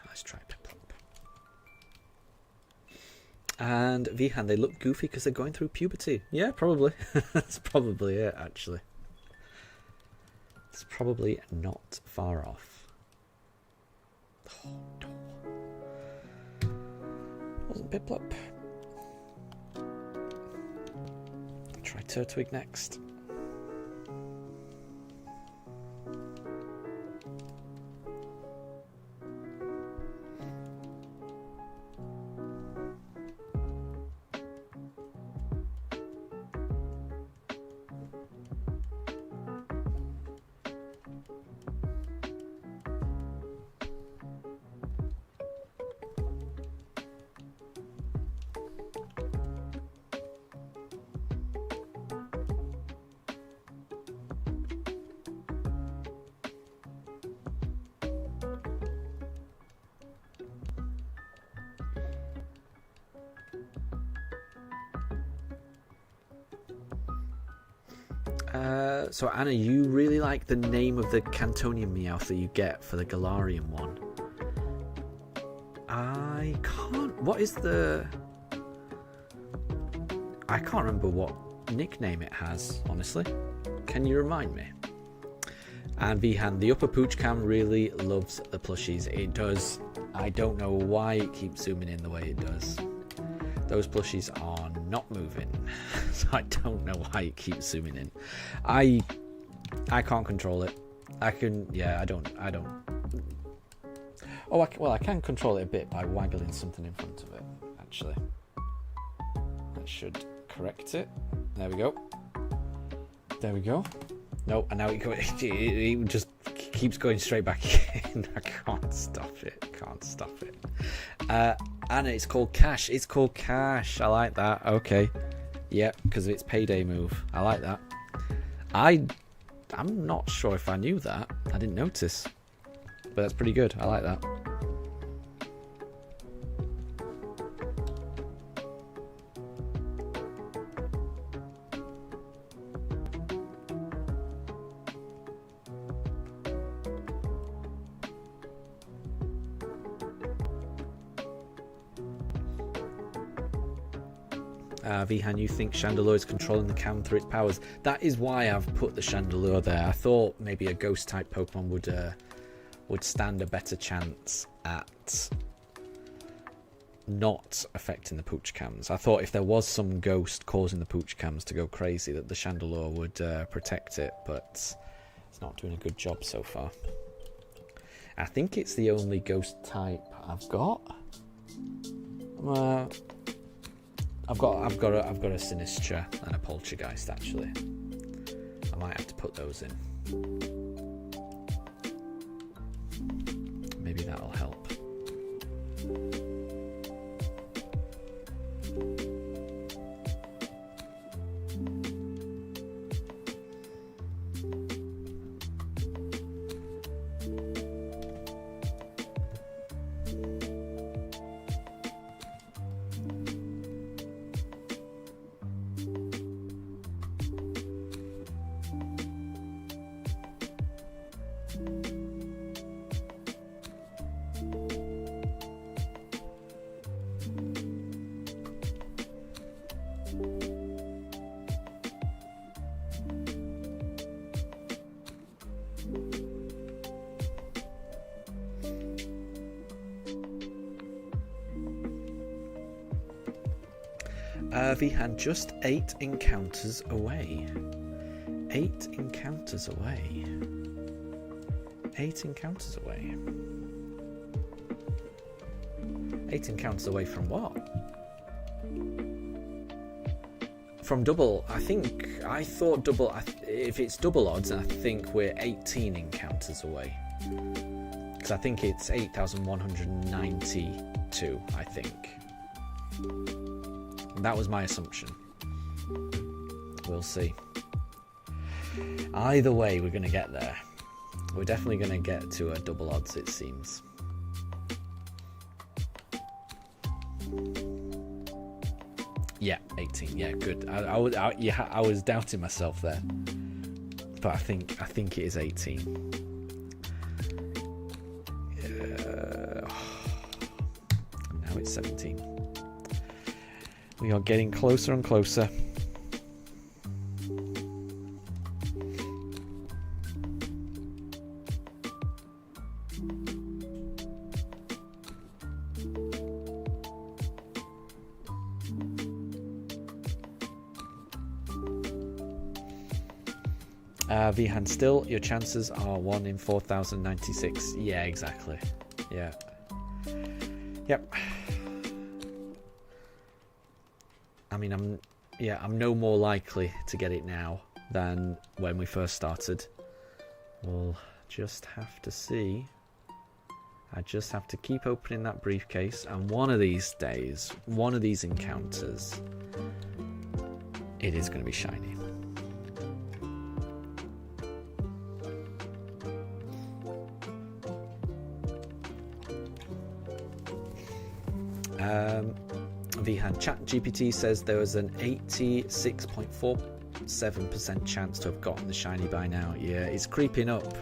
Let's try Piplup. And Vihan, they look goofy because they're going through puberty. Yeah, probably. That's probably it, actually. It's probably not far off. Oh, no. Wasn't Piplup. Try Turtwig next. So Anna, you really like the name of the Cantonian Meowth that you get for the Galarian one. I can't... What is the... I can't remember what nickname it has, honestly. Can you remind me? And Vihan, the upper pooch cam really loves the plushies. It does. I don't know why it keeps zooming in the way it does. Those plushies are not moving. So I don't know why it keeps zooming in. I can't control it. I can... Yeah, I don't... Oh, well, I can control it a bit by waggling something in front of it, actually. That should correct it. There we go. There we go. No, and now it just keeps going straight back in. I can't stop it. Can't stop it. Anna, it's called Cash. It's called Cash. I like that. Okay. Yeah, because of its payday move. I like that. I'm not sure if I knew that. I didn't notice. But that's pretty good. I like that. Vihan, you think Chandelure is controlling the cam through its powers? That is why I've put the Chandelure there. I thought maybe a ghost type Pokemon would stand a better chance at not affecting the pooch cams. I thought if there was some ghost causing the pooch cams to go crazy, that the Chandelure would protect it, but it's not doing a good job so far. I think it's the only ghost type I've got. I've got a Sinistra and a Poltergeist, actually. I might have to put those in. Maybe that'll help. Vihan, just 8 encounters away. 8 encounters away. 8 encounters away. 8 encounters away from what? From double. I thought double. If it's double odds, I think we're 18 encounters away. Because I think it's 8,192, I think. That was my assumption. We'll see. Either way, we're going to get there. We're definitely going to get to a double odds, it seems. Yeah, 18. Yeah, good. I was doubting myself there, but I think it is 18. Now it's 17. We are getting closer and closer. Vihan, still, your chances are 1 in 4,096. Yeah, exactly. Yeah. Yep. I mean, I'm no more likely to get it now than when we first started. We'll just have to see. I just have to keep opening that briefcase, and one of these days, one of these encounters, it is going to be shiny. Vihan, ChatGPT says there was an 86.4 7% chance to have gotten the shiny by now. Yeah, it's creeping up.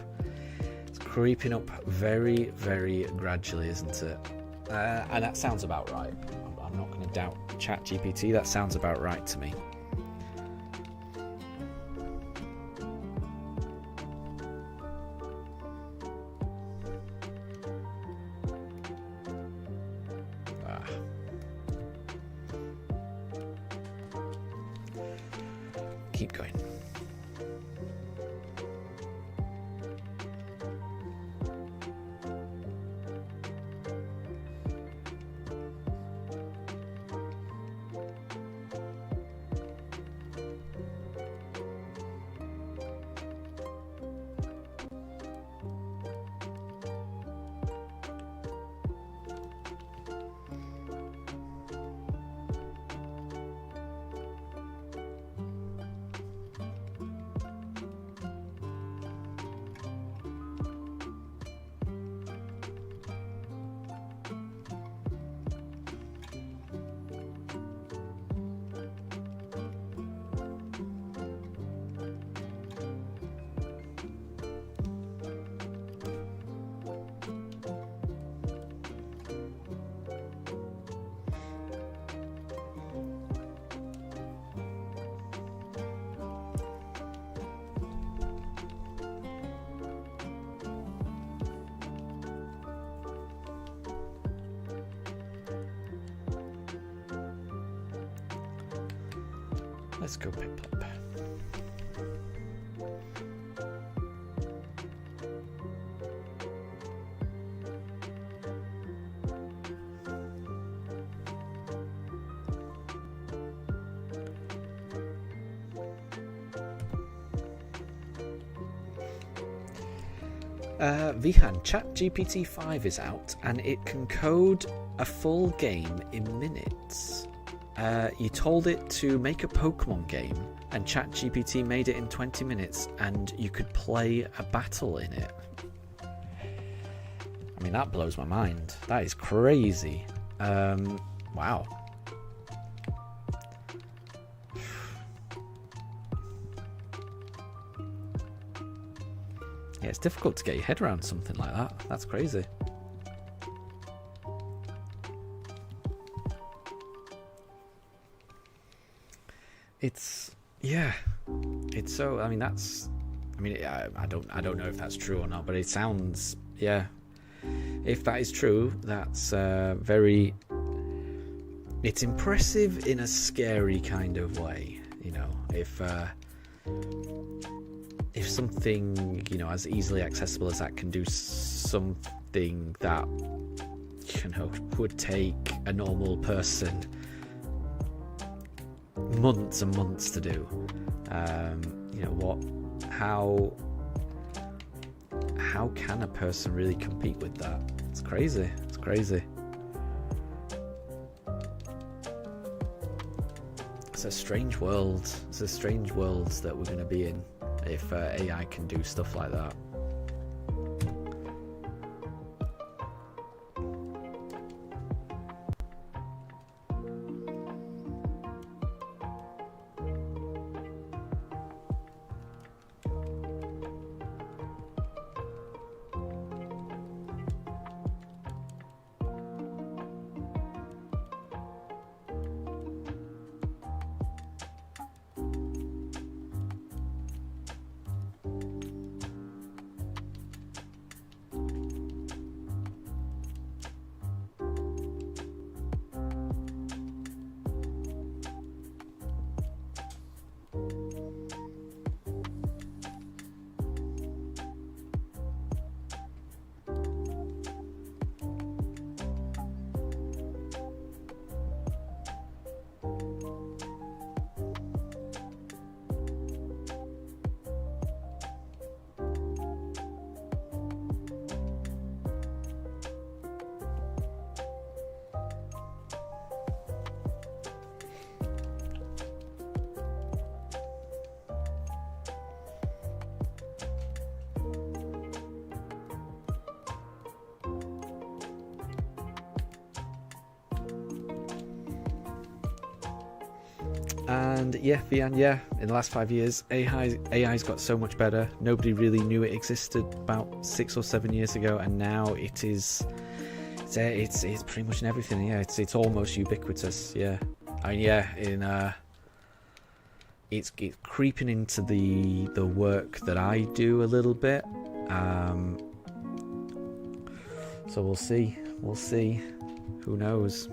It's creeping up very, very gradually, isn't it? And that sounds about right. I'm not going to doubt ChatGPT. That sounds about right to me. Keep going. Let's go Pip-Pop. Vihan, ChatGPT 5 is out and it can code a full game in minutes. You told it to make a Pokemon game and ChatGPT made it in 20 minutes and you could play a battle in it. I mean, that blows my mind. That is crazy. Wow. Yeah, it's difficult to get your head around something like that. That's crazy. It's, yeah, it's so, I mean, that's, I mean, I don't know if that's true or not, but it sounds, yeah, if that is true, that's very, it's impressive in a scary kind of way, you know, if something, you know, as easily accessible as that can do something that, you know, would take a normal person months and months to do, you know, how can a person really compete with that? It's crazy. It's crazy. It's a strange world. It's a strange world that we're going to be in if AI can do stuff like that. And yeah, Vian, yeah, in the last 5 years, AI's got so much better. Nobody really knew it existed about 6 or 7 years ago, and now it's pretty much in everything. Yeah, it's almost ubiquitous. Yeah, I mean, yeah, it's creeping into the work that I do a little bit. So we'll see. Who knows?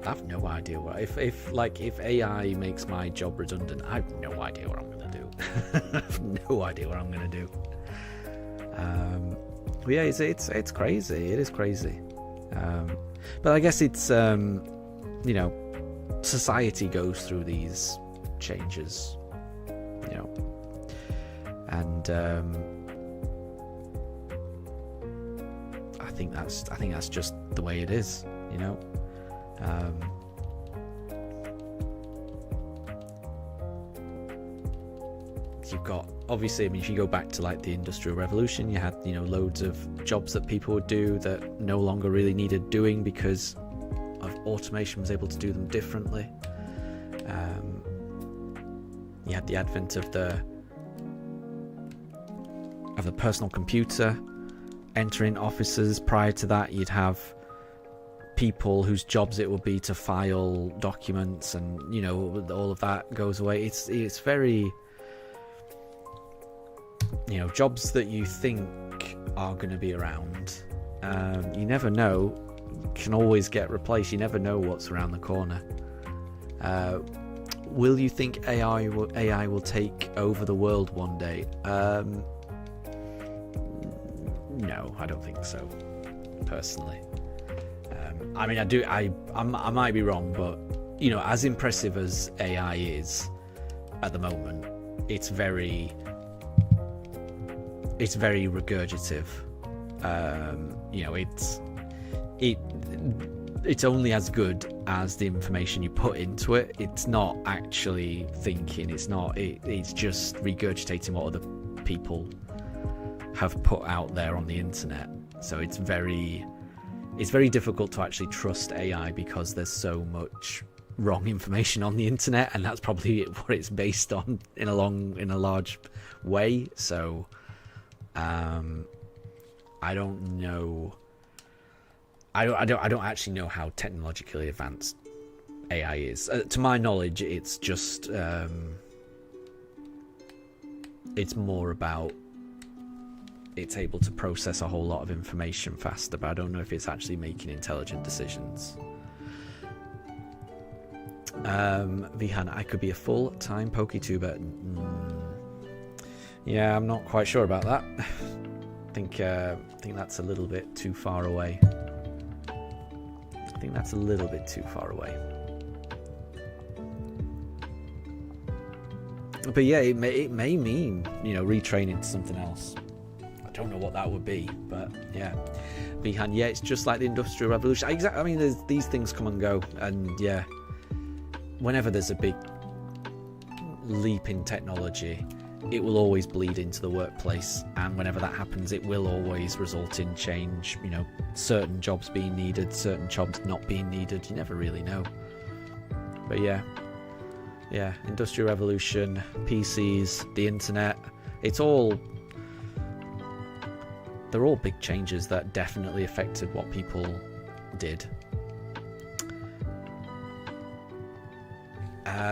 I have no idea what if AI makes my job redundant, I have no idea what I'm gonna do. I have no idea what I'm gonna do. But yeah, it's crazy. It is crazy. But I guess it's society goes through these changes, and I think that's just the way it is, You've got, obviously, I mean, if you go back to like the Industrial Revolution, you had loads of jobs that people would do that no longer really needed doing because of automation was able to do them differently. You had the advent of the personal computer entering offices. Prior to that, you'd have people whose jobs it would be to file documents, and all of that goes away. It's very, jobs that you think are going to be around, you never know, can always get replaced. You never know what's around the corner. Will you think AI will take over the world one day? No, I don't think so, personally. I mean, I might be wrong, but as impressive as AI is at the moment, it's very regurgitative. It's only as good as the information you put into it. It's not actually thinking. It's just regurgitating what other people have put out there on the internet. So it's very difficult to actually trust AI because there's so much wrong information on the internet, and that's probably what it's based on in a large way. So I don't know. I don't actually know how technologically advanced AI is. To my knowledge, it's just it's more about it's able to process a whole lot of information faster, but I don't know if it's actually making intelligent decisions. Vihan, I could be a full-time PokeTuber. Yeah, I'm not quite sure about that. I think that's a little bit too far away. But yeah, it may mean retraining to something else. I don't know what that would be, but yeah. Bihan, yeah, it's just like the Industrial Revolution. Exactly. I mean, these things come and go, and yeah, whenever there's a big leap in technology, it will always bleed into the workplace, and whenever that happens, it will always result in change. Certain jobs being needed, certain jobs not being needed. You never really know. But yeah, Industrial Revolution, PCs, the internet, they're all big changes that definitely affected what people did.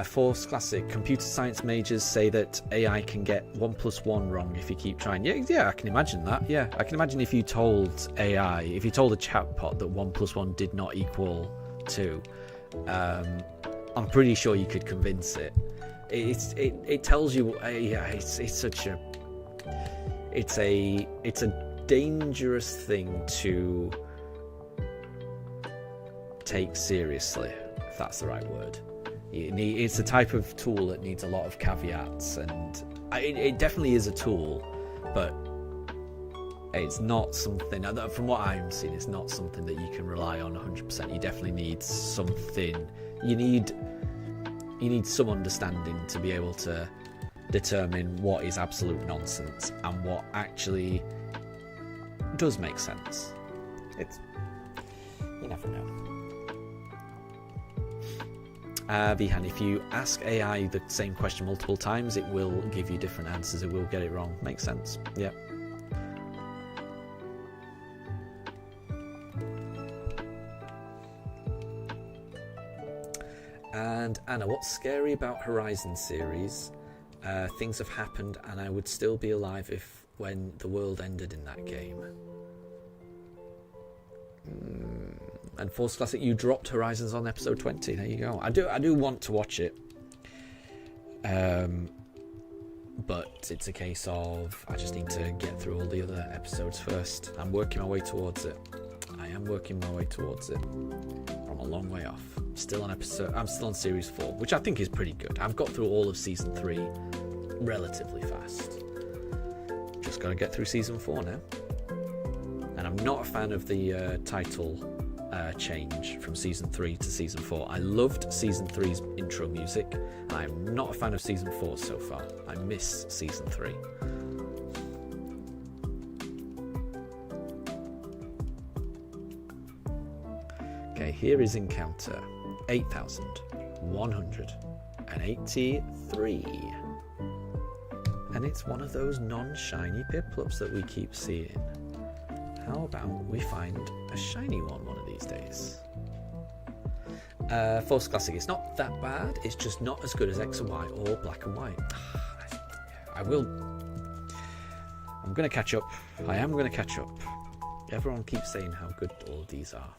Force Classic, computer science majors say that AI can get 1 + 1 wrong if you keep trying. Yeah, I can imagine that. Yeah, I can imagine if you told a chatbot that 1 + 1 did not equal 2, I'm pretty sure you could convince it. It tells you, it's a dangerous thing to take seriously, if that's the right word. It's a type of tool that needs a lot of caveats, and it definitely is a tool, but it's not something, from what I'm seeing, it's not something that you can rely on 100%. You definitely need something. You need some understanding to be able to determine what is absolute nonsense and what actually does make sense. You never know. Vihan, if you ask AI the same question multiple times, it will give you different answers. It will get it wrong. Makes sense. Yeah. And Anna, what's scary about Horizon series? Things have happened and I would still be alive when the world ended in that game. And Force Classic, you dropped Horizons on episode 20. There you go. I do want to watch it. But it's a case of I just need to get through all the other episodes first. I'm working my way towards it. I am working my way towards it. I'm a long way off. I'm still on series 4, which I think is pretty good. I've got through all of season 3 relatively fast. Just got to get through season 4 now. And I'm not a fan of the title change from season 3 to season 4. I loved season 3's intro music. I'm not a fan of season 4 so far. I miss season 3. Okay, here is encounter 8183. And it's one of those non-shiny Piplups that we keep seeing. How about we find a shiny one of these days? Force Classic, it's not that bad, it's just not as good as X and Y or Black and White. I'm going to catch up. I am going to catch up. Everyone keeps saying how good all of these are.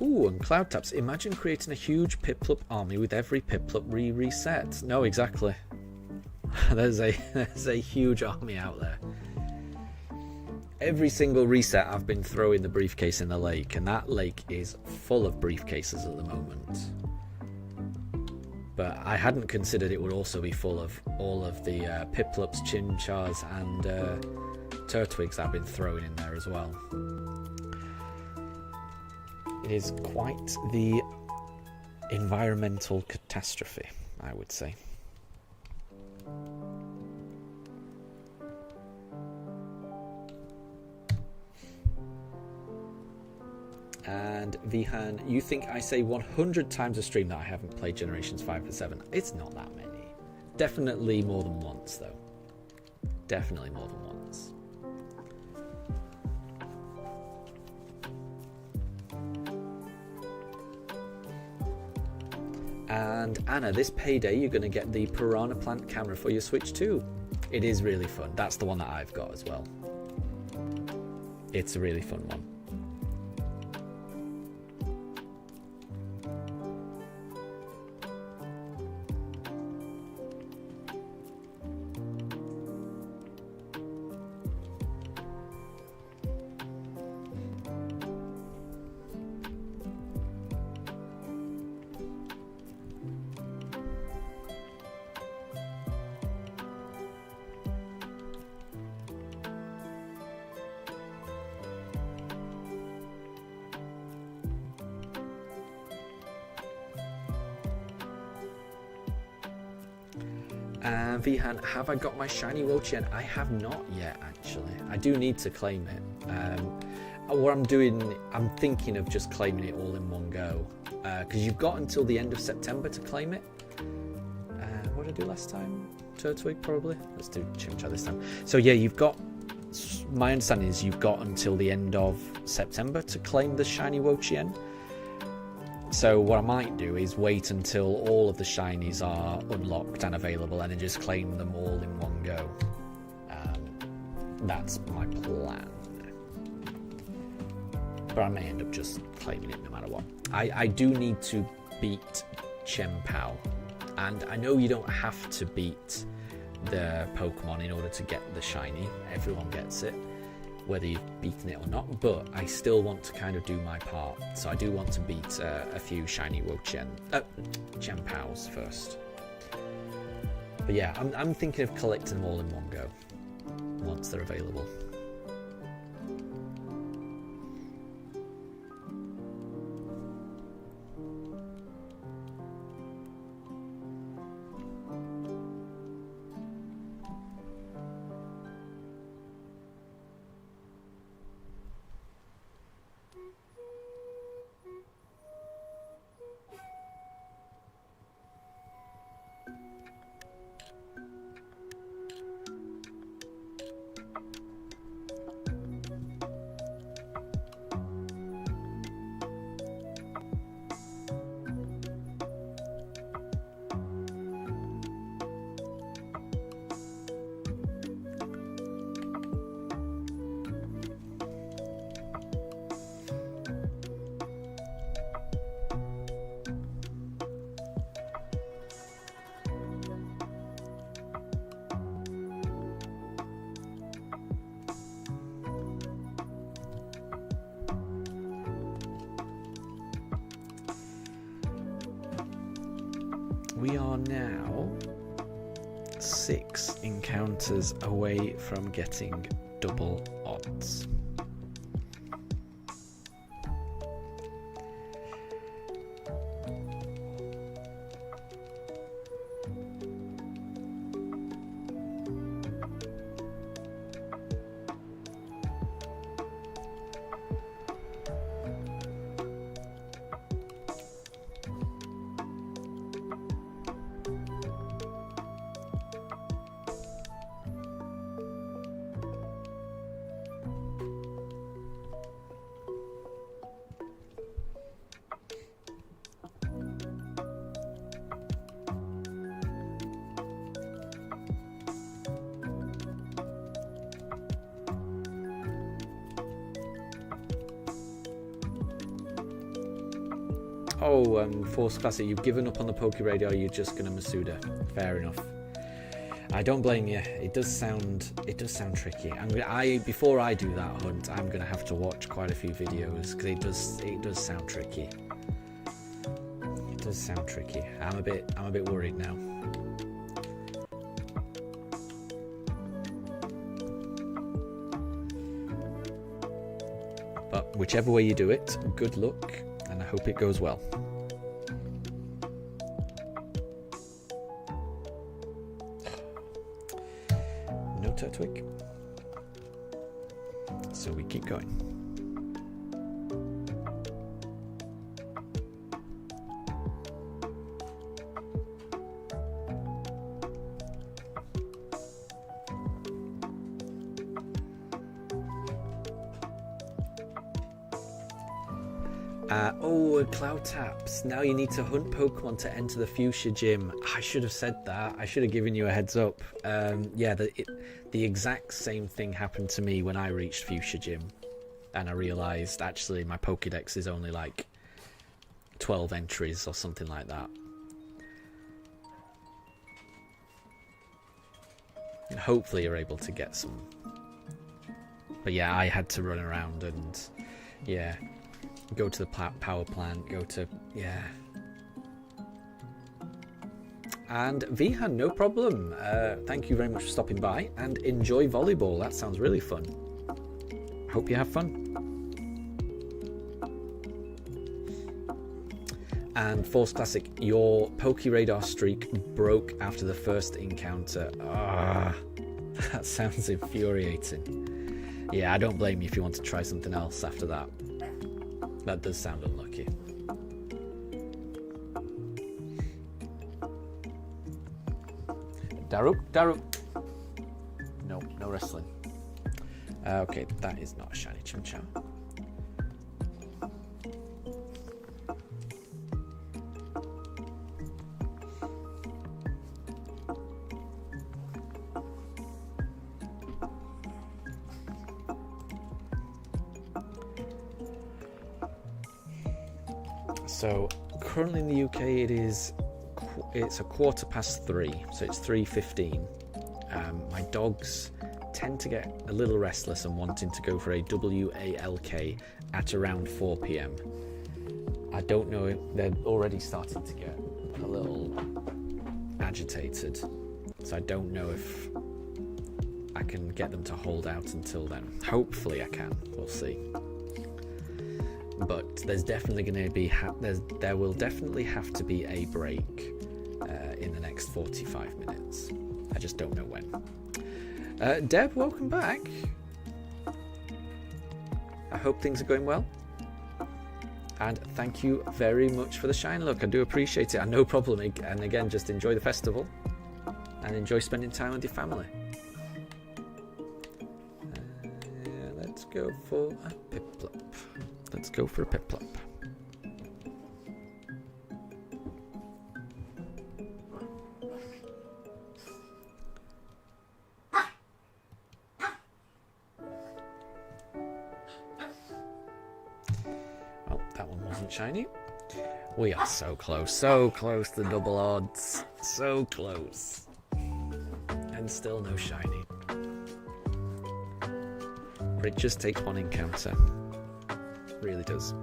Ooh, and Cloud Taps, imagine creating a huge Piplup army with every Piplup reset. No, exactly. there's a huge army out there. Every single reset I've been throwing the briefcase in the lake, and that lake is full of briefcases at the moment. But I hadn't considered it would also be full of all of the Piplups, Chimchars and Turtwigs I've been throwing in there as well. It is quite the environmental catastrophe, I would say. And Vihan, you think I say 100 times a stream that I haven't played Generations 5 and 7? It's not that many. Definitely more than once, though. Definitely more than once. And Anna, this payday you're going to get the Piranha Plant camera for your Switch too. It is really fun. That's the one that I've got as well. It's a really fun one. Vihan, have I got my shiny Wochien? I have not yet, actually. I do need to claim it. What I'm doing, I'm thinking of just claiming it all in one go. Because you've got until the end of September to claim it. What did I do last time? Turtwig, probably? Let's do Chimchar this time. So yeah, you've got... My understanding is you've got until the end of September to claim the shiny Wochien. So what I might do is wait until all of the shinies are unlocked and available and then just claim them all in one go. That's my plan. But I may end up just claiming it no matter what. I do need to beat Chempao And I know you don't have to beat the Pokemon in order to get the shiny. Everyone gets it, whether you've beaten it or not, but I still want to kind of do my part. So I do want to beat a few shiny Chien-Paos first. But yeah, I'm thinking of collecting them all in one go, once they're available. We are now 6 encounters away from getting double odds. Oh, Force Classic, you've given up on the Poke Radio, you're just gonna Masuda. Fair enough. I don't blame you. It does sound tricky. Before I do that hunt, I'm gonna have to watch quite a few videos because it does sound tricky. It does sound tricky. I'm a bit worried now. But whichever way you do it, good luck, and I hope it goes well. No Turtwig. So we keep going. Cloud Taps. Now you need to hunt Pokemon to enter the Fuchsia Gym. I should have said that. I should have given you a heads up. Yeah, the exact same thing happened to me when I reached Fuchsia Gym. And I realised, actually, my Pokédex is only like 12 entries or something like that. And hopefully you're able to get some. But yeah, I had to run around and, yeah, go to the power plant, go to, yeah. And Vihan, no problem. Thank you very much for stopping by and enjoy volleyball. That sounds really fun. Hope you have fun. And Force Classic, your Pokeradar streak broke after the first encounter. Ah, that sounds infuriating. Yeah, I don't blame you if you want to try something else after that. That does sound unlucky. Daruk. No wrestling. Okay, that is not a shiny Chimchar. So currently in the UK it is it's a 3:15, so it's 3:15. My dogs tend to get a little restless and wanting to go for a WALK at around 4 p.m. I don't know if they're already starting to get a little agitated, so I don't know if I can get them to hold out until then. Hopefully I can, we'll see. But there's definitely going to be there will definitely have to be a break in the next 45 minutes. I just don't know when. Deb, welcome back. I hope things are going well. And thank you very much for the shine look. I do appreciate it. And no problem. And again, just enjoy the festival and enjoy spending time with your family. Let's go for a Piplup. Let's go for a Piplup. Well, that one wasn't shiny. We are so close to double odds. So close. And still no shiny. But it just takes one encounter. Really does.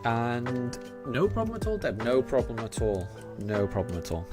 And no problem at all, Deb. No problem at all. No problem at all.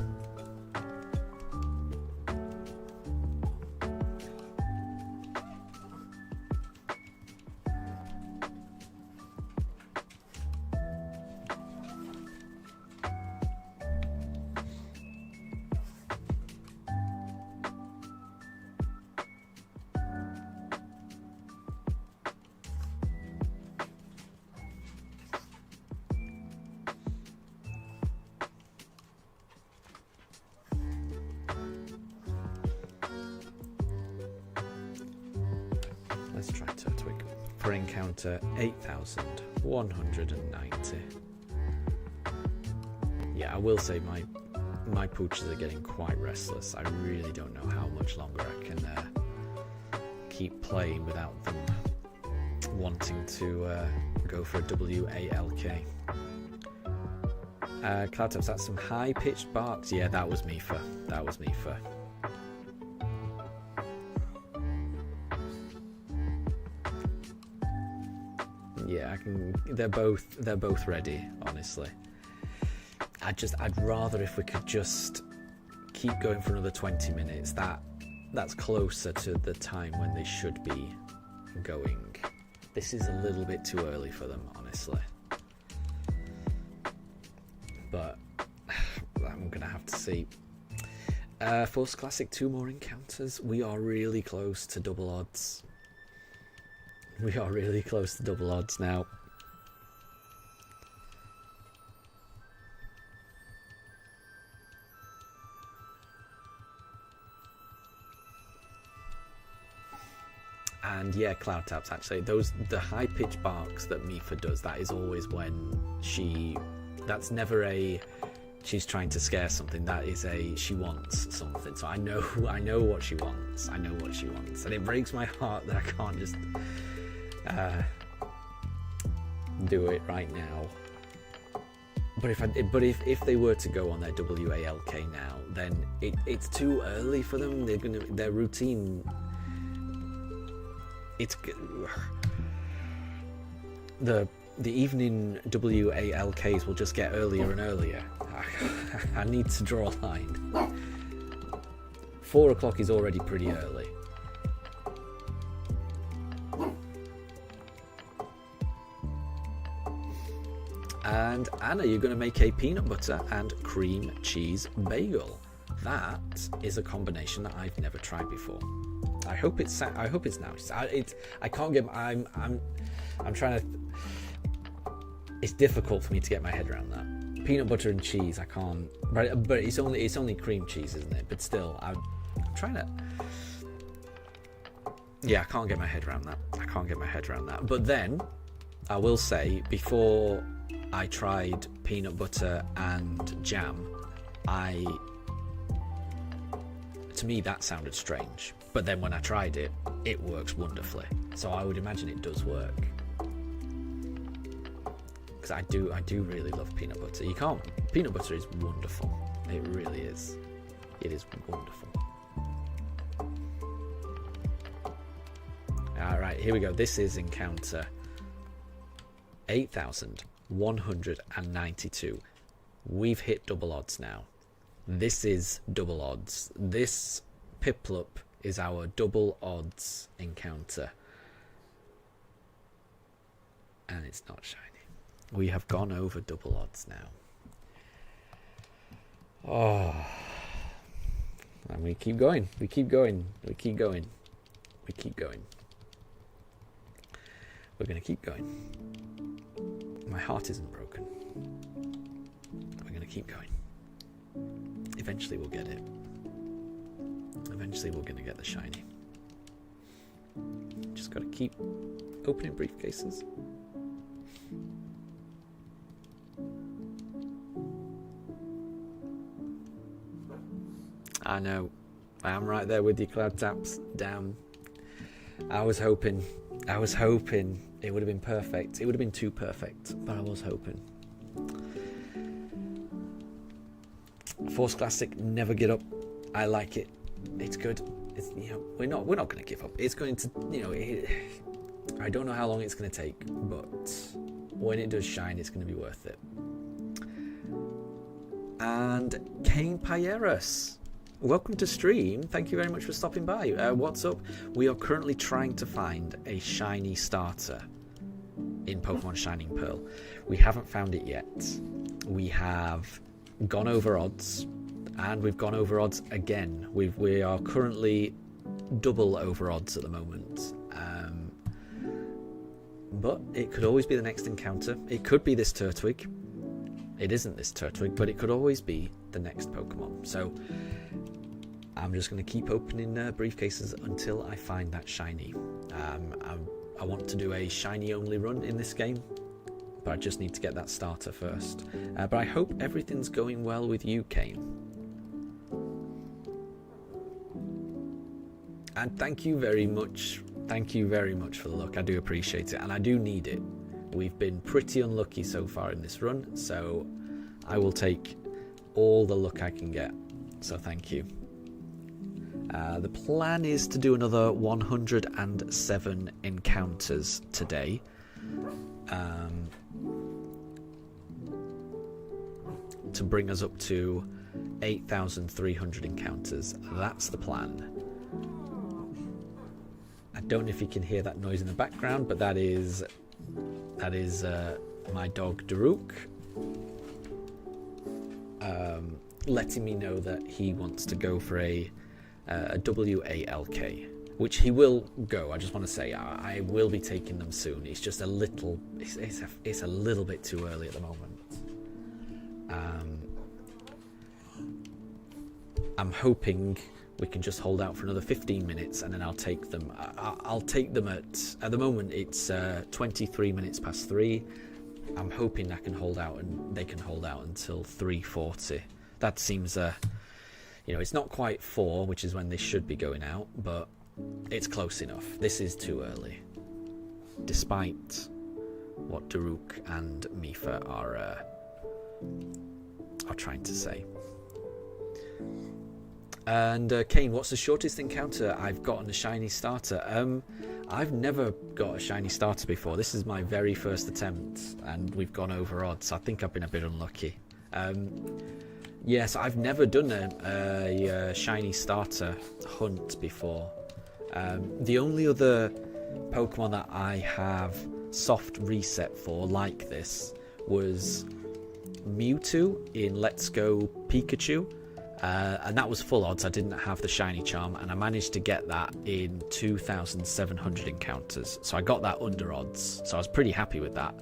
Let's try Turtwig for encounter 8,190. Yeah, I will say my pooches are getting quite restless. I really don't know how much longer I can keep playing without them wanting to go for a WALK. Cloudtops, that's some high-pitched barks. Yeah, that was Mifa. That was Mifa. Yeah, I can. They're both ready. Honestly, I'd rather if we could just keep going for another 20 minutes. That's closer to the time when they should be going. This is a little bit too early for them, honestly. But I'm gonna have to see. Force Classic, 2 more encounters. We are really close to double odds. We are really close to double odds now. And yeah, Cloud Taps, actually, the high pitched barks that Mifa does, that is always when that's never a she's trying to scare something. That is she wants something. So I know what she wants. I know what she wants. And it breaks my heart that I can't just do it right now. But if they were to go on their WALK now, then it's too early for them. Their routine. It's the evening WALKs will just get earlier and earlier. I need to draw a line. 4 o'clock is already pretty early. And Anna, you're going to make a peanut butter and cream cheese bagel. That is a combination that I've never tried before. I hope it's nice. I can't get. I'm trying to. It's difficult for me to get my head around that. Peanut butter and cheese, I can't. But it's only cream cheese, isn't it? But still, I'm trying to. Yeah, I can't get my head around that. But then, I will say, before I tried peanut butter and jam, to me that sounded strange. But then when I tried it, it works wonderfully. So I would imagine it does work. Because I do really love peanut butter. Peanut butter is wonderful. It really is. It is wonderful. Alright, here we go. This is encounter 8,192. We've hit double odds now. This is double odds. This Piplup is our double odds encounter. And it's not shiny. We have gone over double odds now. Oh. And we keep going. We keep going. We keep going. We keep going. We're going to keep going. My heart isn't broken. We're going to keep going. Eventually we'll get it. Eventually we're going to get the shiny. Just got to keep opening briefcases. I know. I am right there with you, Cloud Taps. Damn. I was hoping it would have been perfect. It would have been too perfect, but I was hoping. Force Classic, never get up. I like it. It's good. It's, we're not going to give up. It's going to, I don't know how long it's going to take, but when it does shine, it's going to be worth it. And Kane Pierus, welcome to stream. Thank you very much for stopping by. What's up? We are currently trying to find a shiny starter in Pokemon Shining Pearl. We haven't found it yet. We have gone over odds, and we've gone over odds again. We are currently double over odds at the moment. But it could always be the next encounter. It could be this Turtwig. It isn't this Turtwig, but it could always be the next Pokemon. So I'm just going to keep opening briefcases until I find that shiny. I want to do a shiny only run in this game, but I just need to get that starter first. But I hope everything's going well with you, Kane. And thank you very much. Thank you very much for the luck. I do appreciate it, and I do need it. We've been pretty unlucky so far in this run, so I will take all the luck I can get. So thank you. The plan is to do another 107 encounters today. To bring us up to 8,300 encounters. That's the plan. I don't know if you can hear that noise in the background, but that is my dog Daruk letting me know that he wants to go for a WALK, which he will go. I just want to say I will be taking them soon. It's just a little bit too early at the moment. I'm hoping we can just hold out for another 15 minutes and then I'll take them. I'll take them at the moment it's 23 minutes past 3. I'm hoping I can hold out and they can hold out until 3:40. That seems it's not quite 4, which is when they should be going out, but it's close enough. This is too early, despite what Daruk and Mifa are trying to say. And Kane, what's the shortest encounter I've gotten a shiny starter? I've never got a shiny starter before. This is my very first attempt, and we've gone over odds. I think I've been a bit unlucky. Yes, I've never done a shiny starter hunt before. The only other Pokemon that I have soft reset for like this was Mewtwo in Let's Go Pikachu. And that was full odds. I didn't have the shiny charm, and I managed to get that in 2,700 encounters. So I got that under odds. So I was pretty happy with that.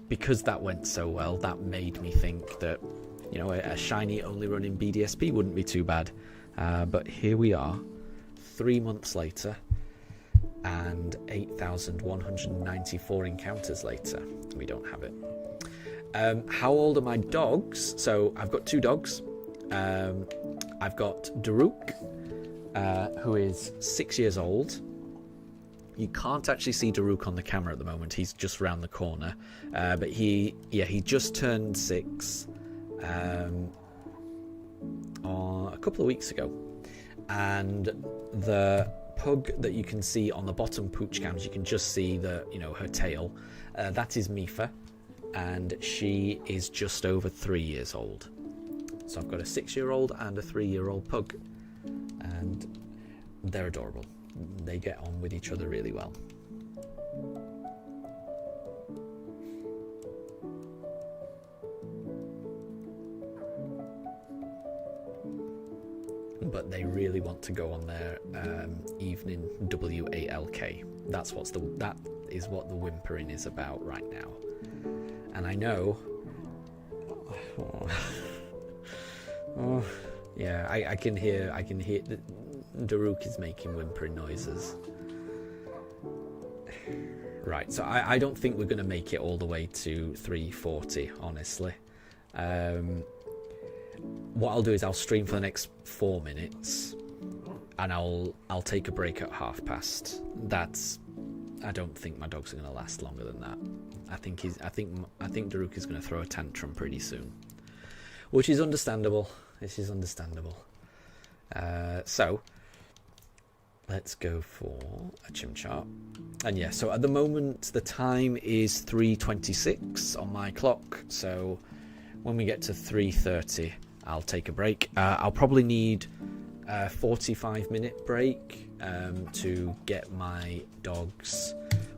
Because that went so well, that made me think that, a shiny only run in BDSP wouldn't be too bad. But here we are, 3 months later, And 8,194 encounters later, we don't have it. How old are my dogs? So I've got 2 dogs. I've got Daruk, who is 6 years old. You can't actually see Daruk on the camera at the moment. He's just around the corner. But he just turned 6 a couple of weeks ago. And the pug that you can see on the bottom pooch cams, you can just see her tail. That is Mifa, and she is just over 3 years old. So I've got a 6-year-old and a 3-year-old pug, and they're adorable. They get on with each other really well. But they really want to go on their evening WALK. That is what the whimpering is about right now. And I know. Yeah, I can hear. Daruk is making whimpering noises. Right, so I don't think we're going to make it all the way to 340, honestly. What I'll do is I'll stream for the next 4 minutes, and I'll take a break at past. I don't think my dogs are going to last longer than that. I think Daruk is going to throw a tantrum pretty soon, which is understandable. This is understandable. So let's go for a chim chart. And yeah, so at the moment the time is 3:26 on my clock. So when we get to 3:30, I'll take a break. I'll probably need a 45-minute break to get my dogs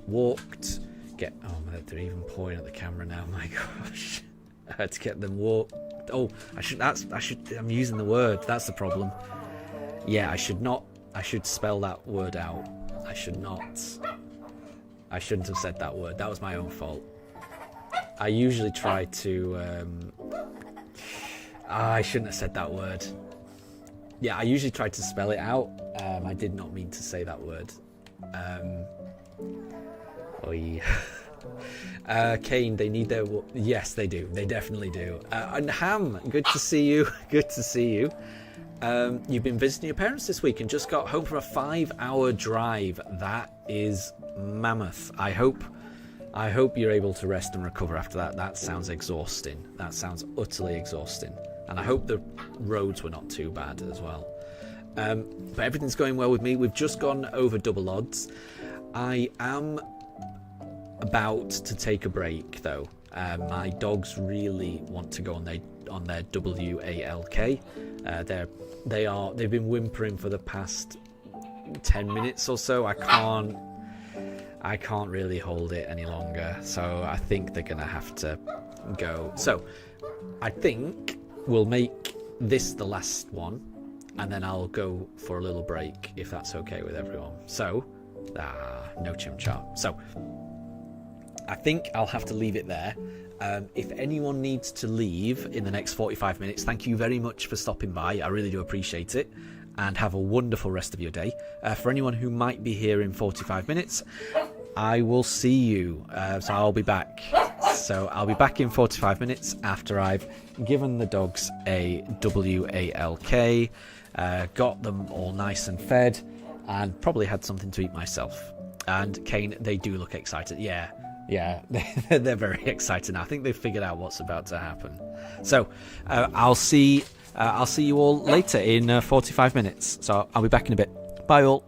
walked. They're even pointing at the camera now. My gosh, to get them walked. Oh, I'm using the word. That's the problem. Yeah, I should spell that word out. I shouldn't have said that word. That was my own fault. I usually try to... I shouldn't have said that word. Yeah, I usually try to spell it out. I did not mean to say that word. Kane, they need their... Yes, they do. They definitely do. And Ham, good to see you. Good to see you. You've been visiting your parents this week and just got home from a 5-hour drive. That is mammoth. I hope you're able to rest and recover after that. That sounds exhausting. That sounds utterly exhausting. And I hope the roads were not too bad as well. But everything's going well with me. We've just gone over double odds. I am about to take a break though. My dogs really want to go on their WALK. They've been whimpering for the past 10 minutes or so. I can't really hold it any longer, so I think they're gonna have to go. So I think we'll make this the last one, and then I'll go for a little break if that's okay with everyone. So no chim chart. So I think I'll have to leave it there. If anyone needs to leave in the next 45 minutes, thank you very much for stopping by. I really do appreciate it. And have a wonderful rest of your day. For anyone who might be here in 45 minutes, I will see you. So I'll be back. So I'll be back in 45 minutes after I've given the dogs a WALK, got them all nice and fed, and probably had something to eat myself. And Kane, they do look excited. Yeah, they're very excited now. I think they've figured out what's about to happen. So I'll see you all later in 45 minutes. So I'll be back in a bit. Bye all.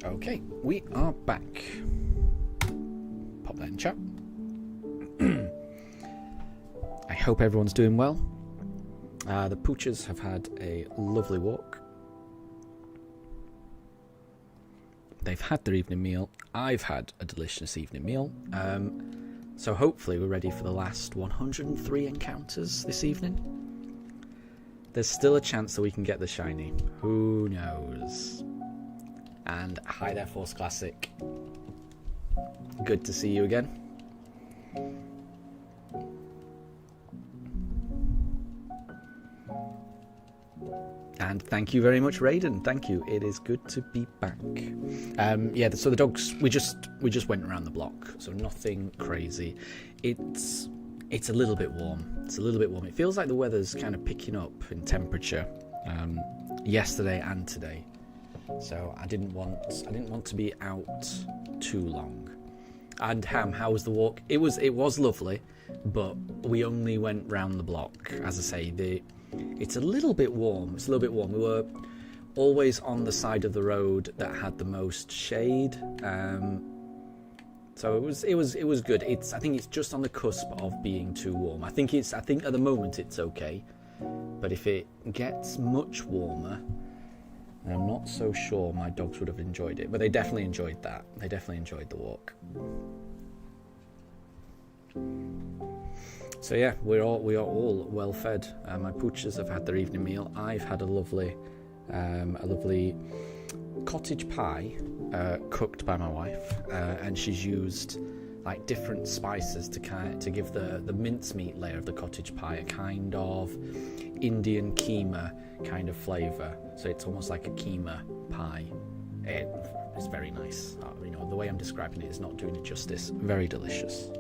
Okay, we are back. Pop that in chat. I hope everyone's doing well. The pooches have had a lovely walk. They've had their evening meal. I've had a delicious evening meal. So hopefully we're ready for the last 103 encounters this evening. There's still a chance that we can get the shiny. Who knows? And hi there, Force Classic. Good to see you again. And thank you very much, Raiden. Thank you. It is good to be back. Yeah, so the dogs, we just went around the block, so nothing crazy. It's a little bit warm. It's a little bit warm. It feels like the weather's kind of picking up in temperature yesterday and today. So I didn't want to be out too long. And Ham, how was the walk? It was lovely, but we only went round the block. As I say, it's a little bit warm. It's a little bit warm. We were always on the side of the road that had the most shade. So it was good. I think it's just on the cusp of being too warm. I think at the moment it's okay, but if it gets much warmer, I'm not so sure my dogs would have enjoyed it. But they definitely enjoyed that. They definitely enjoyed the walk. So yeah, we are all well fed. My pooches have had their evening meal. I've had a lovely cottage pie cooked by my wife, and she's used like different spices to give the mincemeat layer of the cottage pie a kind of Indian keema kind of flavour. So it's almost like a keema pie. It's very nice. The way I'm describing it is not doing it justice. Very delicious.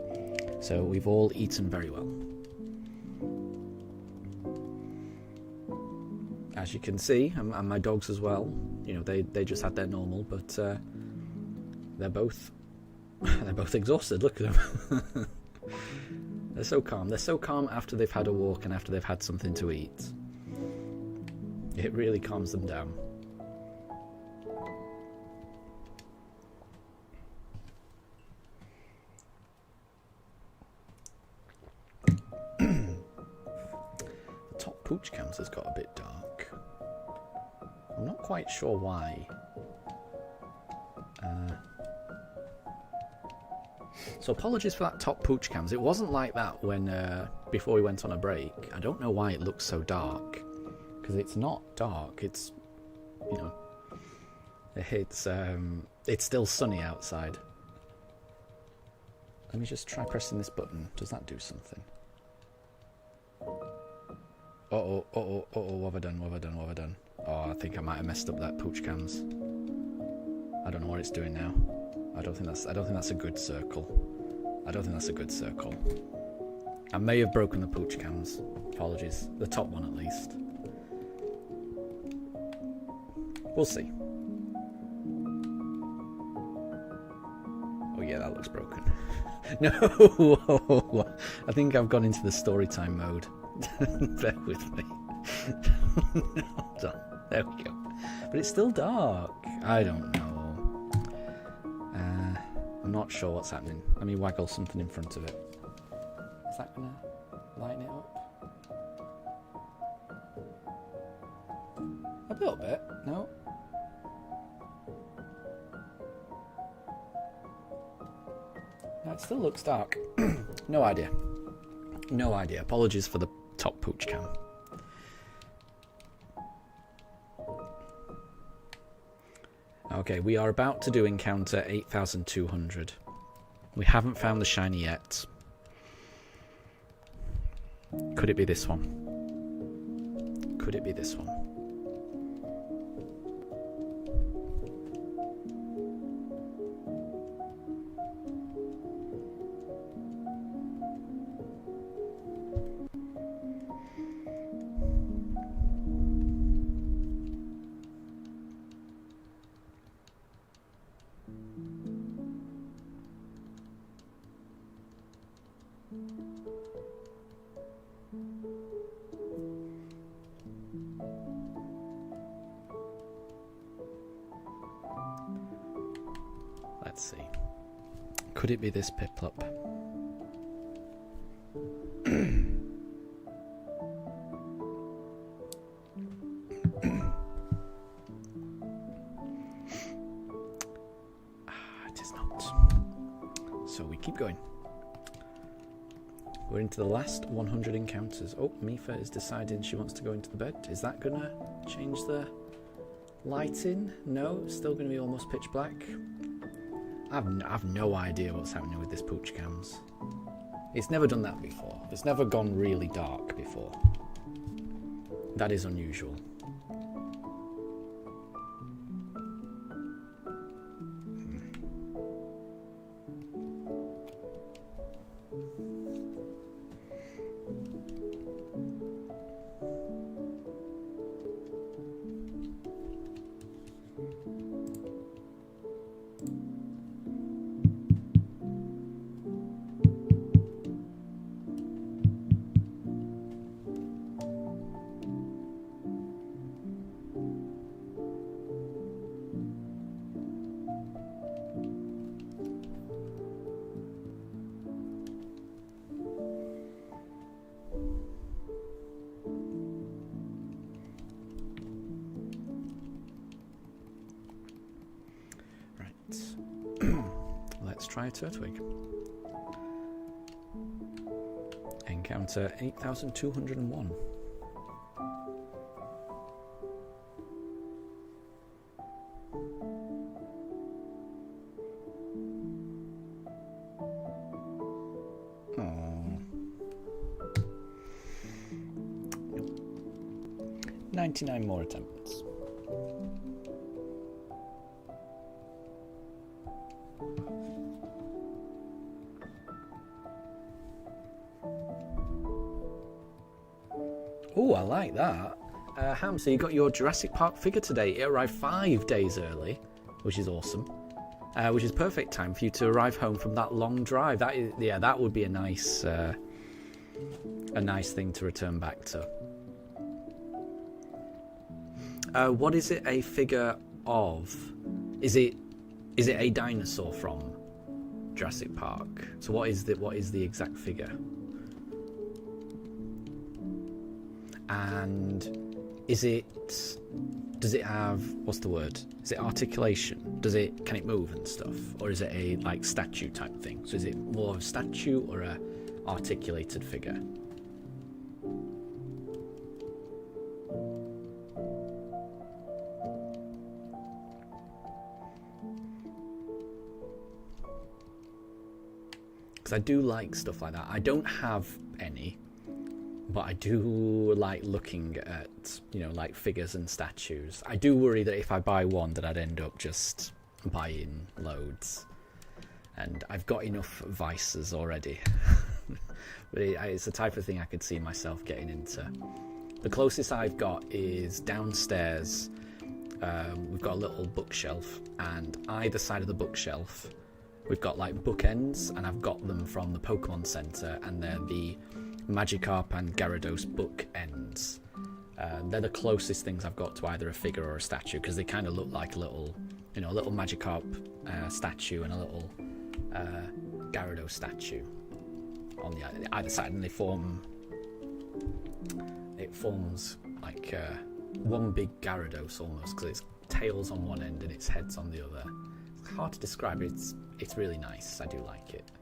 So we've all eaten very well. As you can see, and my dogs as well, they just had their normal, but they're both exhausted. Look at them. They're so calm. They're so calm after they've had a walk and after they've had something to eat. It really calms them down. The top pooch cams has got a bit dark. I'm not quite sure why. So apologies for that top pooch cams. It wasn't like that when before we went on a break. I don't know why it looks so dark, because it's not dark. It's it's still sunny outside. Let me just try pressing this button. Does that do something? What have I done? Oh, I think I might have messed up that pooch cams. I don't know what it's doing now. I don't think that's a good circle. I may have broken the pooch cams. Apologies. The top one at least. We'll see. Oh yeah, that looks broken. No! I think I've gone into the story time mode. Bear with me. Hold on. There we go. But it's still dark. I don't know. I'm not sure what's happening. Let me waggle something in front of it. Is that gonna lighten it up? A little bit. No? No, it still looks dark. No idea. Apologies for the top pooch cam. Okay, we are about to do encounter 8200. We haven't found the shiny yet. Could it be this one? Let's see. Could it be this Piplup? It is not. So we keep going. We're into the last 100 encounters. Oh, Mifa is deciding she wants to go into the bed. Is that gonna change the lighting? No, it's still gonna be almost pitch black. I've no idea what's happening with this pooch cams. It's never done that before. It's never gone really dark before. That is unusual. Let's try a Turtwig. Encounter 8201. Oh. 99 more attempts. Oh, I like that. Ham, so you got your Jurassic Park figure today. It arrived 5 days early, which is awesome. Which is perfect time for you to arrive home from that long drive. That is, yeah, that would be a nice thing to return back to. What is it a figure of? Is it a dinosaur from Jurassic Park? So what is the exact figure? And does it have, what's the word? Is it articulation? Can it move and stuff? Or is it a like statue type thing? So is it more of a statue or a articulated figure? Because I do like stuff like that. I don't have any, but I do like looking at, like figures and statues. I do worry that if I buy one that I'd end up just buying loads. And I've got enough vices already. But it's the type of thing I could see myself getting into. The closest I've got is downstairs. We've got a little bookshelf, and either side of the bookshelf we've got like bookends, and I've got them from the Pokémon Center, and they're the Magikarp and Gyarados bookends. They're the closest things I've got to either a figure or a statue, because they kind of look like a little Magikarp statue and a little Gyarados statue on either side, and it forms like one big Gyarados almost, because its tail's on one end and its head's on the other. It's hard to describe it. It's really nice. I do like it.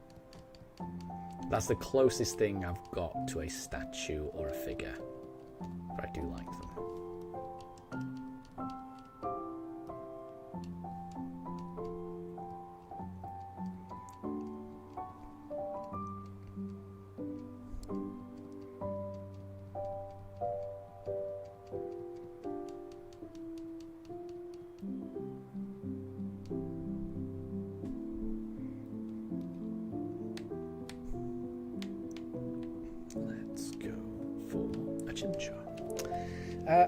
That's the closest thing I've got to a statue or a figure, but I do like them.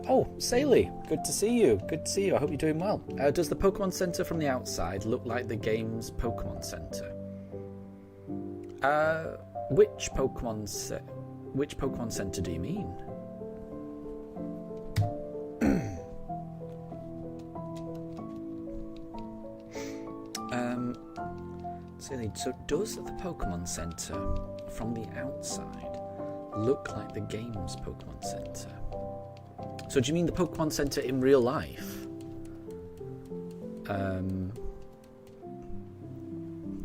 Oh, Saley, good to see you. Good to see you. I hope you're doing well. Does the Pokemon Center from the outside look like the game's Pokemon Center? Which Pokemon Center do you mean? So does the Pokemon Center from the outside look like the game's Pokemon Center? So do you mean the Pokemon Center in real life?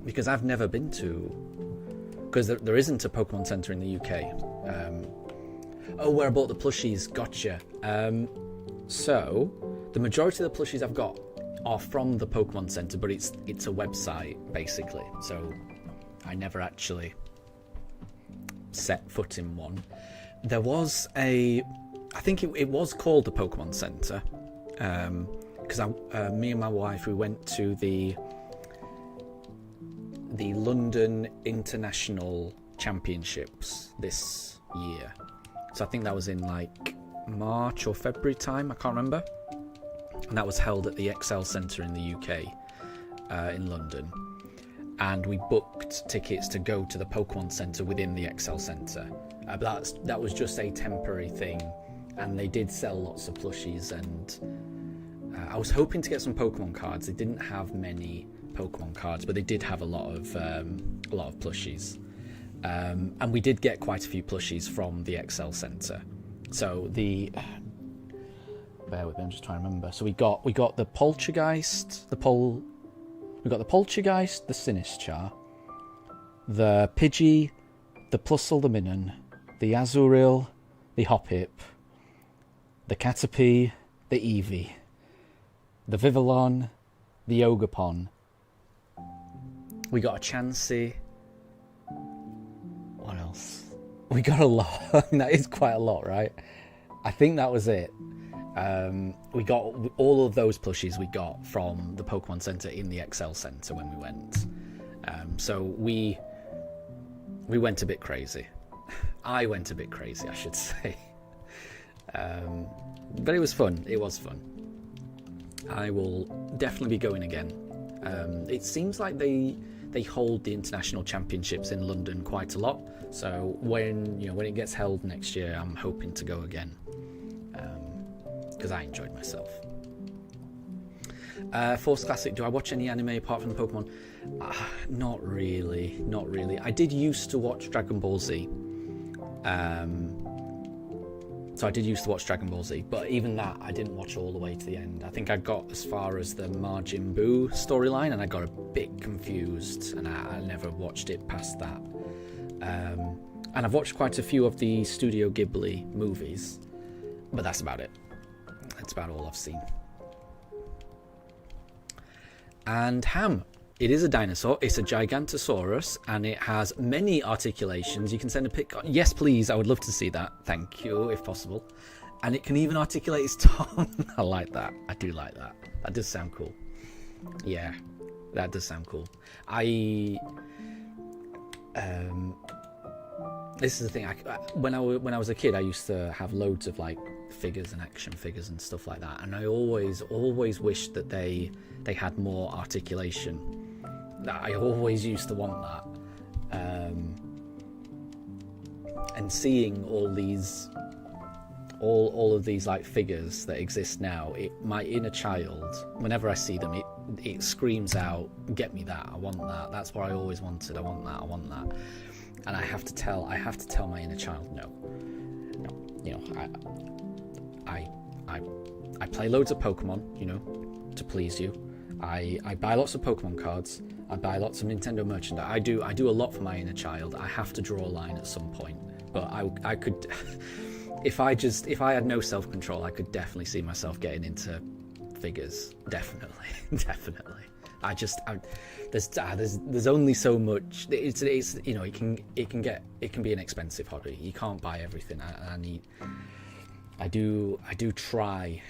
Because I've never been to... Because there isn't a Pokemon Center in the UK. Oh, where I bought the plushies. Gotcha. So, the majority of the plushies I've got are from the Pokemon Center, but it's a website, basically. So, I never actually set foot in one. There was I think it was called the Pokemon Center. Because me and my wife, we went to the London International Championships this year. So I think that was in like March or February time, I can't remember. And that was held at the Excel Centre in the UK, in London. And we booked tickets to go to the Pokemon Centre within the Excel Centre. But that was just a temporary thing. And they did sell lots of plushies, and I was hoping to get some Pokemon cards. They didn't have many Pokemon cards, but they did have a lot of plushies. And we did get quite a few plushies from the Excel Centre. So bear with me, I'm just trying to remember. So we got the Poltergeist, the Poltergeist, the Sinistchar, the Pidgey, the Plusle, the Minun, the Azurill, the Hoppip, the Caterpie, the Eevee, the Vivillon, the Ogerpon. We got a Chansey. What else? We got a lot. That is quite a lot, right? I think that was it. We got all of those plushies we got from the Pokemon Center in the Excel Center when we went. So we went a bit crazy. I went a bit crazy, I should say. But it was fun. It was fun. I will definitely be going again. It seems like they hold the international championships in London quite a lot. So when it gets held next year, I'm hoping to go again. Because I enjoyed myself. Force Classic, do I watch any anime apart from the Pokemon? Not really. I did used to watch Dragon Ball Z. So I did used to watch Dragon Ball Z, but even that I didn't watch all the way to the end. I think I got as far as the Majin Buu storyline and I got a bit confused, and I never watched it past that. And I've watched quite a few of the Studio Ghibli movies, but that's about it. That's about all I've seen. And Ham. It is a dinosaur. It's a Gigantosaurus, and it has many articulations. You can send a pic. Yes, please. I would love to see that. Thank you, if possible. And it can even articulate its tongue. I like that. I do like that. That does sound cool. Yeah, that does sound cool. This is the thing. When I was a kid, I used to have loads of like figures and action figures and stuff like that, and I always wished that they had more articulation. I always used to want that. And seeing all of these like figures that exist now, my inner child, whenever I see them, it screams out, "Get me that! I want that! That's what I always wanted. I want that! I want that!" And I have to tell my inner child, no. I play loads of Pokemon, to please you. I buy lots of Pokemon cards. I buy lots of Nintendo merchandise. I do a lot for my inner child. I have to draw a line at some point. But I could, if I had no self-control, I could definitely see myself getting into figures. Definitely. There's only so much. It can be an expensive hobby. You can't buy everything. I do try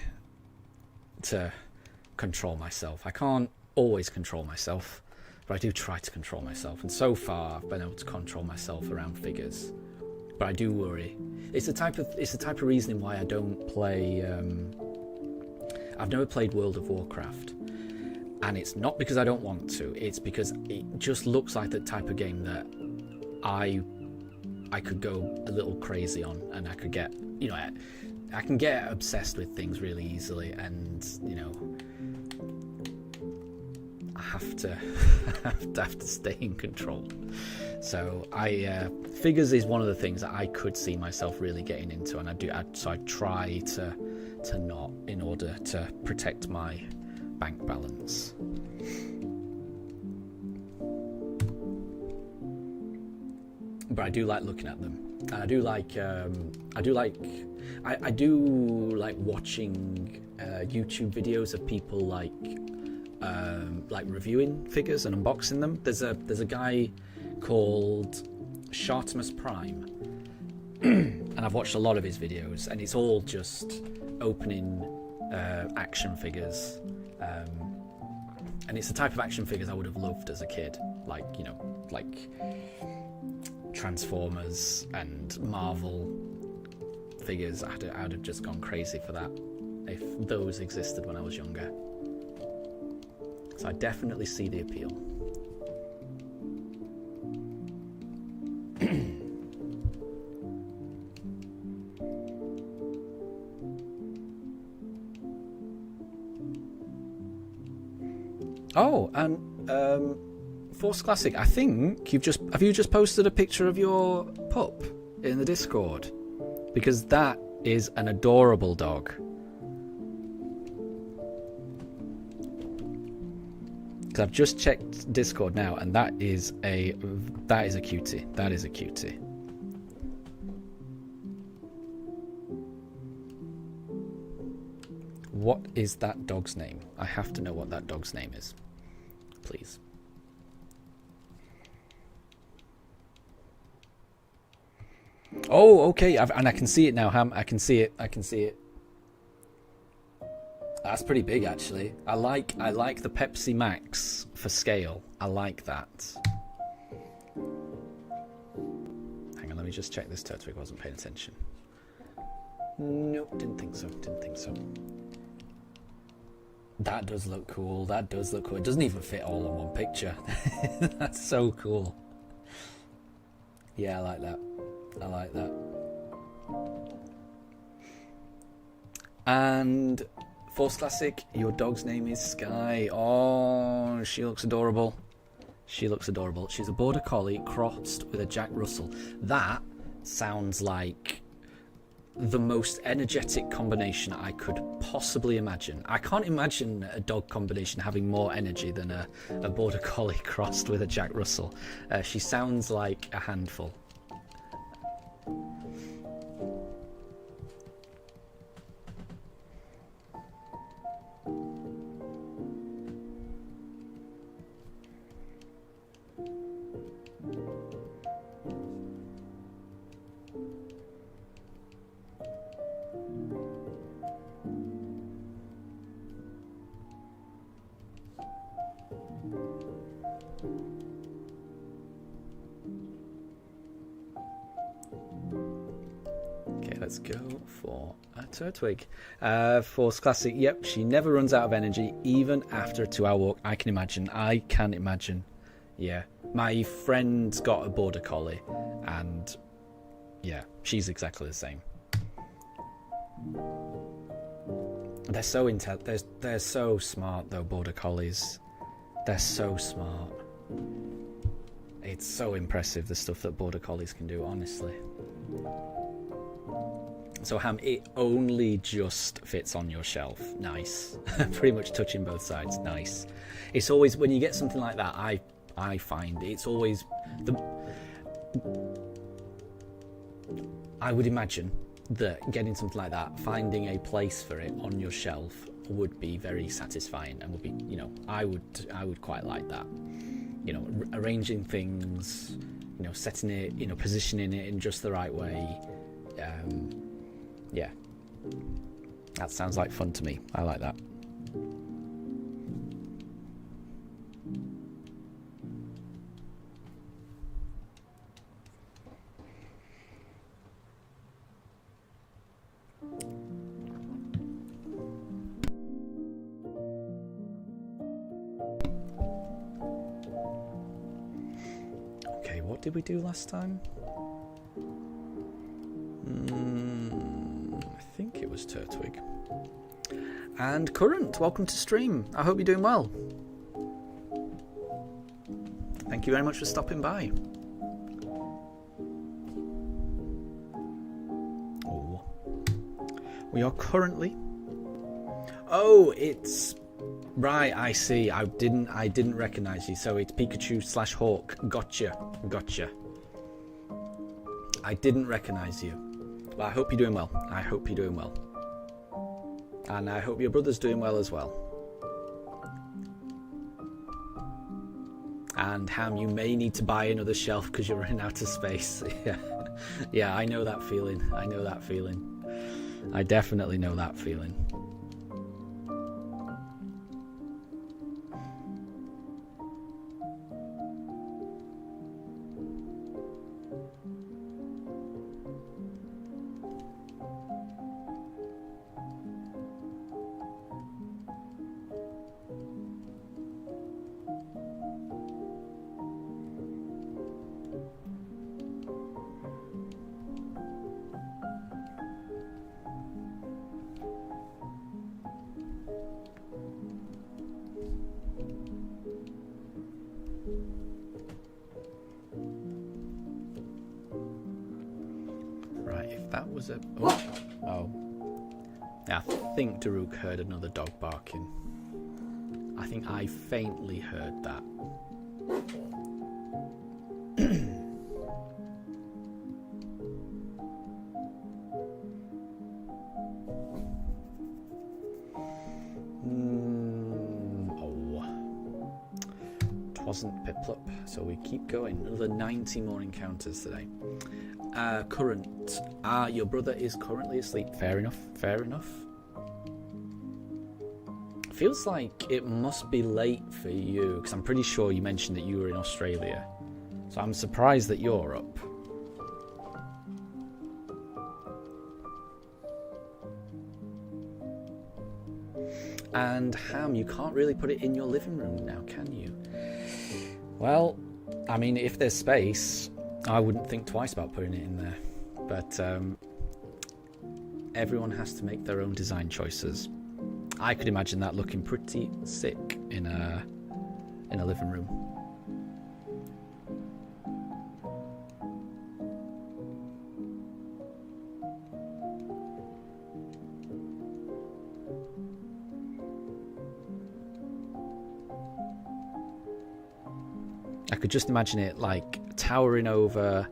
to control myself. I can't always control myself, but I do try to control myself. And so far, I've been able to control myself around figures. But I do worry. It's the type of reasoning why I don't play. I've never played World of Warcraft, and it's not because I don't want to. It's because it just looks like the type of game that I could go a little crazy on, and I could get, I can get obsessed with things really easily, and I have to have to stay in control. So figures is one of the things that I could see myself really getting into, and so I try to not, in order to protect my bank balance. But I do like looking at them, and I do like watching YouTube videos of people like reviewing figures and unboxing them. There's a guy called Shartimus Prime, and I've watched a lot of his videos, and it's all just opening action figures, and it's the type of action figures I would have loved as a kid, like Transformers and Marvel figures. I'd have just gone crazy for that if those existed when I was younger. So I definitely see the appeal. Oh, and Force Classic, I think have you just posted a picture of your pup in the Discord? Because that is an adorable dog. Because I've just checked Discord now, and that is a cutie. That is a cutie. What is that dog's name? I have to know what that dog's name is, please. Oh, okay, and I can see it now, Ham. I can see it. That's pretty big, actually. I like the Pepsi Max for scale. I like that. Hang on, let me just check this Turtwig. I wasn't paying attention. Nope, didn't think so. That does look cool. It doesn't even fit all in one picture. That's so cool. Yeah, I like that. And Force Classic, your dog's name is Sky. Oh, she looks adorable. She's a Border Collie crossed with a Jack Russell. That sounds like the most energetic combination I could possibly imagine. I can't imagine a dog combination having more energy than a Border Collie crossed with a Jack Russell. She sounds like a handful. Let's go for a Turtwig. Force Classic, yep, she never runs out of energy, even after a 2-hour walk. I can imagine. Yeah. My friend's got a Border Collie, and yeah, she's exactly the same. They're so they're so smart, though, Border Collies. They're so smart. It's so impressive, the stuff that Border Collies can do, honestly. So Ham, it only just fits on your shelf. Nice. Pretty much touching both sides. Nice. It's always, when you get something like that, I find it's always I would imagine that getting something like that, finding a place for it on your shelf would be very satisfying, and would be, I would quite like that. Arranging things, setting it, positioning it in just the right way. Yeah, that sounds like fun to me. I like that. Okay, what did we do last time? I think it was Turtwig. And Current, welcome to stream. I hope you're doing well. Thank you very much for stopping by. Oh, we are currently. Oh, it's right. I see. I didn't recognize you. So it's Pikachu/Hawk. Gotcha. I didn't recognize you. Well, I hope you're doing well. And I hope your brother's doing well as well. And Ham, you may need to buy another shelf because you're running out of space. Yeah, I know that feeling. I definitely know that feeling. I think Daruk heard another dog barking. I think I faintly heard that. It wasn't Piplup, so we keep going. Another 90 more encounters today. Your brother is currently asleep. Fair enough. Feels like it must be late for you, because I'm pretty sure you mentioned that you were in Australia. So I'm surprised that you're up. And Ham, you can't really put it in your living room now, can you? Well, I mean, if there's space, I wouldn't think twice about putting it in there. But everyone has to make their own design choices. I could imagine that looking pretty sick in a living room. I could just imagine it like towering over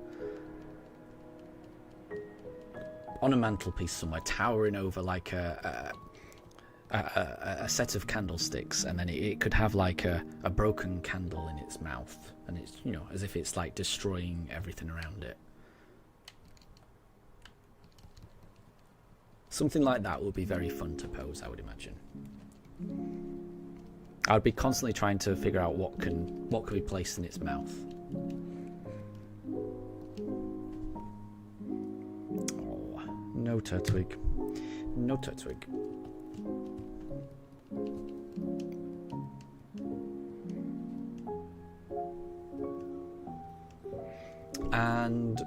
on a mantelpiece somewhere, towering over like a set of candlesticks, and then it could have like a broken candle in its mouth, and it's, you know, as if it's like destroying everything around it. Something like that would be very fun to pose, I would imagine. I would be constantly trying to figure out what can be placed in its mouth. Oh, no Turtwig. No Turtwig. And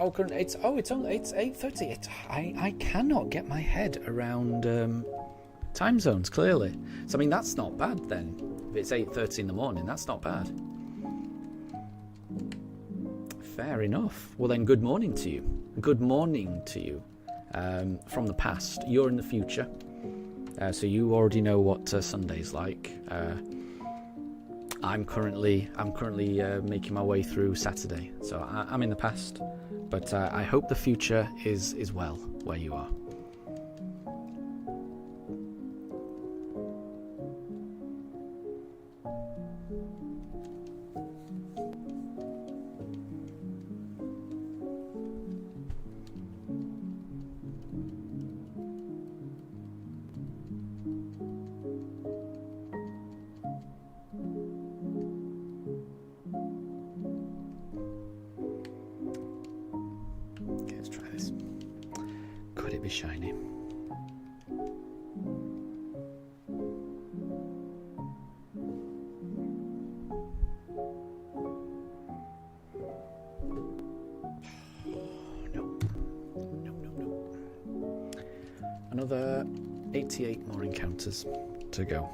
it's 8:30. I cannot get my head around time zones, clearly. So I mean, that's not bad then. If it's 8:30 in the morning, that's not bad. Fair enough. Well then, good morning to you. Good morning to you from the past. You're in the future, so you already know what Sunday's like. I'm currently making my way through Saturday, so I'm in the past, but I hope the future is well where you are. Shiny. No. Another 88 more encounters to go.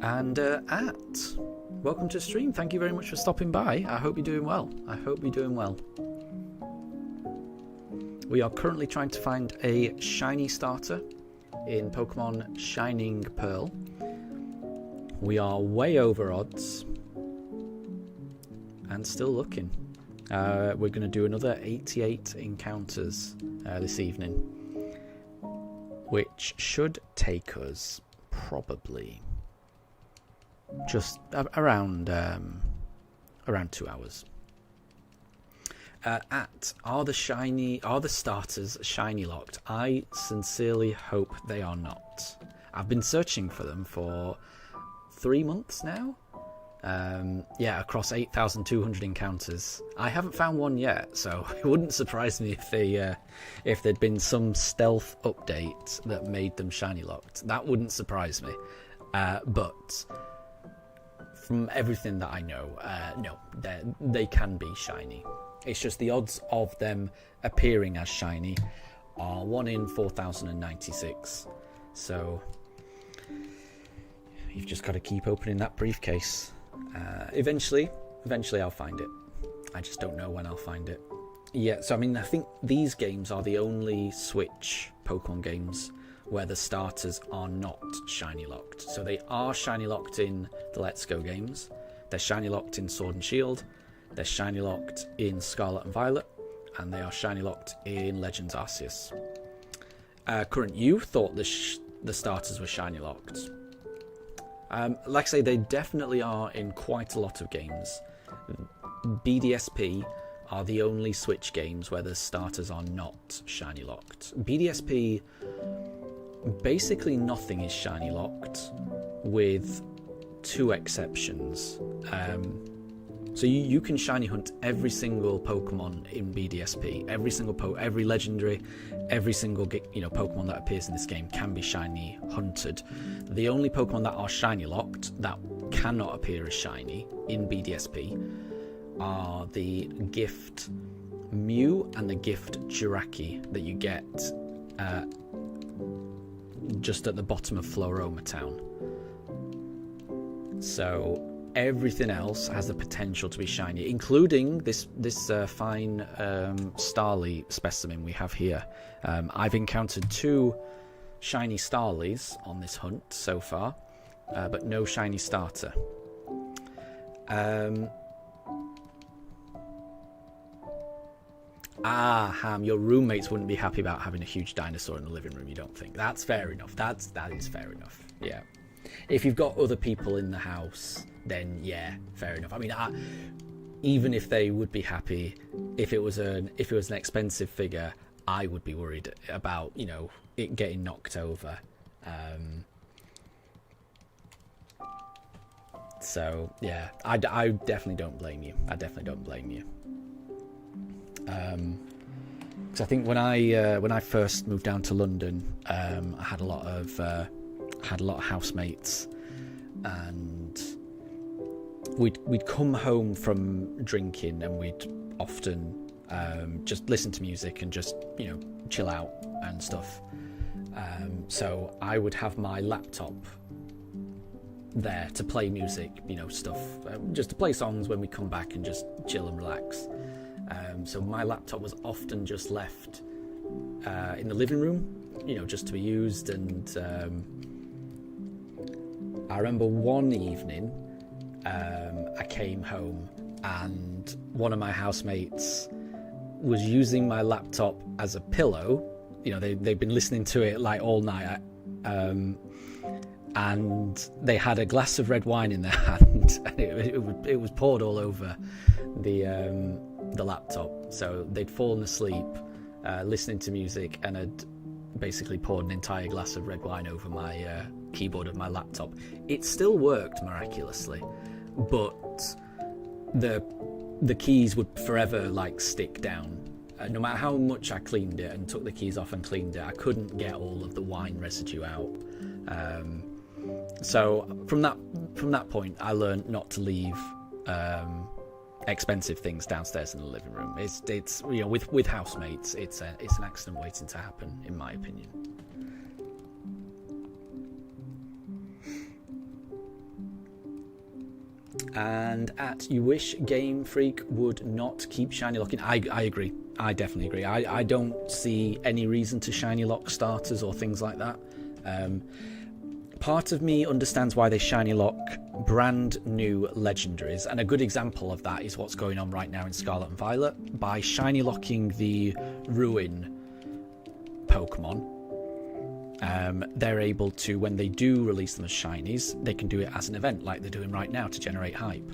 And welcome to stream. Thank you very much for stopping by. I hope you're doing well. We are currently trying to find a shiny starter in Pokemon Shining Pearl. We are way over odds and still looking. We're going to do another 88 encounters this evening, which should take us probably just around 2 hours. Are the starters shiny locked? I sincerely hope they are not. I've been searching for them for 3 months now. Across 8,200 encounters. I haven't found one yet, so it wouldn't surprise me if there'd been some stealth update that made them shiny locked. That wouldn't surprise me. But from everything that I know, no, they can be shiny. It's just the odds of them appearing as shiny are 1 in 4,096. So you've just got to keep opening that briefcase. Eventually I'll find it. I just don't know when I'll find it. Yeah, so I mean, I think these games are the only Switch Pokemon games where the starters are not shiny locked. So they are shiny locked in the Let's Go games. They're shiny locked in Sword and Shield. They're shiny locked in Scarlet and Violet. And they are shiny locked in Legends Arceus. Current You thought the starters were shiny locked. Like I say, they definitely are in quite a lot of games. BDSP are the only Switch games where the starters are not shiny locked. BDSP, basically nothing is shiny locked, with 2 exceptions. So you can shiny hunt every single Pokemon in BDSP. Every legendary, every single Pokemon that appears in this game can be shiny hunted. The only Pokemon that are shiny locked that cannot appear as shiny in BDSP are the gift Mew and the gift Jirachi that you get just at the bottom of Floroma Town. So everything else has the potential to be shiny, including this fine Starly specimen we have here. I've encountered 2 shiny Starlies on this hunt so far, but no shiny starter. Ham, your roommates wouldn't be happy about having a huge dinosaur in the living room, you don't think? That's fair enough. That is fair enough. Yeah. If you've got other people in the house, then yeah, fair enough. I mean, even if they would be happy, if it was an expensive figure, I would be worried about it getting knocked over. So yeah, I definitely don't blame you. Because I think when I first moved down to London, I had a lot of housemates, and we'd come home from drinking, and we'd often just listen to music and just chill out and stuff. So I would have my laptop there to play music, stuff, just to play songs when we come back and just chill and relax. So my laptop was often just left in the living room, just to be used. And I remember one evening I came home and one of my housemates was using my laptop as a pillow. They'd been listening to it like all night, and they had a glass of red wine in their hand, and it was poured all over the laptop. So they'd fallen asleep listening to music and had basically poured an entire glass of red wine over my keyboard of my laptop. It still worked miraculously, but the keys would forever stick down. No matter how much I cleaned it and took the keys off and cleaned it, I couldn't get all of the wine residue out. So from that point, I learned not to leave expensive things downstairs in the living room. It's with housemates, it's an accident waiting to happen, in my opinion. And at you wish Game Freak would not keep shiny locking. I agree. I definitely agree. I don't see any reason to shiny lock starters or things like that. Part of me understands why they shiny lock brand new legendaries, and a good example of that is what's going on right now in Scarlet and Violet. By shiny locking the Ruin Pokemon, they're able to, when they do release them as shinies, they can do it as an event like they're doing right now to generate hype.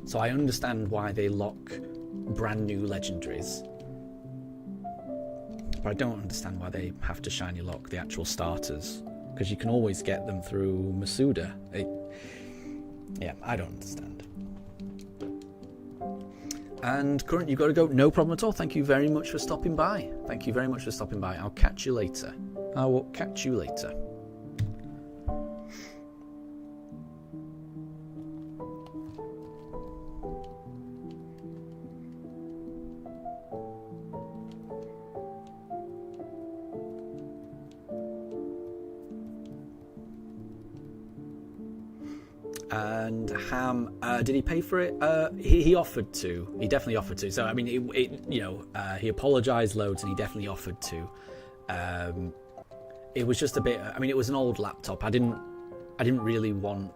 So I understand why they lock brand new legendaries, but I don't understand why they have to shiny lock the actual starters, because you can always get them through Masuda. Yeah, I don't understand. And Current, you've got to go. No problem at all. Thank you very much for stopping by. Thank you very much for stopping by. I'll catch you later. I will catch you later. And Ham, did he pay for it? He offered to. He definitely offered to. So I mean, he apologised loads, and he definitely offered to. It was just a bit. I mean, it was an old laptop. I didn't really want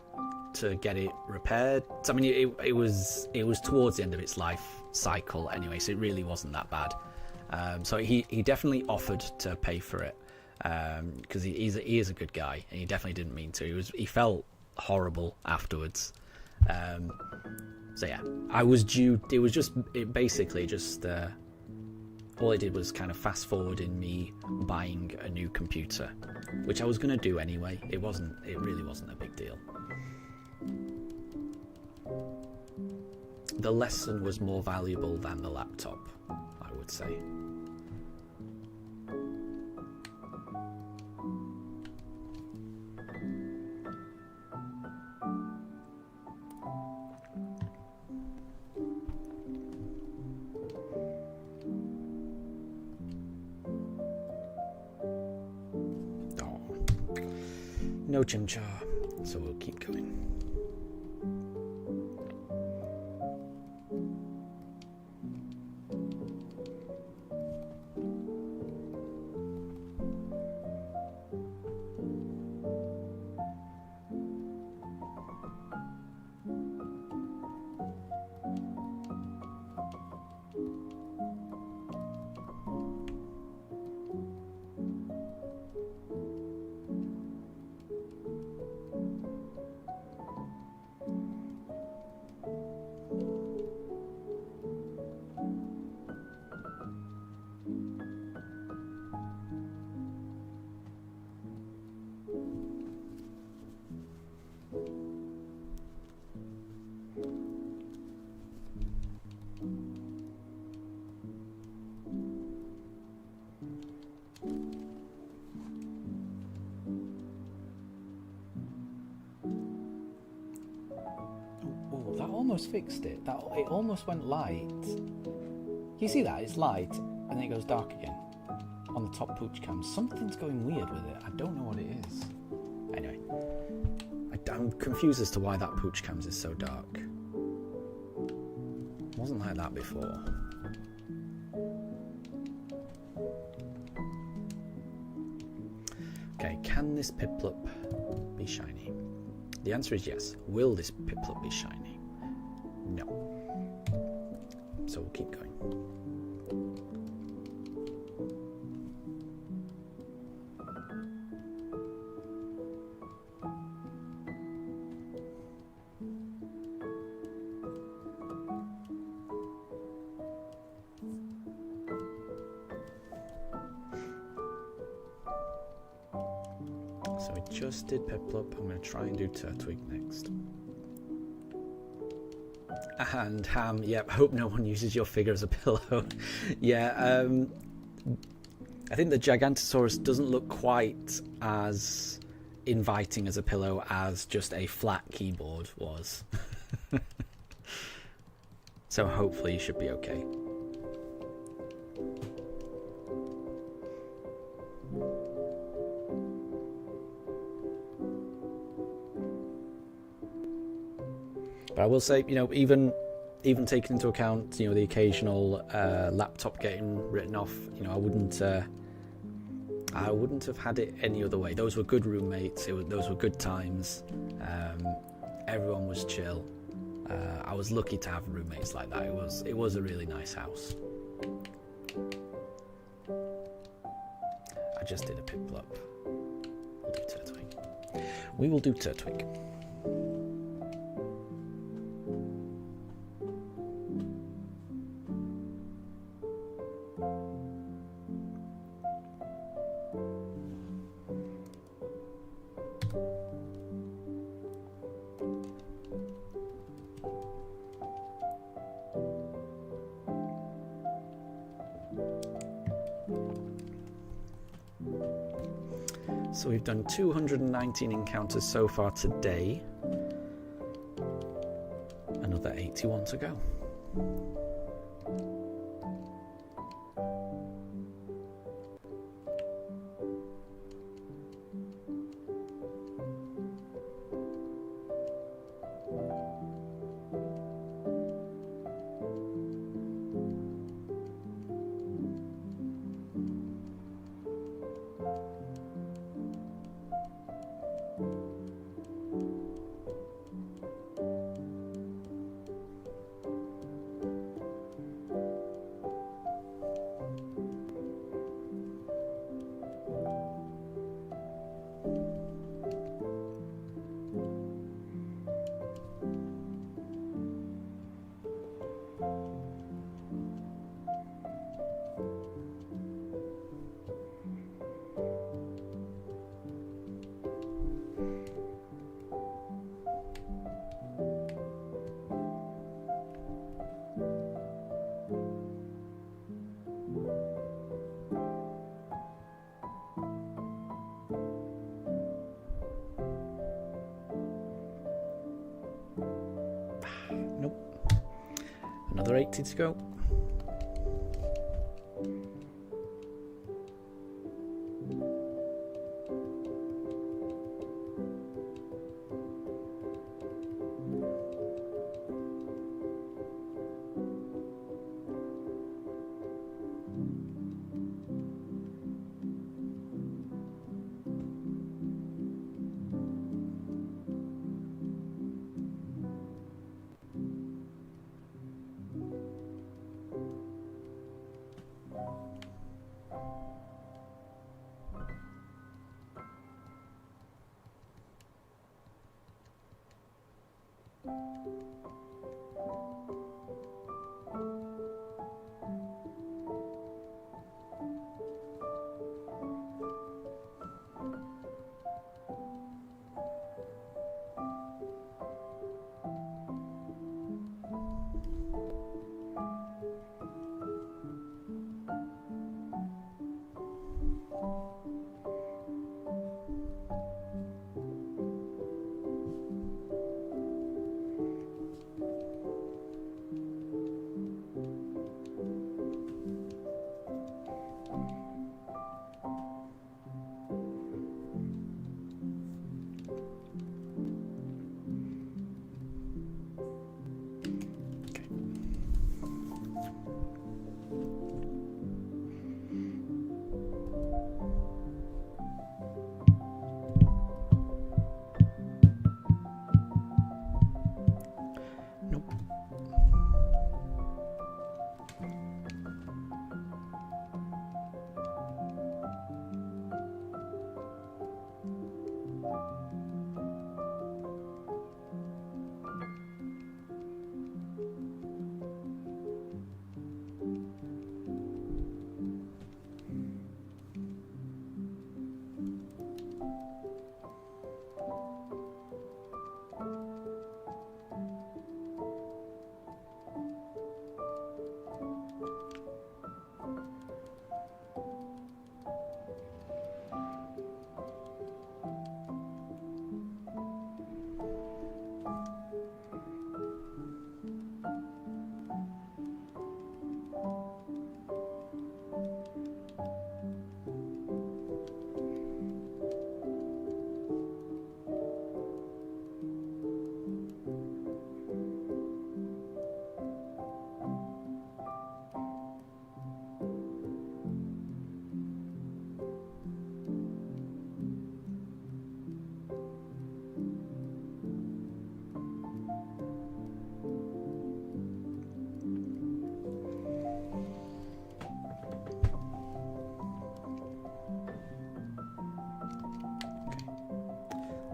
to get it repaired. So, I mean, it was towards the end of its life cycle anyway, so it really wasn't that bad. So he definitely offered to pay for it, because he is a good guy, and he definitely didn't mean to. He felt horrible afterwards. So yeah, I was due. It was basically just all it did was kind of fast forwarding me buying a new computer, which I was going to do anyway. It really wasn't a big deal. The lesson was more valuable than the laptop, I would say. No Chimchar, so we'll keep going. Almost fixed it. It almost went light. You see that? It's light and then it goes dark again on the top pooch cam. Something's going weird with it. I don't know what it is. Anyway, I'm confused as to why that pooch cams is so dark. It wasn't like that before. Okay, can this Piplup be shiny? The answer is yes. Will this Piplup be shiny? No. So we'll keep going. So we just did Piplup. I'm going to try and do Turtwig next. And Ham, yep, hope no one uses your figure as a pillow. Yeah, I think the Gigantosaurus doesn't look quite as inviting as a pillow as just a flat keyboard was. So hopefully you should be okay. But But I will say, you know, even taking into account, you know, the occasional laptop getting written off, you know, I wouldn't have had it any other way. Those were good roommates. Those were good times. Everyone was chill. I was lucky to have roommates like that. It was a really nice house. I just did a Piplup. We'll do Turtwig. We will do Turtwig. So we've done 219 encounters so far today. Another 81 to go. Nope. Another 80 to go.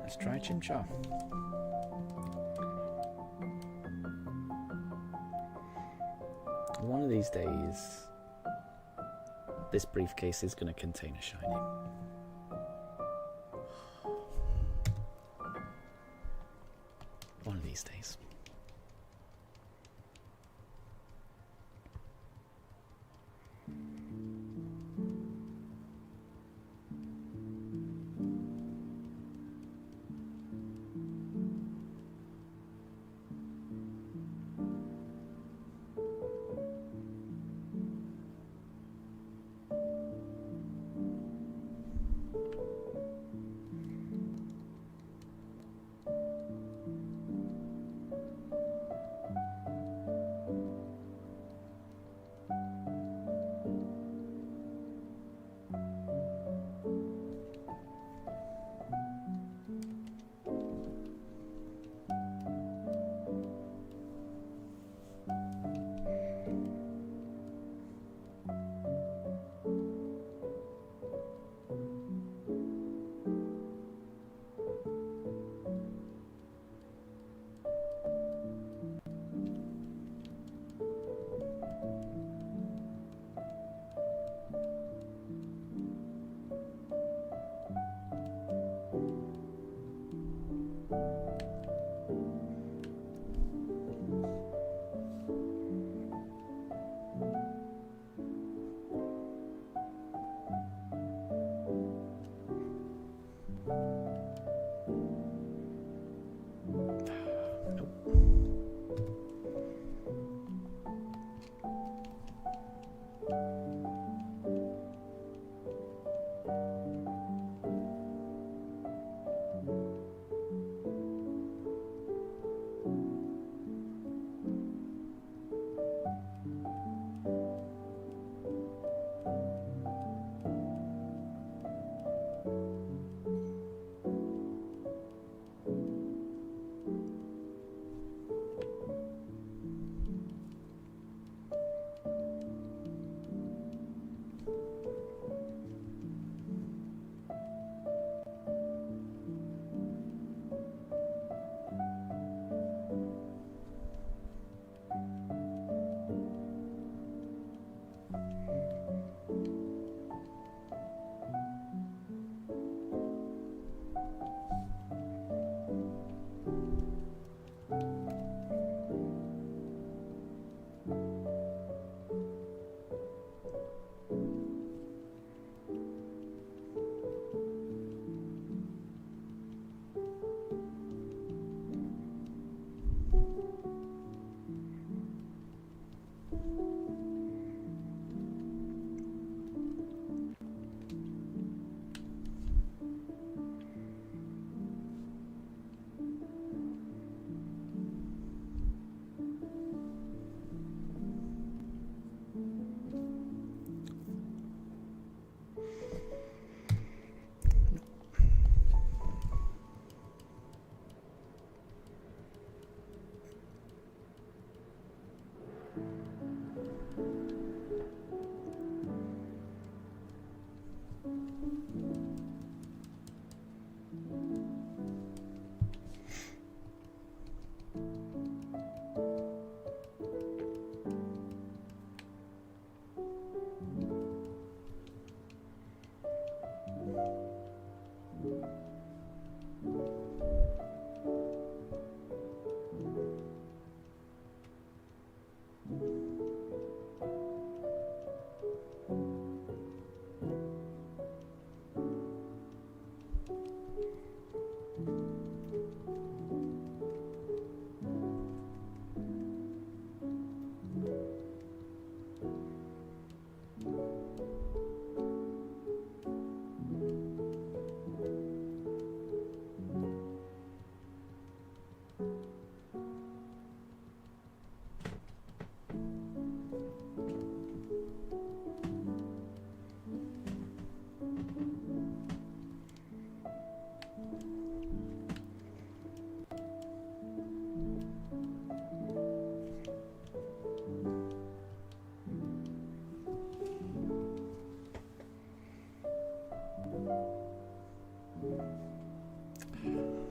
Let's try Chimchar. One of these days, this briefcase is going to contain a shiny. One of these days.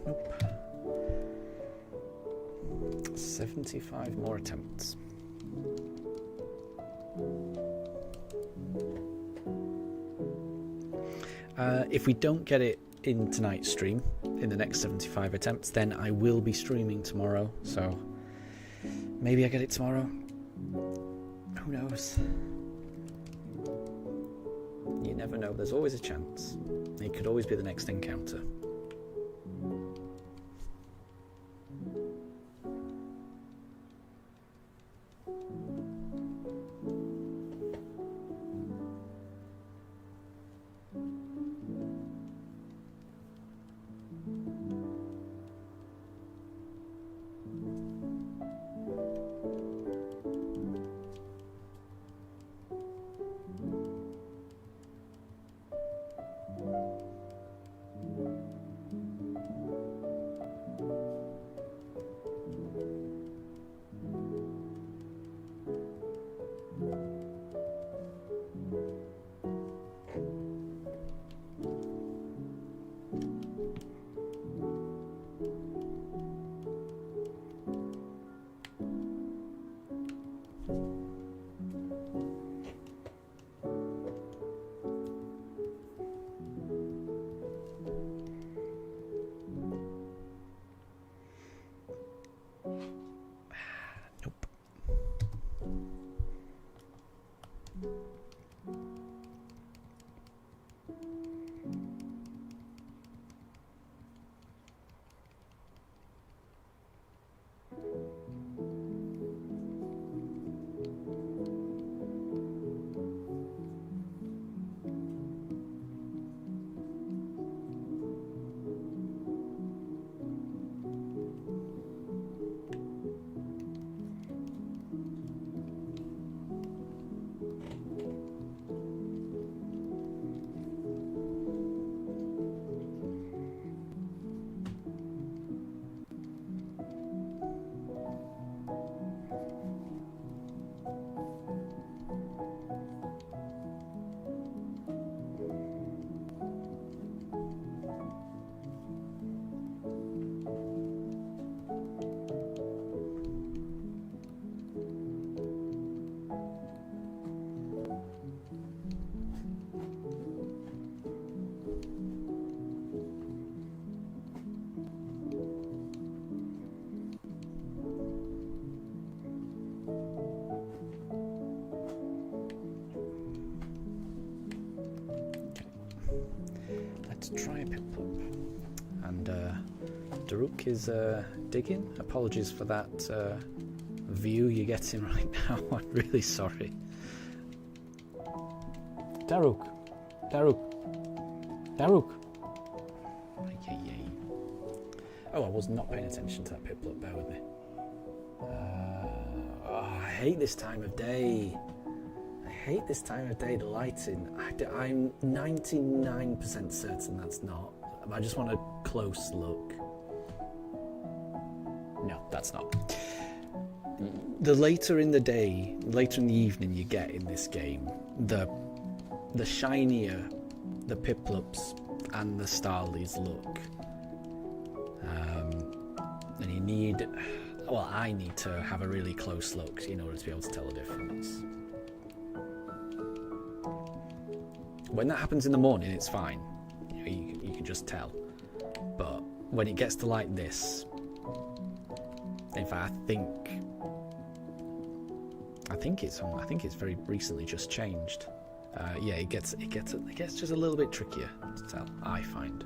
Nope. 75 more attempts. If we don't get it in tonight's stream, in the next 75 attempts, then I will be streaming tomorrow, so maybe I get it tomorrow. Who knows? You never know, there's always a chance. It could always be the next encounter. Try a Piplup. And Daruk is digging. Apologies for that view you're getting right now. I'm really sorry. Daruk. Oh, I was not paying attention to that Piplup. Bear with me. I hate this time of day. The lighting. I'm 99% certain that's not. I just want a close look. No, that's not. The later in the day, later in the evening you get in this game, the shinier the Piplups and the Starlies look. And you need, well, I need to have a really close look in order to be able to tell the difference. When that happens in the morning, it's fine. You can just tell. But when it gets to like this, in fact, I think it's very recently just changed. Yeah, it gets just a little bit trickier to tell, I find.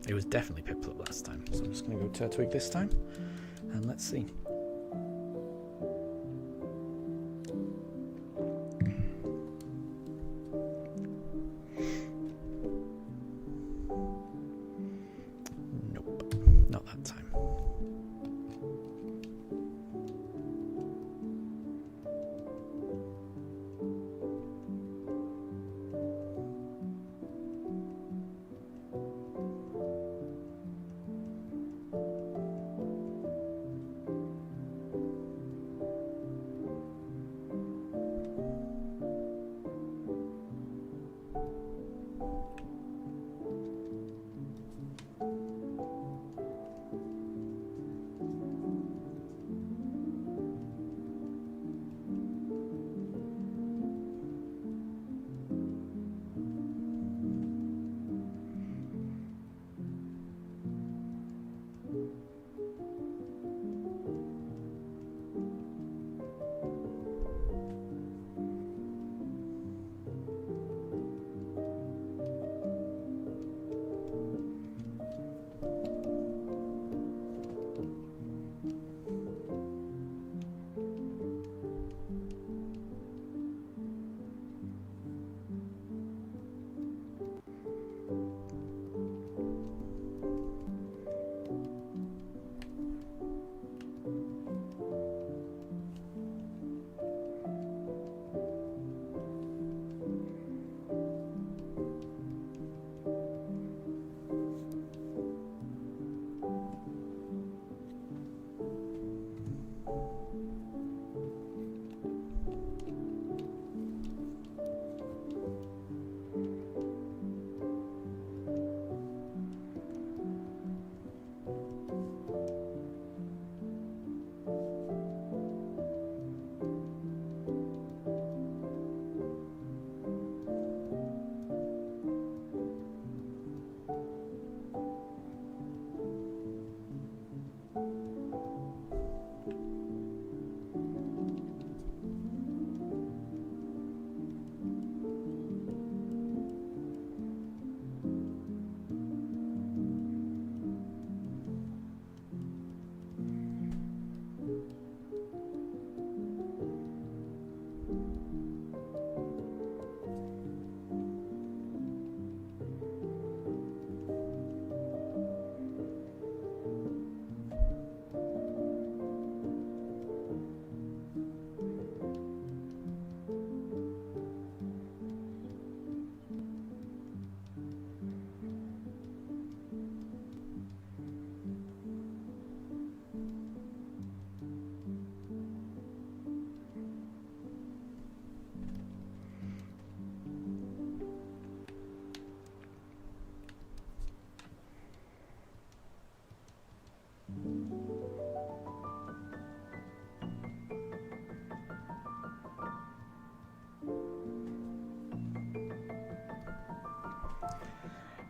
It was definitely Piplup last time, so I'm just going to go Turtwig this time, and let's see.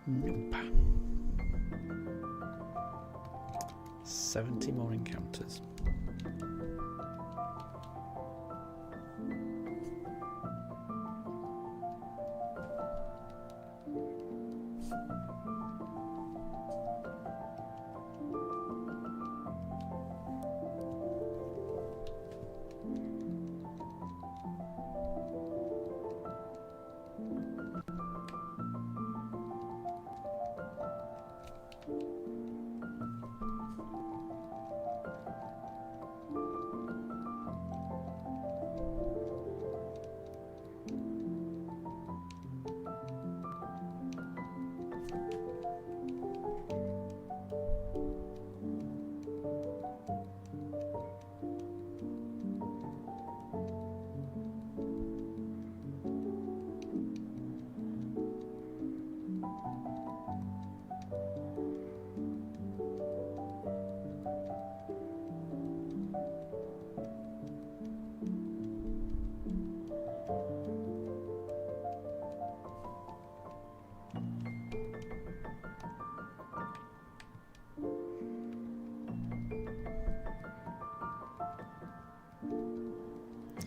Nope. 70 more encounters.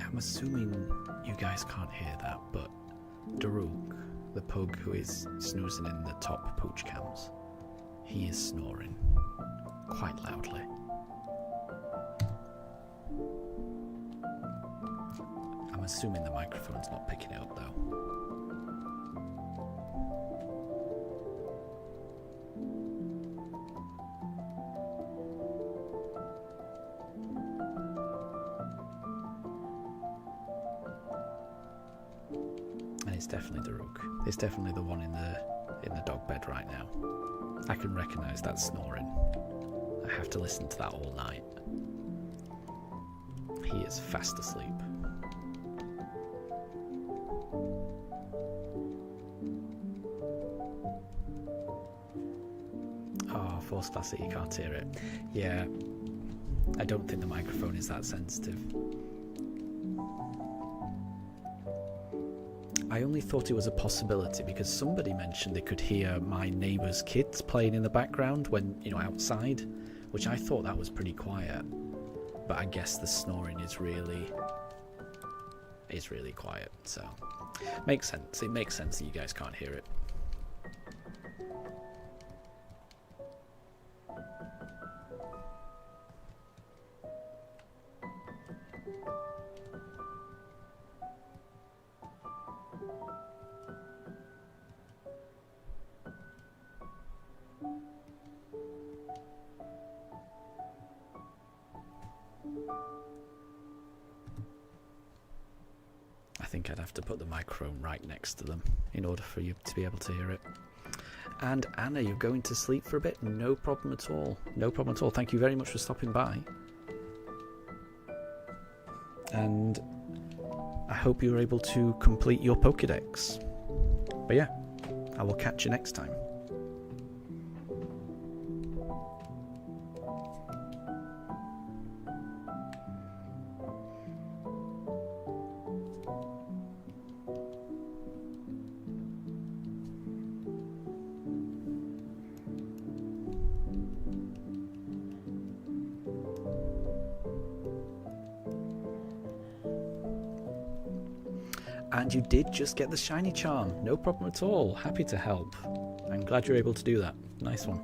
I'm assuming you guys can't hear that, but Daruk, the pug who is snoozing in the top pooch cams, he is snoring quite loudly. I'm assuming the microphone's not picking it up though. It's definitely Daruk. It's definitely the one in the dog bed right now. I can recognise that snoring. I have to listen to that all night. He is fast asleep. Oh, Force Classic, you can't hear it. Yeah, I don't think the microphone is that sensitive. I only thought it was a possibility because somebody mentioned they could hear my neighbour's kids playing in the background when, you know, outside, which I thought that was pretty quiet. But I guess the snoring is really quiet, so makes sense. It makes sense that you guys can't hear it. I think I'd have to put the microphone right next to them in order for you to be able to hear it. And Anna, you're going to sleep for a bit? No problem at all. No problem at all. Thank you very much for stopping by. And I hope you were able to complete your Pokédex. But yeah, I will catch you next time. And you did just get the shiny charm. No problem at all. Happy to help. I'm glad you're able to do that. Nice one.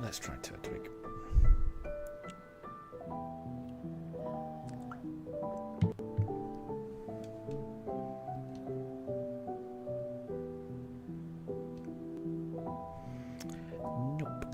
Let's try Turtwig. Nope.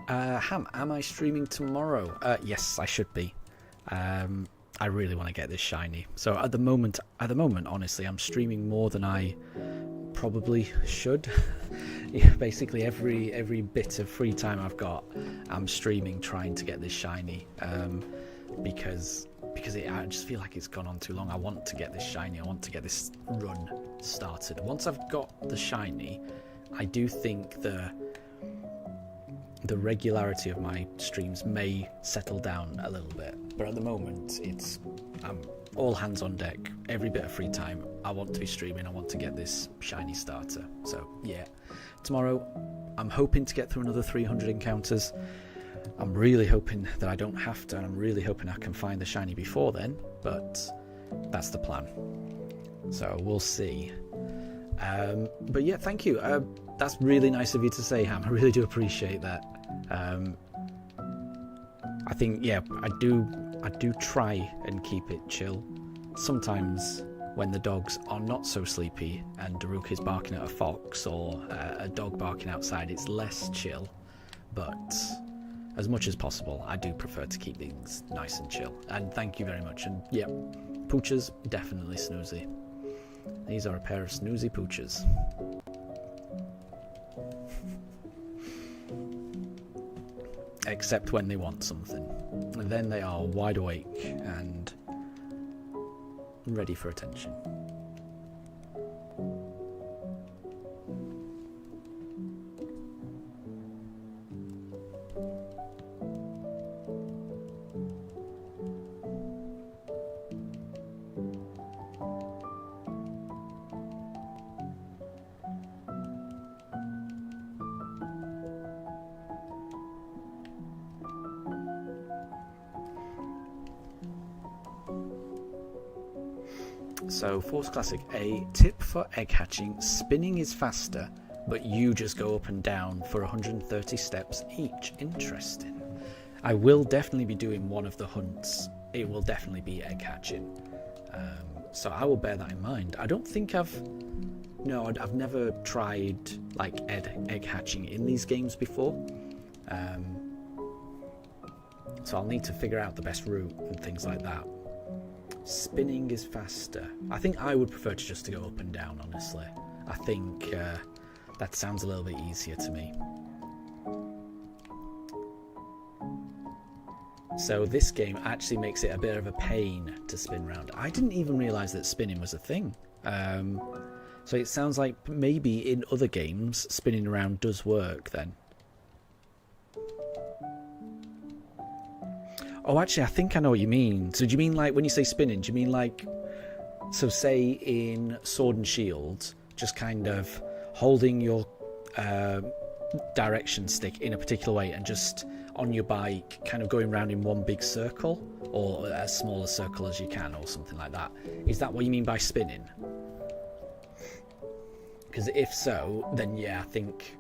Ham, am I streaming tomorrow? Yes, I should be. I really want to get this shiny. So at the moment, honestly, I'm streaming more than I probably should. Yeah, basically every bit of free time I've got, I'm streaming trying to get this shiny. Because I just feel like it's gone on too long. I want to get this shiny. I want to get this run started. Once I've got the shiny, I do think the regularity of my streams may settle down a little bit, but at the moment I'm all hands on deck. Every bit of free time I want to be streaming. I want to get this shiny starter. So yeah, tomorrow I'm hoping to get through another 300 encounters. I'm really hoping that I don't have to, and I'm really hoping I can find the shiny before then, but that's the plan, so we'll see. But yeah, thank you. That's really nice of you to say, Ham. I really do appreciate that. I think, yeah, I do try and keep it chill. Sometimes when the dogs are not so sleepy and Daruk is barking at a fox or a dog barking outside, it's less chill. But as much as possible, I do prefer to keep things nice and chill. And thank you very much. And yeah, poochers, definitely snoozy. These are a pair of snoozy poochers. Except when they want something. And then they are wide awake and ready for attention. So, Force Classic, a tip for egg hatching: spinning is faster, but you just go up and down for 130 steps each. Interesting. I will definitely be doing one of the hunts. It will definitely be egg hatching. So I will bear that in mind. I don't think I've never tried like egg hatching in these games before. So I'll need to figure out the best route and things like that. Spinning is faster. I think I would prefer to go up and down, honestly. I think that sounds a little bit easier to me. So this game actually makes it a bit of a pain to spin round. I didn't even realise that spinning was a thing. So it sounds like maybe in other games spinning around does work then. Oh, actually, I think I know what you mean. So do you mean like, when you say spinning, do you mean like, so say in Sword and Shield, just kind of holding your direction stick in a particular way and just on your bike kind of going around in one big circle, or as small a circle as you can, or something like that? Is that what you mean by spinning? Because if so, then yeah, I think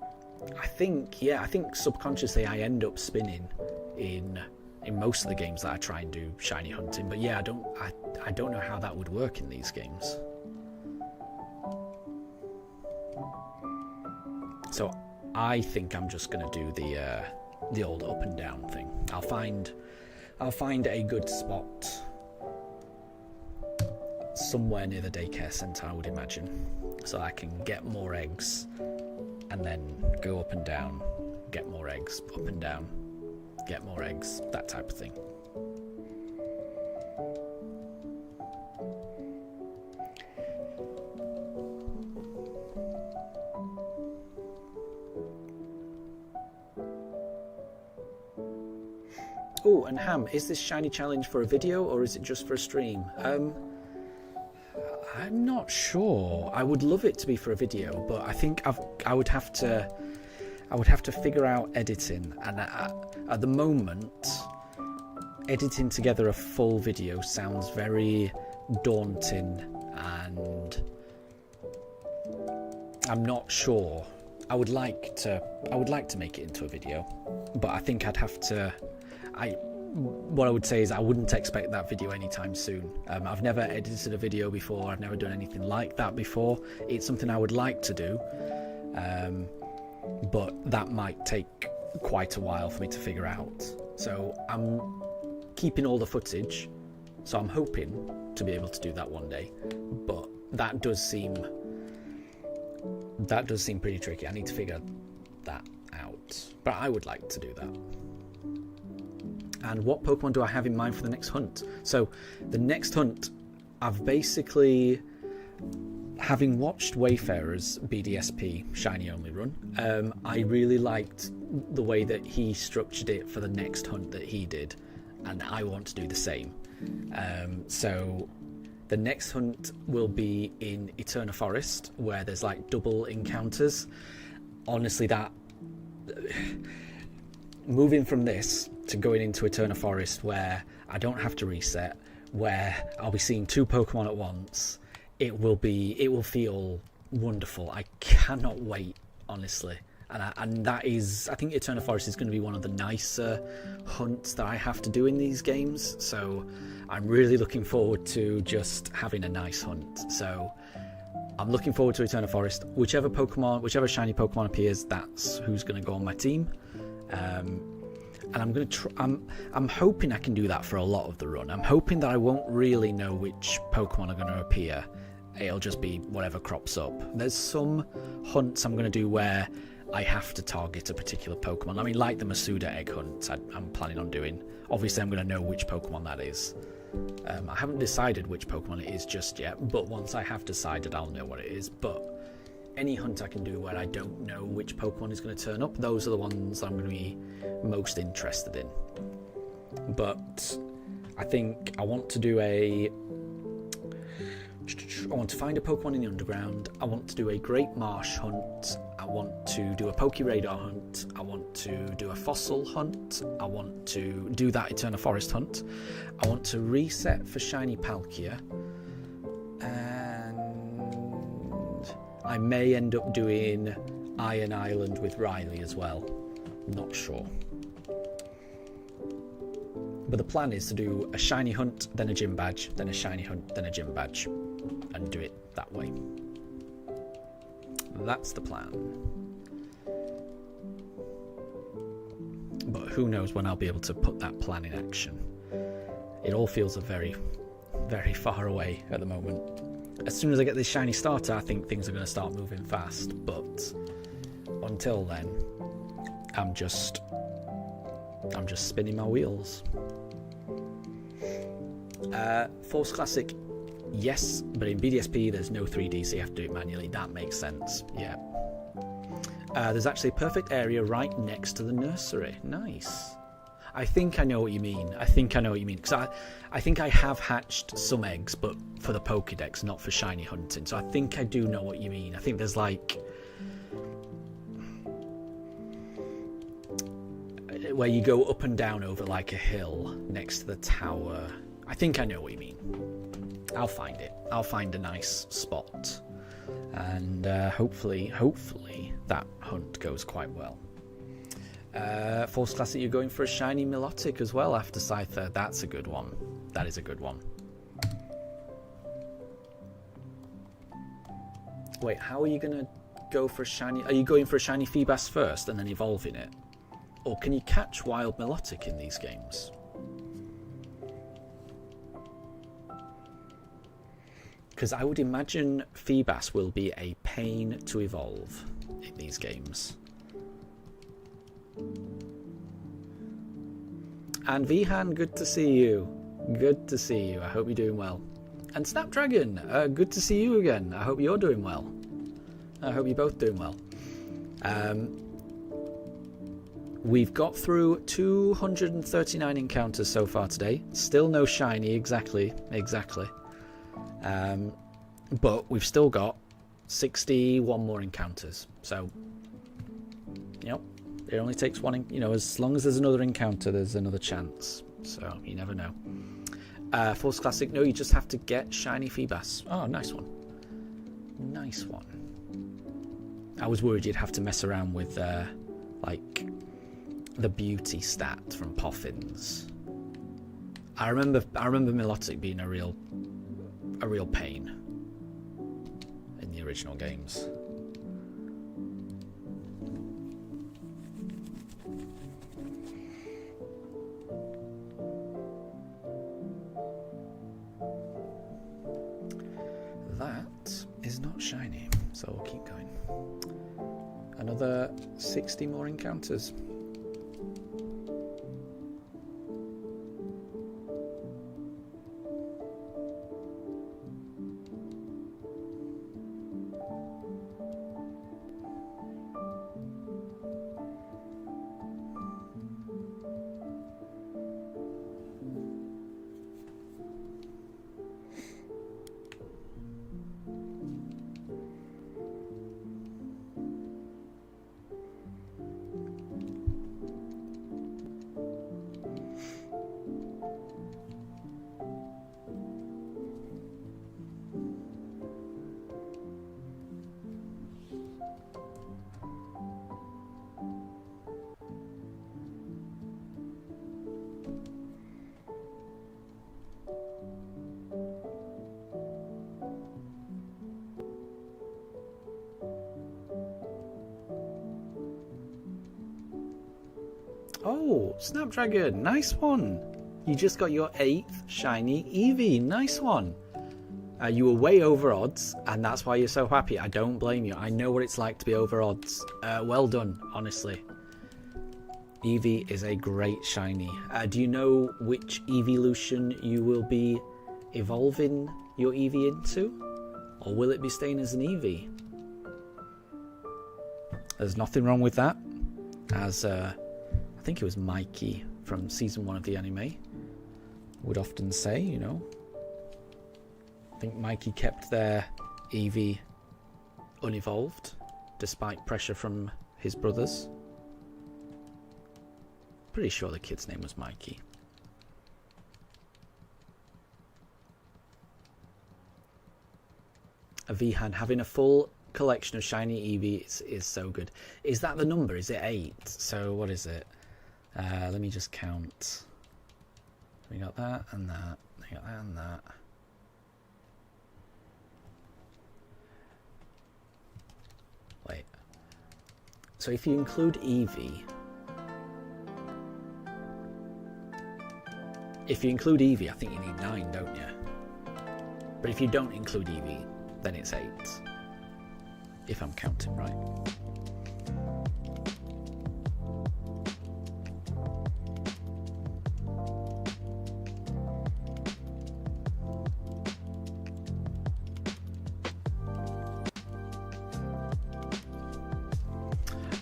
subconsciously I end up spinning in most of the games that I try and do shiny hunting. But yeah, I don't know how that would work in these games. So I think I'm just gonna do the old up and down thing. I'll find a good spot somewhere near the daycare centre, I would imagine, so I can get more eggs and then go up and down, get more eggs, up and down, get more eggs, that type of thing. Oh, and Ham, is this shiny challenge for a video or is it just for a stream? I'm not sure. I would love it to be for a video, but I think I would have to figure out editing, and at the moment, editing together a full video sounds very daunting, and I'm not sure. I would like to make it into a video, but I think I'd have to. What I would say is I wouldn't expect that video anytime soon. I've never edited a video before. I've never done anything like that before. It's something I would like to do, but that might take quite a while for me to figure out. So I'm keeping all the footage, so I'm hoping to be able to do that one day. But that does seem pretty tricky. I need to figure that out. But I would like to do that. And what Pokemon do I have in mind for the next hunt? So the next hunt, I've basically, having watched Wayfarer's BDSP Shiny Only run, I really liked the way that he structured it for the next hunt that he did, and I want to do the same. So the next hunt will be in Eterna Forest, where there's like double encounters. Honestly, that moving from this to going into Eterna Forest, where I don't have to reset, where I'll be seeing 2 Pokemon at once, it will feel wonderful. I cannot wait, honestly. And that is, I think Eterna Forest is going to be one of the nicer hunts that I have to do in these games. So I'm really looking forward to just having a nice hunt. So I'm looking forward to Eterna Forest. Whichever shiny Pokemon appears, that's who's going to go on my team. And I'm going to I'm hoping I can do that for a lot of the run. I'm hoping that I won't really know which Pokemon are going to appear. It'll just be whatever crops up. There's some hunts I'm going to do where I have to target a particular Pokemon. I mean, like the Masuda egg hunt I'm planning on doing. Obviously, I'm going to know which Pokemon that is. I haven't decided which Pokemon it is just yet, but once I have decided, I'll know what it is. But any hunt I can do where I don't know which Pokemon is going to turn up, those are the ones I'm going to be most interested in. But I think I want to find a Pokemon in the underground. I want to do a Great Marsh hunt. I want to do a Poke Radar hunt. I want to do a Fossil hunt. I want to do that Eterna Forest hunt. I want to reset for Shiny Palkia. And I may end up doing Iron Island with Riley as well. Not sure. But the plan is to do a shiny hunt, then a gym badge, then a shiny hunt, then a gym badge, and do it that way. That's the plan. But who knows when I'll be able to put that plan in action. It all feels very, very far away at the moment. As soon as I get this shiny starter, I think things are going to start moving fast. But until then, I'm just spinning my wheels. Force Classic, yes, but in BDSP there's no 3D, so you have to do it manually. That makes sense, yeah. There's actually a perfect area right next to the nursery. Nice. I think I know what you mean. Because I think I have hatched some eggs, but for the Pokédex, not for shiny hunting. So I think I do know what you mean. I think there's like where you go up and down over like a hill next to the tower. I think I know what you mean. I'll find it. I'll find a nice spot. And hopefully that hunt goes quite well. Force Classic, you're going for a shiny Milotic as well after Scyther. That's a good one. That is a good one. Wait, how are you going to go for a shiny? Are you going for a shiny Feebas first and then evolving it? Or can you catch wild Milotic in these games? Because I would imagine Feebas will be a pain to evolve in these games. And Vihan, good to see you. Good to see you. I hope you're doing well. And Snapdragon, good to see you again. I hope you're doing well. I hope you're both doing well. We've got through 239 encounters so far today. Still no shiny, exactly. But we've still got 61 more encounters. So, it only takes one, as long as there's another encounter, there's another chance. So, you never know. Force Classic, no, you just have to get shiny Feebas. Oh, nice one. Nice one. I was worried you'd have to mess around with, like, the beauty stat from Poffins. I remember Milotic being a real pain in the original games. So we'll keep going. Another 60 more encounters. Oh, Snapdragon, nice one. You just got your 8th shiny Eevee, nice one. You were way over odds, and that's why you're so happy. I don't blame you. I know what it's like to be over odds. Well done, honestly. Eevee is a great shiny. Do you know which evolution you will be evolving your Eevee into? Or will it be staying as an Eevee? There's nothing wrong with that, as I think it was Mikey from season 1 of the anime would often say, you know. I think Mikey kept their Eevee unevolved despite pressure from his brothers. Pretty sure the kid's name was Mikey. A Vihan having a full collection of shiny Eevee is so good. Is that the number? Is it 8? So what is it? Let me just count. We got that and that. We got that and that. Wait. So if you include Eevee, I think you need 9, don't you? But if you don't include Eevee, then it's 8. If I'm counting right.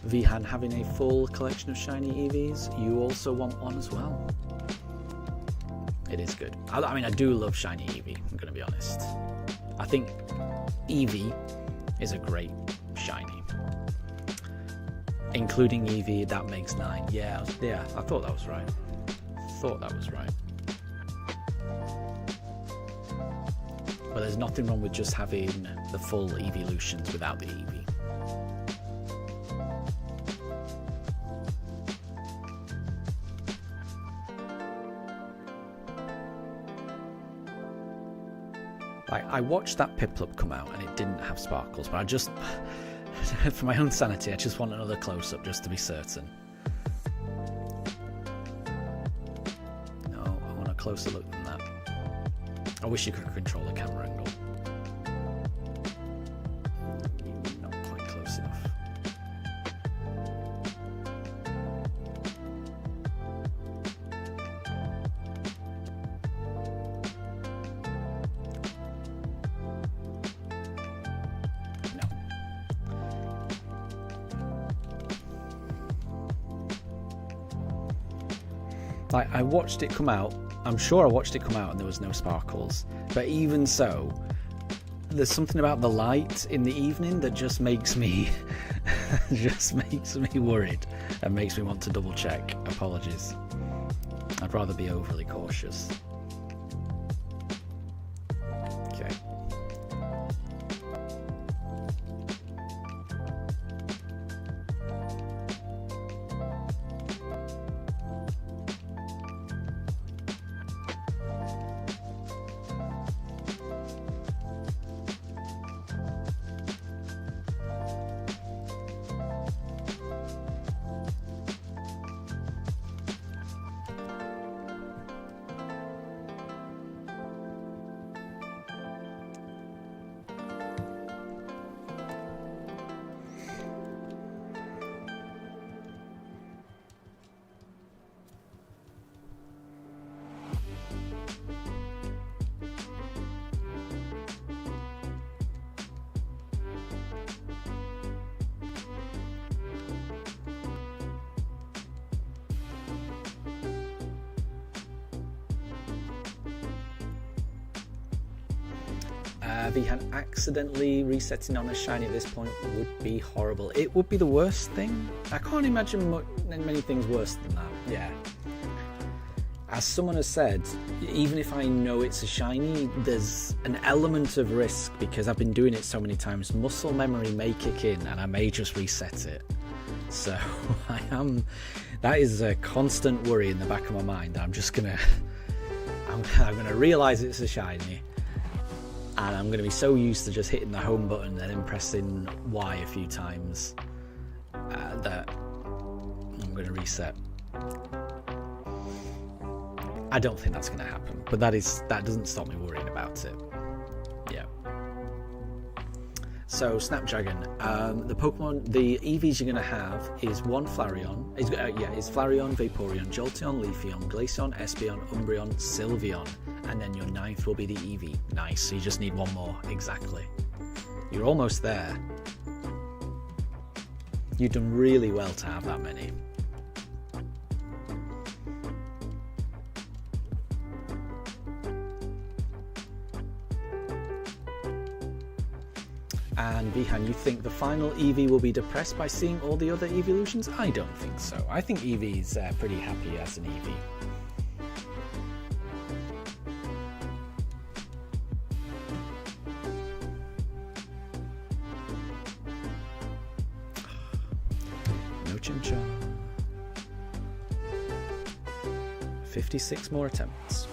Vihan having a full collection of shiny Eevees, you also want one as well. It is good. I mean, I do love shiny Eevee, I'm going to be honest. I think Eevee is a great shiny. Including Eevee, that makes 9. Yeah, I thought that was right. But there's nothing wrong with just having the full evolutions without the Eevee. I watched that Piplup come out and it didn't have sparkles, but I just, for my own sanity, I just want another close-up just to be certain. No, I want a closer look than that. I wish you could control the camera angle. Not quite close enough. I watched it come out. I'm sure I watched it come out and there was no sparkles. But even so, there's something about the light in the evening that just makes me worried and makes me want to double check. Apologies. I'd rather be overly cautious. Okay. Vihan, accidentally resetting on a shiny at this point would be horrible. It would be the worst thing. I can't imagine many things worse than that. Yeah. As someone has said, even if I know it's a shiny, there's an element of risk because I've been doing it so many times. Muscle memory may kick in and I may just reset it. So that is a constant worry in the back of my mind. I'm gonna realise it's a shiny, and I'm gonna be so used to just hitting the home button and then pressing Y a few times that I'm gonna reset. I don't think that's going to happen, but that doesn't stop me worrying about it. Yeah. So Snapdragon, the EVs you're going to have is one Flareon. Is Flareon, Vaporeon, Jolteon, Leafeon, Glaceon, Espeon, Umbreon, Sylveon, and then your 9th will be the EV. Nice. So you just need one more. Exactly. You're almost there. You've done really well to have that many. And Vihan, you think the final EV will be depressed by seeing all the other evolutions? I don't think so. I think Eevee's pretty happy as an EV. No Chimchar. 56 more attempts.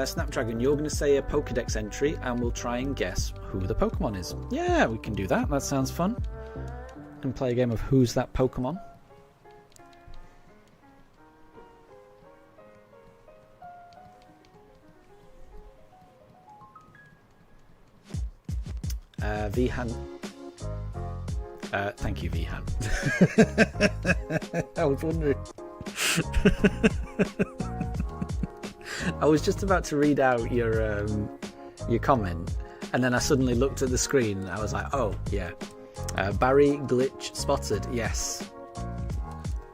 Snapdragon, you're going to say a Pokédex entry and we'll try and guess who the Pokemon is. Yeah, we can do that. That sounds fun. And play a game of Who's That Pokemon? Vihan. Thank you, Vihan. I was wondering. I was just about to read out your comment, and then I suddenly looked at the screen and I was like, oh, yeah. Barry glitch spotted, yes.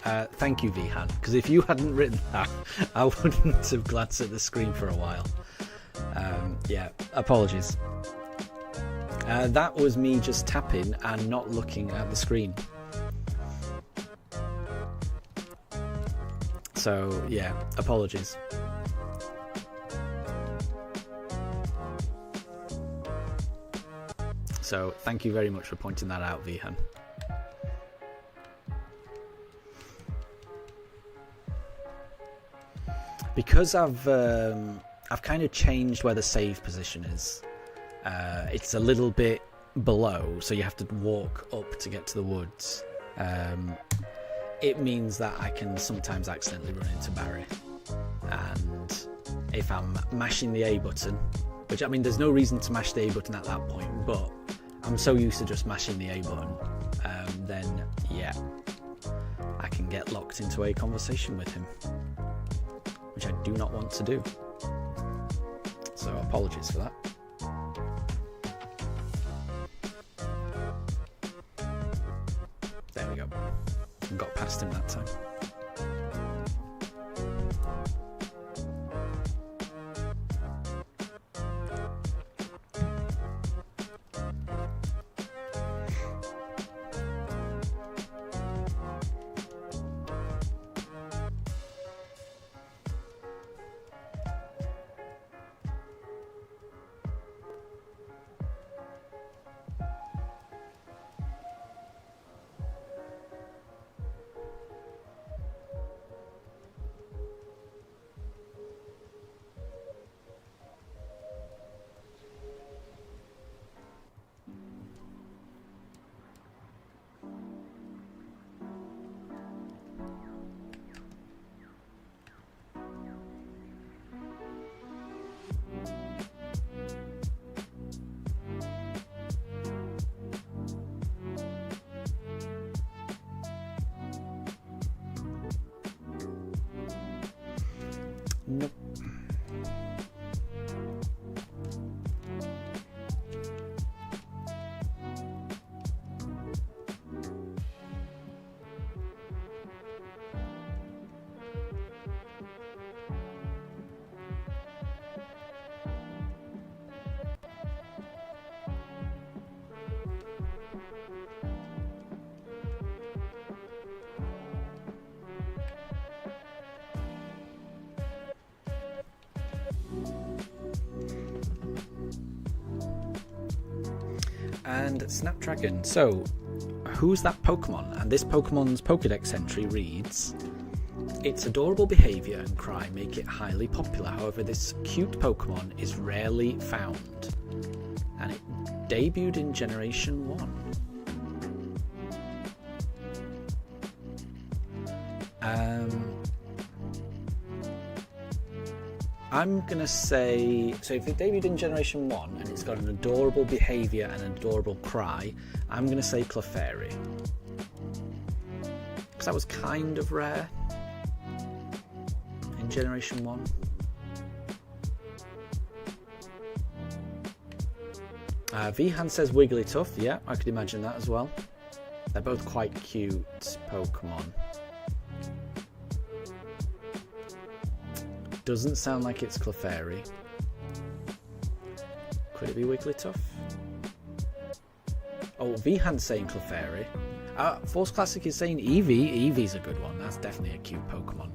Thank you, Vihan, because if you hadn't written that, I wouldn't have glanced at the screen for a while. Yeah, apologies. That was me just tapping and not looking at the screen. So, yeah, apologies. So thank you very much for pointing that out, Vihan. Because I've kind of changed where the save position is. It's a little bit below, so you have to walk up to get to the woods. It means that I can sometimes accidentally run into Barry. And if I'm mashing the A button, which, I mean, there's no reason to mash the A button at that point, but I'm so used to just mashing the A button, then, yeah, I can get locked into a conversation with him, which I do not want to do. So, apologies for that. There we go. Got past him that time. Nope. And Snapdragon. So, who's that Pokemon? And this Pokemon's Pokédex entry reads, its adorable behaviour and cry make it highly popular. However, this cute Pokemon is rarely found. And it debuted in Generation 1. I'm going to say, so if it debuted in Generation 1 and it's got an adorable behaviour and an adorable cry, I'm going to say Clefairy. Because that was kind of rare in Generation 1. Vihan says Wigglytuff. Yeah, I could imagine that as well. They're both quite cute Pokemon. Doesn't sound like it's Clefairy. Could it be Wigglytuff? Oh, Vihan's saying Clefairy. Force Classic is saying Eevee. Eevee's a good one. That's definitely a cute Pokemon.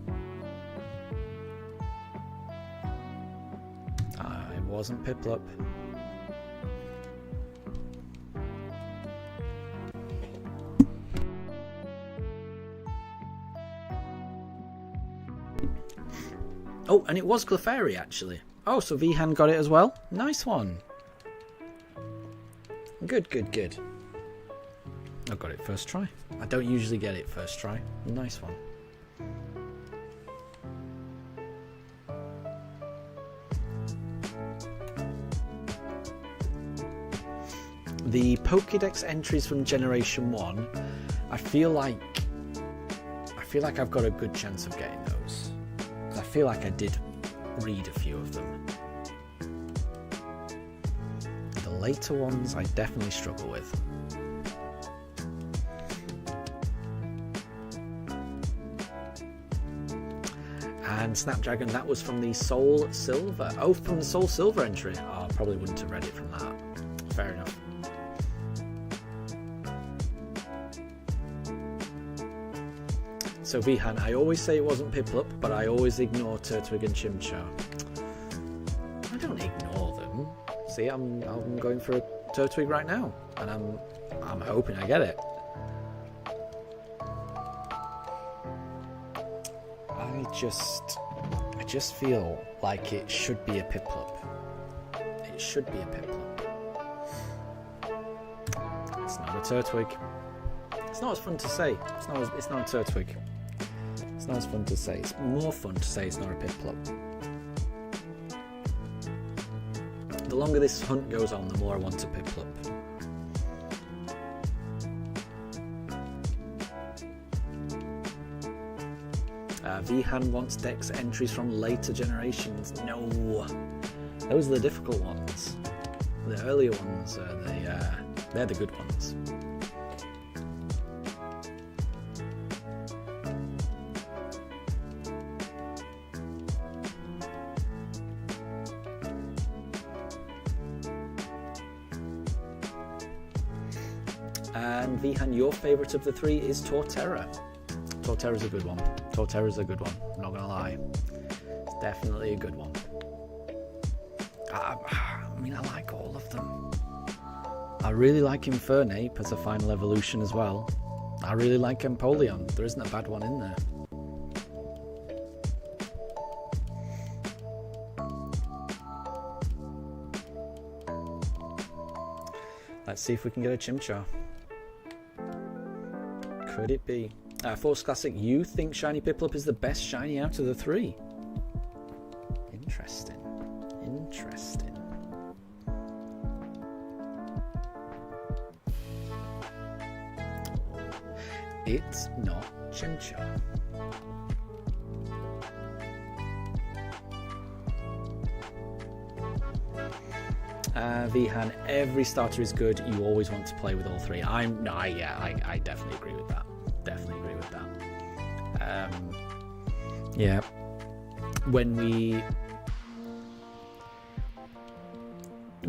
It wasn't Piplup. Oh, and it was Clefairy, actually. Oh, so Vihan got it as well? Nice one. Good, good, good. I got it first try. I don't usually get it first try. Nice one. The Pokédex entries from Generation 1, I feel like I've got a good chance of getting those. I feel like I did read a few of them. The later ones I definitely struggle with. And Snapdragon, that was from the Soul Silver. Oh, from the Soul Silver entry. Oh, I probably wouldn't have read it from that. Fair enough. So Vihan, I always say it wasn't Piplup, but I always ignore Turtwig and Chimchar. I don't ignore them. See, I'm going for a Turtwig right now, and I'm hoping I get it. I just feel like it should be a Piplup. It should be a Piplup. It's not a Turtwig. It's not as fun to say. It's not a Turtwig. It's not as fun to say. It's more fun to say it's not a Piplup. The longer this hunt goes on, the more I want a Piplup. Vihan wants Dex entries from later generations. No, those are the difficult ones. The earlier ones are they're the good ones. And Vihan, your favourite of the three is Torterra. Torterra's a good one. Torterra's a good one. I'm not gonna lie. It's definitely a good one. I mean, I like all of them. I really like Infernape as a final evolution as well. I really like Empoleon. There isn't a bad one in there. Let's see if we can get a Chimchar. Could it be? Force Classic, you think Shiny Piplup is the best shiny out of the three? Interesting. Interesting. It's not Chimchar. Vihan, every starter is good. You always want to play with all three. I definitely agree with that. Definitely agree with that. Yeah.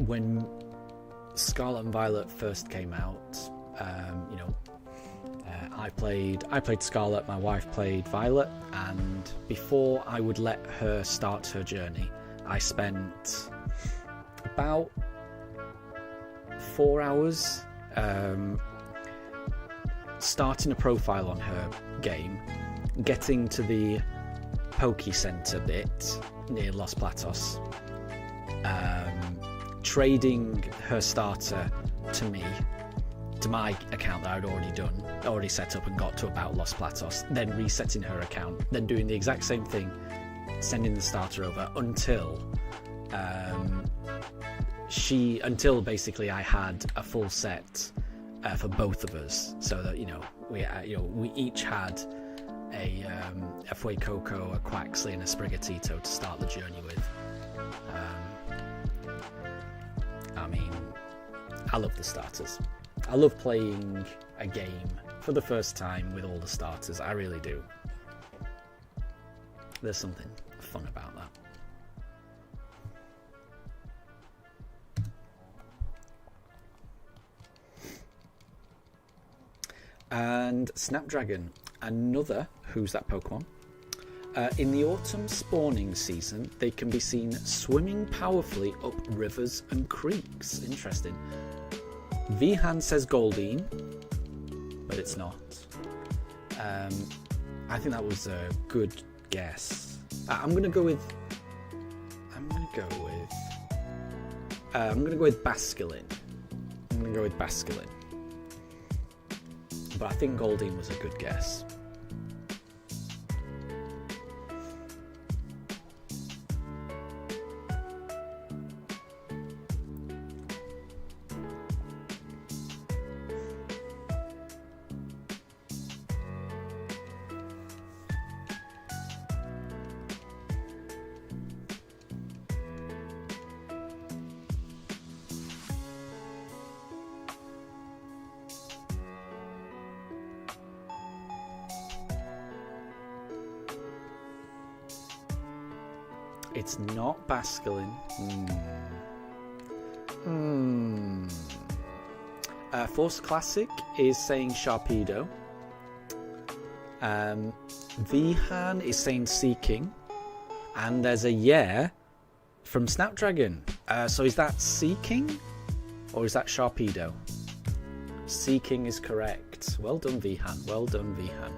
When Scarlet and Violet first came out, I played Scarlet, my wife played Violet, and before I would let her start her journey, I spent about 4 hours starting a profile on her game, getting to the Poke Center bit near Los Platos, trading her starter to my account that I'd already set up and got to about Los Platos, then resetting her account, then doing the exact same thing, sending the starter over until basically I had a full set for both of us, so that we each had a Fuecoco, a Quaxley, and a Sprigatito to start the journey with. I mean, I love the starters. I love playing a game for the first time with all the starters. I really do. There's something fun about that. And Snapdragon, another Who's That Pokemon. In the autumn spawning season, they can be seen swimming powerfully up rivers and creeks. Interesting. Vihan says Goldeen, but it's not. I think that was a good guess. I'm gonna go with Basculin. But I think Goldeen was a good guess. It's not Basculin. Force Classic is saying Sharpedo. Vihan is saying Seeking. And there's a yeah from Snapdragon. So is that Seeking? Or is that Sharpedo? Seeking is correct. Well done, Vihan. Well done, Vihan.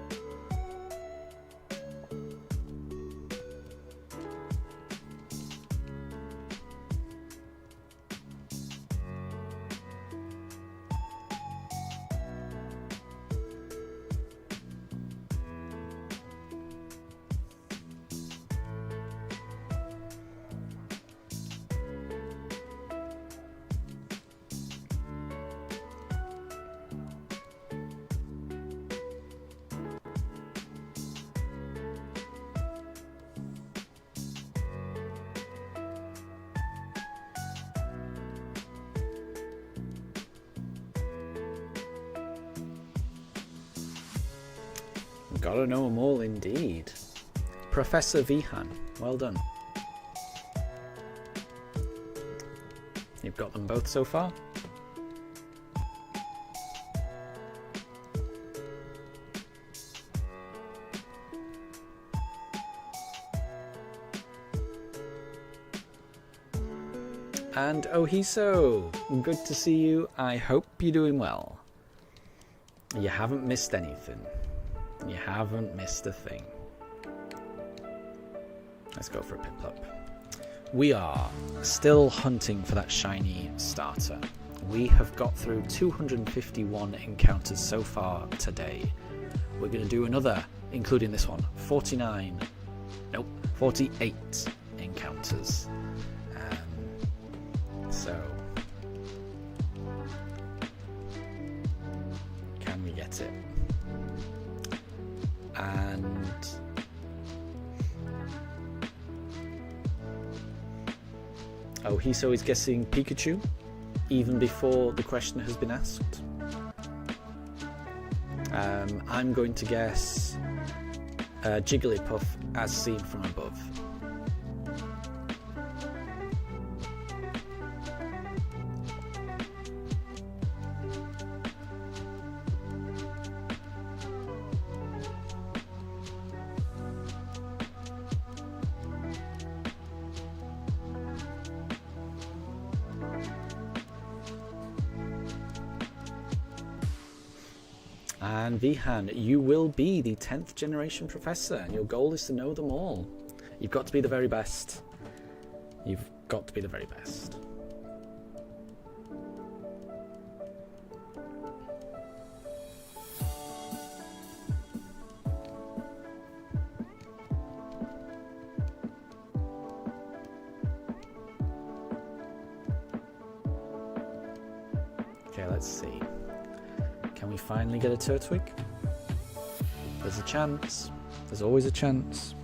Gotta know them all indeed. Professor Vihan, well done. You've got them both so far? And Ohiso, good to see you. I hope you're doing well. You haven't missed anything. You haven't missed a thing. Let's go for a Piplup. We are still hunting for that shiny starter. We have got through 251 encounters so far today. We're going to do another, including this one, 48 encounters. So, can we get it? And Ohiso is guessing Pikachu, even before the question has been asked. I'm going to guess Jigglypuff as seen from above. And Vihan, you will be the 10th generation professor, and your goal is to know them all. You've got to be the very best. You've got to be the very best. Okay, let's see. Can we finally get a Turtwig? There's a chance. There's always a chance.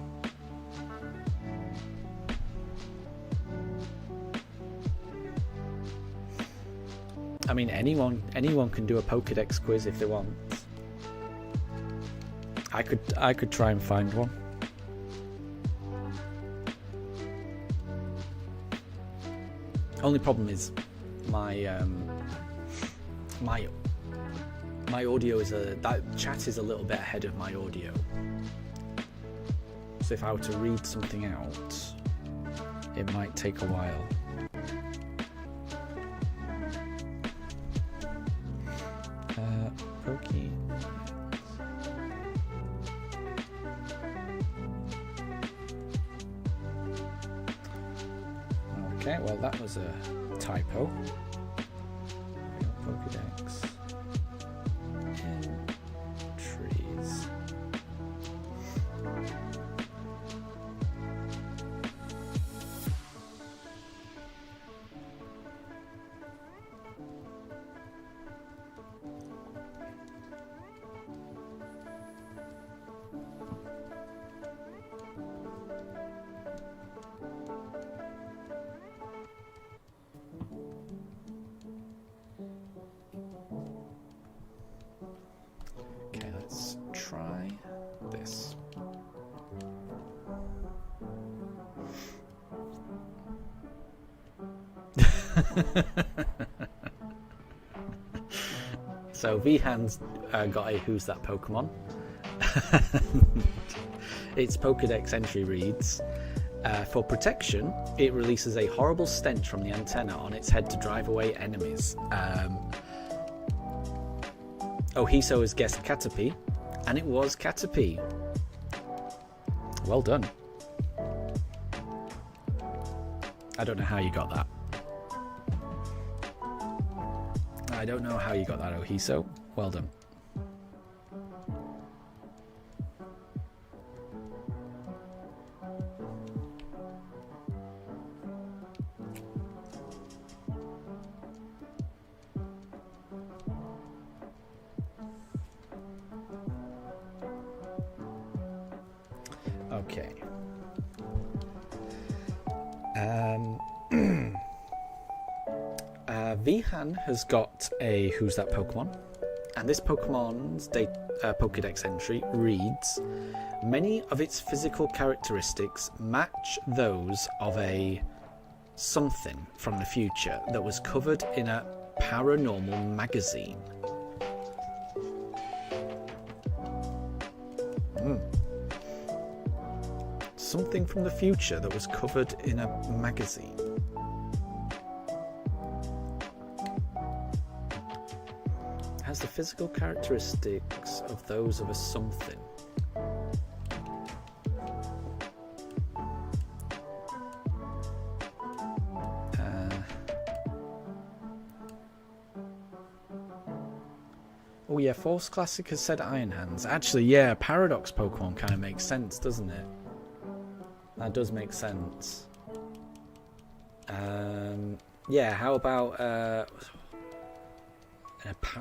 I mean, anyone can do a Pokédex quiz if they want. I could try and find one. Only problem is my audio is that chat is a little bit ahead of my audio. So if I were to read something out, it might take a while. Pokey. Okay, well that was a typo. Pokédex. Trees. Okay, let's try this. So Vihan's got a Who's That Pokemon? Its Pokédex entry reads, for protection, it releases a horrible stench from the antenna on its head to drive away enemies. Ohiso has guessed Caterpie, and it was Caterpie. Well done. I don't know how you got that. I don't know how you got that, Ohiso. Well done. Okay. Vihan has got a Who's That Pokemon? And this Pokemon's Pokédex entry reads, many of its physical characteristics match those of a something from the future that was covered in a paranormal magazine. Something from the future that was covered in a magazine. Has the physical characteristics of those of a something. Oh yeah, Force Classic has said Iron Hands. Actually, yeah, Paradox Pokemon kind of makes sense, doesn't it? That does make sense. Yeah, how about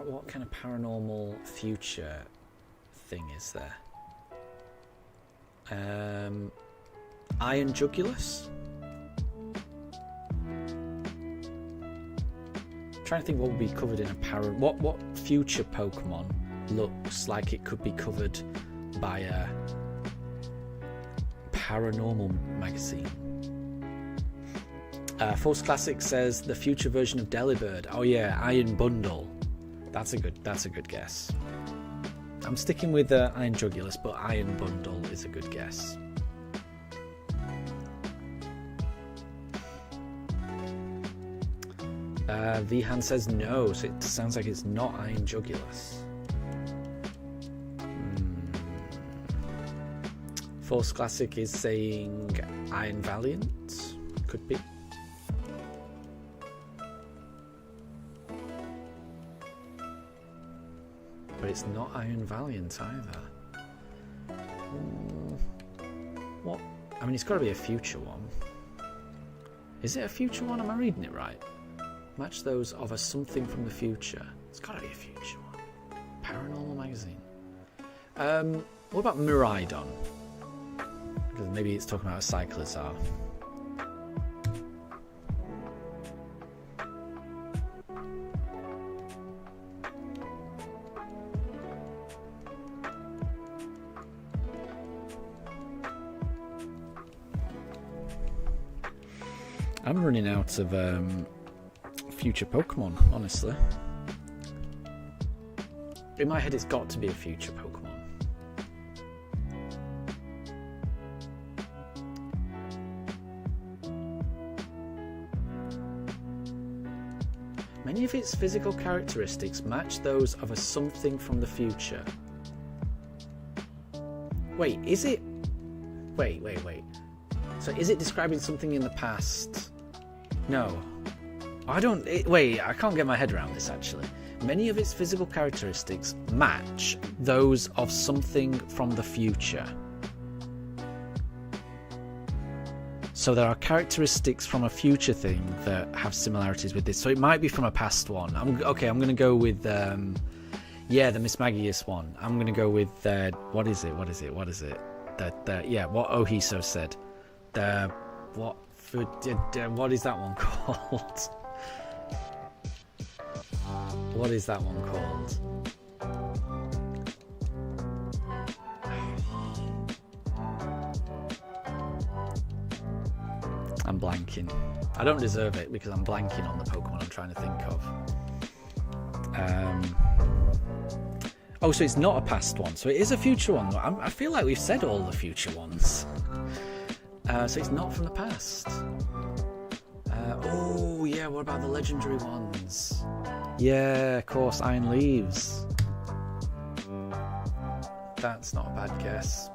what kind of paranormal future thing is there? Iron Jugulus? trying to think what would be covered in a what future Pokemon looks like it could be covered by a paranormal magazine. Force Classic says the future version of Delibird. Oh yeah, Iron Bundle. That's a good guess. I'm sticking with Iron Jugulus, but Iron Bundle is a good guess. Vihan says no, so it sounds like it's not Iron Jugulus. Force Classic is saying Iron Valiant. Could be. But it's not Iron Valiant either. What? I mean, it's got to be a future one. Is it a future one? Am I reading it right? Match those of a something from the future. It's got to be a future one. Paranormal magazine. What about Miraidon? Because maybe it's talking about a Cyclizar. I'm running out of future Pokemon, honestly. In my head, it's got to be a future Pokemon. Many of its physical characteristics match those of a something from the future. Wait, is it... Wait. So is it describing something in the past? No. Wait, I can't get my head around this, actually. Many of its physical characteristics match those of something from the future. So there are characteristics from a future thing that have similarities with this. So it might be from a past one. I'm going to go with, the Mismagius one. I'm going to go with, what is it? What is it? What Ohiso said. What is that one called? What is that one called? I'm blanking. I don't deserve it because I'm blanking on the Pokemon I'm trying to think of. So it's not a past one. So it is a future one. I feel like we've said all the future ones. So it's not from the past. What about the legendary ones? Yeah, of course, Iron Leaves. That's not a bad guess.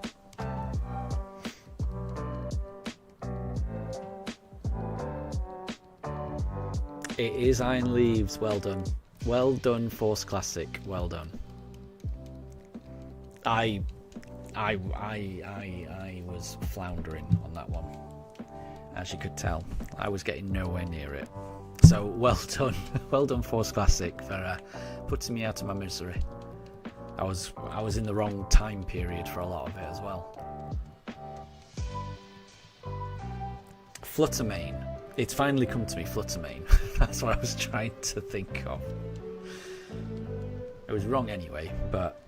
It is Iron Leaves. Well done. Well done, Force Classic. Well done. I was floundering on that one. As you could tell, I was getting nowhere near it. So well done, Force Classic, for putting me out of my misery. I was in the wrong time period for a lot of it as well. Fluttermane. It's finally come to me, Fluttermane. That's what I was trying to think of. It was wrong anyway, but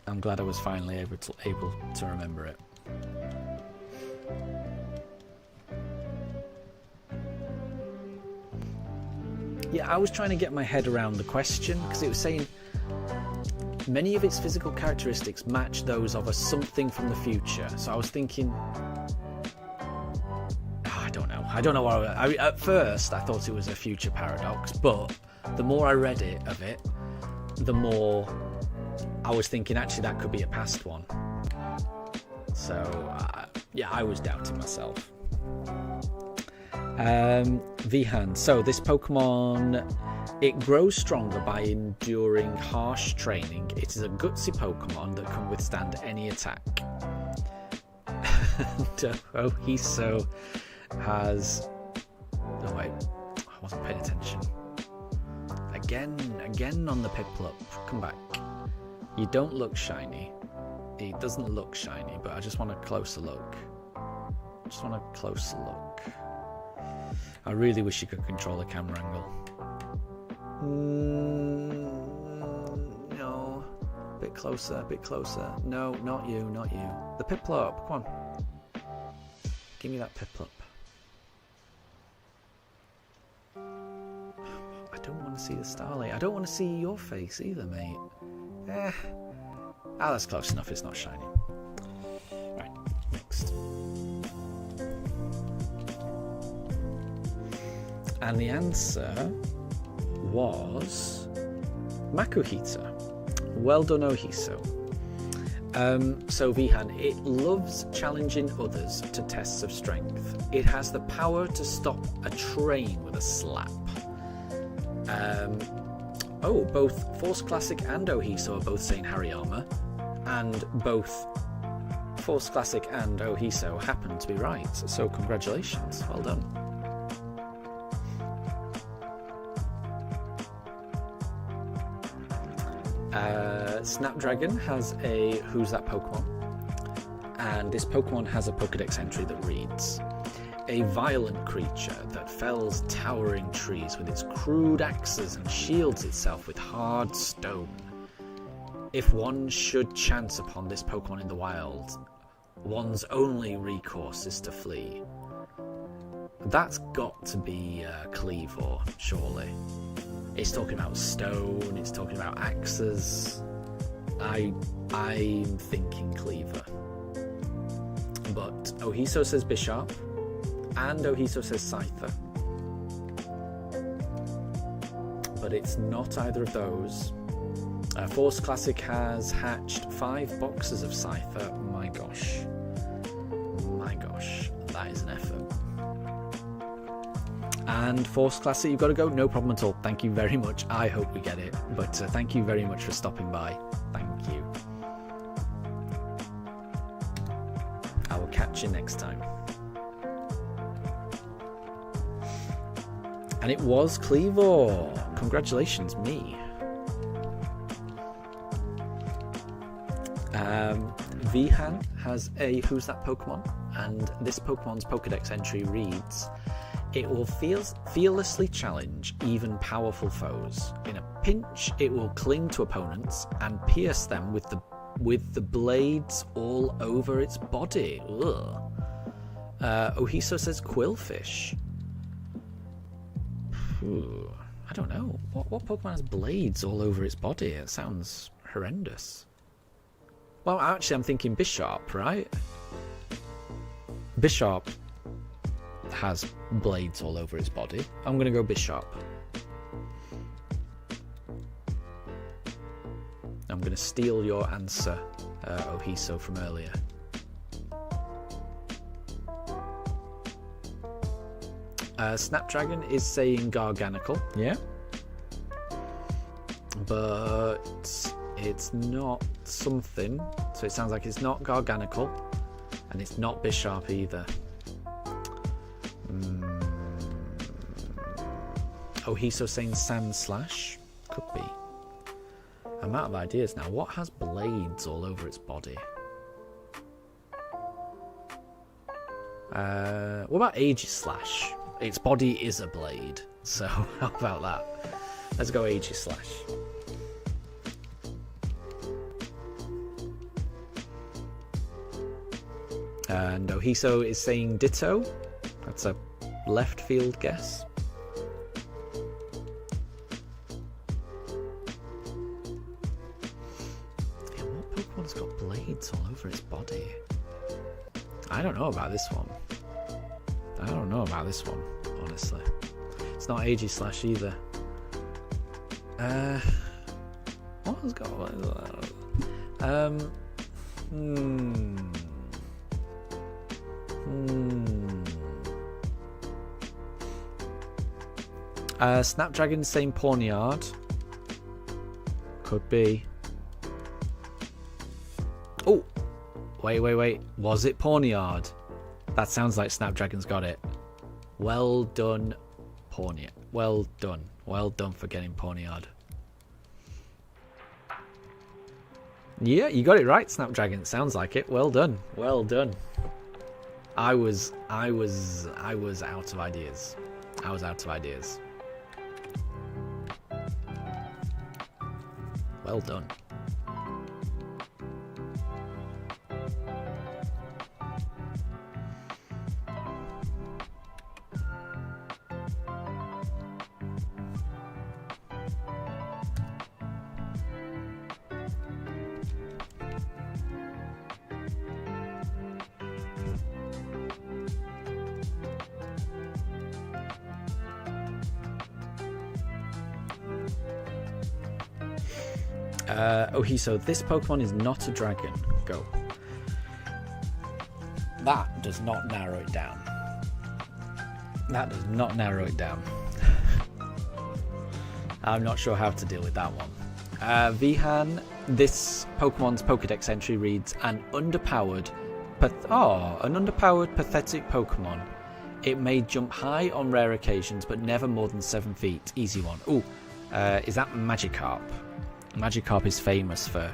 I'm glad I was finally able to remember it. Yeah, I was trying to get my head around the question because it was saying many of its physical characteristics match those of a something from the future. So I was thinking, I don't know what at first I thought it was a future paradox, but the more I read of it, the more I was thinking actually that could be a past one. So I was doubting myself. Vihan. So this Pokemon, it grows stronger by enduring harsh training. It is a gutsy Pokemon that can withstand any attack. Ohiso has... Oh wait, I wasn't paying attention. Again on the Piplup. Come back. You don't look shiny. It doesn't look shiny, but I just want a closer look. I really wish you could control the camera angle. No. Bit closer, bit closer. No, not you, not you. The Piplup, come on. Give me that Piplup. I don't want to see the Starly. I don't want to see your face either, mate. Ah, that's close enough. It's not shiny. Right, next. And the answer was Makuhita. Well done, Ohiso. So Vihan, it loves challenging others to tests of strength. It has the power to stop a train with a slap. Both Force Classic and Ohiso are both saying Hariyama, and both Force Classic and Ohiso happen to be right. So congratulations, well done. Snapdragon has a Who's That Pokemon? And this Pokemon has a Pokedex entry that reads: a violent creature that fells towering trees with its crude axes and shields itself with hard stone. If one should chance upon this Pokemon in the wild, one's only recourse is to flee. That's got to be Cleavor, surely. It's talking about stone, it's talking about axes. I'm thinking Cleavor. But Ohiso says Bisharp, and Ohiso says Scyther. But it's not either of those. Force Classic has hatched 5 boxes of Scyther. My gosh, that is an effort. And Force Classic, you've got to go. No problem at all. Thank you very much. I hope we get it. But thank you very much for stopping by. Thank you. I will catch you next time. And it was Cleavor. Congratulations, me. Vihan has a Who's That Pokemon? And this Pokemon's Pokedex entry reads: it will fearlessly challenge even powerful foes. In a pinch, it will cling to opponents and pierce them with the blades all over its body. Ugh. Ohiso says Quillfish. I don't know. What Pokemon has blades all over its body? It sounds horrendous. Well, actually, I'm thinking Bisharp, right? Bisharp has blades all over its body. I'm going to go Bisharp. I'm going to steal your answer, Ohiso, from earlier. Snapdragon is saying Garganical, yeah? But it's not something, so it sounds like it's not Garganical, and it's not Bisharp either. Ohiso saying Sandslash. Could be. I'm out of ideas now. What has blades all over its body? What about Aegislash? Its body is a blade, so how about that? Let's go Aegislash. And Ohiso is saying Ditto. That's a left field guess. Yeah, what Pokemon's got blades all over its body? I don't know about this one. Honestly. It's not Aegislash either. What has got Snapdragon saying Pawniard. Could be. Oh! Wait. Was it Pawniard? That sounds like Snapdragon's got it. Well done, Pawniard. Well done. Well done for getting Pawniard. Yeah, you got it right, Snapdragon. Sounds like it. Well done. Well done. I was out of ideas. Well done. So this Pokemon is not a dragon. Go. That does not narrow it down. That does not narrow it down. I'm not sure how to deal with that one. Vihan, this Pokemon's Pokedex entry reads, an underpowered pathetic Pokemon. It may jump high on rare occasions, but never more than 7 feet. Easy one. Ooh, is that Magikarp? Magikarp is famous for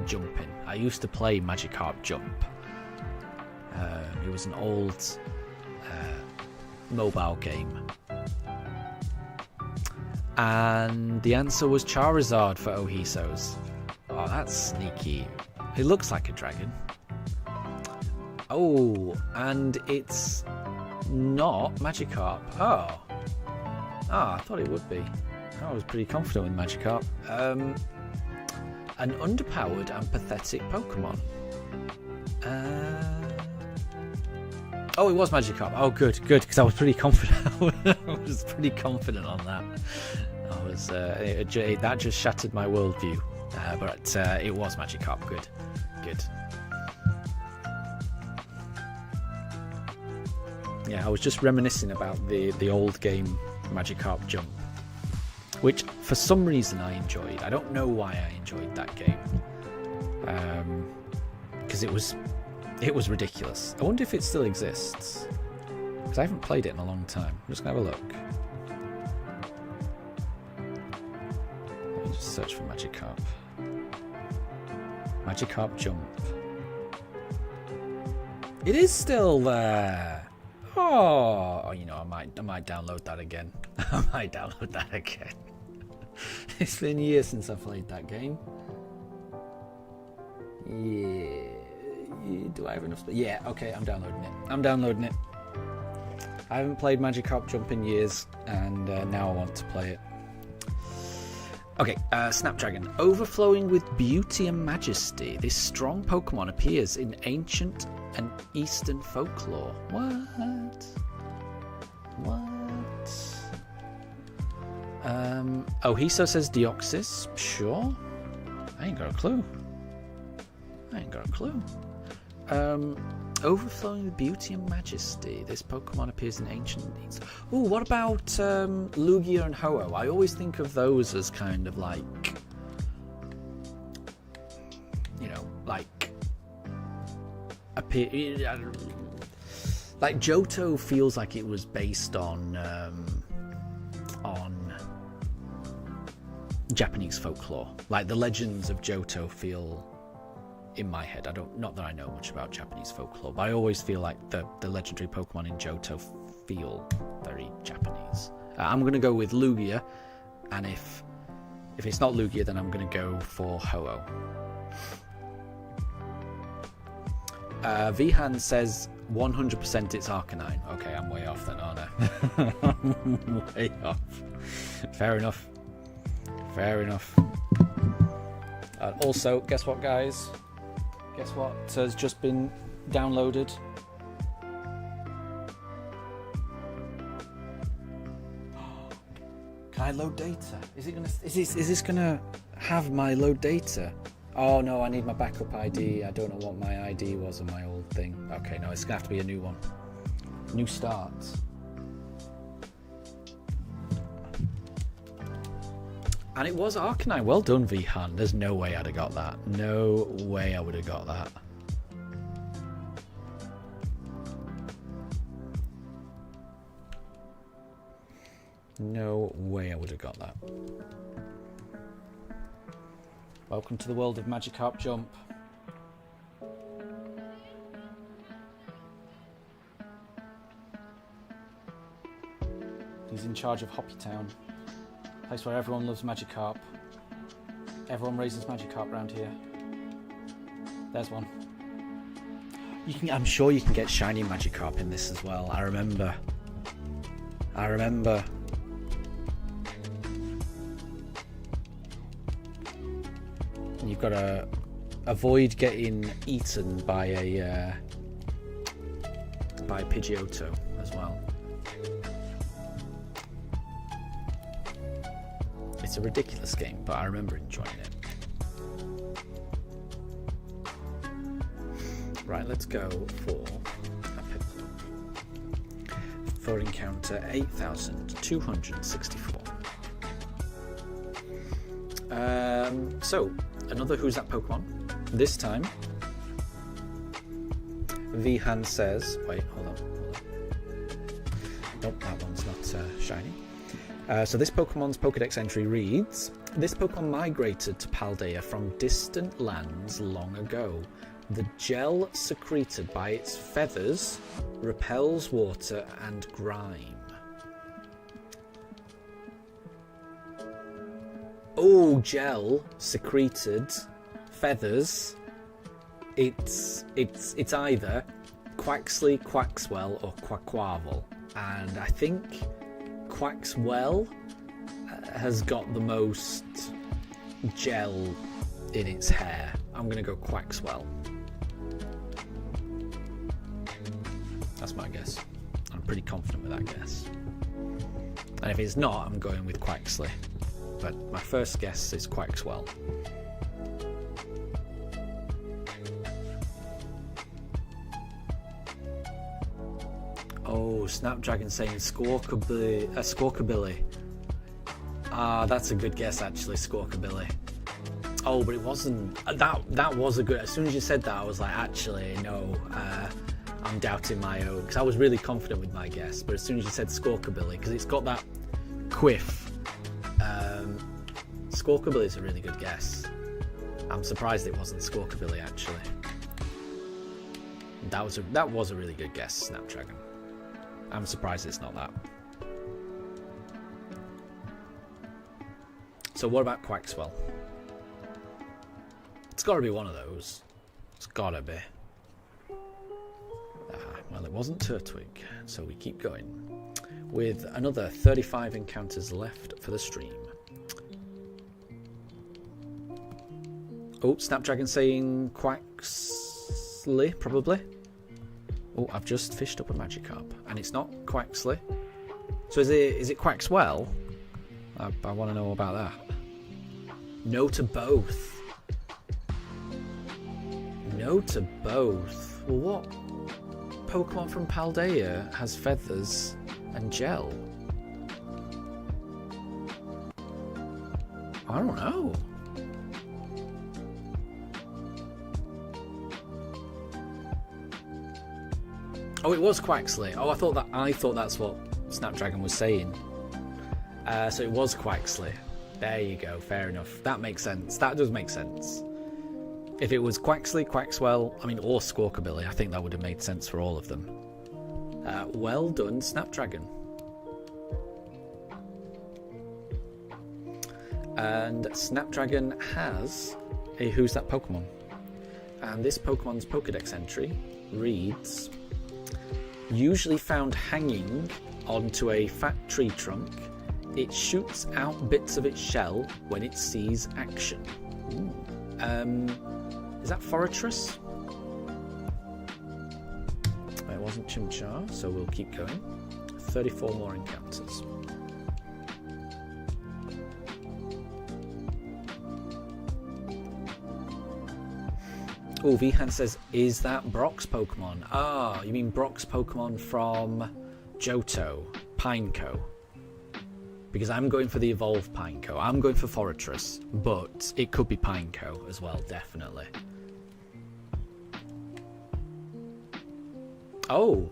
jumping. I used to play Magikarp Jump. It was an old mobile game. And the answer was Charizard for Ohisos. Oh, that's sneaky. It looks like a dragon. Oh, and it's not Magikarp. Oh, I thought it would be. I was pretty confident with Magikarp. An underpowered and pathetic Pokemon. Oh, it was Magikarp. Oh, good, because I was pretty confident. I was pretty confident on that. I was that just shattered my worldview. But it was Magikarp. Good. Yeah, I was just reminiscing about the old game Magikarp Jump, which for some reason I enjoyed. I don't know why I enjoyed that game, because it was ridiculous. I wonder if it still exists, because I haven't played it in a long time. I'm just gonna have a look. Let me just search for Magikarp. Magikarp Jump. It is still there. Oh, you know, I might download that again. I might download that again. It's been years since I played that game. Yeah. Do I have enough space? Yeah, okay, I'm downloading it. I haven't played Magikarp Jump in years, and now I want to play it. Okay, Snapdragon. Overflowing with beauty and majesty, this strong Pokemon appears in ancient and Eastern folklore. What? Ohiso says Deoxys. Sure. I ain't got a clue. Overflowing with beauty and majesty. This Pokemon appears in ancient. Ooh, what about Lugia and Ho-Oh? I always think of those as kind of like, you know, like like Johto feels like it was based on Japanese folklore. Like the legends of Johto feel, in my head, not that I know much about Japanese folklore, but I always feel like the legendary Pokemon in Johto feel very Japanese. I'm going to go with Lugia, and if it's not Lugia, then I'm going to go for Ho-Oh. Vihan says 100% it's Arcanine. Okay, I'm way off then, aren't I? I'm way off. Fair enough. Also, guess what, guys? Guess what has just been downloaded? Can I load data? Is this gonna have my load data? Oh no, I need my backup ID. I don't know what my ID was on my old thing. Okay, no, it's gonna have to be a new one. New start. And it was Arcanine. Well done, Vihan. There's no way I'd have got that. No way I would have got that. No way I would have got that. Welcome to the world of Magikarp Jump. He's in charge of Hoppy Town. Place where everyone loves Magikarp. Everyone raises Magikarp around here. There's one. I'm sure you can get shiny Magikarp in this as well. I remember. You've got to avoid getting eaten by a Pidgeotto as well. It's a ridiculous game, but I remember enjoying it. Right, let's go for encounter 8,264. So, another Who's That Pokemon. This time, Vihan says... Wait, hold on. Nope, that one's not shiny. So this Pokemon's Pokedex entry reads, this Pokemon migrated to Paldea from distant lands long ago. The gel secreted by its feathers repels water and grime. Oh, gel secreted feathers. It's either Quaxly, Quaxwell, or Quaquaval, and I think Quaxwell has got the most gel in its hair. I'm gonna go Quaxwell. That's my guess. I'm pretty confident with that guess. And if it's not, I'm going with Quaxly. But my first guess is Quaxwell. Oh, Snapdragon saying Squawkabilly. Ah, that's a good guess actually, Squawkabilly. Oh, but it wasn't. That was a good. As soon as you said that, I was like, actually, no. I'm doubting my own because I was really confident with my guess. But as soon as you said Squawkabilly, because it's got that quiff. Squawkabilly is a really good guess. I'm surprised it wasn't Squawkabilly actually. That was a really good guess, Snapdragon. I'm surprised it's not that. So what about Quaxwell? It's got to be one of those. It's got to be. Well, it wasn't Turtwig, so we keep going. With another 35 encounters left for the stream. Oh, Snapdragon saying Quaxly, probably. Oh, I've just fished up a Magikarp, and it's not Quaxly. So is it Quaxwell? I want to know about that. No to both. No to both. Well, what Pokemon from Paldea has feathers and gel? I don't know. Oh, it was Quaxly. Oh, I thought that's what Snapdragon was saying. So it was Quaxly. There you go. Fair enough. That makes sense. That does make sense. If it was Quaxly, Quaxwell, or Squawkabilly, I think that would have made sense for all of them. Well done, Snapdragon. And Snapdragon has a Who's That Pokemon? And this Pokemon's Pokedex entry reads, usually found hanging onto a fat tree trunk, it shoots out bits of its shell when it sees action. Is that Forretress? It wasn't Chimchar, so we'll keep going. 34 more encounters. Oh, Vihan says, is that Brock's Pokemon? Ah, you mean Brock's Pokemon from Johto, Pineco. Because I'm going for the evolved Pineco. I'm going for Forretress, but it could be Pineco as well, definitely. Oh.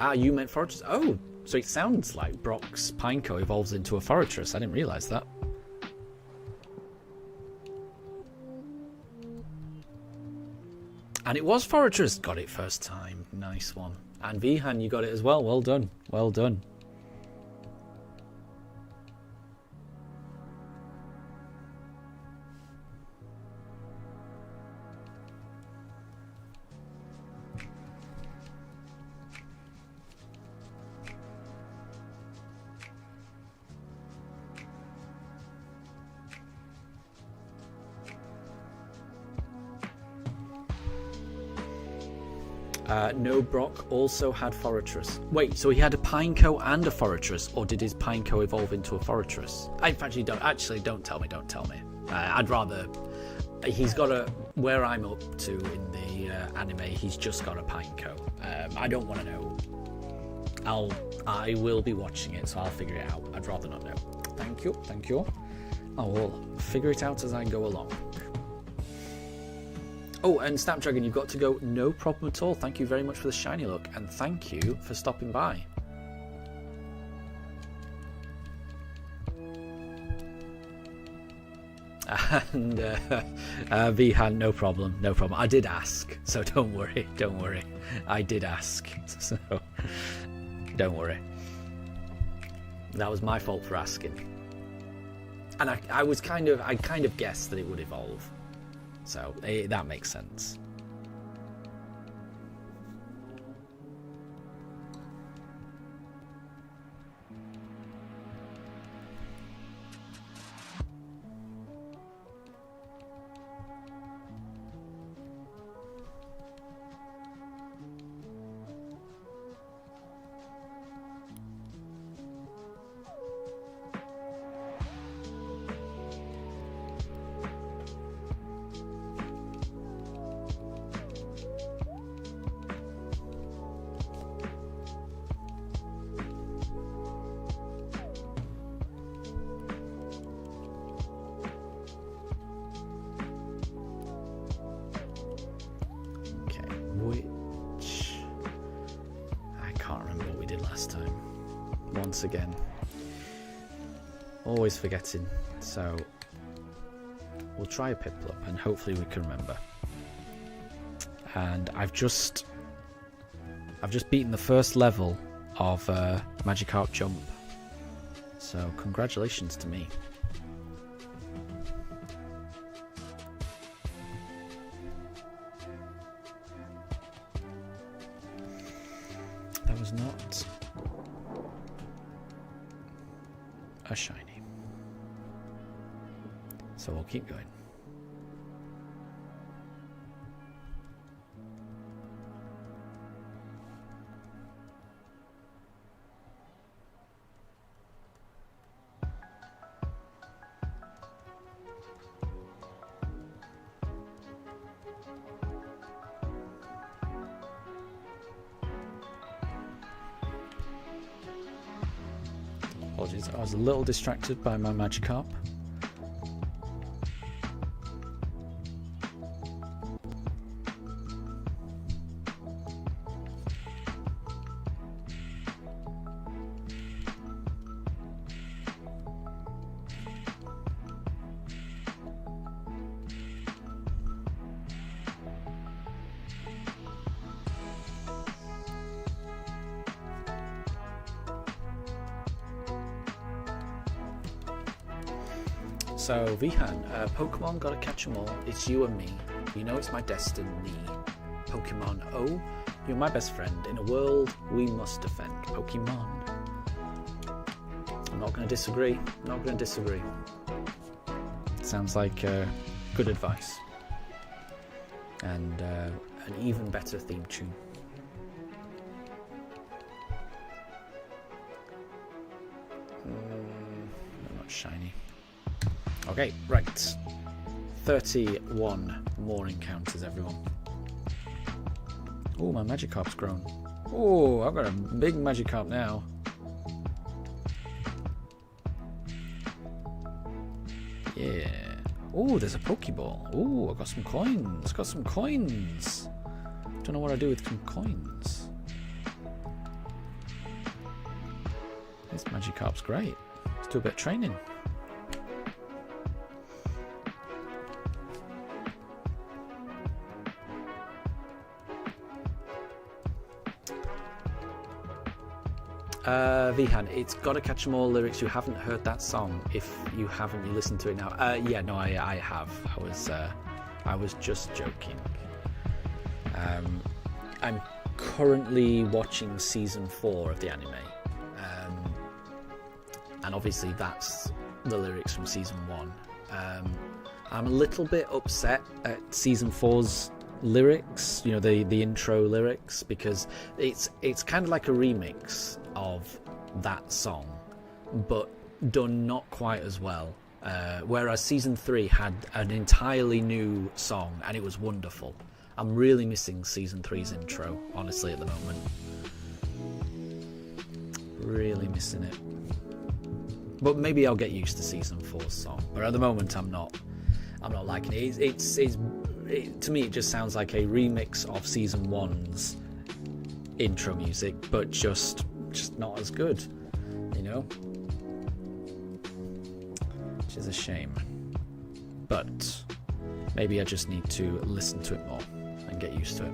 Ah, you meant Forretress. Oh, so it sounds like Brock's Pineco evolves into a Forretress. I didn't realise that. And it was Forretress. Got it first time. Nice one. And Vihan, you got it as well. Well done. Well done. No, Brock also had Forretress. Wait, so he had a Pineco and a Forretress, or did his Pineco evolve into a Forretress? Don't tell me. I'd rather. He's got a. Where I'm up to in the anime, he's just got a Pineco. I don't want to know. I will be watching it, so I'll figure it out. I'd rather not know. Thank you. I will figure it out as I go along. Oh, and Snapdragon, you've got to go. No problem at all. Thank you very much for the shiny look, and thank you for stopping by. And Vihan, no problem. I did ask, so don't worry. I did ask, so don't worry. That was my fault for asking, and I kind of guessed that it would evolve, so that makes sense. Once again, always forgetting, so we'll try a Piplup and hopefully we can remember. And I've just beaten the first level of Magikarp Jump, so congratulations to me. That was not a shiny, so we'll keep going. Apologies, I was a little distracted by my Magikarp. So, Vihan, Pokemon, gotta catch 'em all. It's you and me. You know it's my destiny. Pokemon, oh, you're my best friend. In a world we must defend. Pokemon. I'm not gonna disagree. Sounds like good advice. And an even better theme tune. Not shiny. Okay, right. 31 more encounters, everyone. Oh, my Magikarp's grown. Oh, I've got a big Magikarp now. Yeah. Oh, there's a Pokeball. Oh, I got some coins. Don't know what I do with some coins. This Magikarp's great. Let's do a bit of training. Vihan, it's Gotta Catch 'Em All lyrics. You haven't heard that song. If you haven't, you listen to it now. Yeah, no, I have. I was just joking. I'm currently watching season 4 of the anime, and obviously that's the lyrics from season 1. I'm a little bit upset at season 4's lyrics, you know, the intro lyrics, because it's kind of like a remix of that song, but done not quite as well. Whereas season 3 had an entirely new song, and it was wonderful. I'm really missing season 3's intro, honestly, at the moment. Really missing it. But maybe I'll get used to season 4's song. But at the moment, I'm not liking it. It's to me, it just sounds like a remix of season 1's intro music, but just not as good, you know? Which is a shame. But maybe I just need to listen to it more and get used to it.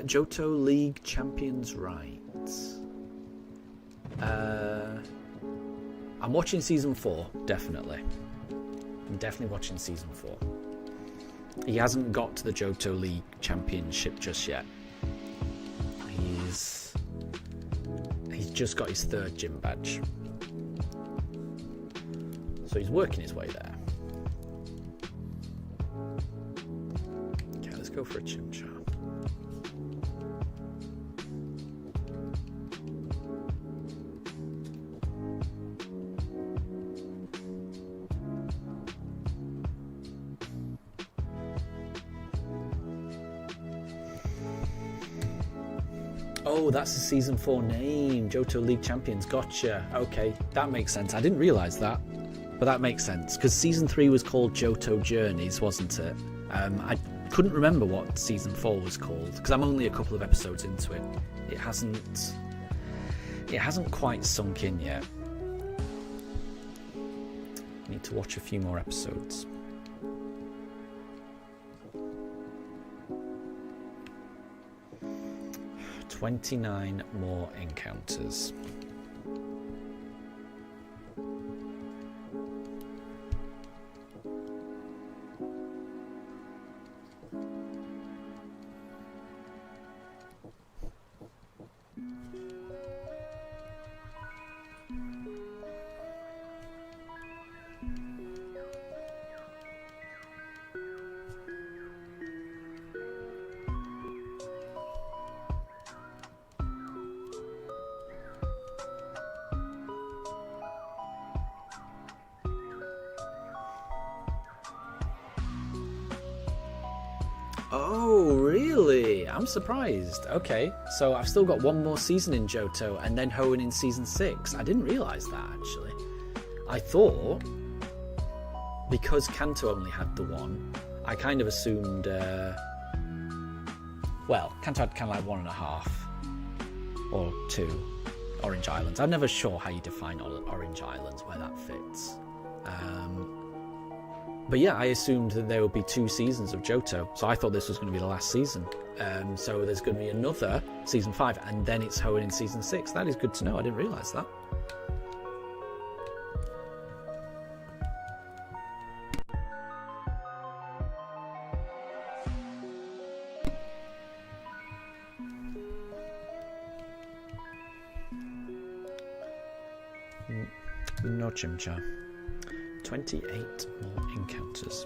Johto League Champions rights. I'm watching season 4, definitely. I'm definitely watching season 4. He hasn't got to the Johto League Championship just yet. He's just got his 3rd gym badge. So he's working his way there. Okay, let's go for a Chimchar. Oh, that's the season 4 name. Johto League Champions. Gotcha. Okay, that makes sense. I didn't realise that, but that makes sense. Because season 3 was called Johto Journeys, wasn't it? I couldn't remember what season 4 was called, because I'm only a couple of episodes into it. It hasn't quite sunk in yet. Need to watch a few more episodes. 29 more encounters. Oh, really? I'm surprised. Okay, so I've still got one more season in Johto and then Hoenn in season 6. I didn't realise that, actually. I thought, because Kanto only had the one, I kind of assumed, well, Kanto had kind of like 1.5 or 2 Orange Islands. I'm never sure how you define Orange Islands, where that fits. But yeah, I assumed that there would be 2 seasons of Johto, so I thought this was going to be the last season. So there's going to be another season 5, and then it's Hoenn in season 6. That is good to know. I didn't realise that. No Chimchar. 28 more encounters.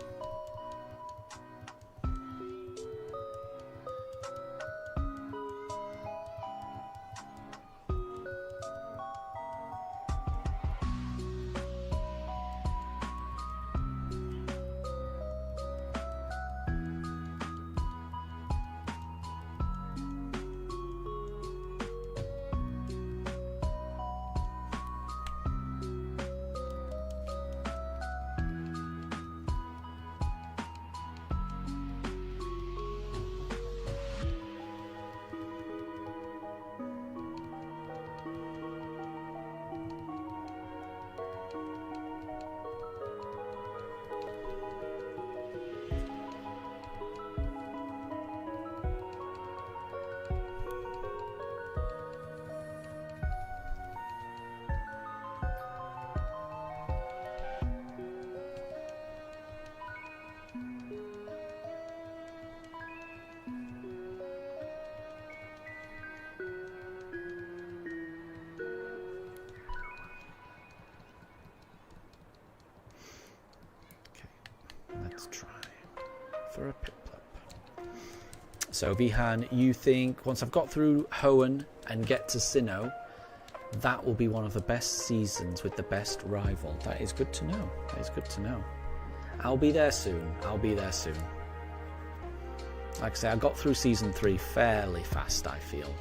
for a Piplup. So Vihan, you think once I've got through Hoenn and get to Sinnoh, that will be one of the best seasons with the best rival. That is good to know. That is good to know. I'll be there soon. I'll be there soon. Like I say, I got through Season 3 fairly fast, I feel.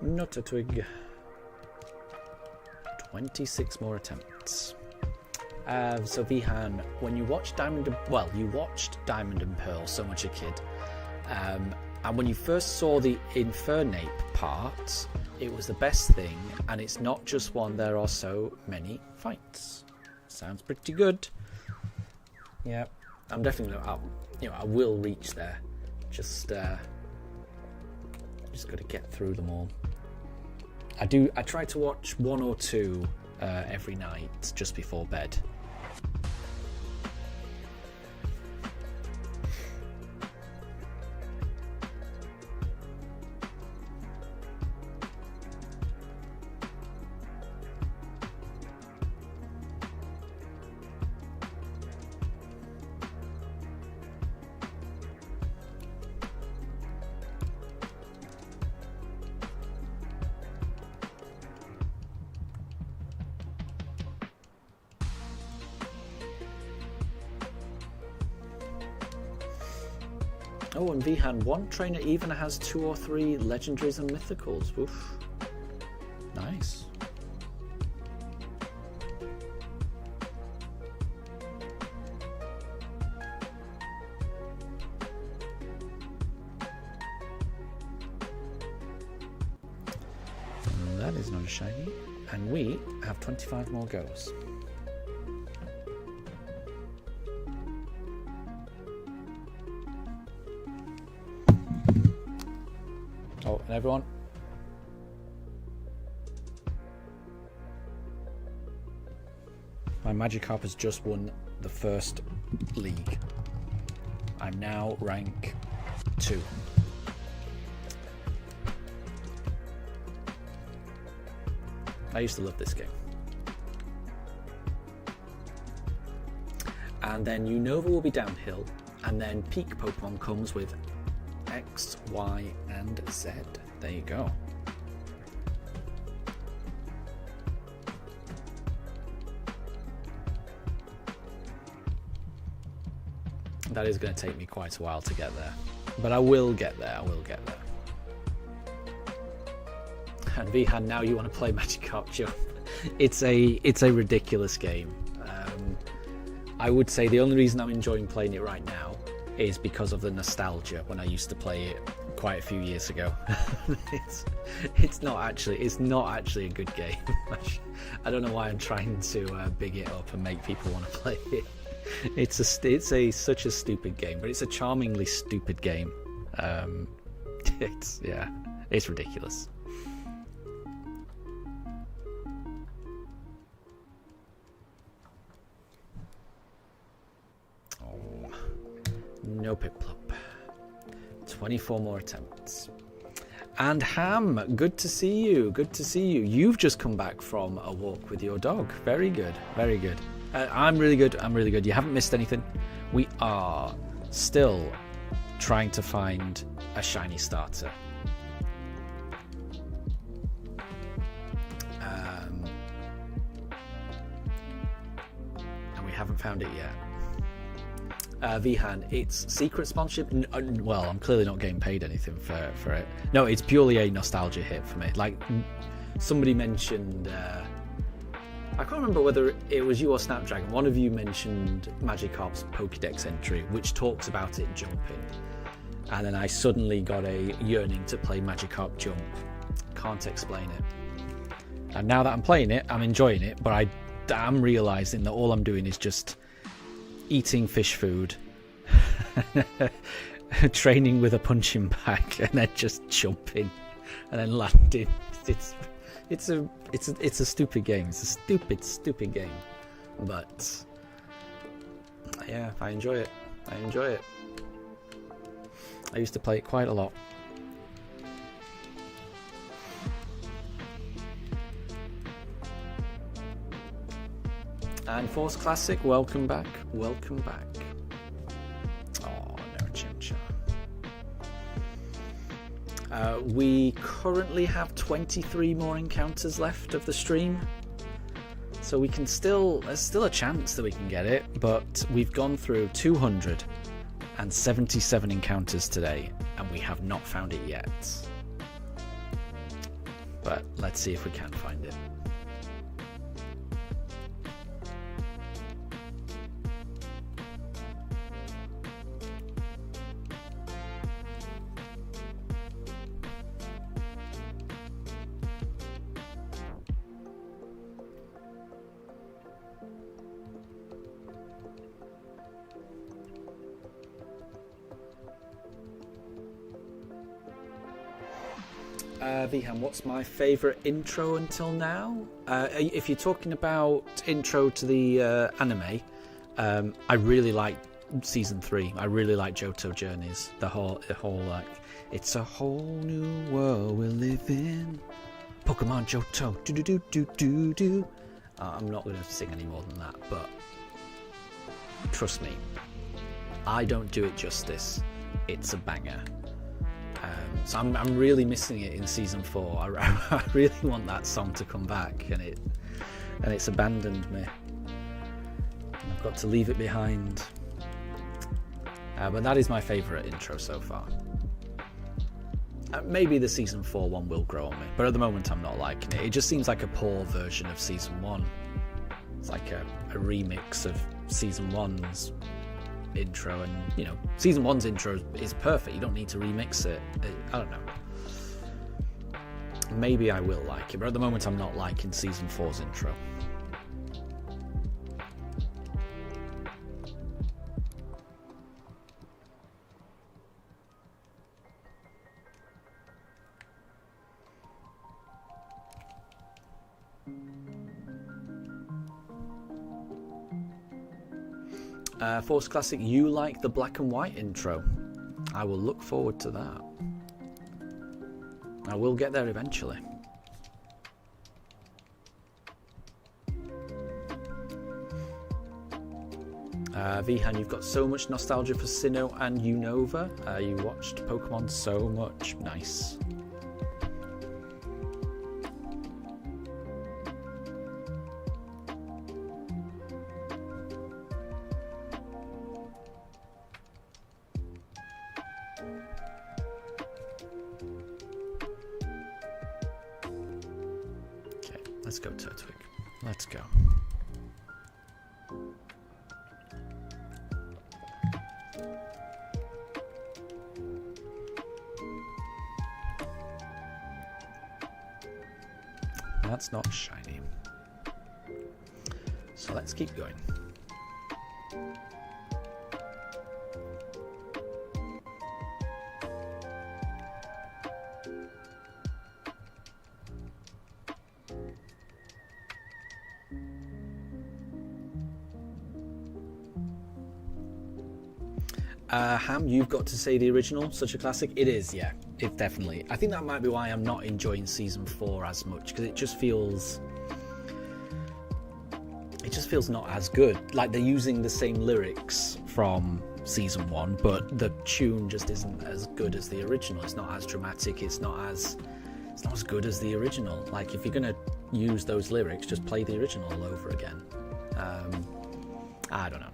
Not a twig. 26 more attempts. So Vihan, when you watched you watched Diamond and Pearl so much a kid, and when you first saw the Infernape part, it was the best thing, and it's not just one, there are so many fights. Sounds pretty good. Yeah, I'm definitely, I will reach there. Just got to get through them all. I try to watch one or two every night just before bed. Oh, and Vihan, one trainer even has 2 or 3 legendaries and mythicals. Oof. Nice. And that is not a shiny. And we have 25 more goes. Oh, and everyone. My Magikarp has just won the first league. I'm now rank 2. I used to love this game. And then Unova will be downhill, and then peak Pokemon comes with X, Y, and Z. There you go. That is going to take me quite a while to get there, but I will get there. I will get there. And Vihan, now you want to play Magikarp Jump? It's a ridiculous game. I would say the only reason I'm enjoying playing it right now is because of the nostalgia when I used to play it quite a few years ago. it's not actually a good game. I don't know why I'm trying to big it up and make people want to play it. It's such a stupid game, but it's a charmingly stupid game. It's ridiculous. No Piplup. 24 more attempts. And Ham, good to see you. Good to see you. You've just come back from a walk with your dog. Very good. Very good. I'm really good. I'm really good. You haven't missed anything. We are still trying to find a shiny starter. And we haven't found it yet. Vihan, it's secret sponsorship. Well, I'm clearly not getting paid anything for it. No, it's purely a nostalgia hit for me. Like somebody mentioned, I can't remember whether it was you or Snapdragon. One of you mentioned Magikarp's Pokédex entry, which talks about it jumping, and then I suddenly got a yearning to play Magikarp Jump. Can't explain it. And now that I'm playing it, I'm enjoying it, but I'm realizing that all I'm doing is just eating fish food, training with a punching bag, and then just jumping and then landing. It's a stupid game. It's a stupid game. But yeah, I enjoy it. I enjoy it. I used to play it quite a lot. And Force Classic, welcome back. Welcome back. Oh, no Chimchar. We currently have 23 more encounters left of the stream. So we can there's still a chance that we can get it, but we've gone through 277 encounters today, and we have not found it yet. But let's see if we can find it. Vihan, what's my favourite intro until now? If you're talking about intro to the anime, I really like season 3. I really like Johto Journeys. The whole like, it's a whole new world we live in. Pokemon Johto, do do do do do do. I'm not going to sing any more than that, but trust me, I don't do it justice. It's a banger. So I'm really missing it in season 4. I really want that song to come back, and it's abandoned me. I've got to leave it behind. But that is my favourite intro so far. Maybe the season 4 one will grow on me, but at the moment I'm not liking it. It just seems like a poor version of season 1. It's like a remix of season 1's intro, and you know, season 1's intro is perfect. You don't need to remix it. I don't know. Maybe I will like it, but at the moment I'm not liking season 4's intro. Force Classic, you like the black and white intro? I will look forward to that. I will get there eventually. Vihan, you've got so much nostalgia for Sinnoh and Unova. You watched Pokemon so much. Nice. Let's go, Turtwig. Let's go. That's not shiny. So let's keep going. Ham, you've got to say the original, such a classic. It is, yeah. It definitely. I think that might be why I'm not enjoying season 4 as much, because it just feels not as good. Like they're using the same lyrics from season 1, but the tune just isn't as good as the original. It's not as dramatic. It's not as good as the original. Like if you're gonna use those lyrics, just play the original all over again. I don't know.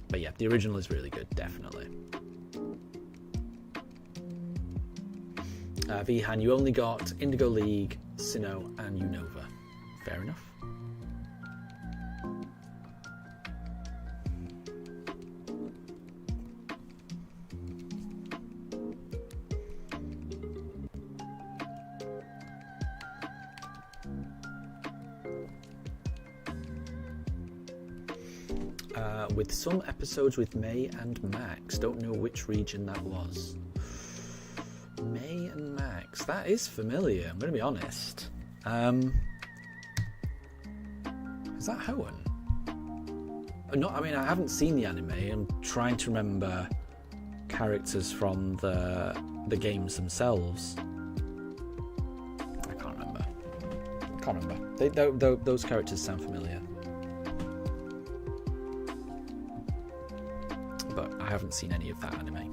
But yeah, the original is really good, definitely. Vihan, you only got Indigo League, Sinnoh, and Unova. Fair enough. With some episodes with May and Max. Don't know which region that was. May and Max. That is familiar, I'm going to be honest. Is that Hoenn? No, I mean, I haven't seen the anime. I'm trying to remember characters from the games themselves. I can't remember. Those characters sound familiar. But I haven't seen any of that anime.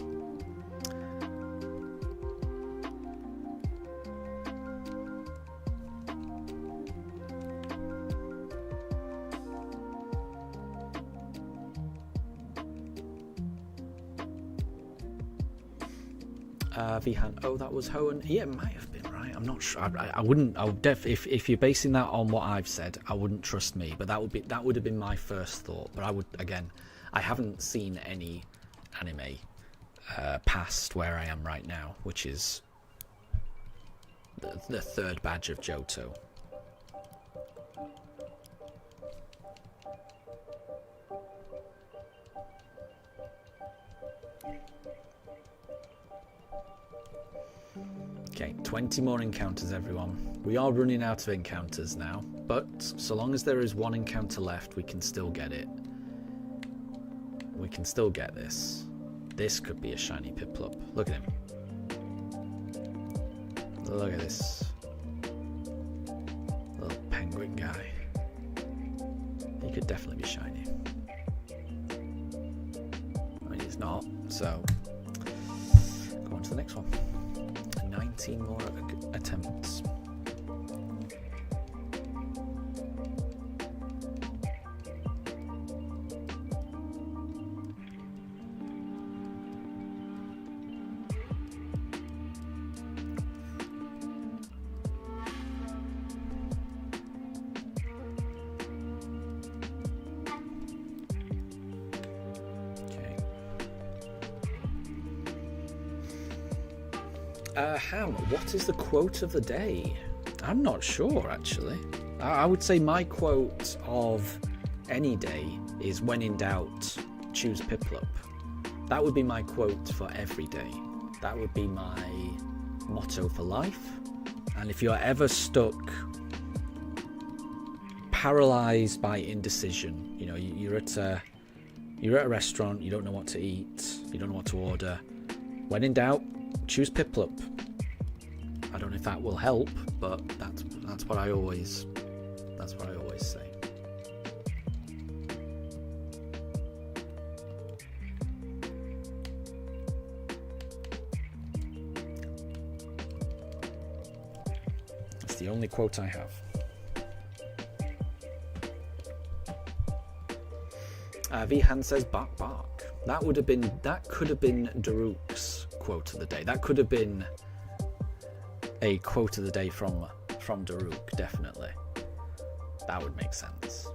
Vihan, oh, that was Hoenn. Yeah, it might have been right. I'm not sure. I wouldn't. If you're basing that on what I've said, I wouldn't trust me. But that would have been my first thought. But I would again. I haven't seen any anime past where I am right now, which is the third badge of Johto. Okay, 20 more encounters, everyone. We are running out of encounters now, but so long as there is one encounter left, we can still get it. We can still get this. This could be a shiny Piplup. Look at him. Look at this little penguin guy. He could definitely be shiny. I mean, he's not, so go on to the next one. 19 more attempts. Ham, what is the quote of the day? I'm not sure, actually. I would say my quote of any day is, when in doubt, choose Piplup. That would be my quote for every day. That would be my motto for life. And if you're ever stuck, paralyzed by indecision, you know, you're at a restaurant, you don't know what to eat, you don't know what to order. When in doubt, choose Piplup. I don't know if that will help, but that's what I always say. That's the only quote I have. Vihan says bark bark. That could have been Daruk's quote of the day. That could have been a quote of the day from Daruk, definitely. That would make sense.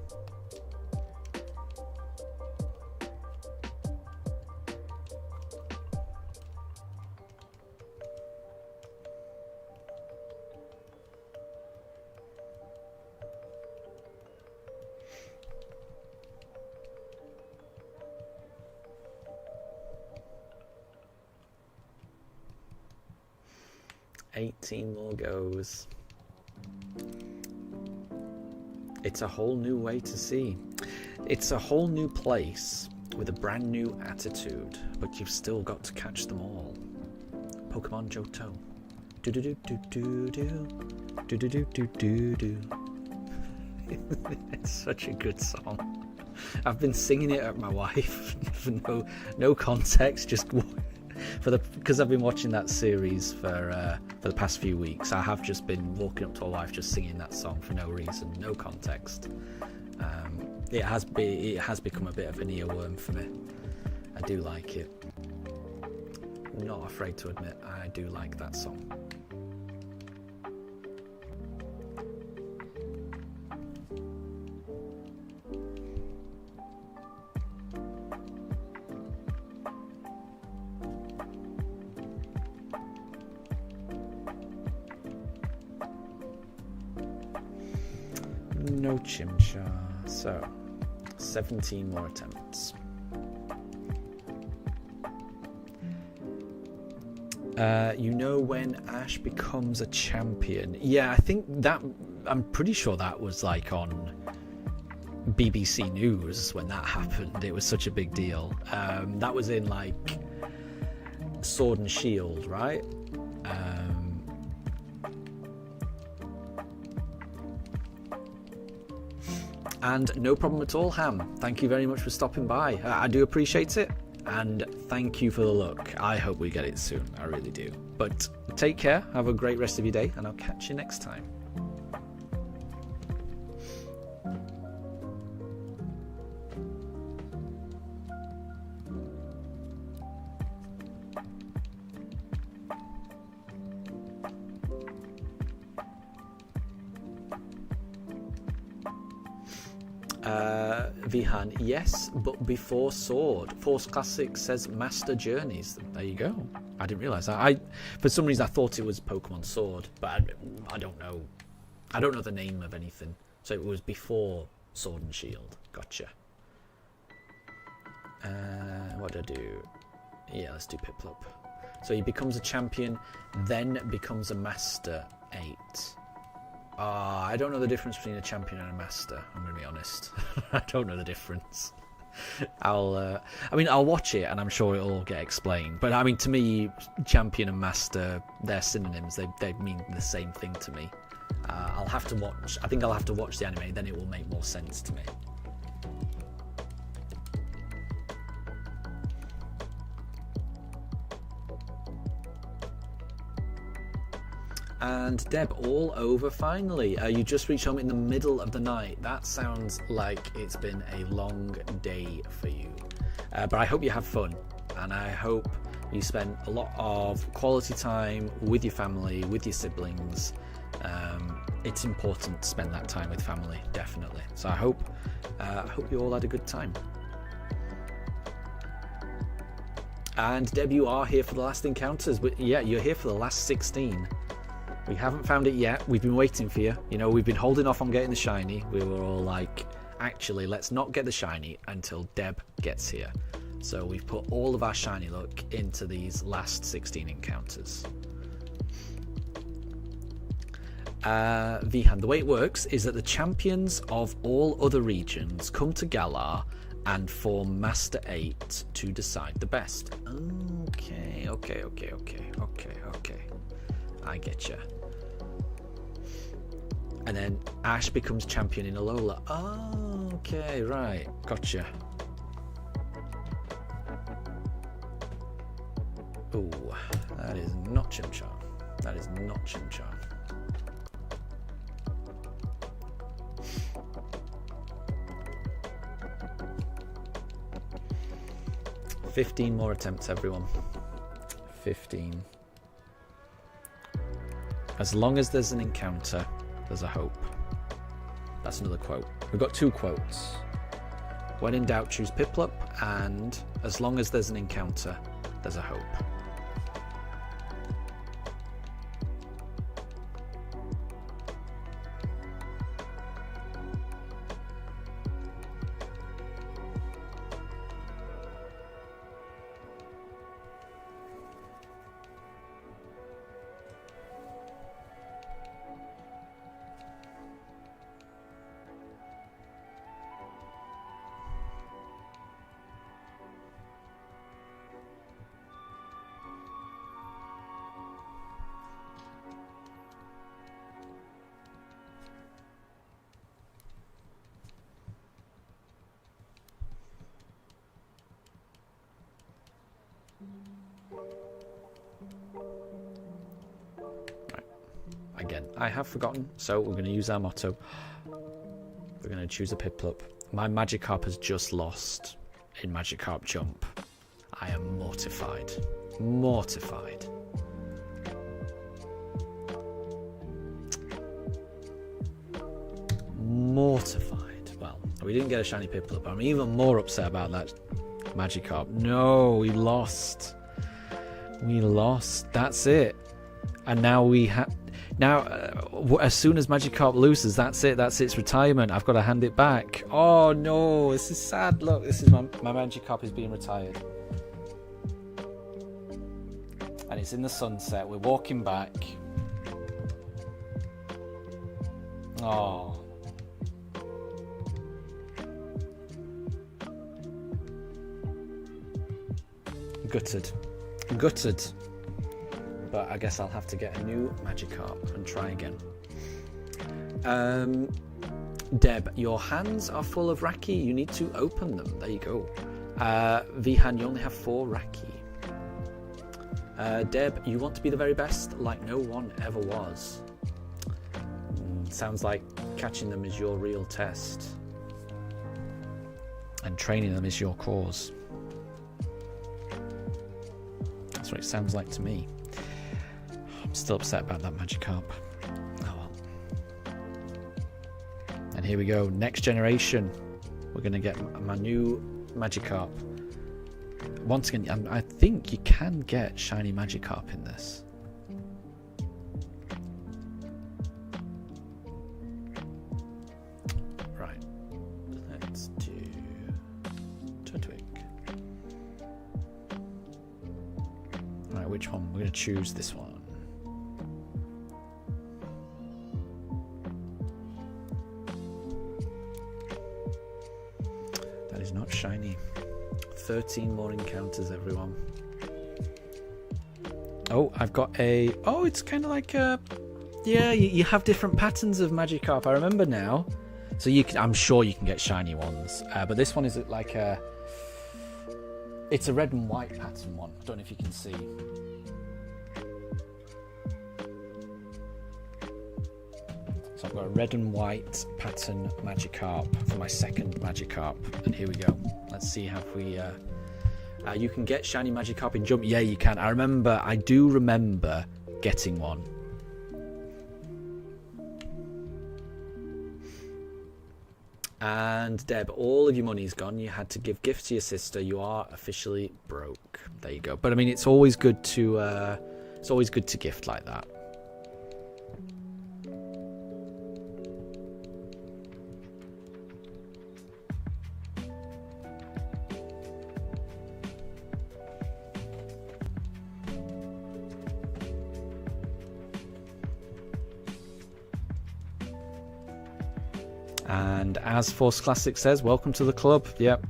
$18 more goes. It's a whole new way to see. It's a whole new place with a brand new attitude, but you've still got to catch them all. Pokemon Johto. Do do do do do do do do do do do do. It's such a good song. I've been singing it at my wife for no context, just because I've been watching that series for the past few weeks. I have just been walking up to my wife just singing that song for no reason, no context. It has become a bit of an earworm for me. I do like it. Not afraid to admit I do like that song. No Chimchar. So, 17 more attempts. You know when Ash becomes a champion? Yeah, I think that... I'm pretty sure that was like on BBC News when that happened. It was such a big deal. That was in like Sword and Shield, right? And no problem at all, Ham. Thank you very much for stopping by. I do appreciate it. And thank you for the look. I hope we get it soon. I really do. But take care. Have a great rest of your day. And I'll catch you next time. Vihan, yes, but before Sword. Force Classic says Master Journeys. There you go. I didn't realise that. For some reason, I thought it was Pokemon Sword, but I don't know. I don't know the name of anything. So it was before Sword and Shield. Gotcha. What do I do? Yeah, let's do Piplup. So he becomes a champion, then becomes a Master 8. I don't know the difference between a champion and a master. I'm going to be honest. I don't know the difference. I'll watch it and I'm sure it'll all get explained. But I mean, to me, champion and master, they're synonyms. They mean the same thing to me. I'll have to watch. I think I'll have to watch the anime. Then it will make more sense to me. And Deb, all over finally. You just reached home in the middle of the night. That sounds like it's been a long day for you. But I hope you have fun. And I hope you spend a lot of quality time with your family, with your siblings. It's important to spend that time with family, definitely. So I hope you all had a good time. And Deb, you are here for the last encounters. But yeah, you're here for the last 16. We haven't found it yet. We've been waiting for you. You know, we've been holding off on getting the shiny. We were all like, actually, let's not get the shiny until Deb gets here. So we've put all of our shiny luck into these last 16 encounters. Vihan, the way it works is that the champions of all other regions come to Galar and form Master 8 to decide the best. Okay. I get you. And then Ash becomes champion in Alola. Oh, okay, right. Gotcha. Ooh, that is not Chimchar. That is not Chimchar. $15 more attempts, everyone. 15. As long as there's an encounter, there's a hope. That's another quote. We've got 2 quotes. When in doubt, choose Piplup, and as long as there's an encounter, there's a hope. again. I have forgotten, so we're going to use our motto. We're going to choose a Piplup. My Magikarp has just lost in Magikarp Jump. I am mortified. Mortified. Mortified. Well, we didn't get a shiny Piplup. I'm even more upset about that Magikarp. No, we lost. We lost. That's it. And now we have... Now, as soon as Magikarp loses, that's it. That's its retirement. I've got to hand it back. Oh, no. This is sad. Look, this is my Magikarp is being retired. And it's in the sunset. We're walking back. Oh. Gutted. Gutted. But I guess I'll have to get a new Magikarp and try again. Deb, your hands are full of Raki. You need to open them. There you go. Vihan, you only have 4 Raki. Deb, you want to be the very best like no one ever was. Sounds like catching them is your real test. And training them is your cause. That's what it sounds like to me. I'm still upset about that Magikarp. Oh well. And here we go. Next generation. We're going to get my new Magikarp. Once again, I think you can get shiny Magikarp in this. Right. Let's do Turtwig. Right, which one? We're going to choose this one. That is not shiny. 13 more encounters, everyone. Oh, I've got a... Oh, it's kind of like a... Yeah, you have different patterns of Magikarp. I remember now. So you can... I'm sure you can get shiny ones. But this one is like a... It's a red and white pattern one. I don't know if you can see. So I've got a red and white pattern Magikarp for my second Magikarp. And here we go. Let's see how we... you can get shiny Magikarp in Jump. Yeah, you can. I do remember getting one. And Deb, all of your money's gone. You had to give gifts to your sister. You are officially broke. There you go. But I mean, it's always good to gift like that. And as Force Classic says, welcome to the club. Yep.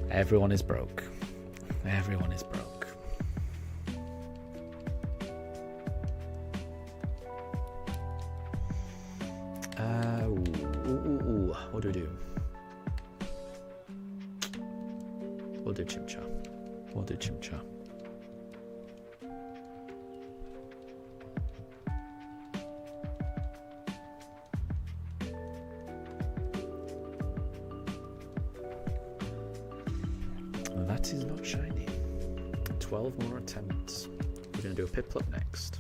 Everyone is broke. Everyone is broke. What do we do? We'll do Chimchar. We'll do Chimchar. That is not shiny. 12 more attempts. We're going to do a Piplup next.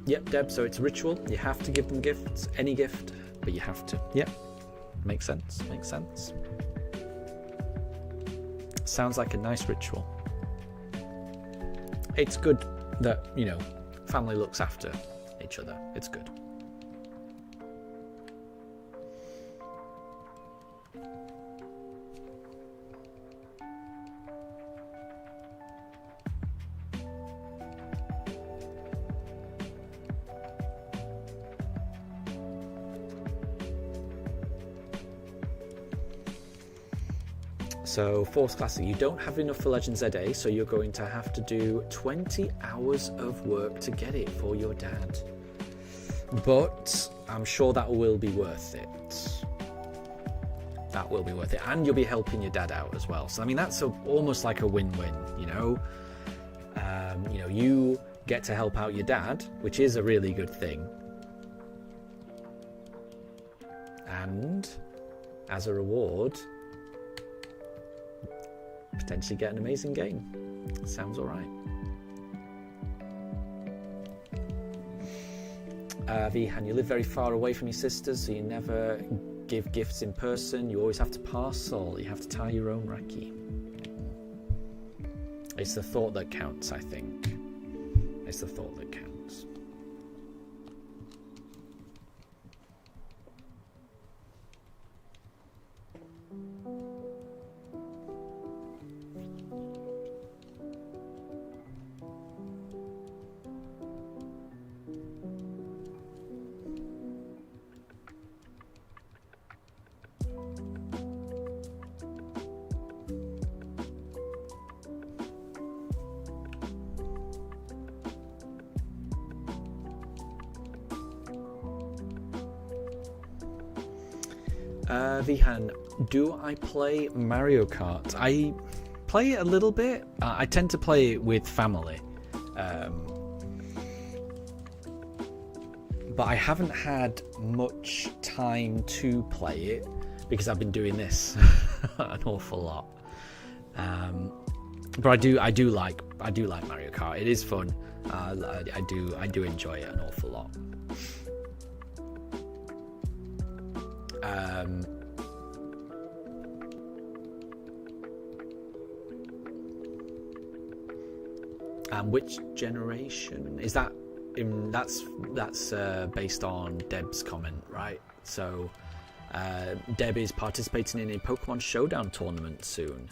Yep, Deb, so it's a ritual. You have to give them gifts, any gift, but you have to. Yep, makes sense, makes sense. Sounds like a nice ritual. It's good that, you know, family looks after each other. It's good. So, Force Classic, you don't have enough for Legend ZA, so you're going to have to do 20 hours of work to get it for your dad. But I'm sure that will be worth it. That will be worth it. And you'll be helping your dad out as well. So, I mean, that's almost like a win-win, you know? You know, you get to help out your dad, which is a really good thing. And as a reward, potentially get an amazing game. Sounds all right. Vihan, you live very far away from your sisters, so you never give gifts in person. You always have to parcel. You have to tie your own Rakhi. It's the thought that counts, I think. It's the thought that counts. Vihan, do I play Mario Kart? I play it a little bit. I tend to play it with family. But I haven't had much time to play it because I've been doing this an awful lot. But I do like Mario Kart. It is fun. I do enjoy it an awful lot. Which generation is that? That's based on Deb's comment, right? So Deb is participating in a Pokemon Showdown tournament soon.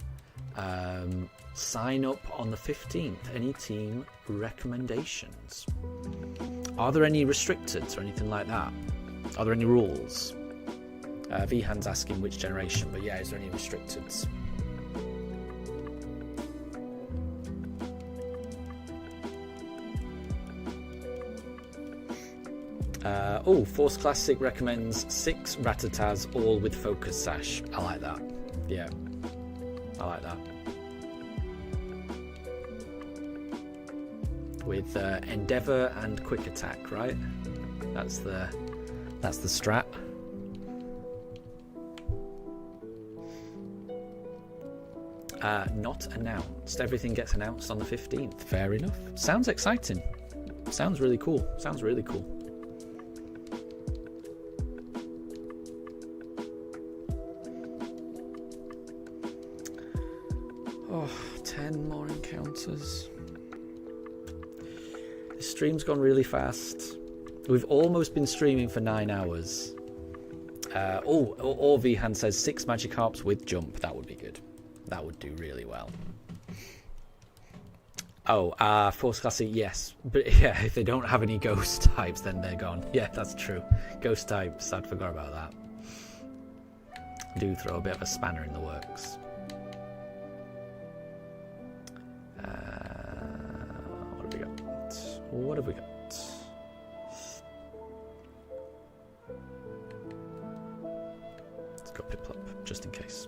Sign up on the 15th. Any team recommendations? Are there any restricted or anything like that? Are there any rules? Vihan's asking which generation, but yeah, is there any restricteds? Force Classic recommends 6 Rattatas, all with Focus Sash. I like that. Yeah, I like that. With Endeavour and Quick Attack, right? That's the strat. Not announced. Everything gets announced on the 15th. Fair enough. Sounds exciting. Sounds really cool. Sounds really cool. Oh, 10 more encounters. The stream's gone really fast. We've almost been streaming for 9 hours. Or Vihan says 6 Magikarps with jump. That would be good. That would do really well. Force Classic, yes. But yeah, if they don't have any ghost types, then they're gone. Yeah, that's true. Ghost types, I'd forgot about that. Do throw a bit of a spanner in the works. What have we got? Let's go Piplup, just in case.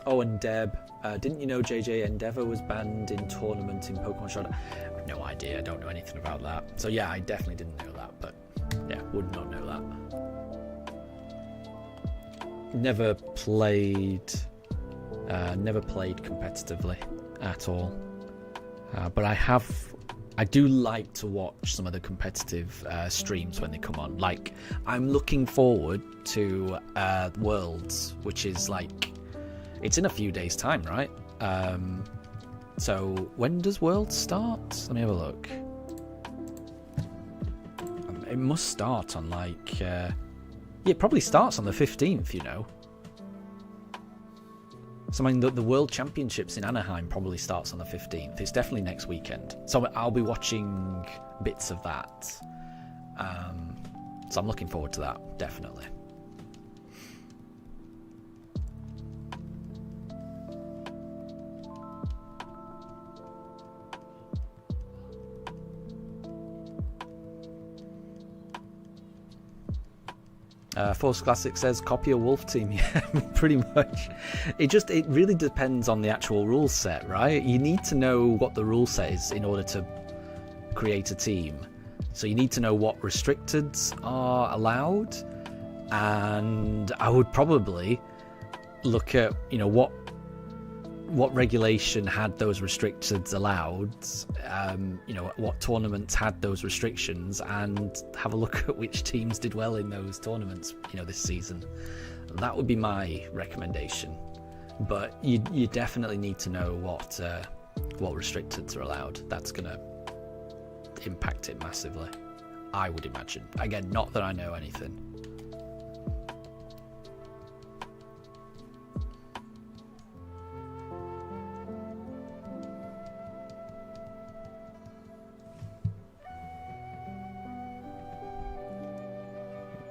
Oh, and Deb, didn't you know JJ Endeavour was banned in tournament in Pokemon Showdown? I have no idea, I don't know anything about that. So yeah, I definitely didn't know that, but yeah, would not know that. Never played competitively at all, but I do like to watch some of the competitive streams when they come on. Like, I'm looking forward to Worlds, which is like, it's in a few days time, right? So when does Worlds start? Let me have a look. It must start on like it probably starts on the 15th, you know. So I mean, the World Championships in Anaheim probably starts on the 15th. It's definitely next weekend. So I'll be watching bits of that. So I'm looking forward to that, definitely. Force Classic says copy a wolf team. Yeah, pretty much. It really depends on the actual rule set, right? You need to know what the rule set is in order to create a team. So you need to know what restricteds are allowed, and I would probably look at, you know, what regulation had those restricteds allowed, you know, what tournaments had those restrictions, and have a look at which teams did well in those tournaments, you know, this season. That would be my recommendation. But you definitely need to know what restricteds are allowed. That's gonna impact it massively, I would imagine. Again, not that I know anything.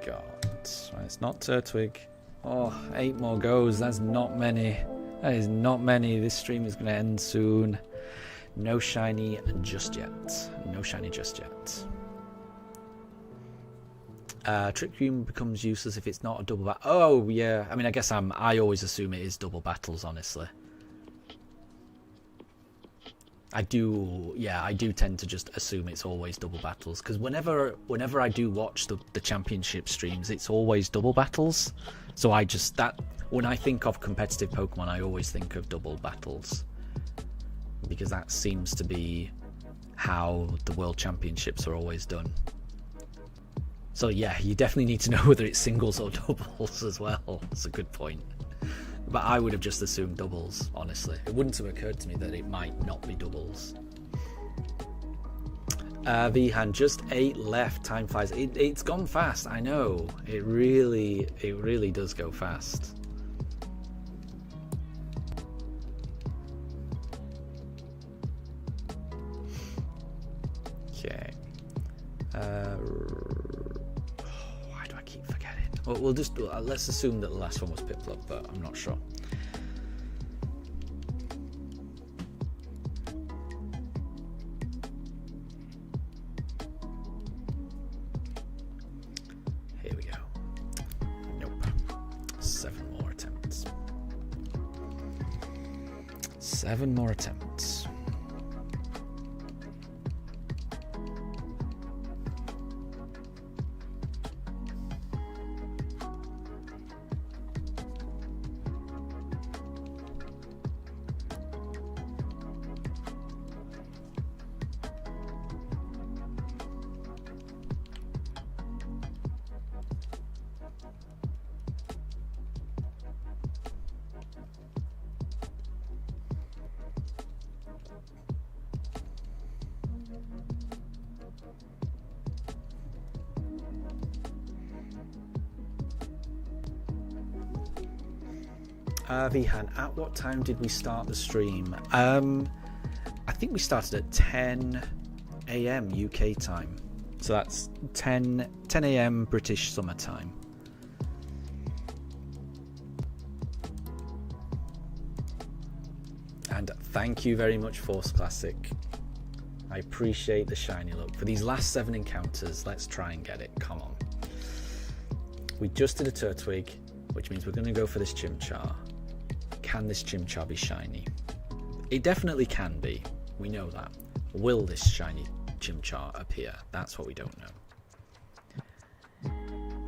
God, it's not Turtwig. Oh, 8 more goes. That's not many. That is not many. This stream is going to end soon. No shiny just yet. No shiny just yet. Trick Room becomes useless if it's not a double battle. Oh, yeah. I mean, I guess I always assume it is double battles, honestly. I do tend to just assume it's always double battles, because whenever I do watch the championship streams, it's always double battles. So when I think of competitive Pokemon, I always think of double battles, because that seems to be how the World Championships are always done. So yeah, you definitely need to know whether it's singles or doubles as well. That's a good point. But I would have just assumed doubles, honestly. It wouldn't have occurred to me that it might not be doubles. Vihan, just 8 left. Time flies. It's gone fast, I know. It really does go fast. Okay. Why do I keep forgetting? Well, let's assume that the last one was Piplup, but I'm not sure. Here we go. Nope. 7 more attempts. 7 more attempts. Vihan, at what time did we start the stream? I think we started at 10 a.m. UK time. So that's 10 a.m. British summer time. And thank you very much, Force Classic. I appreciate the shiny look. For these last 7 encounters, let's try and get it. Come on. We just did a Turtwig, which means we're going to go for this Chimchar. Can this Chimchar be shiny? It definitely can be. We know that. Will this shiny Chimchar appear? That's what we don't know.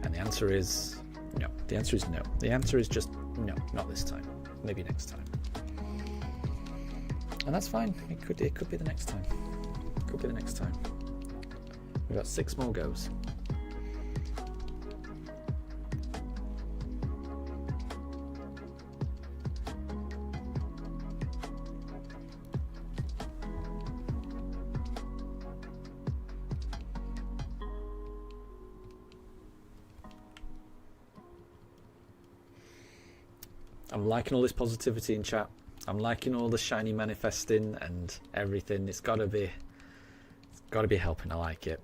And the answer is no. The answer is no. The answer is just no, not this time. Maybe next time. And that's fine. It could be the next time. It could be the next time. We've got 6 more goes. I'm liking all this positivity in chat. I'm liking all the shiny manifesting and everything. It's gotta be helping. I like it.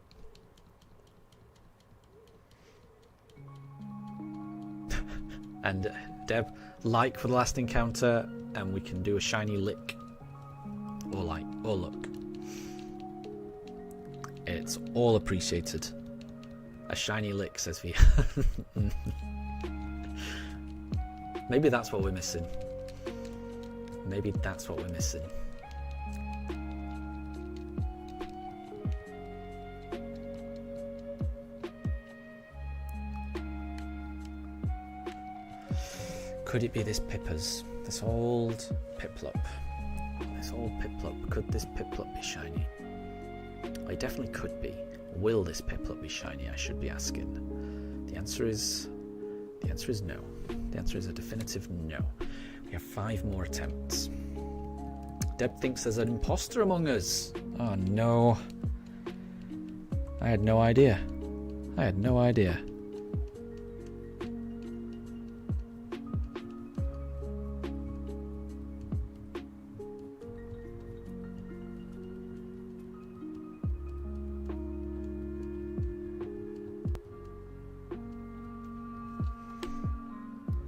And Deb, like for the last encounter, and we can do a shiny lick. Or like, or look. It's all appreciated. A shiny lick, says V. Maybe that's what we're missing. Maybe that's what we're missing. Could it be this Pippas? This old Piplup? This old Piplup. Could this Piplup be shiny? Well, it definitely could be. Will this Piplup be shiny? I should be asking. The answer is no. The answer is a definitive no. We have 5 more attempts. Deb thinks there's an imposter among us. Oh no. I had no idea. I had no idea.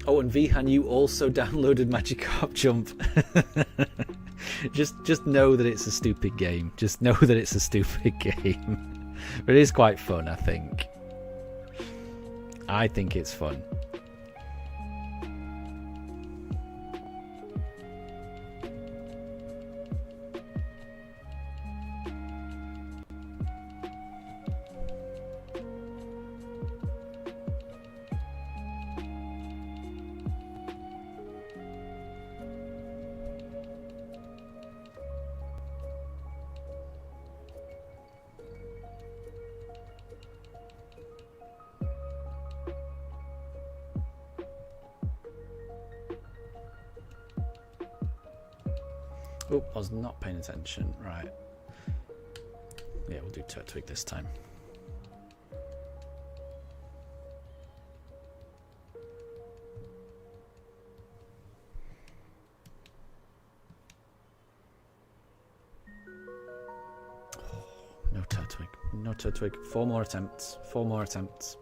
Oh, and Vihan, you also downloaded Magikarp Jump. just know that it's a stupid game. Just know that it's a stupid game. But it is quite fun, I think. I think it's fun. Oh, I was not paying attention. Right. Yeah, we'll do Turtwig this time. Oh, no Turtwig. No Turtwig. 4 more attempts. 4 more attempts.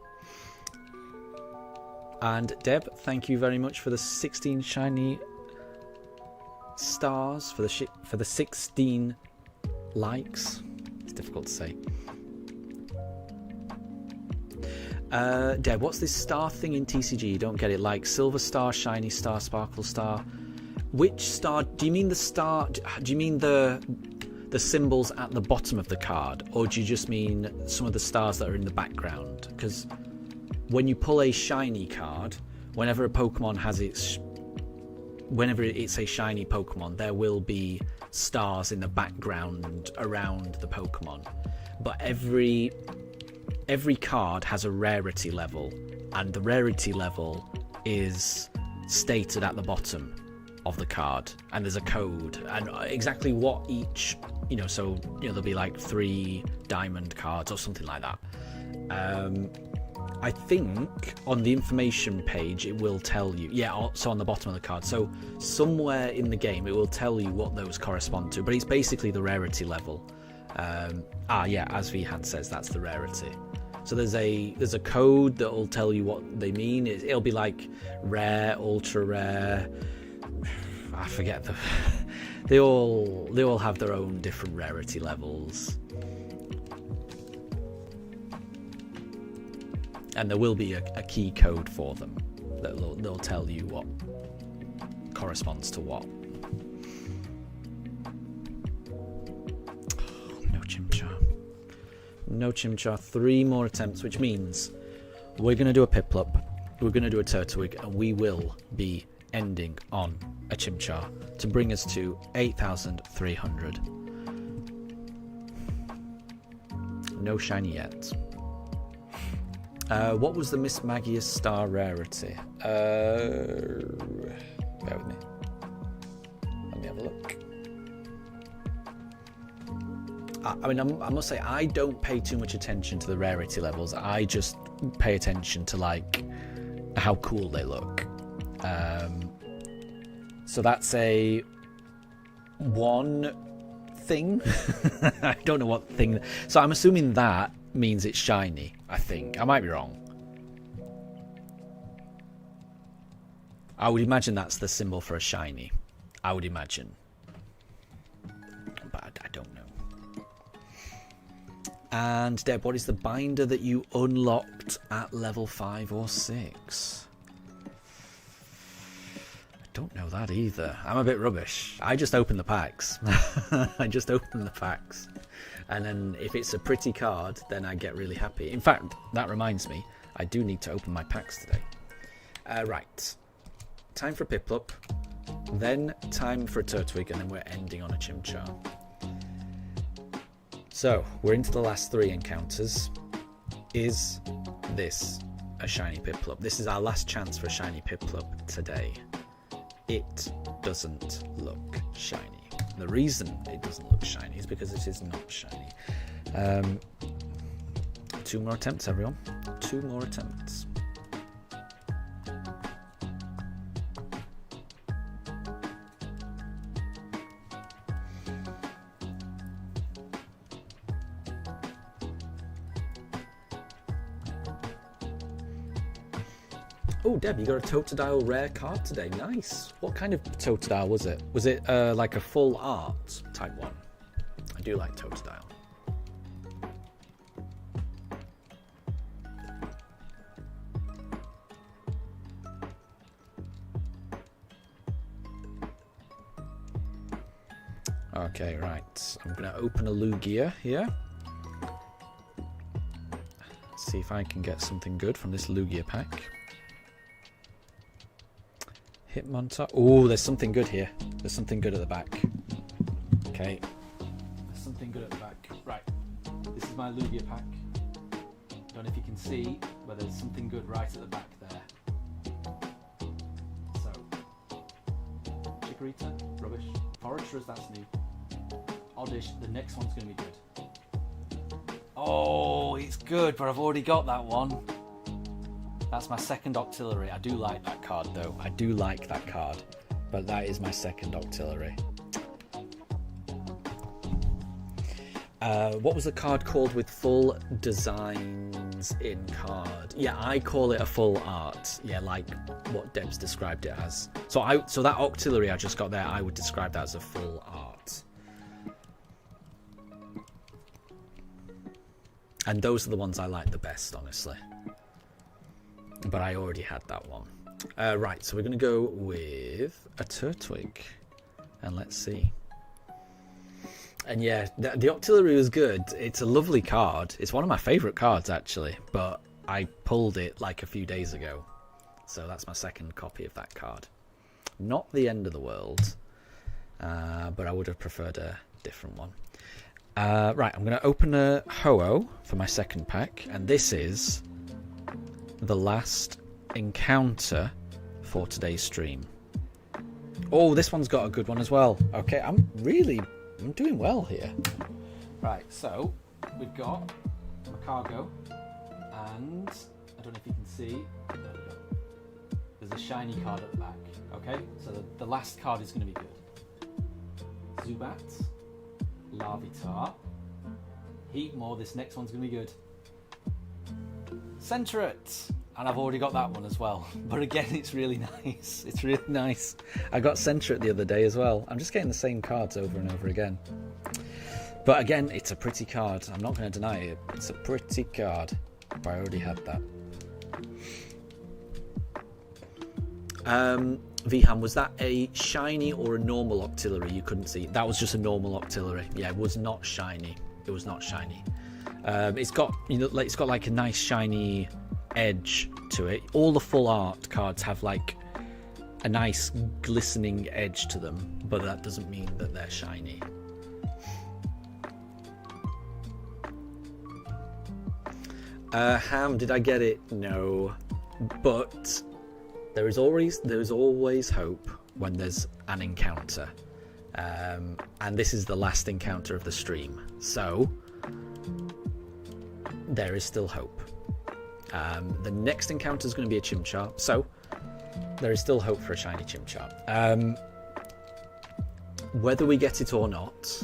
And Deb, thank you very much for the 16 shiny stars, for the 16 likes. It's difficult to say. Deb, what's this star thing in TCG? You don't get it. Like silver star, shiny star, sparkle star. Which star? Do you mean the star? Do you mean the symbols at the bottom of the card, or do you just mean some of the stars that are in the background? Because when you pull a shiny card, whenever a Pokemon has whenever it's a shiny Pokemon, there will be stars in the background around the Pokemon. But every card has a rarity level, and the rarity level is stated at the bottom of the card, and there's a code, and exactly what each, so there'll be like 3 diamond cards or something like that. I think on the information page it will tell you, so on the bottom of the card, so somewhere in the game it will tell you what those correspond to, but it's basically the rarity level. As Vihan says, that's the rarity. So there's a code that will tell you what they mean. It'll be like rare, ultra rare, I forget they all have their own different rarity levels. And there will be a key code for them that they'll tell you what corresponds to what. No Chimchar. No Chimchar. 3 more attempts, which means we're going to do a Piplup, we're going to do a Turtwig, and we will be ending on a Chimchar to bring us to 8,300. No shiny yet. What was the Miss Magius star rarity? Bear with me. Let me have a look. I must say, I don't pay too much attention to the rarity levels. I just pay attention to like how cool they look. So that's a 1 thing. I don't know what thing. So I'm assuming that means it's shiny, I think. I might be wrong. I would imagine that's the symbol for a shiny. I would imagine. But I don't know. And Deb, what is the binder that you unlocked at level 5 or 6? I don't know that either. I'm a bit rubbish. I just open the packs. I just open the packs. And then if it's a pretty card, then I get really happy. In fact, that reminds me, I do need to open my packs today. Right. Time for a Piplup. Then time for a Turtwig, and then we're ending on a Chimchar. So, we're into the last 3 encounters. Is this a shiny Piplup? This is our last chance for a shiny Piplup today. It doesn't look shiny. The reason it doesn't look shiny is because it is not shiny. 2 more attempts, everyone. 2 more attempts. Oh, Deb, you got a Totodile rare card today. Nice. What kind of Totodile was it? Was it like a full art type one? I do like Totodile. Okay, right. I'm going to open a Lugia here. Let's see if I can get something good from this Lugia pack. Hitmontop. Oh, there's something good here. There's something good at the back. Okay. There's something good at the back. Right. This is my Lugia pack. Don't know if you can see, but there's something good right at the back there. So. Chikorita. Rubbish. Foresters, that's new. Oddish. The next one's going to be good. Oh, it's good, but I've already got that one. That's my second Octillery. I do like that card though. I do like that card. But that is my second Octillery. What was the card called with full designs in card? Yeah, I call it a full art. Yeah, like what Deb's described it as. So that Octillery I just got there, I would describe that as a full art. And those are the ones I like the best, honestly. But I already had that one. Right, so we're going to go with a Turtwig. And let's see. And yeah, the Octillery was good. It's a lovely card. It's one of my favourite cards, actually. But I pulled it like a few days ago. So that's my second copy of that card. Not the end of the world. But I would have preferred a different one. Right, I'm going to open a Ho-Oh for my second pack. And this is the last encounter for today's stream. Oh, this one's got a good one as well. Okay, I'm doing well here. Right, so we've got Macargo, and I don't know if you can see, there we go. There's a shiny card at the back. Okay, so the last card is going to be good. Zubat, Larvitar, Heatmore, this next one's going to be good. Centret, and I've already got that one as well. But again, it's really nice. It's really nice. I got Centret the other day as well. I'm just getting the same cards over and over again. But again, it's a pretty card. I'm not going to deny it. It's a pretty card. But I already had that. Vham, was that a shiny or a normal Octillery you couldn't see? That was just a normal Octillery. Yeah, it was not shiny. It was not shiny. It's got, it's got like a nice shiny edge to it. All the full art cards have like a nice glistening edge to them, but that doesn't mean that they're shiny. Ham, did I get it? No, but there is always hope when there's an encounter, and this is the last encounter of the stream, so there is still hope. The next encounter is going to be a Chimchar, so there is still hope for a shiny Chimchar. Whether we get it or not,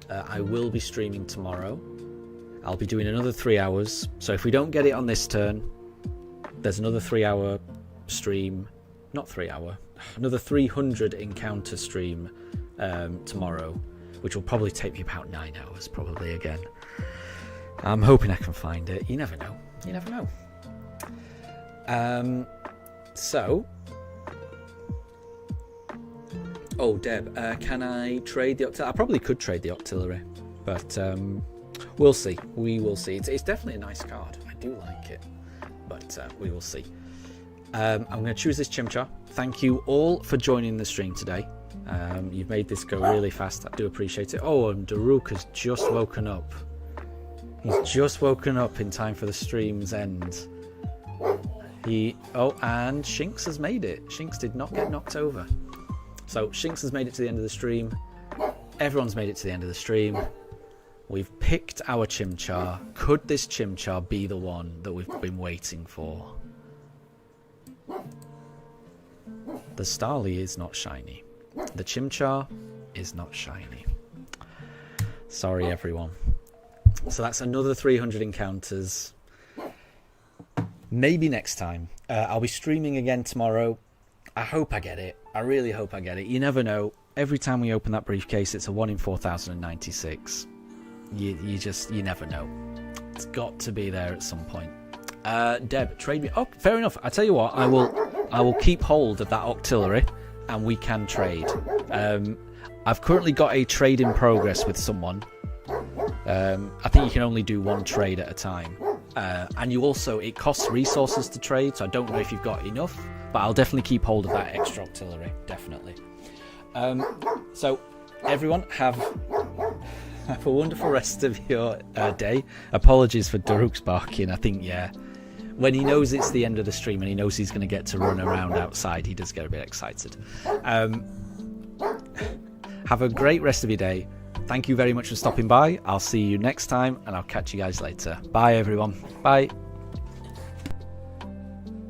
I will be streaming tomorrow. I'll be doing another 3 hours, so if we don't get it on this turn, there's another 3 hour stream, not 3 hour, another 300 encounter stream tomorrow, which will probably take me about 9 hours probably again. I'm hoping I can find it. You never know. You never know. So... Oh, Deb, can I trade the Octillery? I probably could trade the Octillery, but we'll see. We will see. It's definitely a nice card. I do like it, but we will see. I'm going to choose this Chimchar. Thank you all for joining the stream today. You've made this go really fast. I do appreciate it. Oh, and Daruk has just woken up. He's just woken up in time for the stream's end. Oh, and Shinx has made it. Shinx did not get knocked over. So Shinx has made it to the end of the stream. Everyone's made it to the end of the stream. We've picked our Chimchar. Could this Chimchar be the one that we've been waiting for? The Starly is not shiny. The Chimchar is not shiny. Sorry, everyone. So that's another 300 encounters. Maybe next time. I'll be streaming again tomorrow. I hope I get it. I really hope I get it. You never know. Every time we open that briefcase, it's a 1 in 4,096. You never know. It's got to be there at some point. Deb, trade me. Oh, fair enough. I tell you what, I will keep hold of that Octillery, and we can trade. I've currently got a trade in progress with someone. I think you can only do one trade at a time. And you also, it costs resources to trade, so I don't know if you've got enough, but I'll definitely keep hold of that extra Octillery, definitely. So, everyone, have a wonderful rest of your day. Apologies for Daruk's barking. I think, yeah, when he knows it's the end of the stream and he knows he's going to get to run around outside, he does get a bit excited. Have a great rest of your day. Thank you very much for stopping by. I'll see you next time, and I'll catch you guys later. Bye, everyone. Bye.